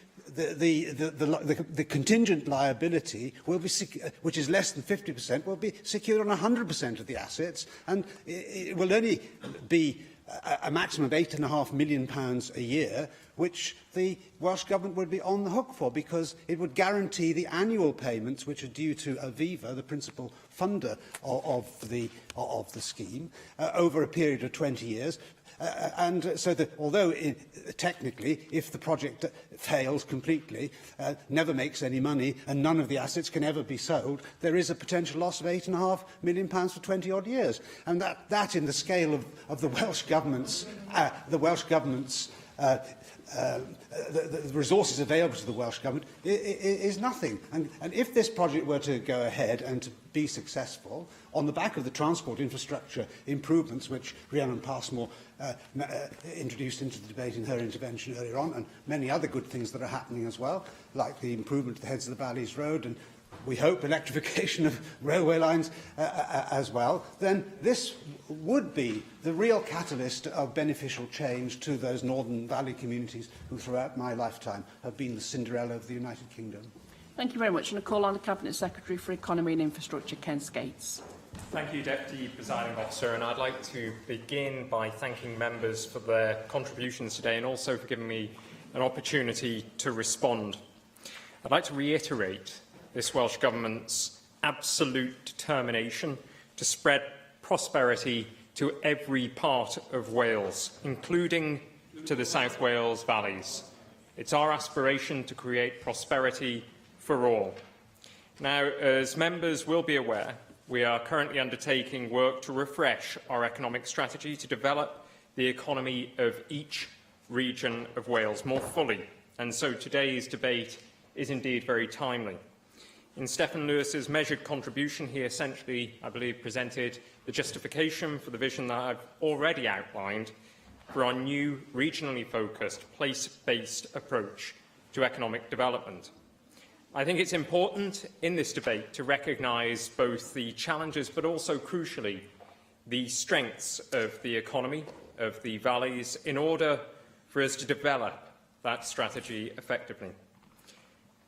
contingent liability will be, which is less than 50%, will be secured on 100% of the assets, and it will only be a maximum of £8.5 million a year, which the Welsh Government would be on the hook for, because it would guarantee the annual payments which are due to Aviva, the principal funder of the scheme, over a period of 20 years. And so that although technically, if the project fails completely, never makes any money, and none of the assets can ever be sold, there is a potential loss of £8.5 million for 20-odd years. And that in the scale of the Welsh Government's, the resources available to the Welsh Government is nothing. And if this project were to go ahead and to be successful, on the back of the transport infrastructure improvements which Rhiannon Passmore introduced into the debate in her intervention earlier on, and many other good things that are happening as well, like the improvement of the Heads of the Valleys Road and, we hope, electrification of railway lines as well, then this would be the real catalyst of beneficial change to those Northern Valley communities who throughout my lifetime have been the Cinderella of the United Kingdom. Thank you very much. And a call on the Cabinet Secretary for Economy and Infrastructure, Ken Skates. Thank you, Deputy Presiding Officer, and I'd like to begin by thanking members for their contributions today and also for giving me an opportunity to respond. I'd like to reiterate this Welsh Government's absolute determination to spread prosperity to every part of Wales, including to the South Wales valleys. It's our aspiration to create prosperity for all. Now, as members will be aware, we are currently undertaking work to refresh our economic strategy to develop the economy of each region of Wales more fully, and so today's debate is indeed very timely. In Steffan Lewis's measured contribution, he essentially, I believe, presented the justification for the vision that I've already outlined for our new regionally focused, place-based approach to economic development. I think it's important in this debate to recognise both the challenges but also, crucially, the strengths of the economy of the valleys in order for us to develop that strategy effectively.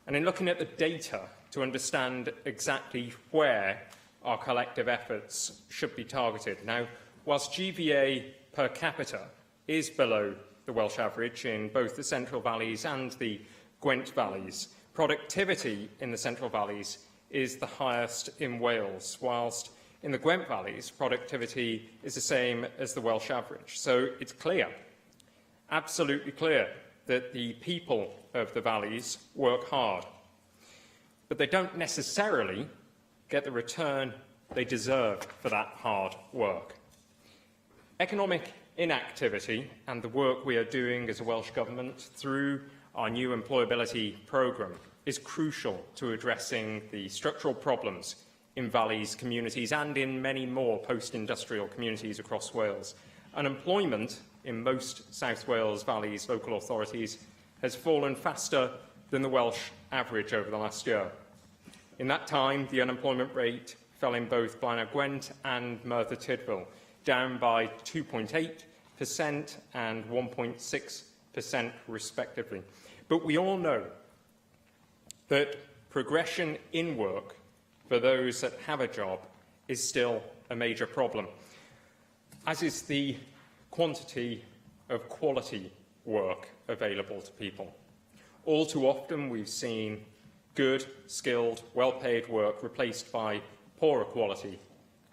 And in looking at the data to understand exactly where our collective efforts should be targeted. Now, whilst GVA per capita is below the Welsh average in both the Central Valleys and the Gwent Valleys, productivity in the Central Valleys is the highest in Wales, whilst in the Gwent Valleys, productivity is the same as the Welsh average. So it's clear, absolutely clear, that the people of the valleys work hard, but they don't necessarily get the return they deserve for that hard work. Economic inactivity and the work we are doing as a Welsh Government through our new employability programme is crucial to addressing the structural problems in valleys communities and in many more post-industrial communities across Wales. Unemployment in most South Wales Valleys local authorities has fallen faster than the Welsh average over the last year. In that time, the unemployment rate fell in both Blaenau Gwent and Merthyr Tydfil, down by 2.8% and 1.6% respectively. But we all know that progression in work for those that have a job is still a major problem, as is the quantity of quality work available to people. All too often we've seen good, skilled, well-paid work replaced by poorer quality,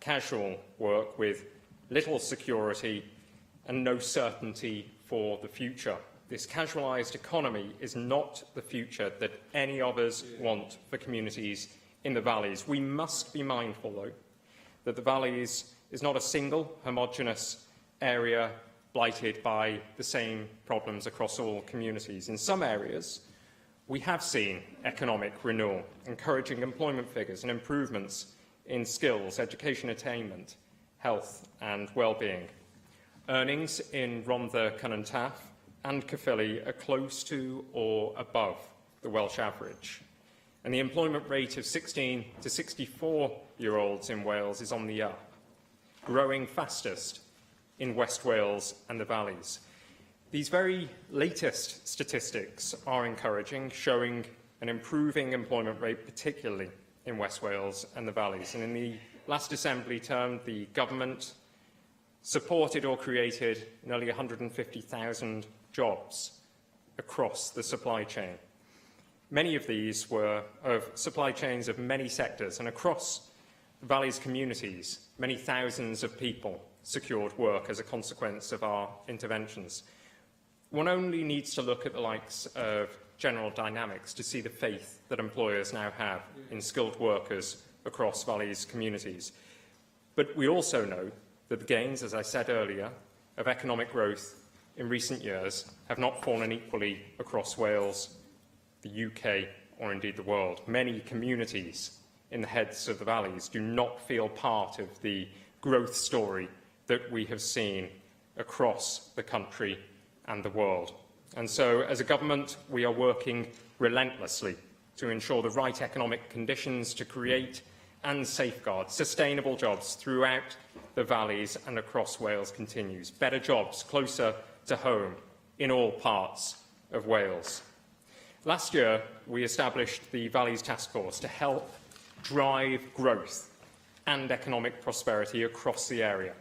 casual work with little security and no certainty for the future. This casualised economy is not the future that any of us want for communities in the valleys. We must be mindful, though, that the valleys is not a single, homogenous area blighted by the same problems across all communities. In some areas, we have seen economic renewal, encouraging employment figures and improvements in skills, education attainment, health and well-being. Earnings in Rhondda, Cynon Taf and Caerphilly are close to or above the Welsh average. And the employment rate of 16 to 64-year-olds in Wales is on the up, growing fastest in West Wales and the valleys. These very latest statistics are encouraging, showing an improving employment rate, particularly in West Wales and the valleys. And in the last Assembly term, the government supported or created nearly 150,000 jobs across the supply chain. Many of these were of supply chains of many sectors, and across the Valley's communities, many thousands of people secured work as a consequence of our interventions. One only needs to look at the likes of General Dynamics to see the faith that employers now have in skilled workers across Valley's communities. But we also know that the gains, as I said earlier, of economic growth in recent years have not fallen equally across Wales, the UK, or indeed the world. Many communities in the heads of the valleys do not feel part of the growth story that we have seen across the country and the world. And so, as a government, we are working relentlessly to ensure the right economic conditions to create and safeguard sustainable jobs throughout the valleys and across Wales continues. Better jobs closer to home in all parts of Wales. Last year, we established the Valleys Task Force to help drive growth and economic prosperity across the area.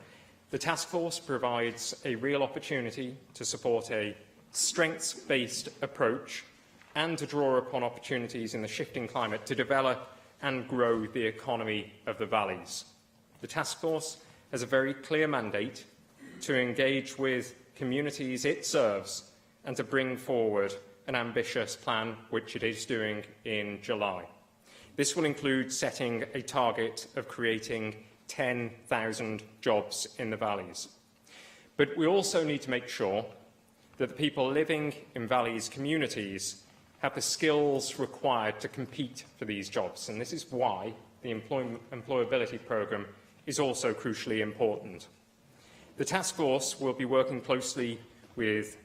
The task force provides a real opportunity to support a strengths-based approach and to draw upon opportunities in the shifting climate to develop and grow the economy of the valleys. The task force has a very clear mandate to engage with communities it serves and to bring forward an ambitious plan, which it is doing in July. This will include setting a target of creating 10,000 jobs in the valleys. But we also need to make sure that the people living in valleys communities have the skills required to compete for these jobs. And this is why the employability programme is also crucially important. The task force will be working closely with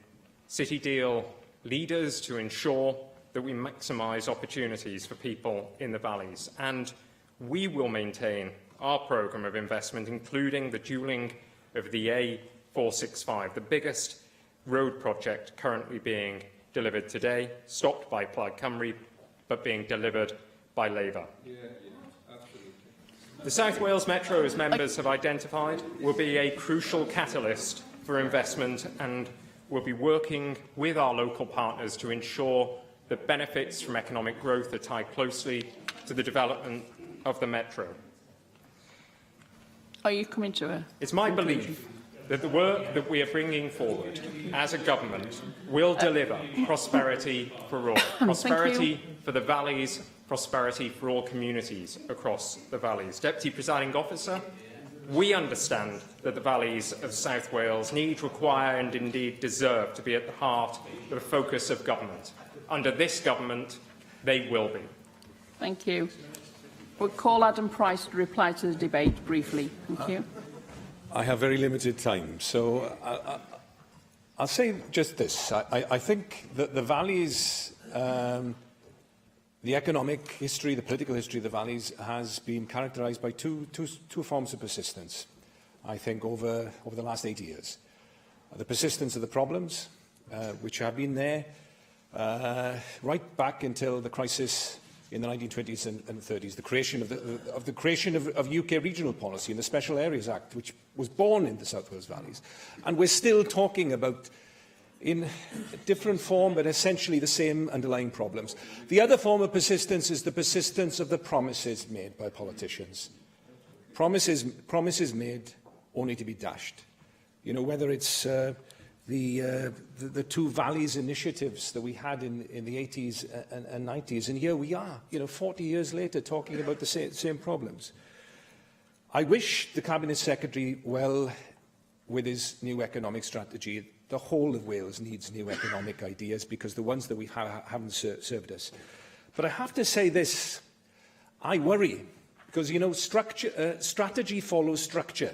City Deal leaders to ensure that we maximise opportunities for people in the valleys. And we will maintain our programme of investment, including the dualling of the A465, the biggest road project currently being delivered today, stopped by Plaid Cymru, but being delivered by Labour. The South Wales Metro, as members have identified, will be a crucial catalyst for investment, and will be working with our local partners to ensure that benefits from economic growth are tied closely to the development of the Metro. Are you coming to a... It's my belief that the work that we are bringing forward as a government will deliver prosperity for all. Prosperity for the valleys, prosperity for all communities across the valleys. Deputy Presiding Officer, we understand that the valleys of South Wales need, require and indeed deserve to be at the heart of the focus of government. Under this government, they will be. Thank you. We'll call Adam Price to reply to the debate briefly. Thank you. I have very limited time, so I'll say just this. I think that the valleys, the economic history, the political history of the valleys has been characterised by two forms of persistence, I think, over the last 80 years. The persistence of the problems, which have been there right back until the crisis in the 1920s and 30s, the creation of UK regional policy and the Special Areas Act, which was born in the South Wales Valleys. And we're still talking about, in a different form, but essentially the same underlying problems. The other form of persistence is the persistence of the promises made by politicians. Promises made only to be dashed. You know, whether it's the two valleys initiatives that we had in the 80s and 90s, and here we are, 40 years later, talking about the same problems. I wish the Cabinet Secretary well with his new economic strategy. The whole of Wales needs new economic ideas, because the ones that we haven't served us. But I have to say this, I worry, because, strategy follows structure.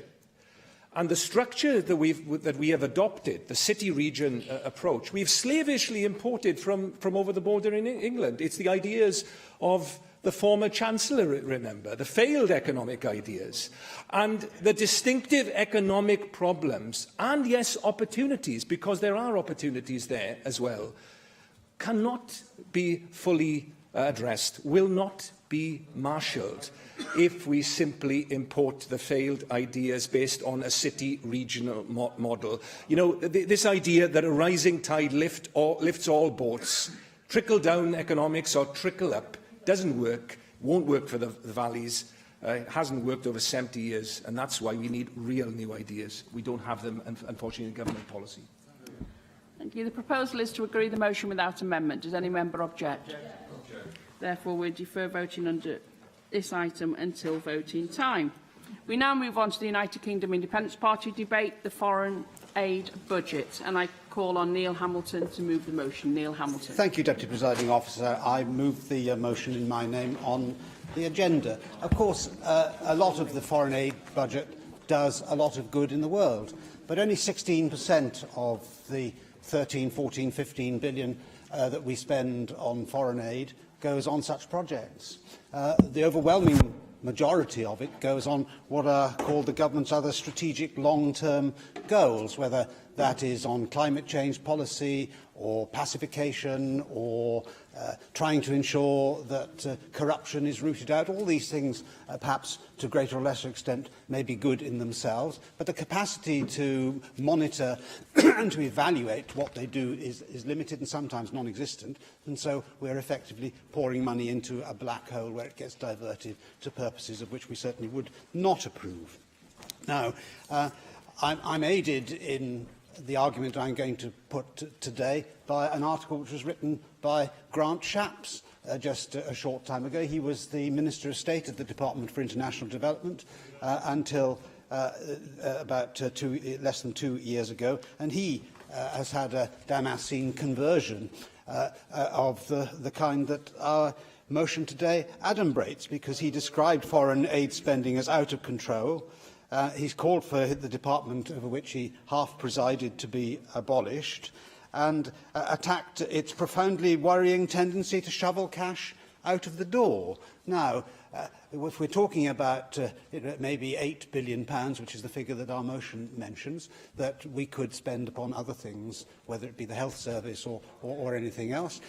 And the structure that we have adopted, the city-region approach, we've slavishly imported from over the border in England. It's the ideas of the former Chancellor, remember, the failed economic ideas, and the distinctive economic problems, and yes, opportunities, because there are opportunities there as well, cannot be fully addressed, will not be marshalled if we simply import the failed ideas based on a city-regional model. You know, this idea that a rising tide lifts all boats, trickle-down economics or trickle-up, doesn't work, won't work for the valleys, hasn't worked over 70 years, and that's why we need real new ideas. We don't have them, unfortunately, in government policy. Thank you. The proposal is to agree the motion without amendment. Does any member object? Therefore, we defer voting under this item until voting time. We now move on to the United Kingdom Independence Party debate, the foreign aid budget, and I call on Neil Hamilton to move the motion. Neil Hamilton. Thank you, Deputy Presiding Officer. I move the motion in my name on the agenda. Of course, a lot of the foreign aid budget does a lot of good in the world, but only 16% of the 13, 14, 15 billion that we spend on foreign aid goes on such projects. The overwhelming majority of it goes on what are called the government's other strategic long-term goals, whether that is on climate change policy or pacification or trying to ensure that corruption is rooted out. All these things, perhaps to greater or lesser extent, may be good in themselves, but the capacity to monitor and to evaluate what they do is limited and sometimes non-existent, and so we're effectively pouring money into a black hole where it gets diverted to purposes of which we certainly would not approve. Now, I'm aided in the argument I'm going to put today by an article which was written by Grant Shapps just a short time ago. He was the Minister of State at the Department for International Development until about less than 2 years ago, and he has had a Damascene conversion of the kind that our motion today adumbrates, because he described foreign aid spending as out of control. He's called for the department over which he half presided to be abolished, and attacked its profoundly worrying tendency to shovel cash out of the door. Now, if we're talking about maybe £8 billion, which is the figure that our motion mentions, that we could spend upon other things, whether it be the health service or anything else,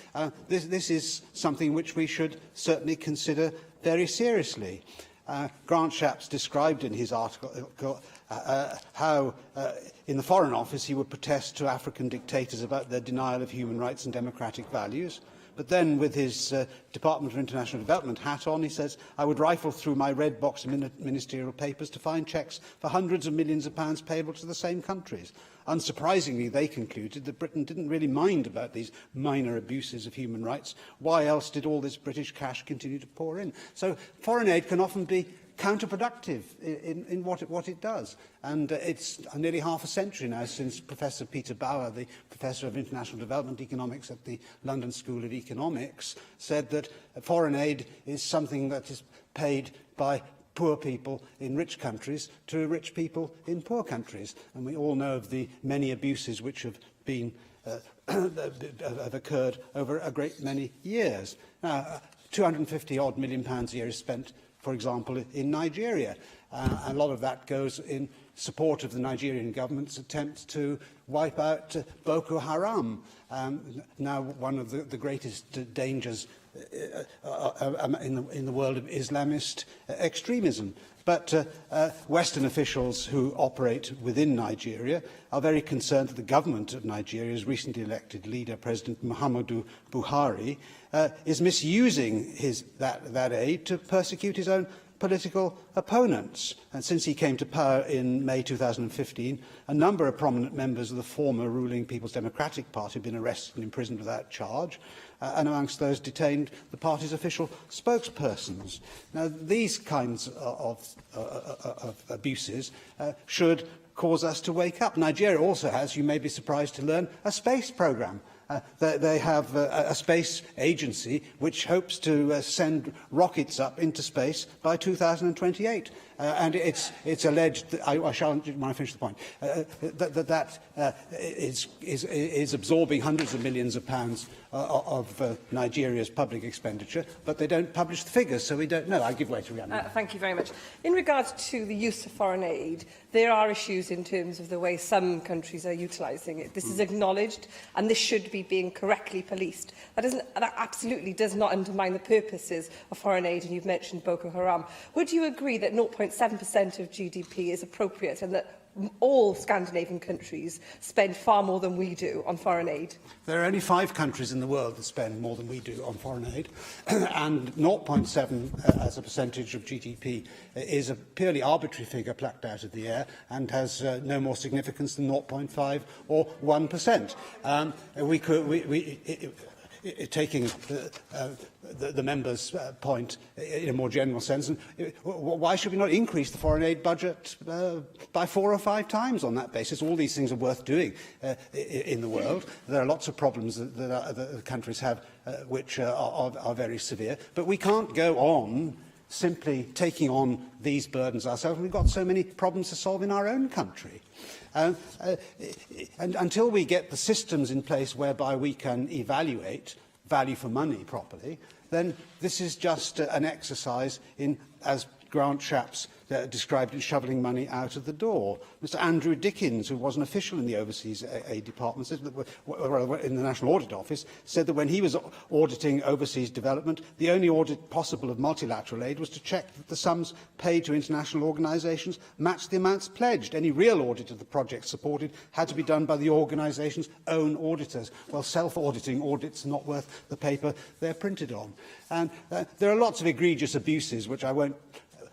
this is something which we should certainly consider very seriously. Grant Shapps described in his article how in the Foreign Office he would protest to African dictators about their denial of human rights and democratic values. But then, with his Department for International Development hat on, he says, I would rifle through my red box of ministerial papers to find cheques for hundreds of millions of pounds payable to the same countries. Unsurprisingly, they concluded that Britain didn't really mind about these minor abuses of human rights. Why else did all this British cash continue to pour in? So foreign aid can often be counterproductive in what it does. And it's nearly half a century now since Professor Peter Bauer, the Professor of International Development Economics at the London School of Economics, said that foreign aid is something that is paid by poor people in rich countries to rich people in poor countries. And we all know of the many abuses which have been have occurred over a great many years. Now, £250-odd million a year is spent, for example, in Nigeria. A lot of that goes in support of the Nigerian government's attempt to wipe out Boko Haram, now one of the greatest dangers in the world of Islamist extremism. But Western officials who operate within Nigeria are very concerned that the government of Nigeria's recently elected leader, President Muhammadu Buhari, is misusing that aid to persecute his own political opponents. And since he came to power in May 2015, a number of prominent members of the former ruling People's Democratic Party have been arrested and imprisoned without charge, and amongst those detained, the party's official spokespersons. Now, these kinds of abuses should cause us to wake up. Nigeria also has, you may be surprised to learn, a space programme. They have a space agency which hopes to send rockets up into space by 2028. And it's alleged that, I shall, when I finish the point, that is absorbing hundreds of millions of pounds of Nigeria's public expenditure, but they don't publish the figures, so we don't know. I give way to Rhiannon. Thank you very much. In regards to the use of foreign aid, there are issues in terms of the way some countries are utilising it. This is acknowledged, and this should be being correctly policed. That absolutely does not undermine the purposes of foreign aid, and you've mentioned Boko Haram. Would you agree that 0.7% of GDP is appropriate and that all Scandinavian countries spend far more than we do on foreign aid? There are only 5 countries in the world that spend more than we do on foreign aid, and 0.7 as a percentage of GDP is a purely arbitrary figure plucked out of the air and has no more significance than 0.5 or 1%. Taking the member's point in a more general sense, why should we not increase the foreign aid budget by 4 or 5 times on that basis? All these things are worth doing in the world. There are lots of problems that countries have which are very severe, but we can't go on simply taking on these burdens ourselves. We've got so many problems to solve in our own country. And until we get the systems in place whereby we can evaluate value for money properly, then this is just an exercise in, as Grant Shapps described it, shoveling money out of the door. Mr. Andrew Dickens, who was an official in the Overseas Aid Department, said that, in the National Audit Office, said that when he was auditing overseas development, the only audit possible of multilateral aid was to check that the sums paid to international organisations matched the amounts pledged. Any real audit of the projects supported had to be done by the organisation's own auditors. Well, self-auditing audits are not worth the paper they're printed on. And there are lots of egregious abuses, which I won't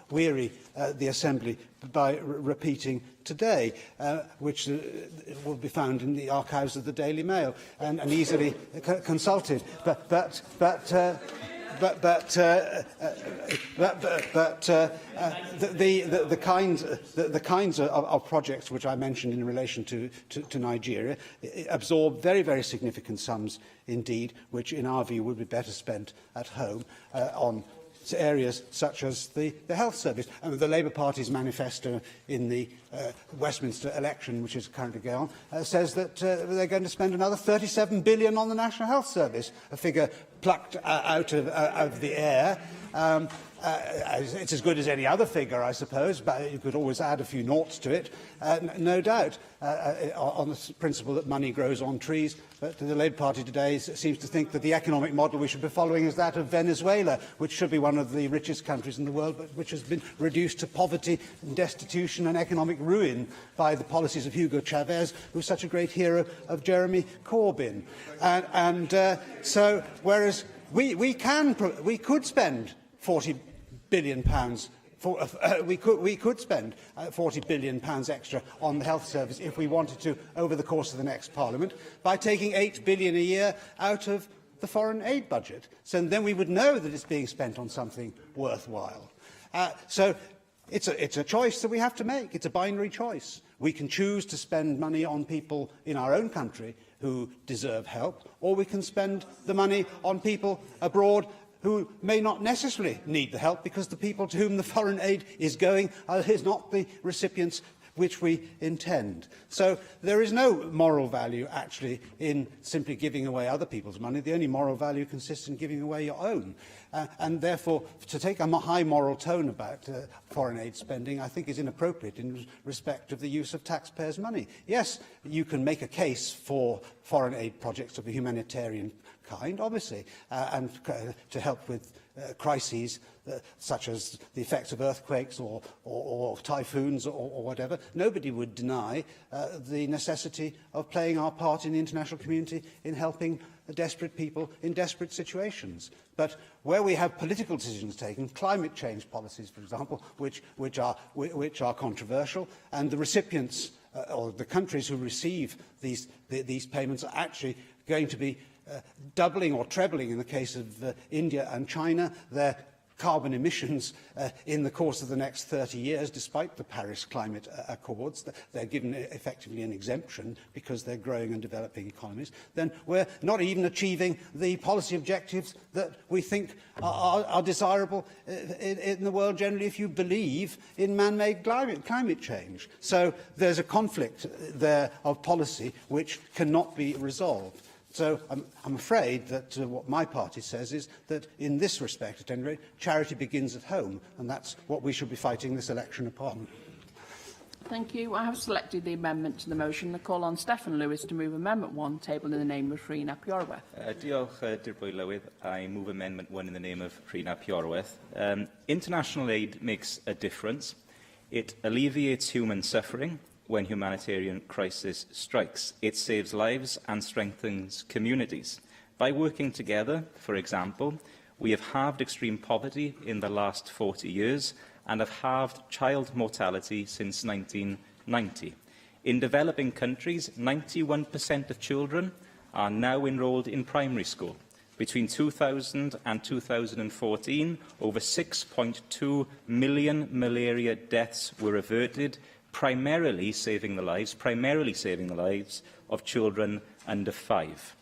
weary the Assembly by repeating today, which will be found in the archives of the Daily Mail and easily consulted. The kinds of projects which I mentioned in relation to Nigeria absorb very, very significant sums indeed, which in our view would be better spent at home on areas such as the health service. And the Labour Party's manifesto in the Westminster election, which is currently going on, says that they're going to spend another £37 billion on the National Health Service, a figure plucked out of the air. It's as good as any other figure, I suppose, but you could always add a few noughts to it, no doubt, on the principle that money grows on trees. But the Labour Party today seems to think that the economic model we should be following is that of Venezuela, which should be one of the richest countries in the world, but which has been reduced to poverty and destitution and economic ruin by the policies of Hugo Chavez, who's such a great hero of Jeremy Corbyn. So, whereas we could spend £40 billion we could spend £40 billion extra on the health service if we wanted to over the course of the next Parliament by taking £8 billion a year out of the foreign aid budget. So then we would know that it's being spent on something worthwhile. So it's a choice that we have to make. It's a binary choice. We can choose to spend money on people in our own country who deserve help, or we can spend the money on people abroad who may not necessarily need the help because the people to whom the foreign aid is going is not the recipients which we intend. So there is no moral value, actually, in simply giving away other people's money. The only moral value consists in giving away your own. And therefore, to take a high moral tone about foreign aid spending, I think is inappropriate in respect of the use of taxpayers' money. Yes, you can make a case for foreign aid projects of a humanitarian kind, obviously, and to help with crises such as the effects of earthquakes or typhoons or whatever. Nobody would deny the necessity of playing our part in the international community in helping desperate people in desperate situations. But where we have political decisions taken, climate change policies, for example, which are controversial, and the recipients or the countries who receive these payments are actually going to be doubling or trebling in the case of India and China their carbon emissions in the course of the next 30 years, despite the Paris Climate Accords. They're given effectively an exemption because they're growing and developing economies. Then we're not even achieving the policy objectives that we think are desirable in the world generally if you believe in man-made climate change. So there's a conflict there of policy which cannot be resolved. So I'm afraid that what my party says is that in this respect, at any rate, charity begins at home, and that's what we should be fighting this election upon. Thank you. I have selected the amendment to the motion. I call on Stephen Lewis to move Amendment 1, tabled in the name of Rhun ap Iorwerth. Diolch, Dir Bwy Lywydd. I move Amendment 1 in the name of Rhun ap Iorwerth. International aid makes a difference. It alleviates human suffering when humanitarian crisis strikes. It saves lives and strengthens communities. By working together, for example, we have halved extreme poverty in the last 40 years and have halved child mortality since 1990. In developing countries, 91% of children are now enrolled in primary school. Between 2000 and 2014, over 6.2 million malaria deaths were averted, primarily saving the lives of children under 5.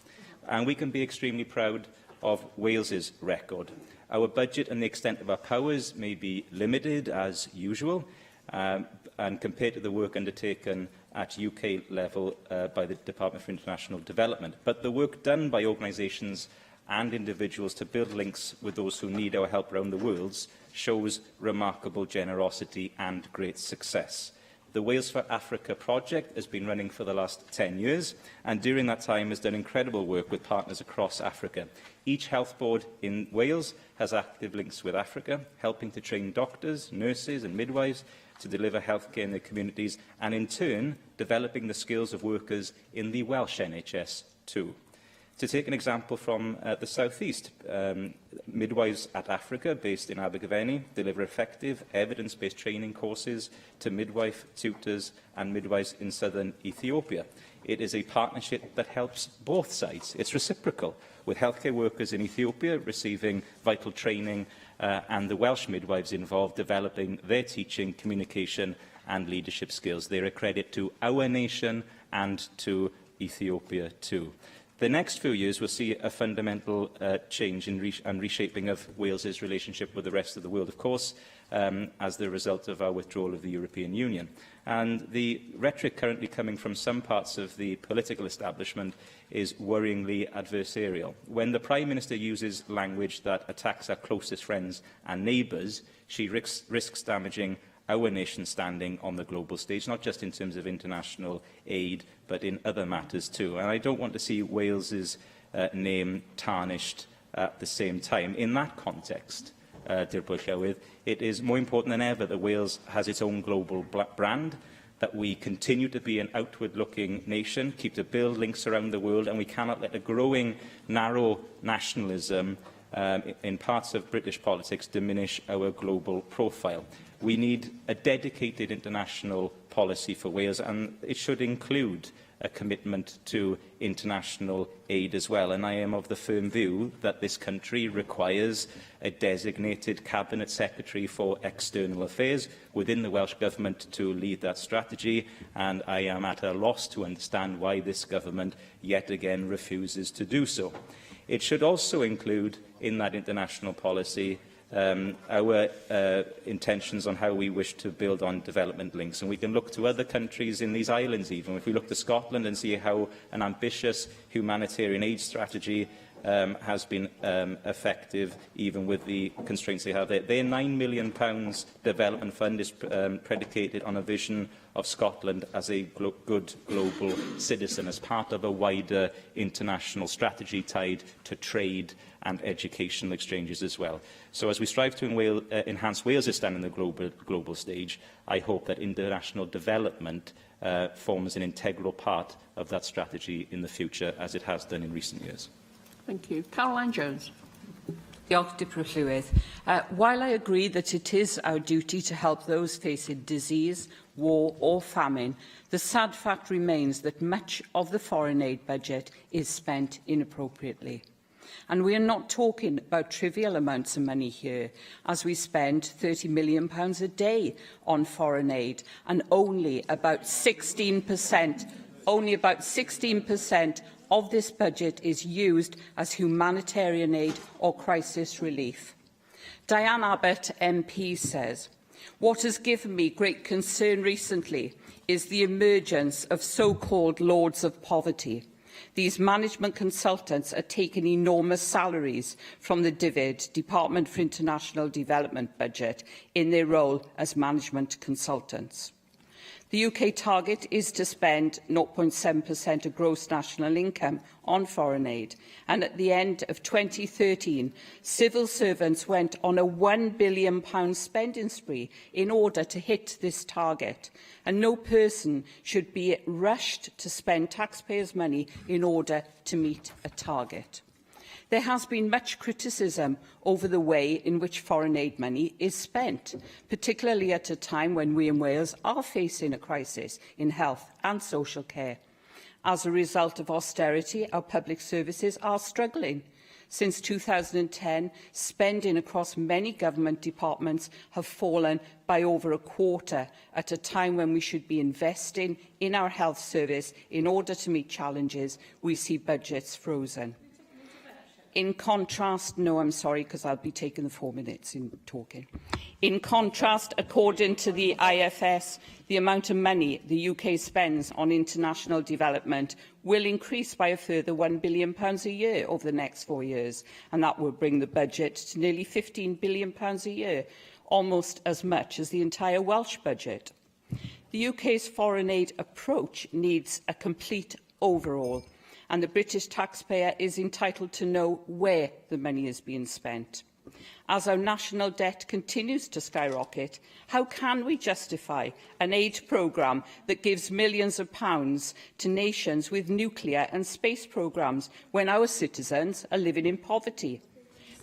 And we can be extremely proud of Wales's record. Our budget and the extent of our powers may be limited, as usual, and compared to the work undertaken at UK level by the Department for International Development. But the work done by organisations and individuals to build links with those who need our help around the world shows remarkable generosity and great success. The Wales for Africa project has been running for the last 10 years, and during that time has done incredible work with partners across Africa. Each health board in Wales has active links with Africa, helping to train doctors, nurses and midwives to deliver healthcare in their communities, and in turn, developing the skills of workers in the Welsh NHS too. To take an example from the South East, Midwives at Africa, based in Abergavenny, deliver effective, evidence-based training courses to midwife tutors and midwives in southern Ethiopia. It is a partnership that helps both sides. It's reciprocal, with healthcare workers in Ethiopia receiving vital training and the Welsh midwives involved developing their teaching, communication and leadership skills. They're a credit to our nation and to Ethiopia too. The next few years will see a fundamental change in and reshaping of Wales's relationship with the rest of the world, of course, as the result of our withdrawal of the European Union. And the rhetoric currently coming from some parts of the political establishment is worryingly adversarial. When the Prime Minister uses language that attacks our closest friends and neighbours, she risks damaging our nation's standing on the global stage, not just in terms of international aid, but in other matters too. And I don't want to see Wales's name tarnished at the same time. In that context, Dir Bwy Lywydd, it is more important than ever that Wales has its own global brand, that we continue to be an outward-looking nation, keep to build links around the world, and we cannot let a growing narrow nationalism in parts of British politics diminish our global profile. We need a dedicated international policy for Wales, and it should include a commitment to international aid as well. And I am of the firm view that this country requires a designated Cabinet Secretary for External Affairs within the Welsh Government to lead that strategy, and I am at a loss to understand why this government yet again refuses to do so. It should also include in that international policy our intentions on how we wish to build on development links. And we can look to other countries in these islands even. If we look to Scotland and see how an ambitious humanitarian aid strategy has been effective, even with the constraints they have there. Their £9 million development fund is predicated on a vision of Scotland as a good global citizen, as part of a wider international strategy tied to trade and educational exchanges as well. So as we strive to enhance Wales's stand in the global stage, I hope that international development forms an integral part of that strategy in the future, as it has done in recent years. Thank you. Caroline Jones. Diolch, Dir Bwy Lywydd. While I agree that it is our duty to help those facing disease, war or famine, the sad fact remains that much of the foreign aid budget is spent inappropriately. And we are not talking about trivial amounts of money here, as we spend £30 million a day on foreign aid, and only about 16% of this budget is used as humanitarian aid or crisis relief. Diane Abbott MP says, "What has given me great concern recently is the emergence of so-called lords of poverty. These management consultants are taking enormous salaries from the DFID, Department for International Development budget, in their role as management consultants. The UK target is to spend 0.7% of gross national income on foreign aid, and at the end of 2013, civil servants went on a £1 billion spending spree in order to hit this target, and no person should be rushed to spend taxpayers' money in order to meet a target. There has been much criticism over the way in which foreign aid money is spent, particularly at a time when we in Wales are facing a crisis in health and social care. As a result of austerity, our public services are struggling. Since 2010, spending across many government departments have fallen by over a quarter at a time when we should be investing in our health service in order to meet challenges. We see budgets frozen. In contrast, no, I'm sorry, because I'll be taking the 4 minutes in talking. In contrast, according to the IFS, the amount of money the UK spends on international development will increase by a further £1 billion a year over the next 4 years, and that will bring the budget to nearly £15 billion a year, almost as much as the entire Welsh budget. The UK's foreign aid approach needs a complete overhaul, and the British taxpayer is entitled to know where the money is being spent. As our national debt continues to skyrocket, how can we justify an aid programme that gives millions of pounds to nations with nuclear and space programmes when our citizens are living in poverty?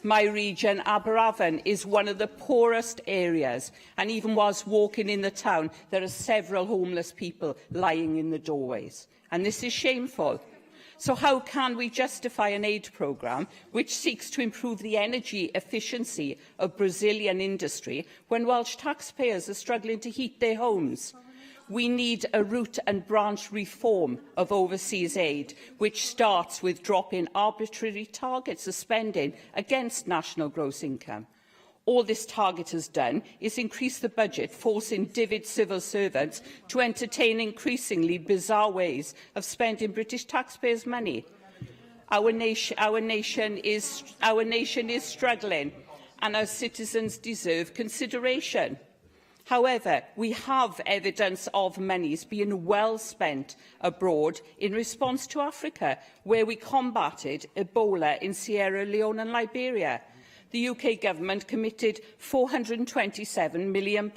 My region, Aberavon, is one of the poorest areas, and even whilst walking in the town, there are several homeless people lying in the doorways. And this is shameful. So how can we justify an aid programme which seeks to improve the energy efficiency of Brazilian industry when Welsh taxpayers are struggling to heat their homes? We need a root and branch reform of overseas aid, which starts with dropping arbitrary targets of spending against national gross income. All this target has done is increase the budget, forcing DFID civil servants to entertain increasingly bizarre ways of spending British taxpayers' money. Our nation is struggling, and our citizens deserve consideration. However, we have evidence of monies being well spent abroad in response to Africa, where we combated Ebola in Sierra Leone and Liberia. The UK government committed £427 million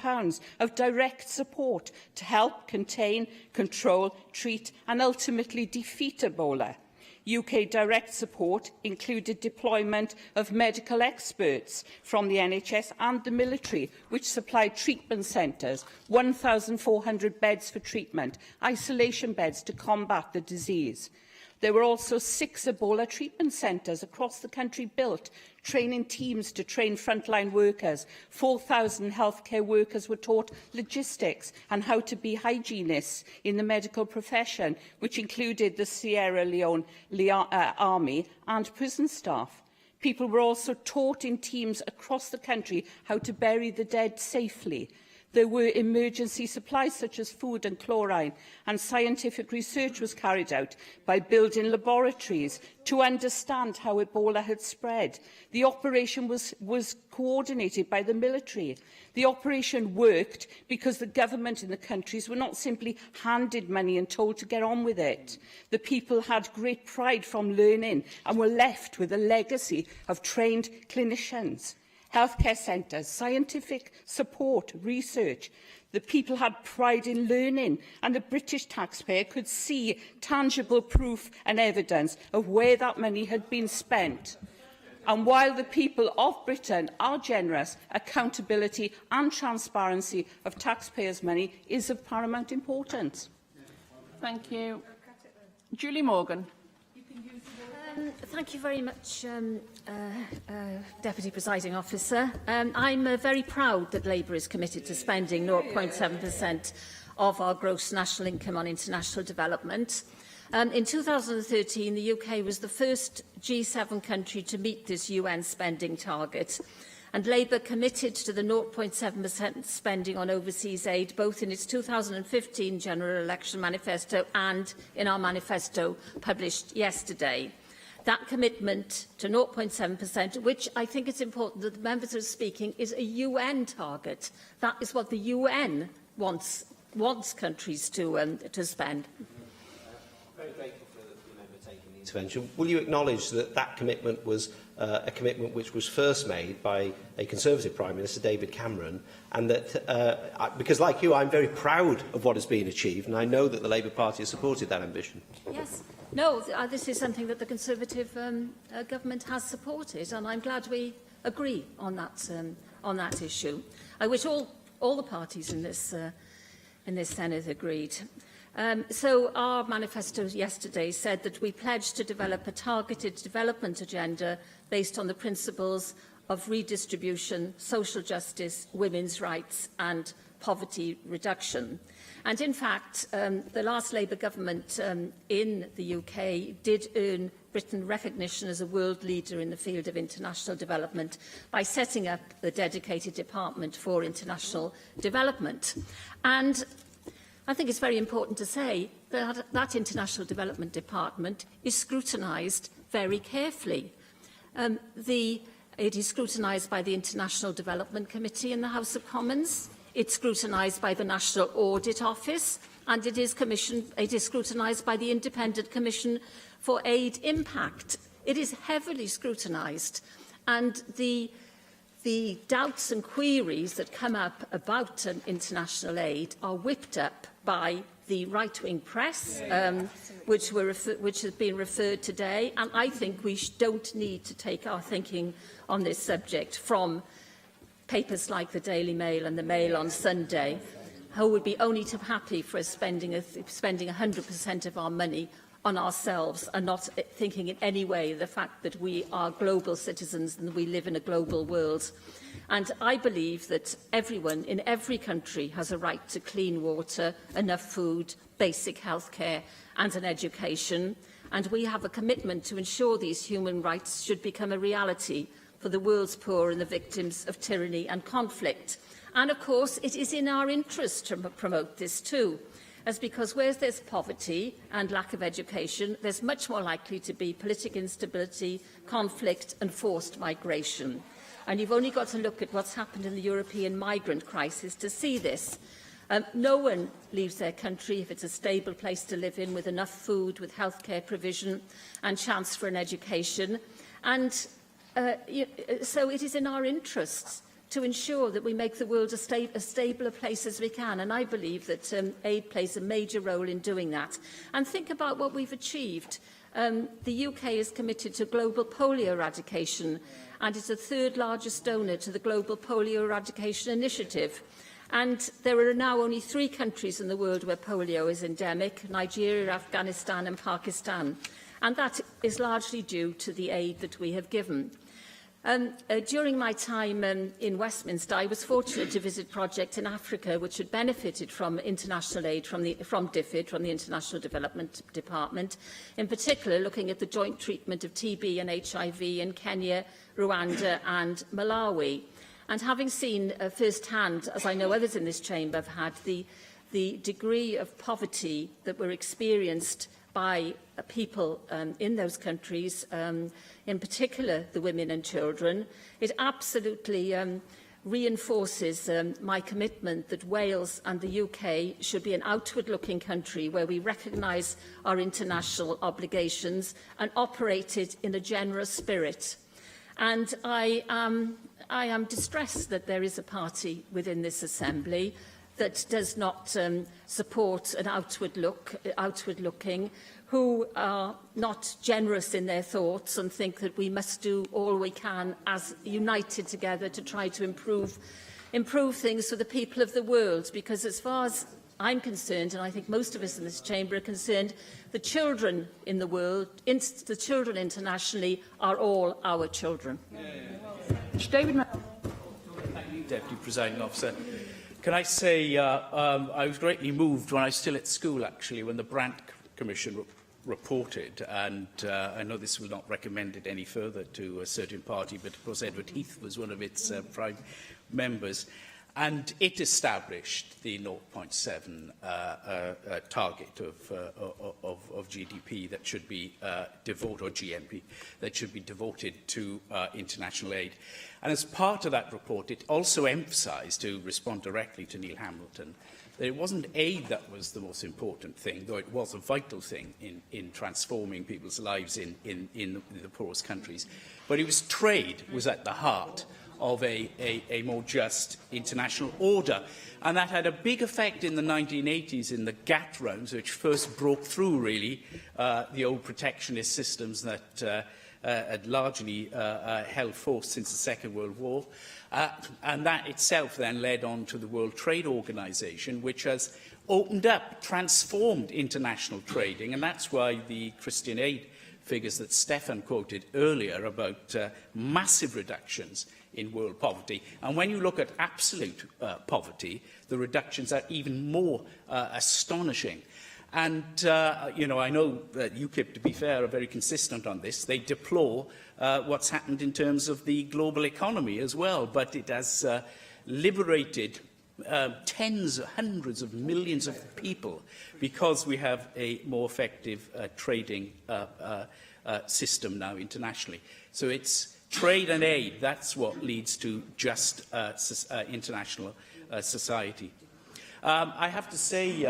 of direct support to help contain, control, treat and ultimately defeat Ebola. UK direct support included deployment of medical experts from the NHS and the military, which supplied treatment centres, 1,400 beds for treatment, isolation beds to combat the disease. There were also 6 Ebola treatment centres across the country built, training teams to train frontline workers. 4,000 healthcare workers were taught logistics and how to be hygienists in the medical profession, which included the Sierra Leone Army and prison staff. People were also taught in teams across the country how to bury the dead safely. There were emergency supplies such as food and chlorine, and scientific research was carried out by building laboratories to understand how Ebola had spread. The operation was coordinated by the military. The operation worked because the government in the countries were not simply handed money and told to get on with it. The people had great pride from learning and were left with a legacy of trained clinicians. Healthcare centres, scientific support, research. The people had pride in learning, and the British taxpayer could see tangible proof and evidence of where that money had been spent. And while the people of Britain are generous, accountability and transparency of taxpayers' money is of paramount importance. Thank you. Julie Morgan. Thank you very much, Deputy Presiding Officer. I'm very proud that Labour is committed to spending 0.7% of our gross national income on international development. In 2013, the UK was the first G7 country to meet this UN spending target, and Labour committed to the 0.7% spending on overseas aid, both in its 2015 General Election Manifesto and in our manifesto published yesterday. That commitment to 0.7%, which I think it's important that the members are speaking, is a UN target. That is what the UN wants countries to spend. Very grateful for the member taking the intervention. Will you acknowledge that that commitment was a commitment which was first made by a Conservative Prime Minister, David Cameron, and that, because like you, I'm very proud of what has been achieved, and I know that the Labour Party has supported that ambition? Yes. No, this is something that the Conservative government has supported, and I'm glad we agree on that issue. I wish all the parties in this Senate agreed. So our manifesto yesterday said that we pledged to develop a targeted development agenda based on the principles of redistribution, social justice, women's rights and poverty reduction. And in fact, the last Labour government in the UK did earn Britain recognition as a world leader in the field of international development by setting up the dedicated Department for International Development. And I think it's very important to say that that International Development Department is scrutinised very carefully. It is scrutinised by the International Development Committee in the House of Commons. It's scrutinised by the National Audit Office, and it is scrutinised by the Independent Commission for Aid Impact. It is heavily scrutinised, and the doubts and queries that come up about international aid are whipped up by the right-wing press, which has been referred today, and I think we don't need to take our thinking on this subject from papers like the Daily Mail and the Mail on Sunday, who would be only too happy for us spending 100% of our money on ourselves and not thinking in any way the fact that we are global citizens and we live in a global world. And I believe that everyone in every country has a right to clean water, enough food, basic health care and an education. And we have a commitment to ensure these human rights should become a reality for the world's poor and the victims of tyranny and conflict. And of course, it is in our interest to promote this too, as because where there's poverty and lack of education, there's much more likely to be political instability, conflict and forced migration. And you've only got to look at what's happened in the European migrant crisis to see this. No one leaves their country if it's a stable place to live in, with enough food, with healthcare provision and chance for an education. And so it is in our interests to ensure that we make the world as stable a place as we can. And I believe that aid plays a major role in doing that. And think about what we've achieved. The UK is committed to global polio eradication and is the third largest donor to the Global Polio Eradication Initiative. And there are now only 3 countries in the world where polio is endemic: Nigeria, Afghanistan and Pakistan. And that is largely due to the aid that we have given. During my time in Westminster, I was fortunate to visit projects in Africa which had benefited from international aid from DFID, from the International Development Department, in particular looking at the joint treatment of TB and HIV in Kenya, Rwanda and Malawi. And having seen firsthand, as I know others in this chamber have had, the degree of poverty that were experienced by people in those countries, in particular the women and children, it absolutely reinforces my commitment that Wales and the UK should be an outward-looking country where we recognise our international obligations and operate it in a generous spirit. And I am distressed that there is a party within this Assembly that does not support an outward-looking, who are not generous in their thoughts and think that we must do all we can as united together to try to improve things for the people of the world. Because as far as I'm concerned, and I think most of us in this chamber are concerned, the children in the world, the children internationally, are all our children. David Thank you, Deputy Presiding Officer. Can I say I was greatly moved when I was still at school, actually, when the Brandt Commission reported, and I know this was not recommended any further to a certain party, but of course Edward Heath was one of its prime members, and it established the 0.7 target of GDP that should be devoted, or GNP, that should be devoted to international aid. And as part of that report, it also emphasised, to respond directly to Neil Hamilton, that it wasn't aid that was the most important thing, though it was a vital thing in transforming people's lives in the poorest countries, but it was trade was at the heart of a more just international order. And that had a big effect in the 1980s in the GATT rounds, which first broke through, really, the old protectionist systems that had largely held force since the Second World War. And that itself then led on to the World Trade Organization, which has opened up, transformed international trading. And that's why the Christian Aid figures that Stefan quoted earlier about massive reductions in world poverty. And when you look at absolute poverty, the reductions are even more astonishing. And, you know, I know that UKIP, to be fair, are very consistent on this. They deplore what's happened in terms of the global economy as well, but it has liberated tens, hundreds of millions of people because we have a more effective trading system now internationally. So it's trade and aid, that's what leads to just international society. I have to say,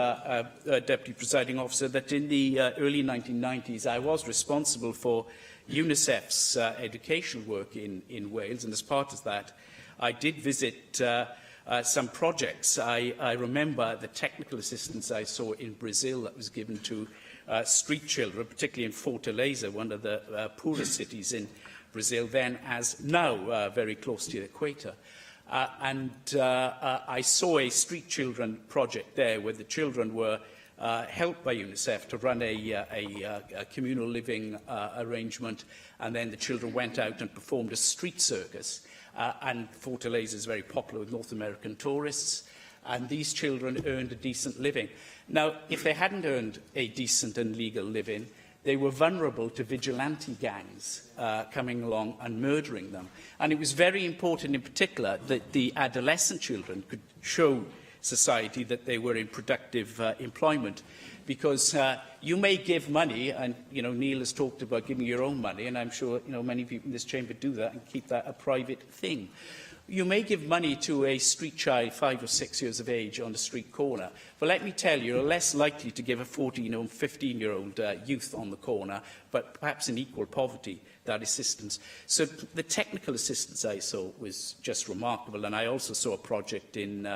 Deputy Presiding Officer, that in the early 1990s I was responsible for UNICEF's education work in Wales, and as part of that I did visit some projects. I remember the technical assistance I saw in Brazil that was given to street children, particularly in Fortaleza, one of the poorest cities in Brazil then as now, very close to the equator. I saw a street children project there where the children were helped by UNICEF to run a communal living arrangement, and then the children went out and performed a street circus. And Fortaleza is very popular with North American tourists, and these children earned a decent living. Now, if they hadn't earned a decent and legal living, they were vulnerable to vigilante gangs coming along and murdering them. And it was very important in particular that the adolescent children could show society that they were in productive employment, because you may give money, and Neil has talked about giving your own money, and I'm sure many people in this chamber do that and keep that a private thing. You may give money to a street child 5 or 6 years of age on a street corner, but let me tell you, you're less likely to give a 14 or 15-year-old youth on the corner, but perhaps in equal poverty, that assistance. So the technical assistance I saw was just remarkable, and I also saw a project in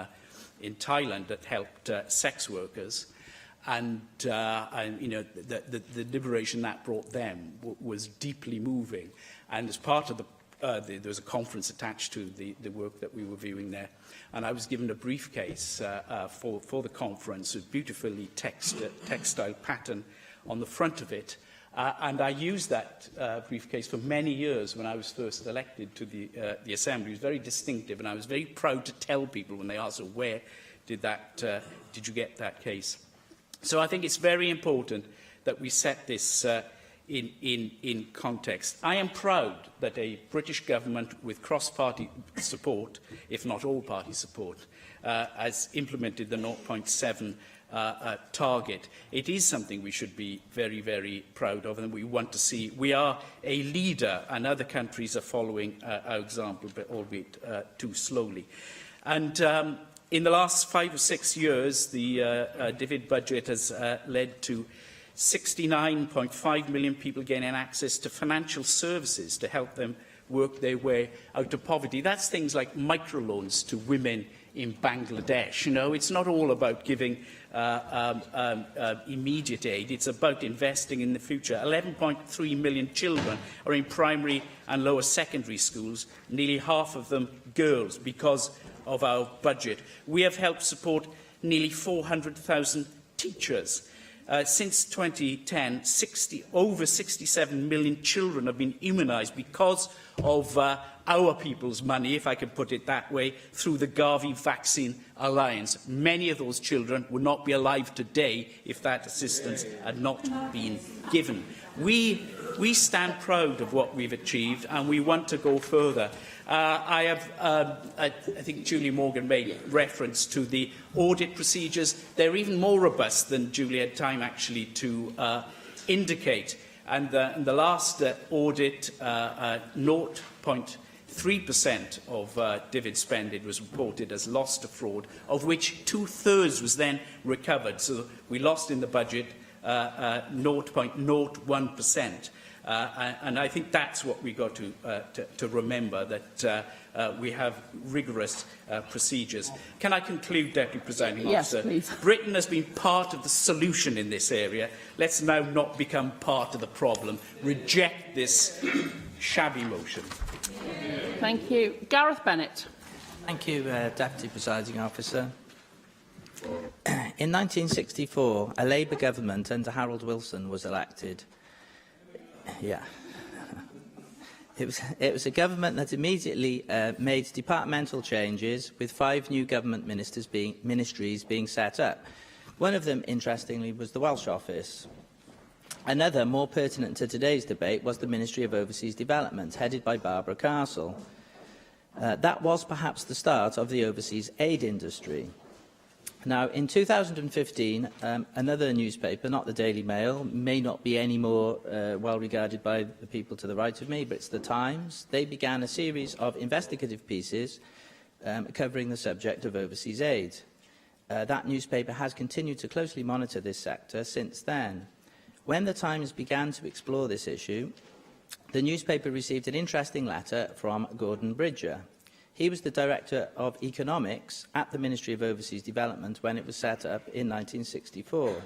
Thailand that helped sex workers, and the liberation that brought them was deeply moving. And as part of there was a conference attached to the work that we were viewing there, and I was given a briefcase for the conference with beautifully textile pattern on the front of it, and I used that briefcase for many years when I was first elected to the Assembly. It was very distinctive, and I was very proud to tell people when they asked, well, where did you get that case? So I think it's very important that we set this in context. I am proud that a British government with cross-party support, if not all-party support, has implemented the 0.7 target. It is something we should be very, very proud of, and we want to see. We are a leader, and other countries are following our example, but albeit too slowly. And in the last 5 or 6 years, the DFID budget has led to 69.5 million people gaining access to financial services to help them work their way out of poverty. That's things like microloans to women in Bangladesh. It's not all about giving immediate aid. It's about investing in the future. 11.3 million children are in primary and lower secondary schools, nearly half of them girls, because of our budget. We have helped support nearly 400,000 teachers. Since 2010, over 67 million children have been immunised because of our people's money, if I can put it that way, through the Gavi Vaccine Alliance. Many of those children would not be alive today if that assistance had not been given. We stand proud of what we've achieved, and we want to go further. I think Julie Morgan made reference to the audit procedures. They're even more robust than Julie had time actually to indicate. And in the last audit, 0.3% of divid spending was reported as lost to fraud, of which 2/3 was then recovered. So we lost in the budget 0.01%. And I think that's what we've got to remember, that we have rigorous procedures. Can I conclude, Deputy Presiding Officer? Yes, please. Britain has been part of the solution in this area. Let's now not become part of the problem. Reject this shabby motion. Thank you. Gareth Bennett. Thank you, Deputy Presiding Officer. In 1964, a Labour government under Harold Wilson was elected. Yeah. It was a government that immediately made departmental changes, with 5 new government ministries being set up. One of them, interestingly, was the Welsh Office. Another, more pertinent to today's debate, was the Ministry of Overseas Development, headed by Barbara Castle. That was perhaps the start of the overseas aid industry. Now, in 2015, another newspaper, not the Daily Mail, may not be any more well regarded by the people to the right of me, but it's the Times. They began a series of investigative pieces covering the subject of overseas aid. That newspaper has continued to closely monitor this sector since then. When the Times began to explore this issue, the newspaper received an interesting letter from Gordon Bridger. He was the Director of Economics at the Ministry of Overseas Development when it was set up in 1964.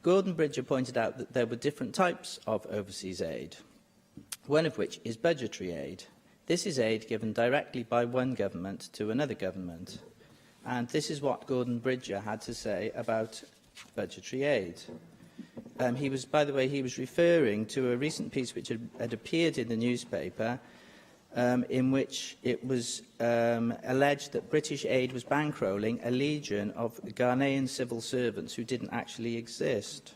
Gordon Bridger pointed out that there were different types of overseas aid, one of which is budgetary aid. This is aid given directly by one government to another government. And this is what Gordon Bridger had to say about budgetary aid. By the way, he was referring to a recent piece which had appeared in the newspaper, in which it was alleged that British aid was bankrolling a legion of Ghanaian civil servants who didn't actually exist.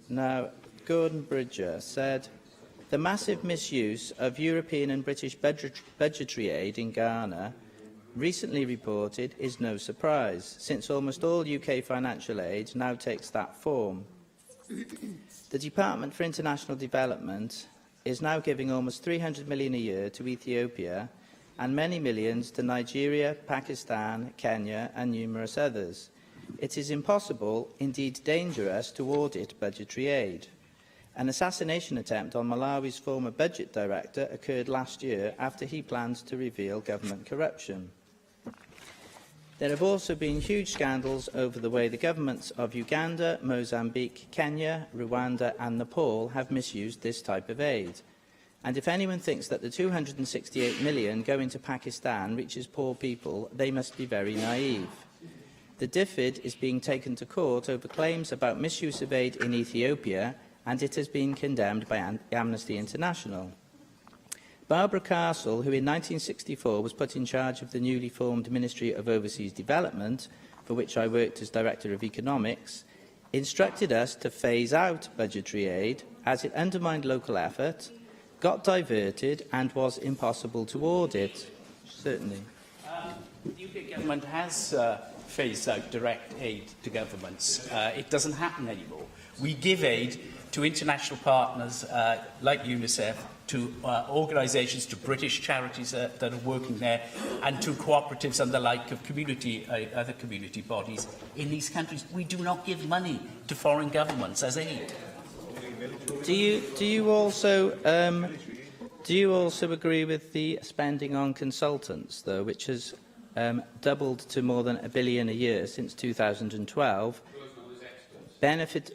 Now, Gordon Bridger said, "The massive misuse of European and British budgetary aid in Ghana, recently reported, is no surprise, since almost all UK financial aid now takes that form. The Department for International Development is now giving almost 300 million a year to Ethiopia and many millions to Nigeria, Pakistan, Kenya and numerous others. It is impossible, indeed dangerous, to audit budgetary aid. An assassination attempt on Malawi's former budget director occurred last year after he planned to reveal government corruption. There have also been huge scandals over the way the governments of Uganda, Mozambique, Kenya, Rwanda and Nepal have misused this type of aid. And if anyone thinks that the 268 million going to Pakistan reaches poor people, they must be very naive. The DFID is being taken to court over claims about misuse of aid in Ethiopia, and it has been condemned by Amnesty International. Barbara Castle, who in 1964 was put in charge of the newly formed Ministry of Overseas Development, for which I worked as Director of Economics, instructed us to phase out budgetary aid as it undermined local effort, got diverted and was impossible to audit. Certainly. The UK government has phased out direct aid to governments. It doesn't happen anymore. We give aid to international partners like UNICEF, to organisations, to British charities that are working there, and to cooperatives and the like of other community bodies in these countries. We do not give money to foreign governments as aid. Do you also agree with the spending on consultants, though, which has doubled to more than £1 billion a year since 2012? Benefiting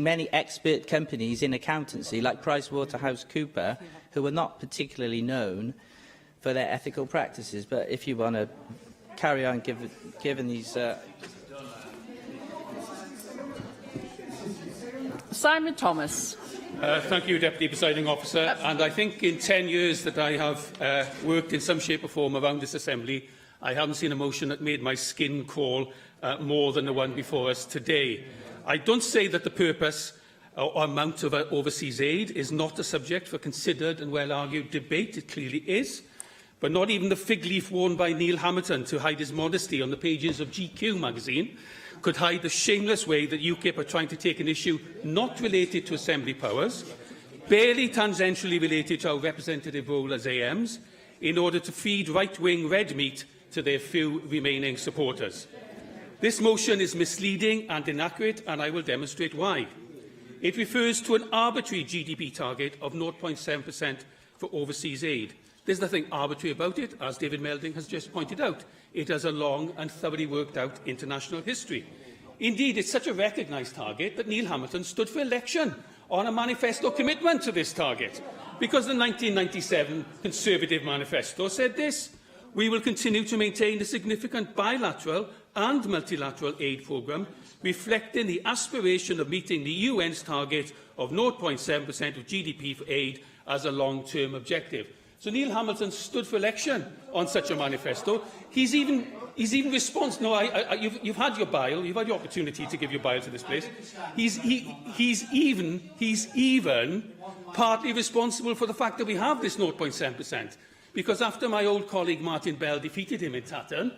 many expert companies in accountancy like PricewaterhouseCoopers, who are not particularly known for their ethical practices. But if you want to carry on given these... Simon Thomas. Thank you, Deputy Presiding Officer. And I think in 10 years that I have worked in some shape or form around this Assembly, I haven't seen a motion that made my skin crawl more than the one before us today. I don't say that the purpose or amount of overseas aid is not a subject for considered and well-argued debate. It clearly is. But not even the fig leaf worn by Neil Hamilton to hide his modesty on the pages of GQ magazine could hide the shameless way that UKIP are trying to take an issue not related to Assembly powers, barely tangentially related to our representative role as AMs, in order to feed right-wing red meat to their few remaining supporters. This motion is misleading and inaccurate, and I will demonstrate why. It refers to an arbitrary GDP target of 0.7% for overseas aid. There's nothing arbitrary about it, as David Melding has just pointed out. It has a long and thoroughly worked-out international history. Indeed, it's such a recognised target that Neil Hamilton stood for election on a manifesto commitment to this target, because the 1997 Conservative manifesto said this: "We will continue to maintain a significant bilateral and multilateral aid programme, reflecting the aspiration of meeting the UN's target of 0.7% of GDP for aid as a long-term objective." So Neil Hamilton stood for election on such a manifesto. He's even responsible. No, you've had your bile. You've had your opportunity to give your bile to this place. He's even partly responsible for the fact that we have this 0.7%. Because after my old colleague Martin Bell defeated him in Tatton,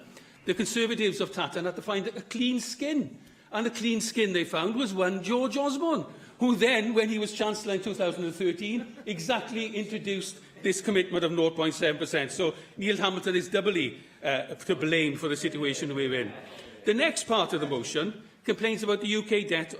the Conservatives of Tatton had to find a clean skin. And the clean skin they found was one George Osborne, who then, when he was Chancellor in 2013, exactly introduced this commitment of 0.7%. So Neil Hamilton is doubly to blame for the situation we're in. The next part of the motion complains about the UK debt,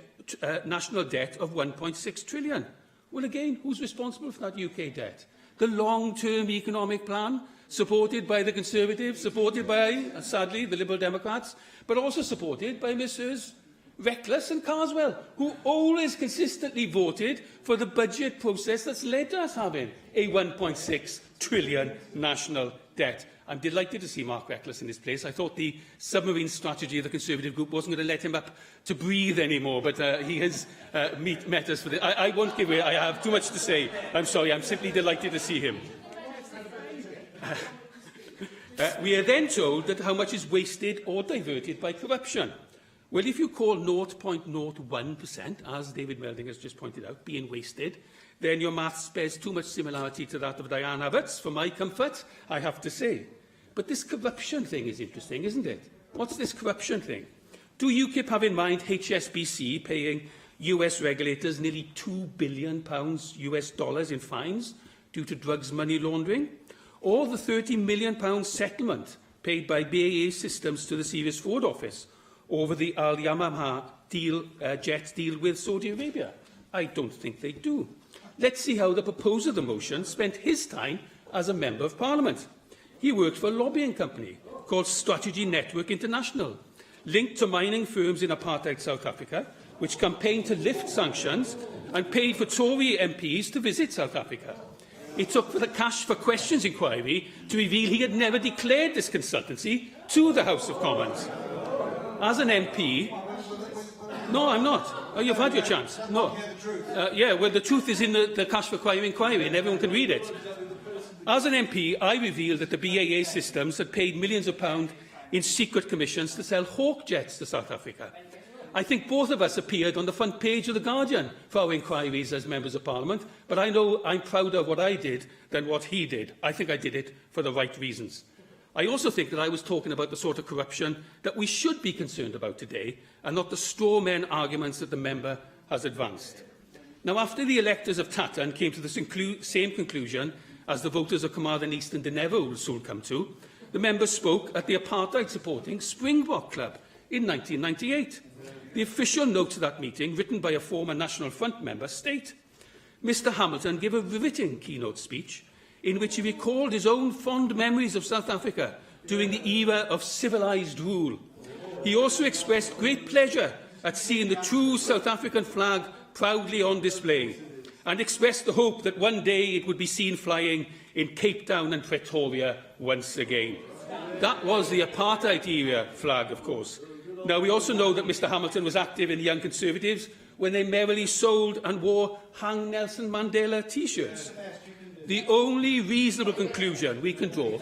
national debt of 1.6 trillion. Well, again, who's responsible for that UK debt? The long-term economic plan, supported by the Conservatives, supported by, sadly, the Liberal Democrats, but also supported by Messrs Reckless and Carswell, who always consistently voted for the budget process that's led to us having a 1.6 trillion national debt. I'm delighted to see Mark Reckless in this place. I thought the submarine strategy of the Conservative group wasn't going to let him up to breathe anymore, but he has met us for this. I won't give way. I have too much to say. I'm sorry. I'm simply delighted to see him. We are then told that how much is wasted or diverted by corruption. Well, if you call 0.01%, as David Melding has just pointed out, being wasted, then your maths bears too much similarity to that of Diane Abbott's, for my comfort, I have to say. But this corruption thing is interesting, isn't it? What's this corruption thing? Do UKIP have in mind HSBC paying US regulators nearly £2 billion US dollars in fines due to drugs money laundering? Or the £30 million settlement paid by BAE Systems to the Serious Fraud Office over the Al Yamamah jet deal with Saudi Arabia? I don't think they do. Let's see how the proposer of the motion spent his time as a Member of Parliament. He worked for a lobbying company called Strategy Network International, linked to mining firms in apartheid South Africa, which campaigned to lift sanctions and paid for Tory MPs to visit South Africa. It took the Cash for Questions inquiry to reveal he had never declared this consultancy to the House of Commons. As an MP... No, I'm not. Oh, you've had your chance. No. Yeah, well, the truth is in the Cash for Questions inquiry, and everyone can read it. As an MP, I revealed that the BAE Systems had paid millions of pounds in secret commissions to sell Hawk jets to South Africa. I think both of us appeared on the front page of The Guardian for our inquiries as Members of Parliament, but I know I'm prouder of what I did than what he did. I think I did it for the right reasons. I also think that I was talking about the sort of corruption that we should be concerned about today, and not the straw-men arguments that the member has advanced. Now, after the electors of Tatton came to the same conclusion as the voters of Carmarthen East and Dynevor will soon come to, the member spoke at the apartheid-supporting Springbok Club in 1998. The official note to that meeting, written by a former National Front member, state, Mr Hamilton gave a riveting keynote speech in which he recalled his own fond memories of South Africa during the era of civilised rule. He also expressed great pleasure at seeing the true South African flag proudly on display, and expressed the hope that one day it would be seen flying in Cape Town and Pretoria once again. That was the apartheid era flag, of course. Now, we also know that Mr Hamilton was active in the Young Conservatives when they merrily sold and wore Hang Nelson Mandela T-shirts. The only reasonable conclusion we can draw,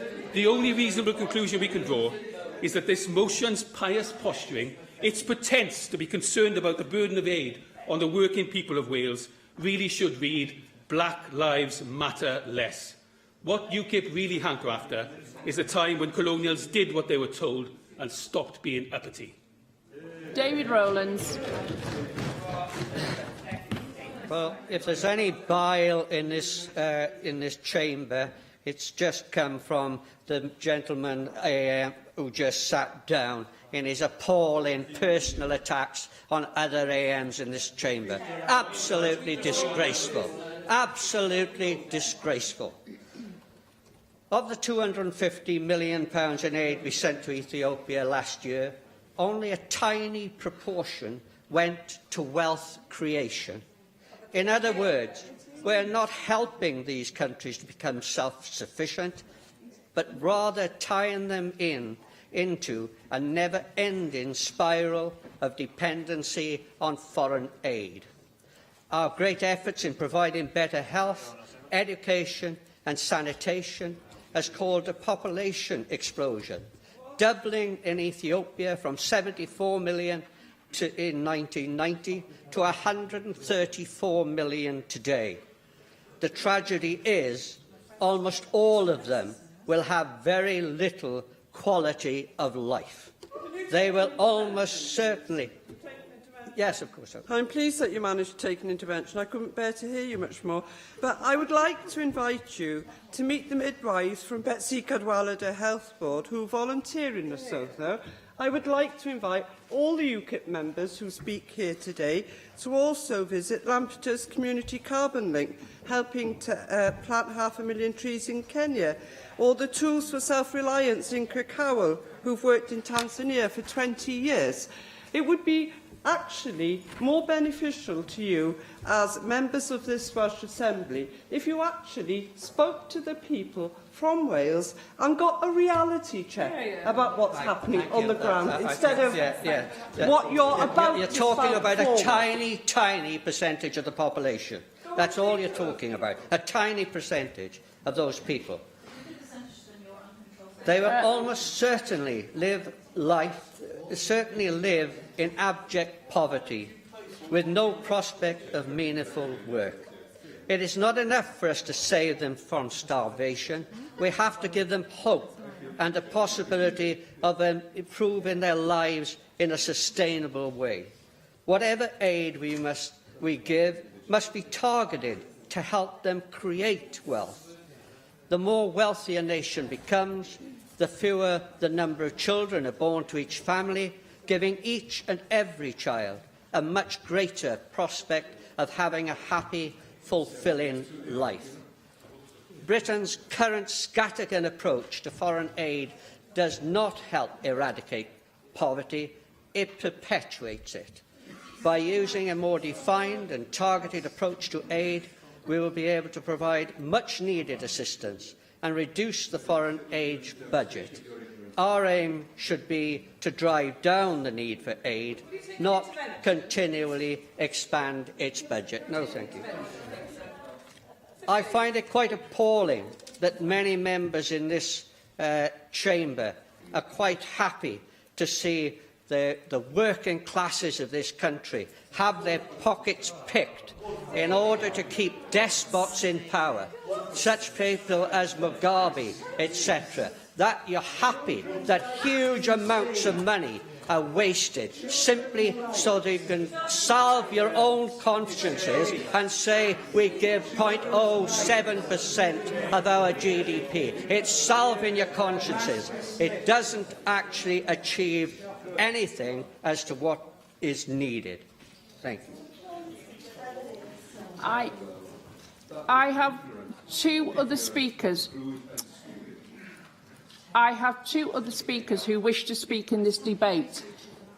is that this motion's pious posturing, its pretence to be concerned about the burden of aid on the working people of Wales, really should read Black Lives Matter less. What UKIP really hanker after is the time when colonials did what they were told and stopped being uppity. David Rowlands. Well, if there's any bile in this chamber, it's just come from the gentleman who just sat down in his appalling personal attacks on other AMs in this chamber. Absolutely disgraceful. Absolutely disgraceful. Of the £250 million in aid we sent to Ethiopia last year, only a tiny proportion went to wealth creation. In other words, we're not helping these countries to become self-sufficient, but rather tying them into a never-ending spiral of dependency on foreign aid. Our great efforts in providing better health, education and sanitation has caused a population explosion, doubling in Ethiopia from 74 million in 1990 to 134 million today. The tragedy is almost all of them will have very little quality of life. They will almost certainly... Yes, of course. I'm pleased that you managed to take an intervention. I couldn't bear to hear you much more. But I would like to invite you to meet the midwives from Betsy Cadwallader Health Board who volunteer in Lesotho. I would like to invite all the UKIP members who speak here today to also visit Lampeter's Community Carbon Link, helping to plant 500,000 trees in Kenya, or the Tools for Self-Reliance in Kirkowal, who've worked in Tanzania for 20 years. It would be actually more beneficial to you as members of this Welsh Assembly if you actually spoke to the people from Wales and got a reality check about what's happening on the ground instead of what you're about You're to talking about forward. a tiny, tiny percentage of the population. That's all you're talking about. A tiny percentage of those people. They will almost certainly live in abject poverty with no prospect of meaningful work. It is not enough for us to save them from starvation. We have to give them hope and the possibility of improving their lives in a sustainable way. Whatever aid we give must be targeted to help them create wealth. The more wealthy a nation becomes, the fewer the number of children are born to each family, giving each and every child a much greater prospect of having a happy, fulfilling life. Britain's current scattergun approach to foreign aid does not help eradicate poverty, it perpetuates it. By using a more defined and targeted approach to aid, we will be able to provide much-needed assistance and reduce the foreign aid budget. Our aim should be to drive down the need for aid, not continually expand its budget. No, thank you. I find it quite appalling that many members in this chamber are quite happy to see the working classes of this country have their pockets picked in order to keep despots in power, such people as Mugabe, etc. That you're happy that huge amounts of money are wasted simply so that you can salve your own consciences and say we give 0.07% of our GDP. It's salving your consciences. It doesn't actually achieve anything as to what is needed. Thank you. I have two other speakers. I have two other speakers who wish to speak in this debate.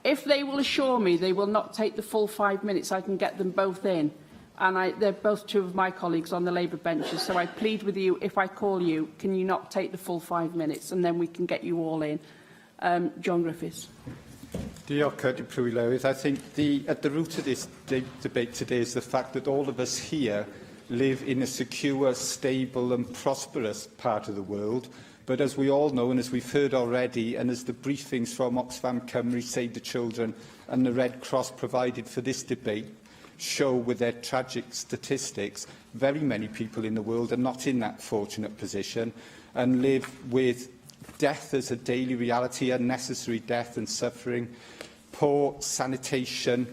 If they will assure me they will not take the full 5 minutes, I can get them both in. and they're both two of my colleagues on the Labour benches, so I plead with you, if I call you, can you not take the full 5 minutes, and then we can get you all in. John Griffiths. Diolch, Deputy Lewis. I think at the root of this debate today is the fact that all of us here live in a secure, stable and prosperous part of the world. But as we all know, and as we've heard already, and as the briefings from Oxfam Cymru, Save the Children and the Red Cross provided for this debate show with their tragic statistics, very many people in the world are not in that fortunate position and live with death as a daily reality, unnecessary death and suffering, poor sanitation,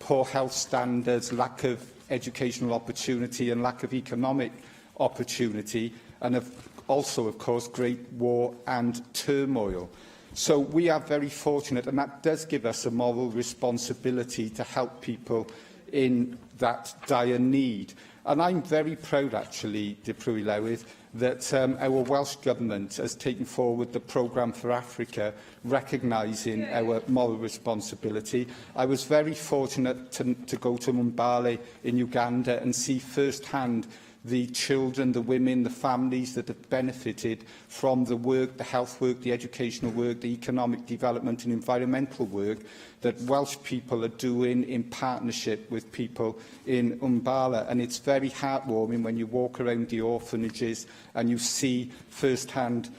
poor health standards, lack of educational opportunity and lack of economic opportunity, and also, of course, great war and turmoil. So we are very fortunate, and that does give us a moral responsibility to help people in that dire need. And I'm very proud, actually, Deputy Lewis, that our Welsh Government has taken forward the Programme for Africa, recognising our moral responsibility. I was very fortunate to go to Mbale in Uganda and see first-hand the children, the women, the families that have benefited from the work, the health work, the educational work, the economic development and environmental work that Welsh people are doing in partnership with people in Umbala. And it's very heartwarming when you walk around the orphanages and you see first-hand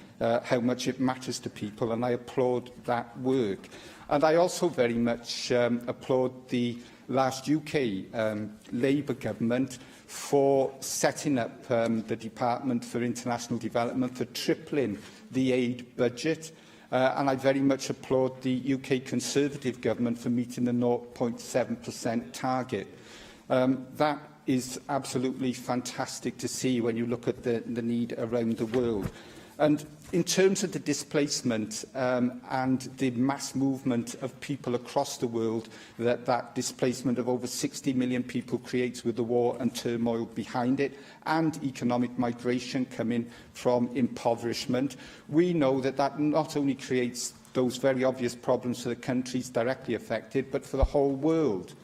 how much it matters to people, and I applaud that work. And I also very much applaud the last UK Labour government for setting up the Department for International Development, for tripling the aid budget. And I very much applaud the UK Conservative government for meeting the 0.7% target. That is absolutely fantastic to see when you look at the need around the world. And in terms of the displacement and the mass movement of people across the world that displacement of over 60 million people creates with the war and turmoil behind it, and economic migration coming from impoverishment, we know that not only creates those very obvious problems for the countries directly affected, but for the whole world,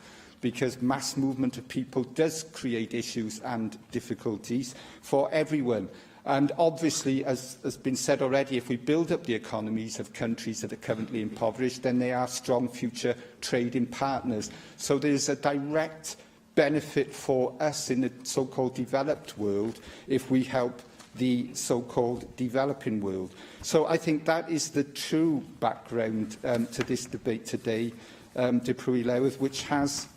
because mass movement of people does create issues and difficulties for everyone. And obviously, as has been said already, if we build up the economies of countries that are currently impoverished, then they are strong future trading partners. So there is a direct benefit for us in the so-called developed world if we help the so-called developing world. So I think that is the true background to this debate today, Deputy Lewis, which has,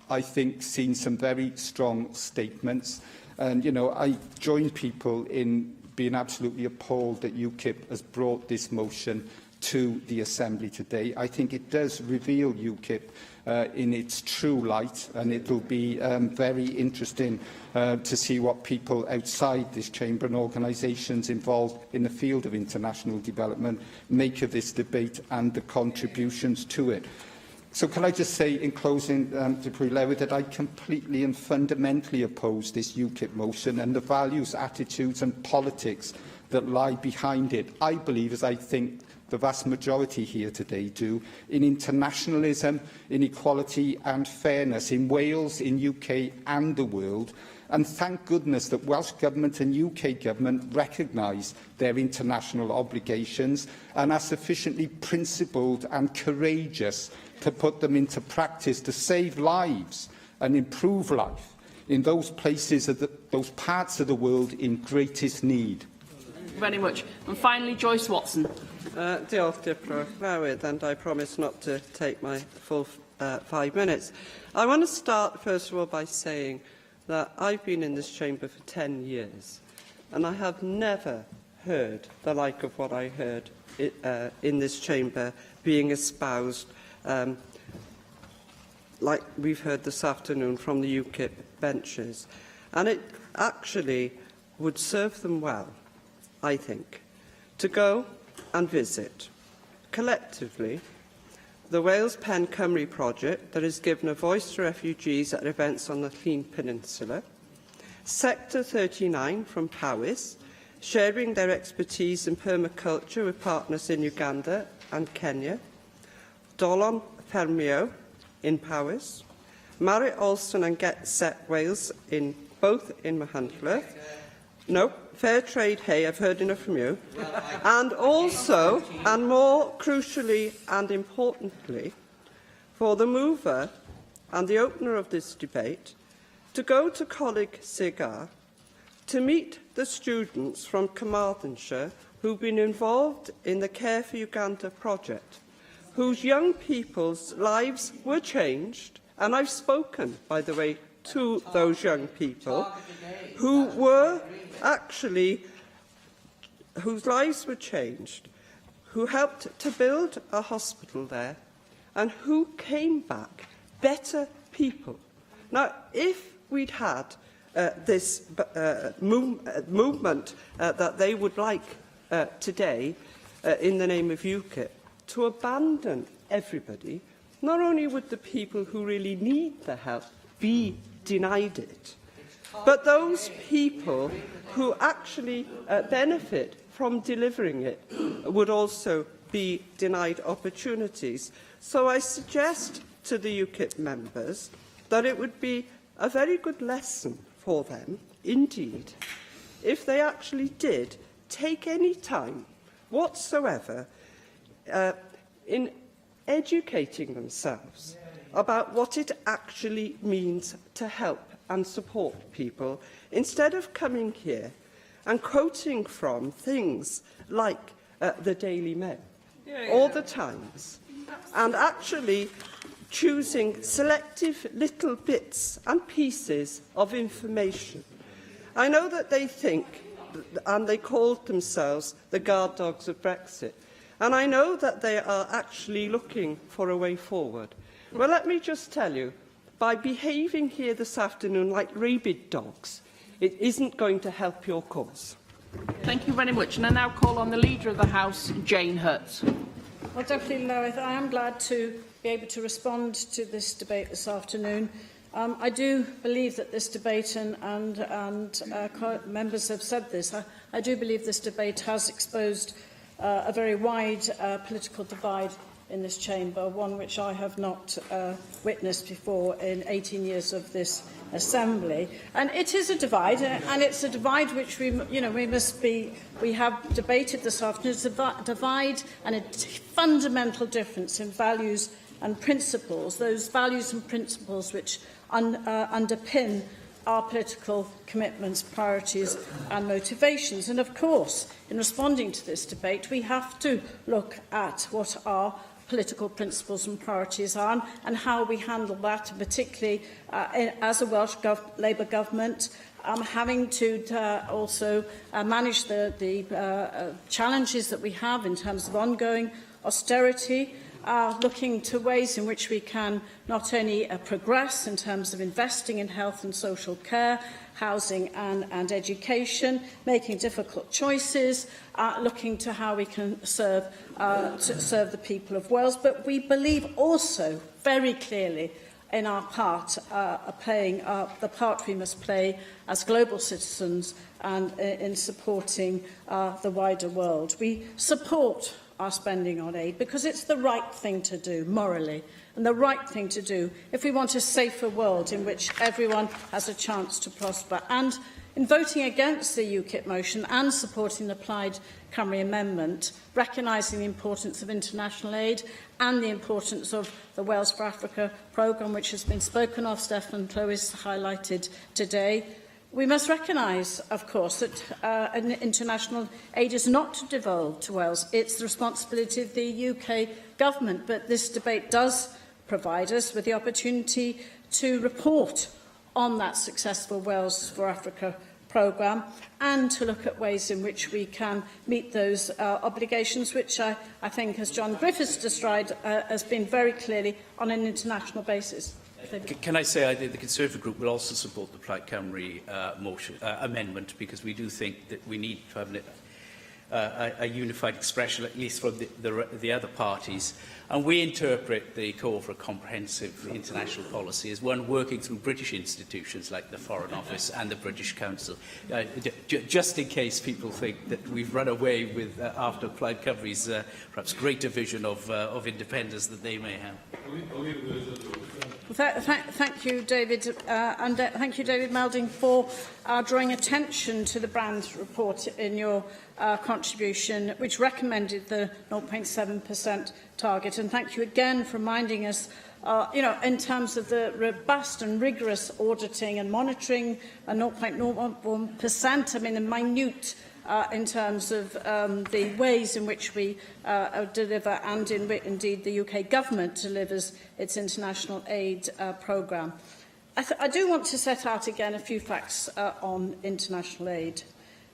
I think, seen some very strong statements. And, you know, I join people in being absolutely appalled that UKIP has brought this motion to the Assembly today. I think it does reveal UKIP in its true light, and it will be very interesting to see what people outside this chamber and organisations involved in the field of international development make of this debate and the contributions to it. So can I just say, in closing, Deputy Lewis, that I completely and fundamentally oppose this UKIP motion and the values, attitudes and politics that lie behind it. I believe, as I think the vast majority here today do, in internationalism, in equality and fairness, in Wales, in UK and the world. And thank goodness that Welsh Government and UK Government recognise their international obligations and are sufficiently principled and courageous to put them into practice to save lives and improve life in those places, those parts of the world in greatest need. Thank you very much. And finally, Joyce Watson. Diolch, Deputy Lewis, and I promise not to take my full 5 minutes. I want to start, first of all, by saying that I've been in this chamber for 10 years, and I have never heard the like of what I heard in this chamber being espoused like we've heard this afternoon from the UKIP benches. And it actually would serve them well, I think, to go and visit, collectively, the Wales Pen Cymru project that has given a voice to refugees at events on the Llŷn Peninsula, Sector 39 from Powys, sharing their expertise in permaculture with partners in Uganda and Kenya, Dolon Fermio in Powys, Marriott Alston and Get Set Wales, both in Machynlleth. No, Fair Trade Hay, I've heard enough from you. And also, and more crucially and importantly, for the mover and the opener of this debate to go to Coleg Sigar to meet the students from Carmarthenshire who've been involved in the Care for Uganda project, whose young people's lives were changed, and I've spoken, by the way, to those young people who were actually, whose lives were changed, who helped to build a hospital there, and who came back better people. Now, if we'd had this movement that they would like today, in the name of UKIP, to abandon everybody, not only would the people who really need the help be denied it, but those people who actually benefit from delivering it would also be denied opportunities. So I suggest to the UKIP members that it would be a very good lesson for them, indeed, if they actually did take any time whatsoever in educating themselves about what it actually means to help and support people, instead of coming here and quoting from things like the Daily Mail all the times, and actually choosing selective little bits and pieces of information. I know that they think, and they called themselves the guard dogs of Brexit, and I know that they are actually looking for a way forward. Well, let me just tell you, by behaving here this afternoon like rabid dogs, it isn't going to help your cause. Thank you very much. And I now call on the Leader of the House, Jane Hurts. Well, Deputy Loweth, I am glad to be able to respond to this debate this afternoon. I do believe that this debate, and members have said this, I do believe this debate has exposed a very wide political divide in this chamber, one which I have not witnessed before in 18 years of this Assembly. And it is a divide, and it's a divide which we have debated this afternoon. It's a divide and a fundamental difference in values and principles, those values and principles which underpin our political commitments, priorities and motivations. And of course, in responding to this debate, we have to look at what our political principles and priorities are and how we handle that, particularly as a Welsh Labour government, having to also manage the challenges that we have in terms of ongoing austerity, looking to ways in which we can not only progress in terms of investing in health and social care, housing and education, making difficult choices, looking to how we can serve the people of Wales. But we believe also very clearly in our part, playing the part we must play as global citizens and in supporting the wider world. We support our spending on aid because it's the right thing to do morally and the right thing to do if we want a safer world in which everyone has a chance to prosper. And in voting against the UKIP motion and supporting the Plaid Cymru amendment, recognising the importance of international aid and the importance of the Wales for Africa programme, which has been spoken of, Steffan Clwys highlighted today, we must recognise, of course, that international aid is not devolved to Wales. It's the responsibility of the UK government. But this debate does provide us with the opportunity to report on that successful Wales for Africa programme and to look at ways in which we can meet those obligations, which I think, as John Griffiths described, has been very clearly on an international basis. Can I say the Conservative Group will also support the Plaid Cymru amendment, because we do think that we need to have a unified expression, at least from the other parties. And we interpret the call for a comprehensive international policy as one working through British institutions like the Foreign Office and the British Council. Just in case people think that we've run away with, after Plaid Cymru's perhaps greater vision of independence that they may have. Thank you, David, and thank you, David Melding, for drawing attention to the Brand report in your contribution, which recommended the 0.7% target. And thank you again for reminding us, in terms of the robust and rigorous auditing and monitoring, 0.01%. I mean, the minute in terms of the ways in which we deliver and indeed the UK government delivers its international aid programme. I do want to set out again a few facts on international aid.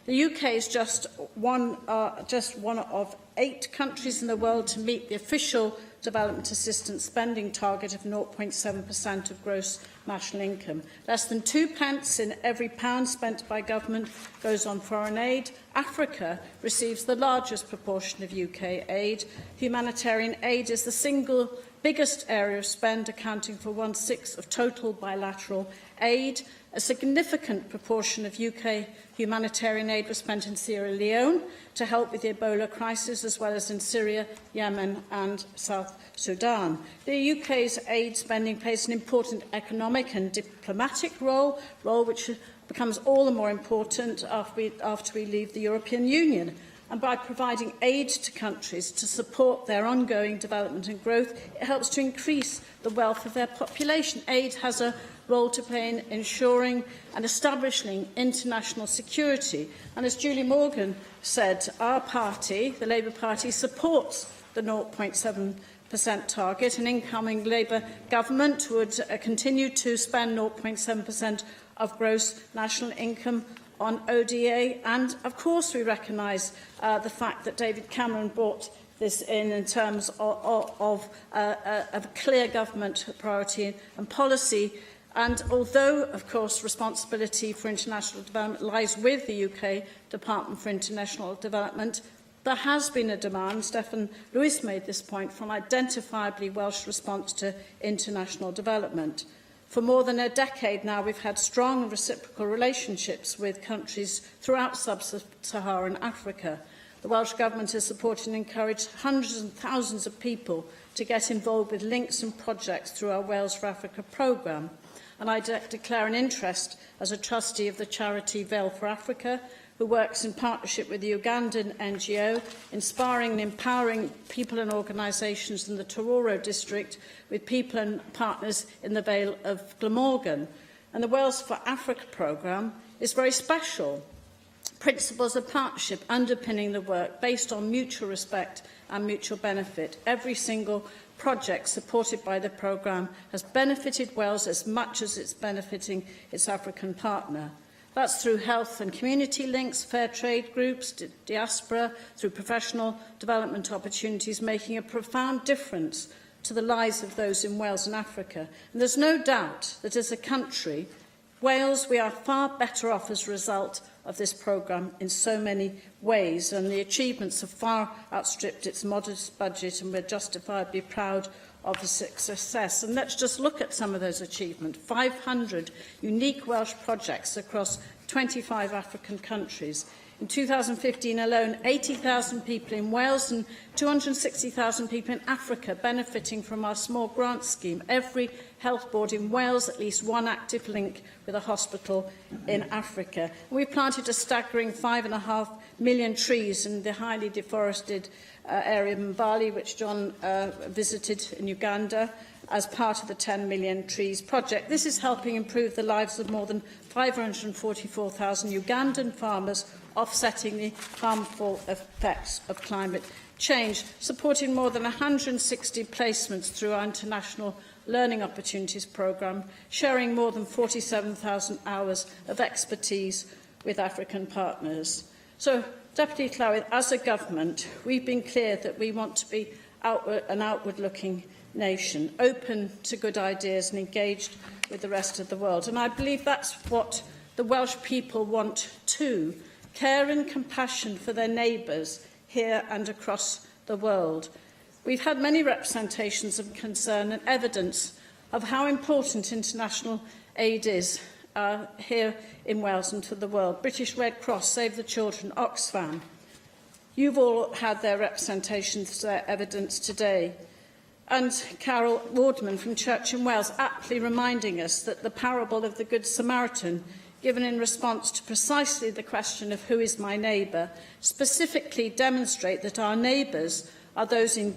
The UK is just one of 8 countries in the world to meet the official development assistance spending target of 0.7% of gross national income. Less than 2 pence in every pound spent by government goes on foreign aid. Africa receives the largest proportion of UK aid. Humanitarian aid is the single biggest area of spend, accounting for 1/6 of total bilateral aid. A significant proportion of UK humanitarian aid was spent in Sierra Leone to help with the Ebola crisis, as well as in Syria, Yemen and South Sudan. The UK's aid spending plays an important economic and diplomatic role which becomes all the more important after we leave the European Union. And by providing aid to countries to support their ongoing development and growth, it helps to increase the wealth of their population. Aid has a role to play in ensuring and establishing international security. And as Julie Morgan said, our party, the Labour Party, supports the 0.7% target. An incoming Labour government would continue to spend 0.7% of gross national income on ODA, and of course we recognise the fact that David Cameron brought this in terms of a clear government priority and policy. And although, of course, responsibility for international development lies with the UK Department for International Development, there has been a demand, Stefan Lewis made this point, for an identifiably Welsh response to international development. For more than a decade now, we've had strong reciprocal relationships with countries throughout sub-Saharan Africa. The Welsh Government has supported and encouraged hundreds and thousands of people to get involved with links and projects through our Wales for Africa programme. And I declare an interest as a trustee of the charity Veil for Africa, who works in partnership with the Ugandan NGO, inspiring and empowering people and organisations in the Tororo district with people and partners in the Vale of Glamorgan. And the Wales for Africa programme is very special. Principles of partnership underpinning the work based on mutual respect and mutual benefit. Every single project supported by the programme has benefited Wales as much as it's benefiting its African partner. That's through health and community links, fair trade groups, diaspora, through professional development opportunities, making a profound difference to the lives of those in Wales and Africa. And there's no doubt that as a country, Wales, we are far better off as a result of this programme in so many ways, and the achievements have far outstripped its modest budget, and we're justifiably proud of the success. And let's just look at some of those achievements. 500 unique Welsh projects across 25 African countries. In 2015 alone, 80,000 people in Wales and 260,000 people in Africa benefiting from our small grant scheme. Every health board in Wales, at least one active link with a hospital in Africa. And we've planted a staggering 5.5 million trees in the highly deforested area of Mbali, which John visited in Uganda, as part of the 10 million trees project. This is helping improve the lives of more than 544,000 Ugandan farmers, offsetting the harmful effects of climate change, supporting more than 160 placements through our International Learning Opportunities programme, sharing more than 47,000 hours of expertise with African partners. So, Deputy Llywyd, as a government, we've been clear that we want to be an outward-looking nation, open to good ideas and engaged with the rest of the world. And I believe that's what the Welsh people want too. care and compassion for their neighbours here and across the world. We've had many representations of concern and evidence of how important international aid is here in Wales and to the world. British Red Cross, Save the Children, Oxfam. You've all had their representations, their evidence today. And Carol Wardman from Church in Wales aptly reminding us that the parable of the Good Samaritan, given in response to precisely the question of who is my neighbour, specifically demonstrate that our neighbours are those in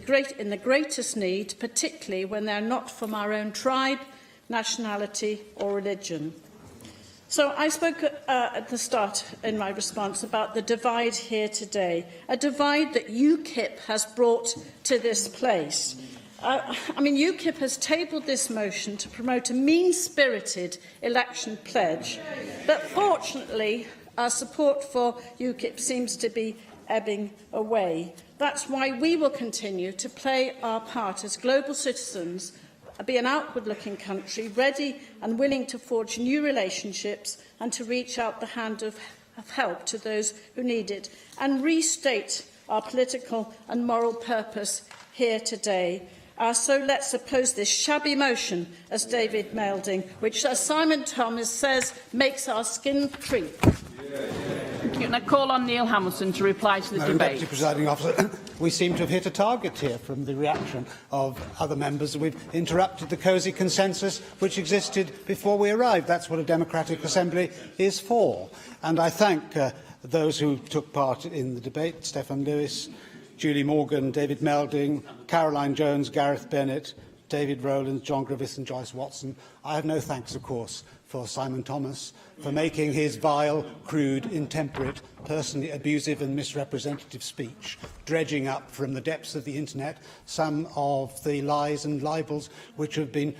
the greatest need, particularly when they are not from our own tribe, nationality or religion. So I spoke at the start in my response about the divide here today, a divide that UKIP has brought to this place. UKIP has tabled this motion to promote a mean-spirited election pledge, but fortunately our support for UKIP seems to be ebbing away. That's why we will continue to play our part as global citizens, be an outward-looking country, ready and willing to forge new relationships and to reach out the hand of help to those who need it, and restate our political and moral purpose here today. So let's oppose this shabby motion, as David Melding, which, as Simon Thomas says, makes our skin creep. And I call on Neil Hamilton to reply to the Madam debate. Deputy Presiding Officer, we seem to have hit a target here from the reaction of other members. We've interrupted the cosy consensus which existed before we arrived. That's what a democratic assembly is for. And I thank those who took part in the debate: Steffan Lewis, Julie Morgan, David Melding, Caroline Jones, Gareth Bennett, David Rowland, John Griffiths and Joyce Watson. I have no thanks, of course, for Simon Thomas for making his vile, crude, intemperate, personally abusive and misrepresentative speech, dredging up from the depths of the internet some of the lies and libels which have been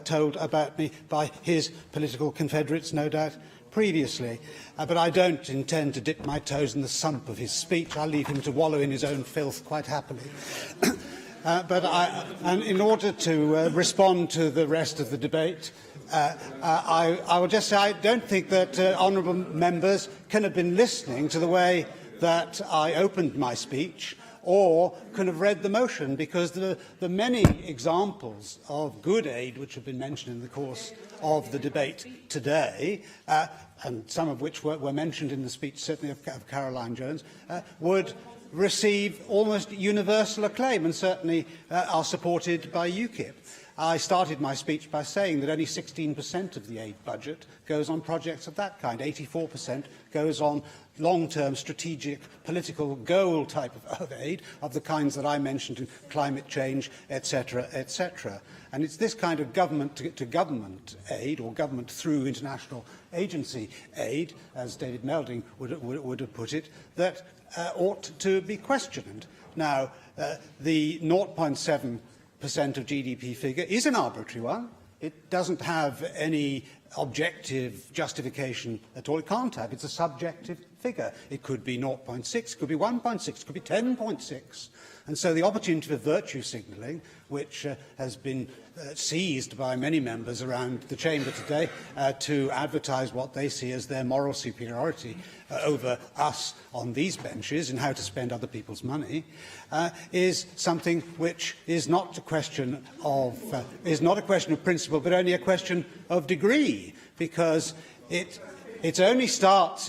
told about me by his political confederates, no doubt, previously. But I don't intend to dip my toes in the sump of his speech. I'll leave him to wallow in his own filth quite happily. And in order to respond to the rest of the debate, I will just say I don't think that honourable members can have been listening to the way that I opened my speech, or can have read the motion, because the many examples of good aid which have been mentioned in the course of the debate today, and some of which were mentioned in the speech, certainly of Caroline Jones, would receive almost universal acclaim and certainly are supported by UKIP. I started my speech by saying that only 16% of the aid budget goes on projects of that kind. 84% goes on long-term strategic political goal type of aid, of the kinds that I mentioned, in climate change, etc., etc. And it's this kind of government-to-government aid, or government through international agency aid, as David Melding would have put it, that ought to be questioned. Now, the 0.7% of GDP figure is an arbitrary one. It doesn't have any objective justification at all. It can't have. It's a subjective figure. It could be 0.6, it could be 1.6, it could be 10.6. And so the opportunity for virtue signalling, which has been seized by many members around the chamber today to advertise what they see as their moral superiority over us on these benches and how to spend other people's money, is something which is not a question of principle, but only a question of degree, because it only starts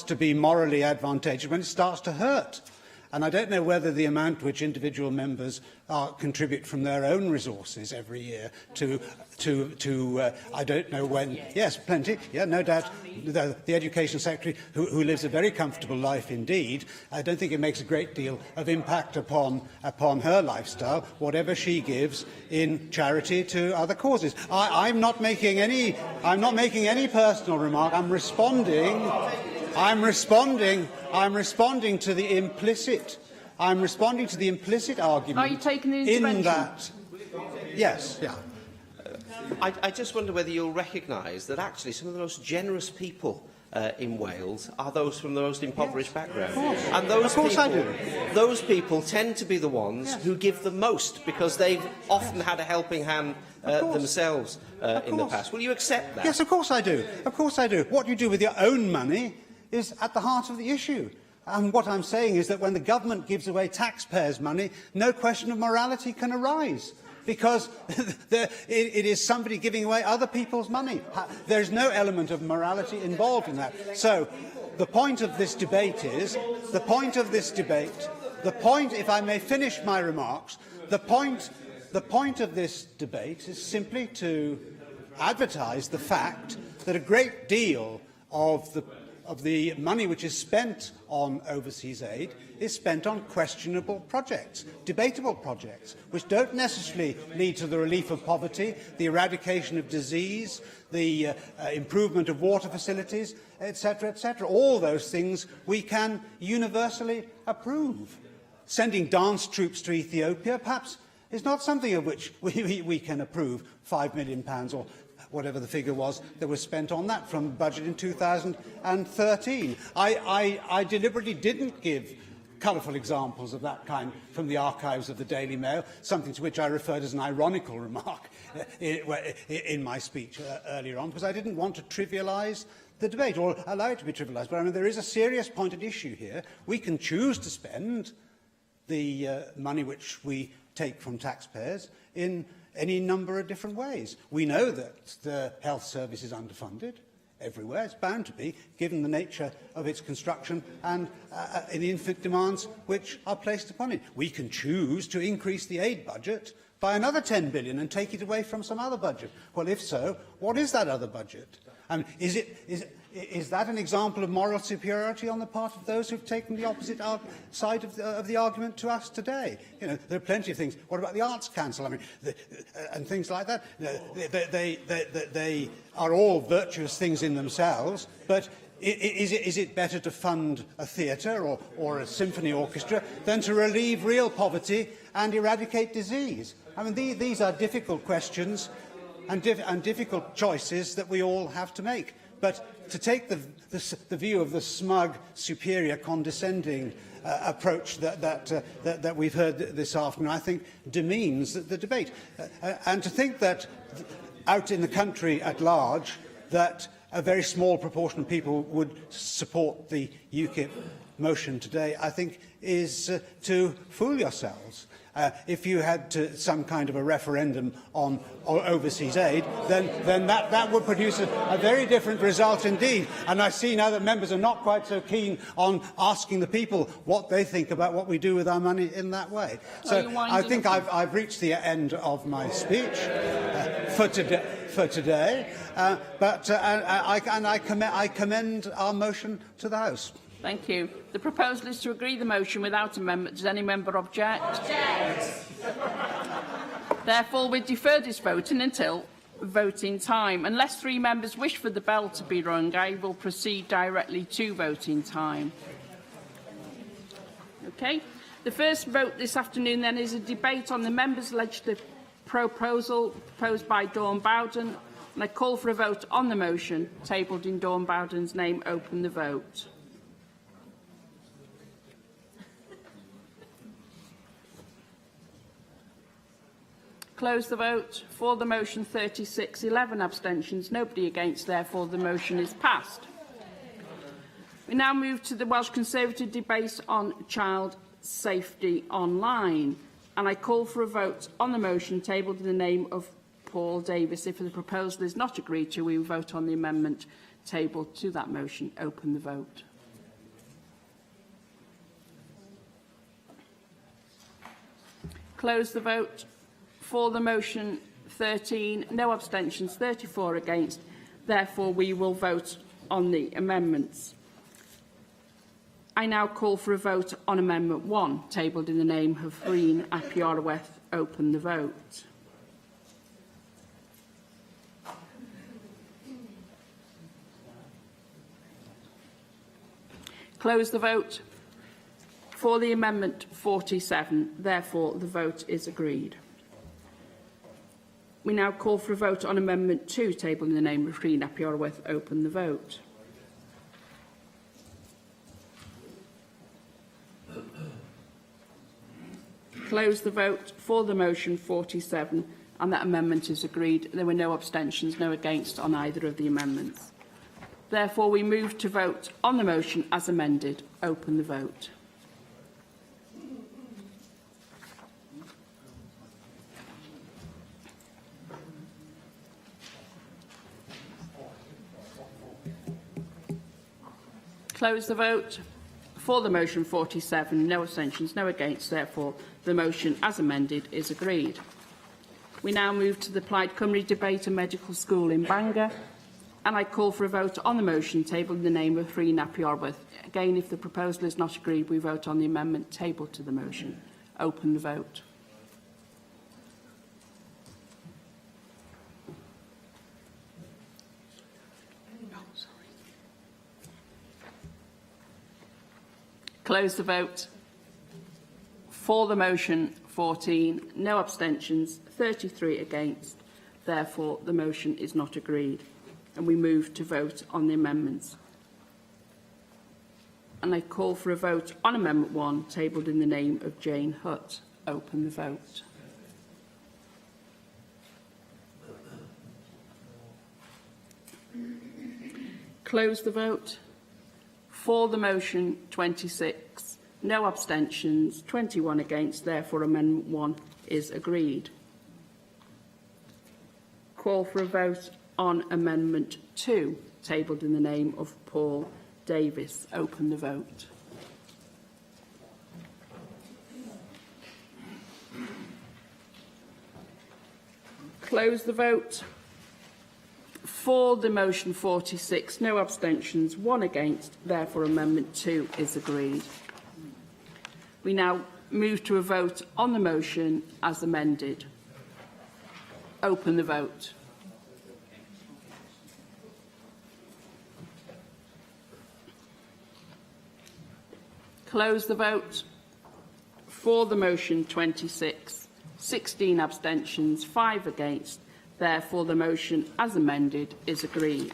to be morally advantageous when it starts to hurt. And I don't know whether the amount which individual members contribute from their own resources every year to I don't know when. Yes, plenty. Yeah, no doubt. The Education Secretary, who lives a very comfortable life indeed, I don't think it makes a great deal of impact upon her lifestyle, whatever she gives in charity to other causes. I'm not making any personal remark. I'm responding to the implicit. I'm responding to the implicit argument. Are you taking the intervention? In that? Yes. Yeah. I just wonder whether you'll recognise that actually some of the most generous people in Wales are those from the most impoverished background. And those people tend to be the ones who give the most, because they've often had a helping hand themselves in the past. Will you accept that? Yes, of course I do. Of course I do. What you do with your own money is at the heart of the issue. And what I'm saying is that when the government gives away taxpayers' money, no question of morality can arise, because it is somebody giving away other people's money. There's no element of morality involved in that. So the point of this debate is, if I may finish my remarks, the point of this debate is simply to advertise the fact that a great deal of the money which is spent on overseas aid is spent on questionable projects, debatable projects, which don't necessarily lead to the relief of poverty, the eradication of disease, the improvement of water facilities, etc., etc. All those things we can universally approve. Sending dance troops to Ethiopia, perhaps, is not something of which we can approve. £5 million or whatever the figure was that was spent on that from the budget in 2013. I deliberately didn't give colourful examples of that kind from the archives of the Daily Mail, something to which I referred as an ironical remark in my speech earlier on, because I didn't want to trivialise the debate or allow it to be trivialised. But I mean, there is a serious point at issue here. We can choose to spend the money which we take from taxpayers in any number of different ways. We know that the health service is underfunded everywhere. It's bound to be, given the nature of its construction and the infinite demands which are placed upon it. We can choose to increase the aid budget by another 10 billion and take it away from some other budget. Well, if so, what is that other budget? And is that an example of moral superiority on the part of those who've taken the opposite side of the argument to us today? You know, there are plenty of things. What about the Arts Council? I mean, and things like that. They are all virtuous things in themselves, but is it better to fund a theatre or a symphony orchestra than to relieve real poverty and eradicate disease? I mean, these are difficult questions and difficult choices that we all have to make. But to take the view of the smug, superior, condescending approach that we've heard this afternoon, I think demeans the debate. And to think that out in the country at large, that a very small proportion of people would support the UKIP motion today, I think is to fool yourselves. If you had some kind of a referendum on overseas aid, then that would produce a very different result indeed. And I see now that members are not quite so keen on asking the people what they think about what we do with our money in that way. So I think I've reached the end of my speech for today. I commend our motion to the House. Thank you. The proposal is to agree the motion without amendment. Does any member object? Object. Therefore, we defer this voting until voting time. Unless 3 members wish for the bell to be rung, I will proceed directly to voting time. Okay. The first vote this afternoon, then, is a debate on the members' legislative proposal proposed by Dawn Bowden. And I call for a vote on the motion tabled in Dawn Bowden's name. Open the vote. Close the vote. For the motion, 36, 11 abstentions, nobody against. Therefore, the motion is passed. We now move to the Welsh Conservative debate on child safety online. And I call for a vote on the motion tabled in the name of Paul Davis. If the proposal is not agreed to, we will vote on the amendment tabled to that motion. Open the vote. Close the vote. For the motion, 13, no abstentions, 34 against. Therefore, we will vote on the amendments. I now call for a vote on Amendment 1, tabled in the name of Green ap Iorwerth. Open the vote. Close the vote. For the amendment, 47. Therefore, the vote is agreed. We now call for a vote on Amendment 2, tabled in the name of Green ap Iorwerth. Open the vote. Close the vote. For the motion, 47, and that amendment is agreed. There were no abstentions, no against on either of the amendments. Therefore, we move to vote on the motion as amended. Open the vote. Close the vote. For the motion, 47, no abstentions, no against. Therefore, the motion as amended is agreed. We now move to the Plaid Cymru debate and medical school in Bangor. And I call for a vote on the motion tabled in the name of Free Napiorworth. Again, if the proposal is not agreed, we vote on the amendment tabled to the motion. Open the vote. Close the vote. For the motion, 14, no abstentions, 33 against. Therefore, the motion is not agreed. And we move to vote on the amendments. And I call for a vote on Amendment 1, tabled in the name of Jane Hutt. Open the vote. Close the vote. For the motion, 26. No abstentions, 21 against. Therefore, Amendment 1 is agreed. Call for a vote on Amendment 2, tabled in the name of Paul Davis. Open the vote. Close the vote. For the motion, 46, no abstentions, 1 against. Therefore, Amendment 2 is agreed. We now move to a vote on the motion as amended. Open the vote. Close the vote. For the motion, 26, 16 abstentions, 5 against. Therefore, the motion as amended is agreed.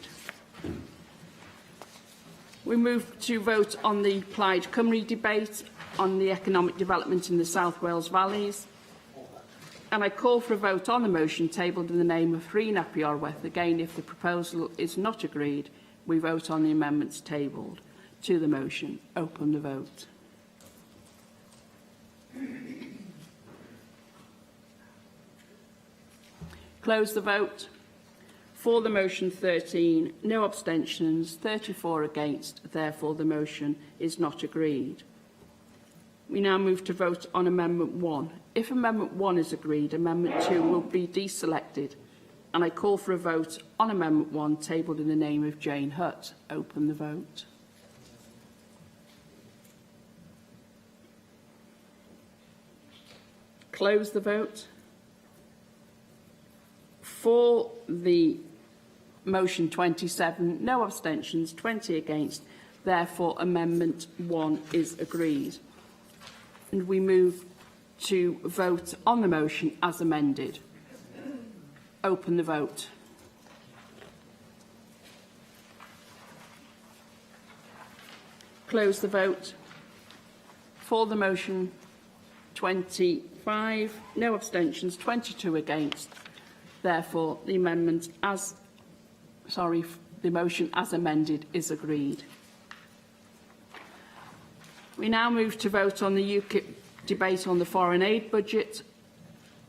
We move to vote on the Plaid Cymru debate on the economic development in the South Wales Valleys. And I call for a vote on the motion tabled in the name of Free Napiorworth. Again, if the proposal is not agreed, we vote on the amendments tabled to the motion. Open the vote. Close the vote. For the motion, 13, no abstentions, 34 against. Therefore, the motion is not agreed. We now move to vote on Amendment 1. If Amendment 1 is agreed, Amendment 2 will be deselected. And I call for a vote on Amendment 1 tabled in the name of Jane Hutt. Open the vote. Close the vote. For the motion, 27, no abstentions, 20 against. Therefore, Amendment 1 is agreed. And we move to vote on the motion as amended. Open the vote. Close the vote. For the motion, 25, no abstentions, 22 against. Therefore, the amendment the motion as amended is agreed. We now move to vote on the UKIP debate on the foreign aid budget.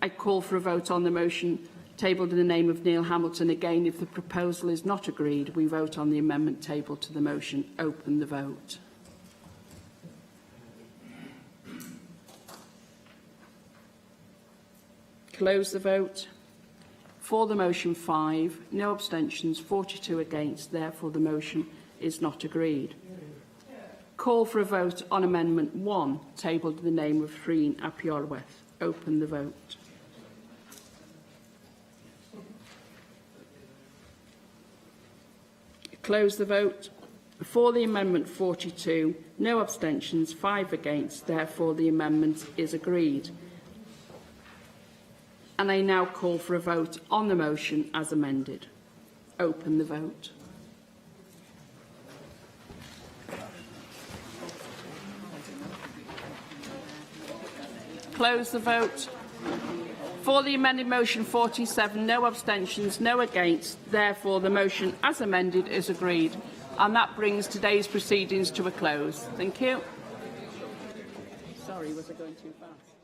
I call for a vote on the motion tabled in the name of Neil Hamilton. Again, if the proposal is not agreed, we vote on the amendment tabled to the motion. Open the vote. Close the vote. For the motion, 5, no abstentions, 42 against. Therefore, the motion is not agreed. Call for a vote on Amendment 1, tabled in the name of Freen Apiorwerth. Open the vote. Close the vote. For the amendment, 42, no abstentions, 5 against. Therefore, the amendment is agreed. And I now call for a vote on the motion as amended. Open the vote. Close the vote. For the amended motion, 47, no abstentions, no against. Therefore, the motion as amended is agreed. And that brings today's proceedings to a close. Thank you. Sorry, was I going too fast?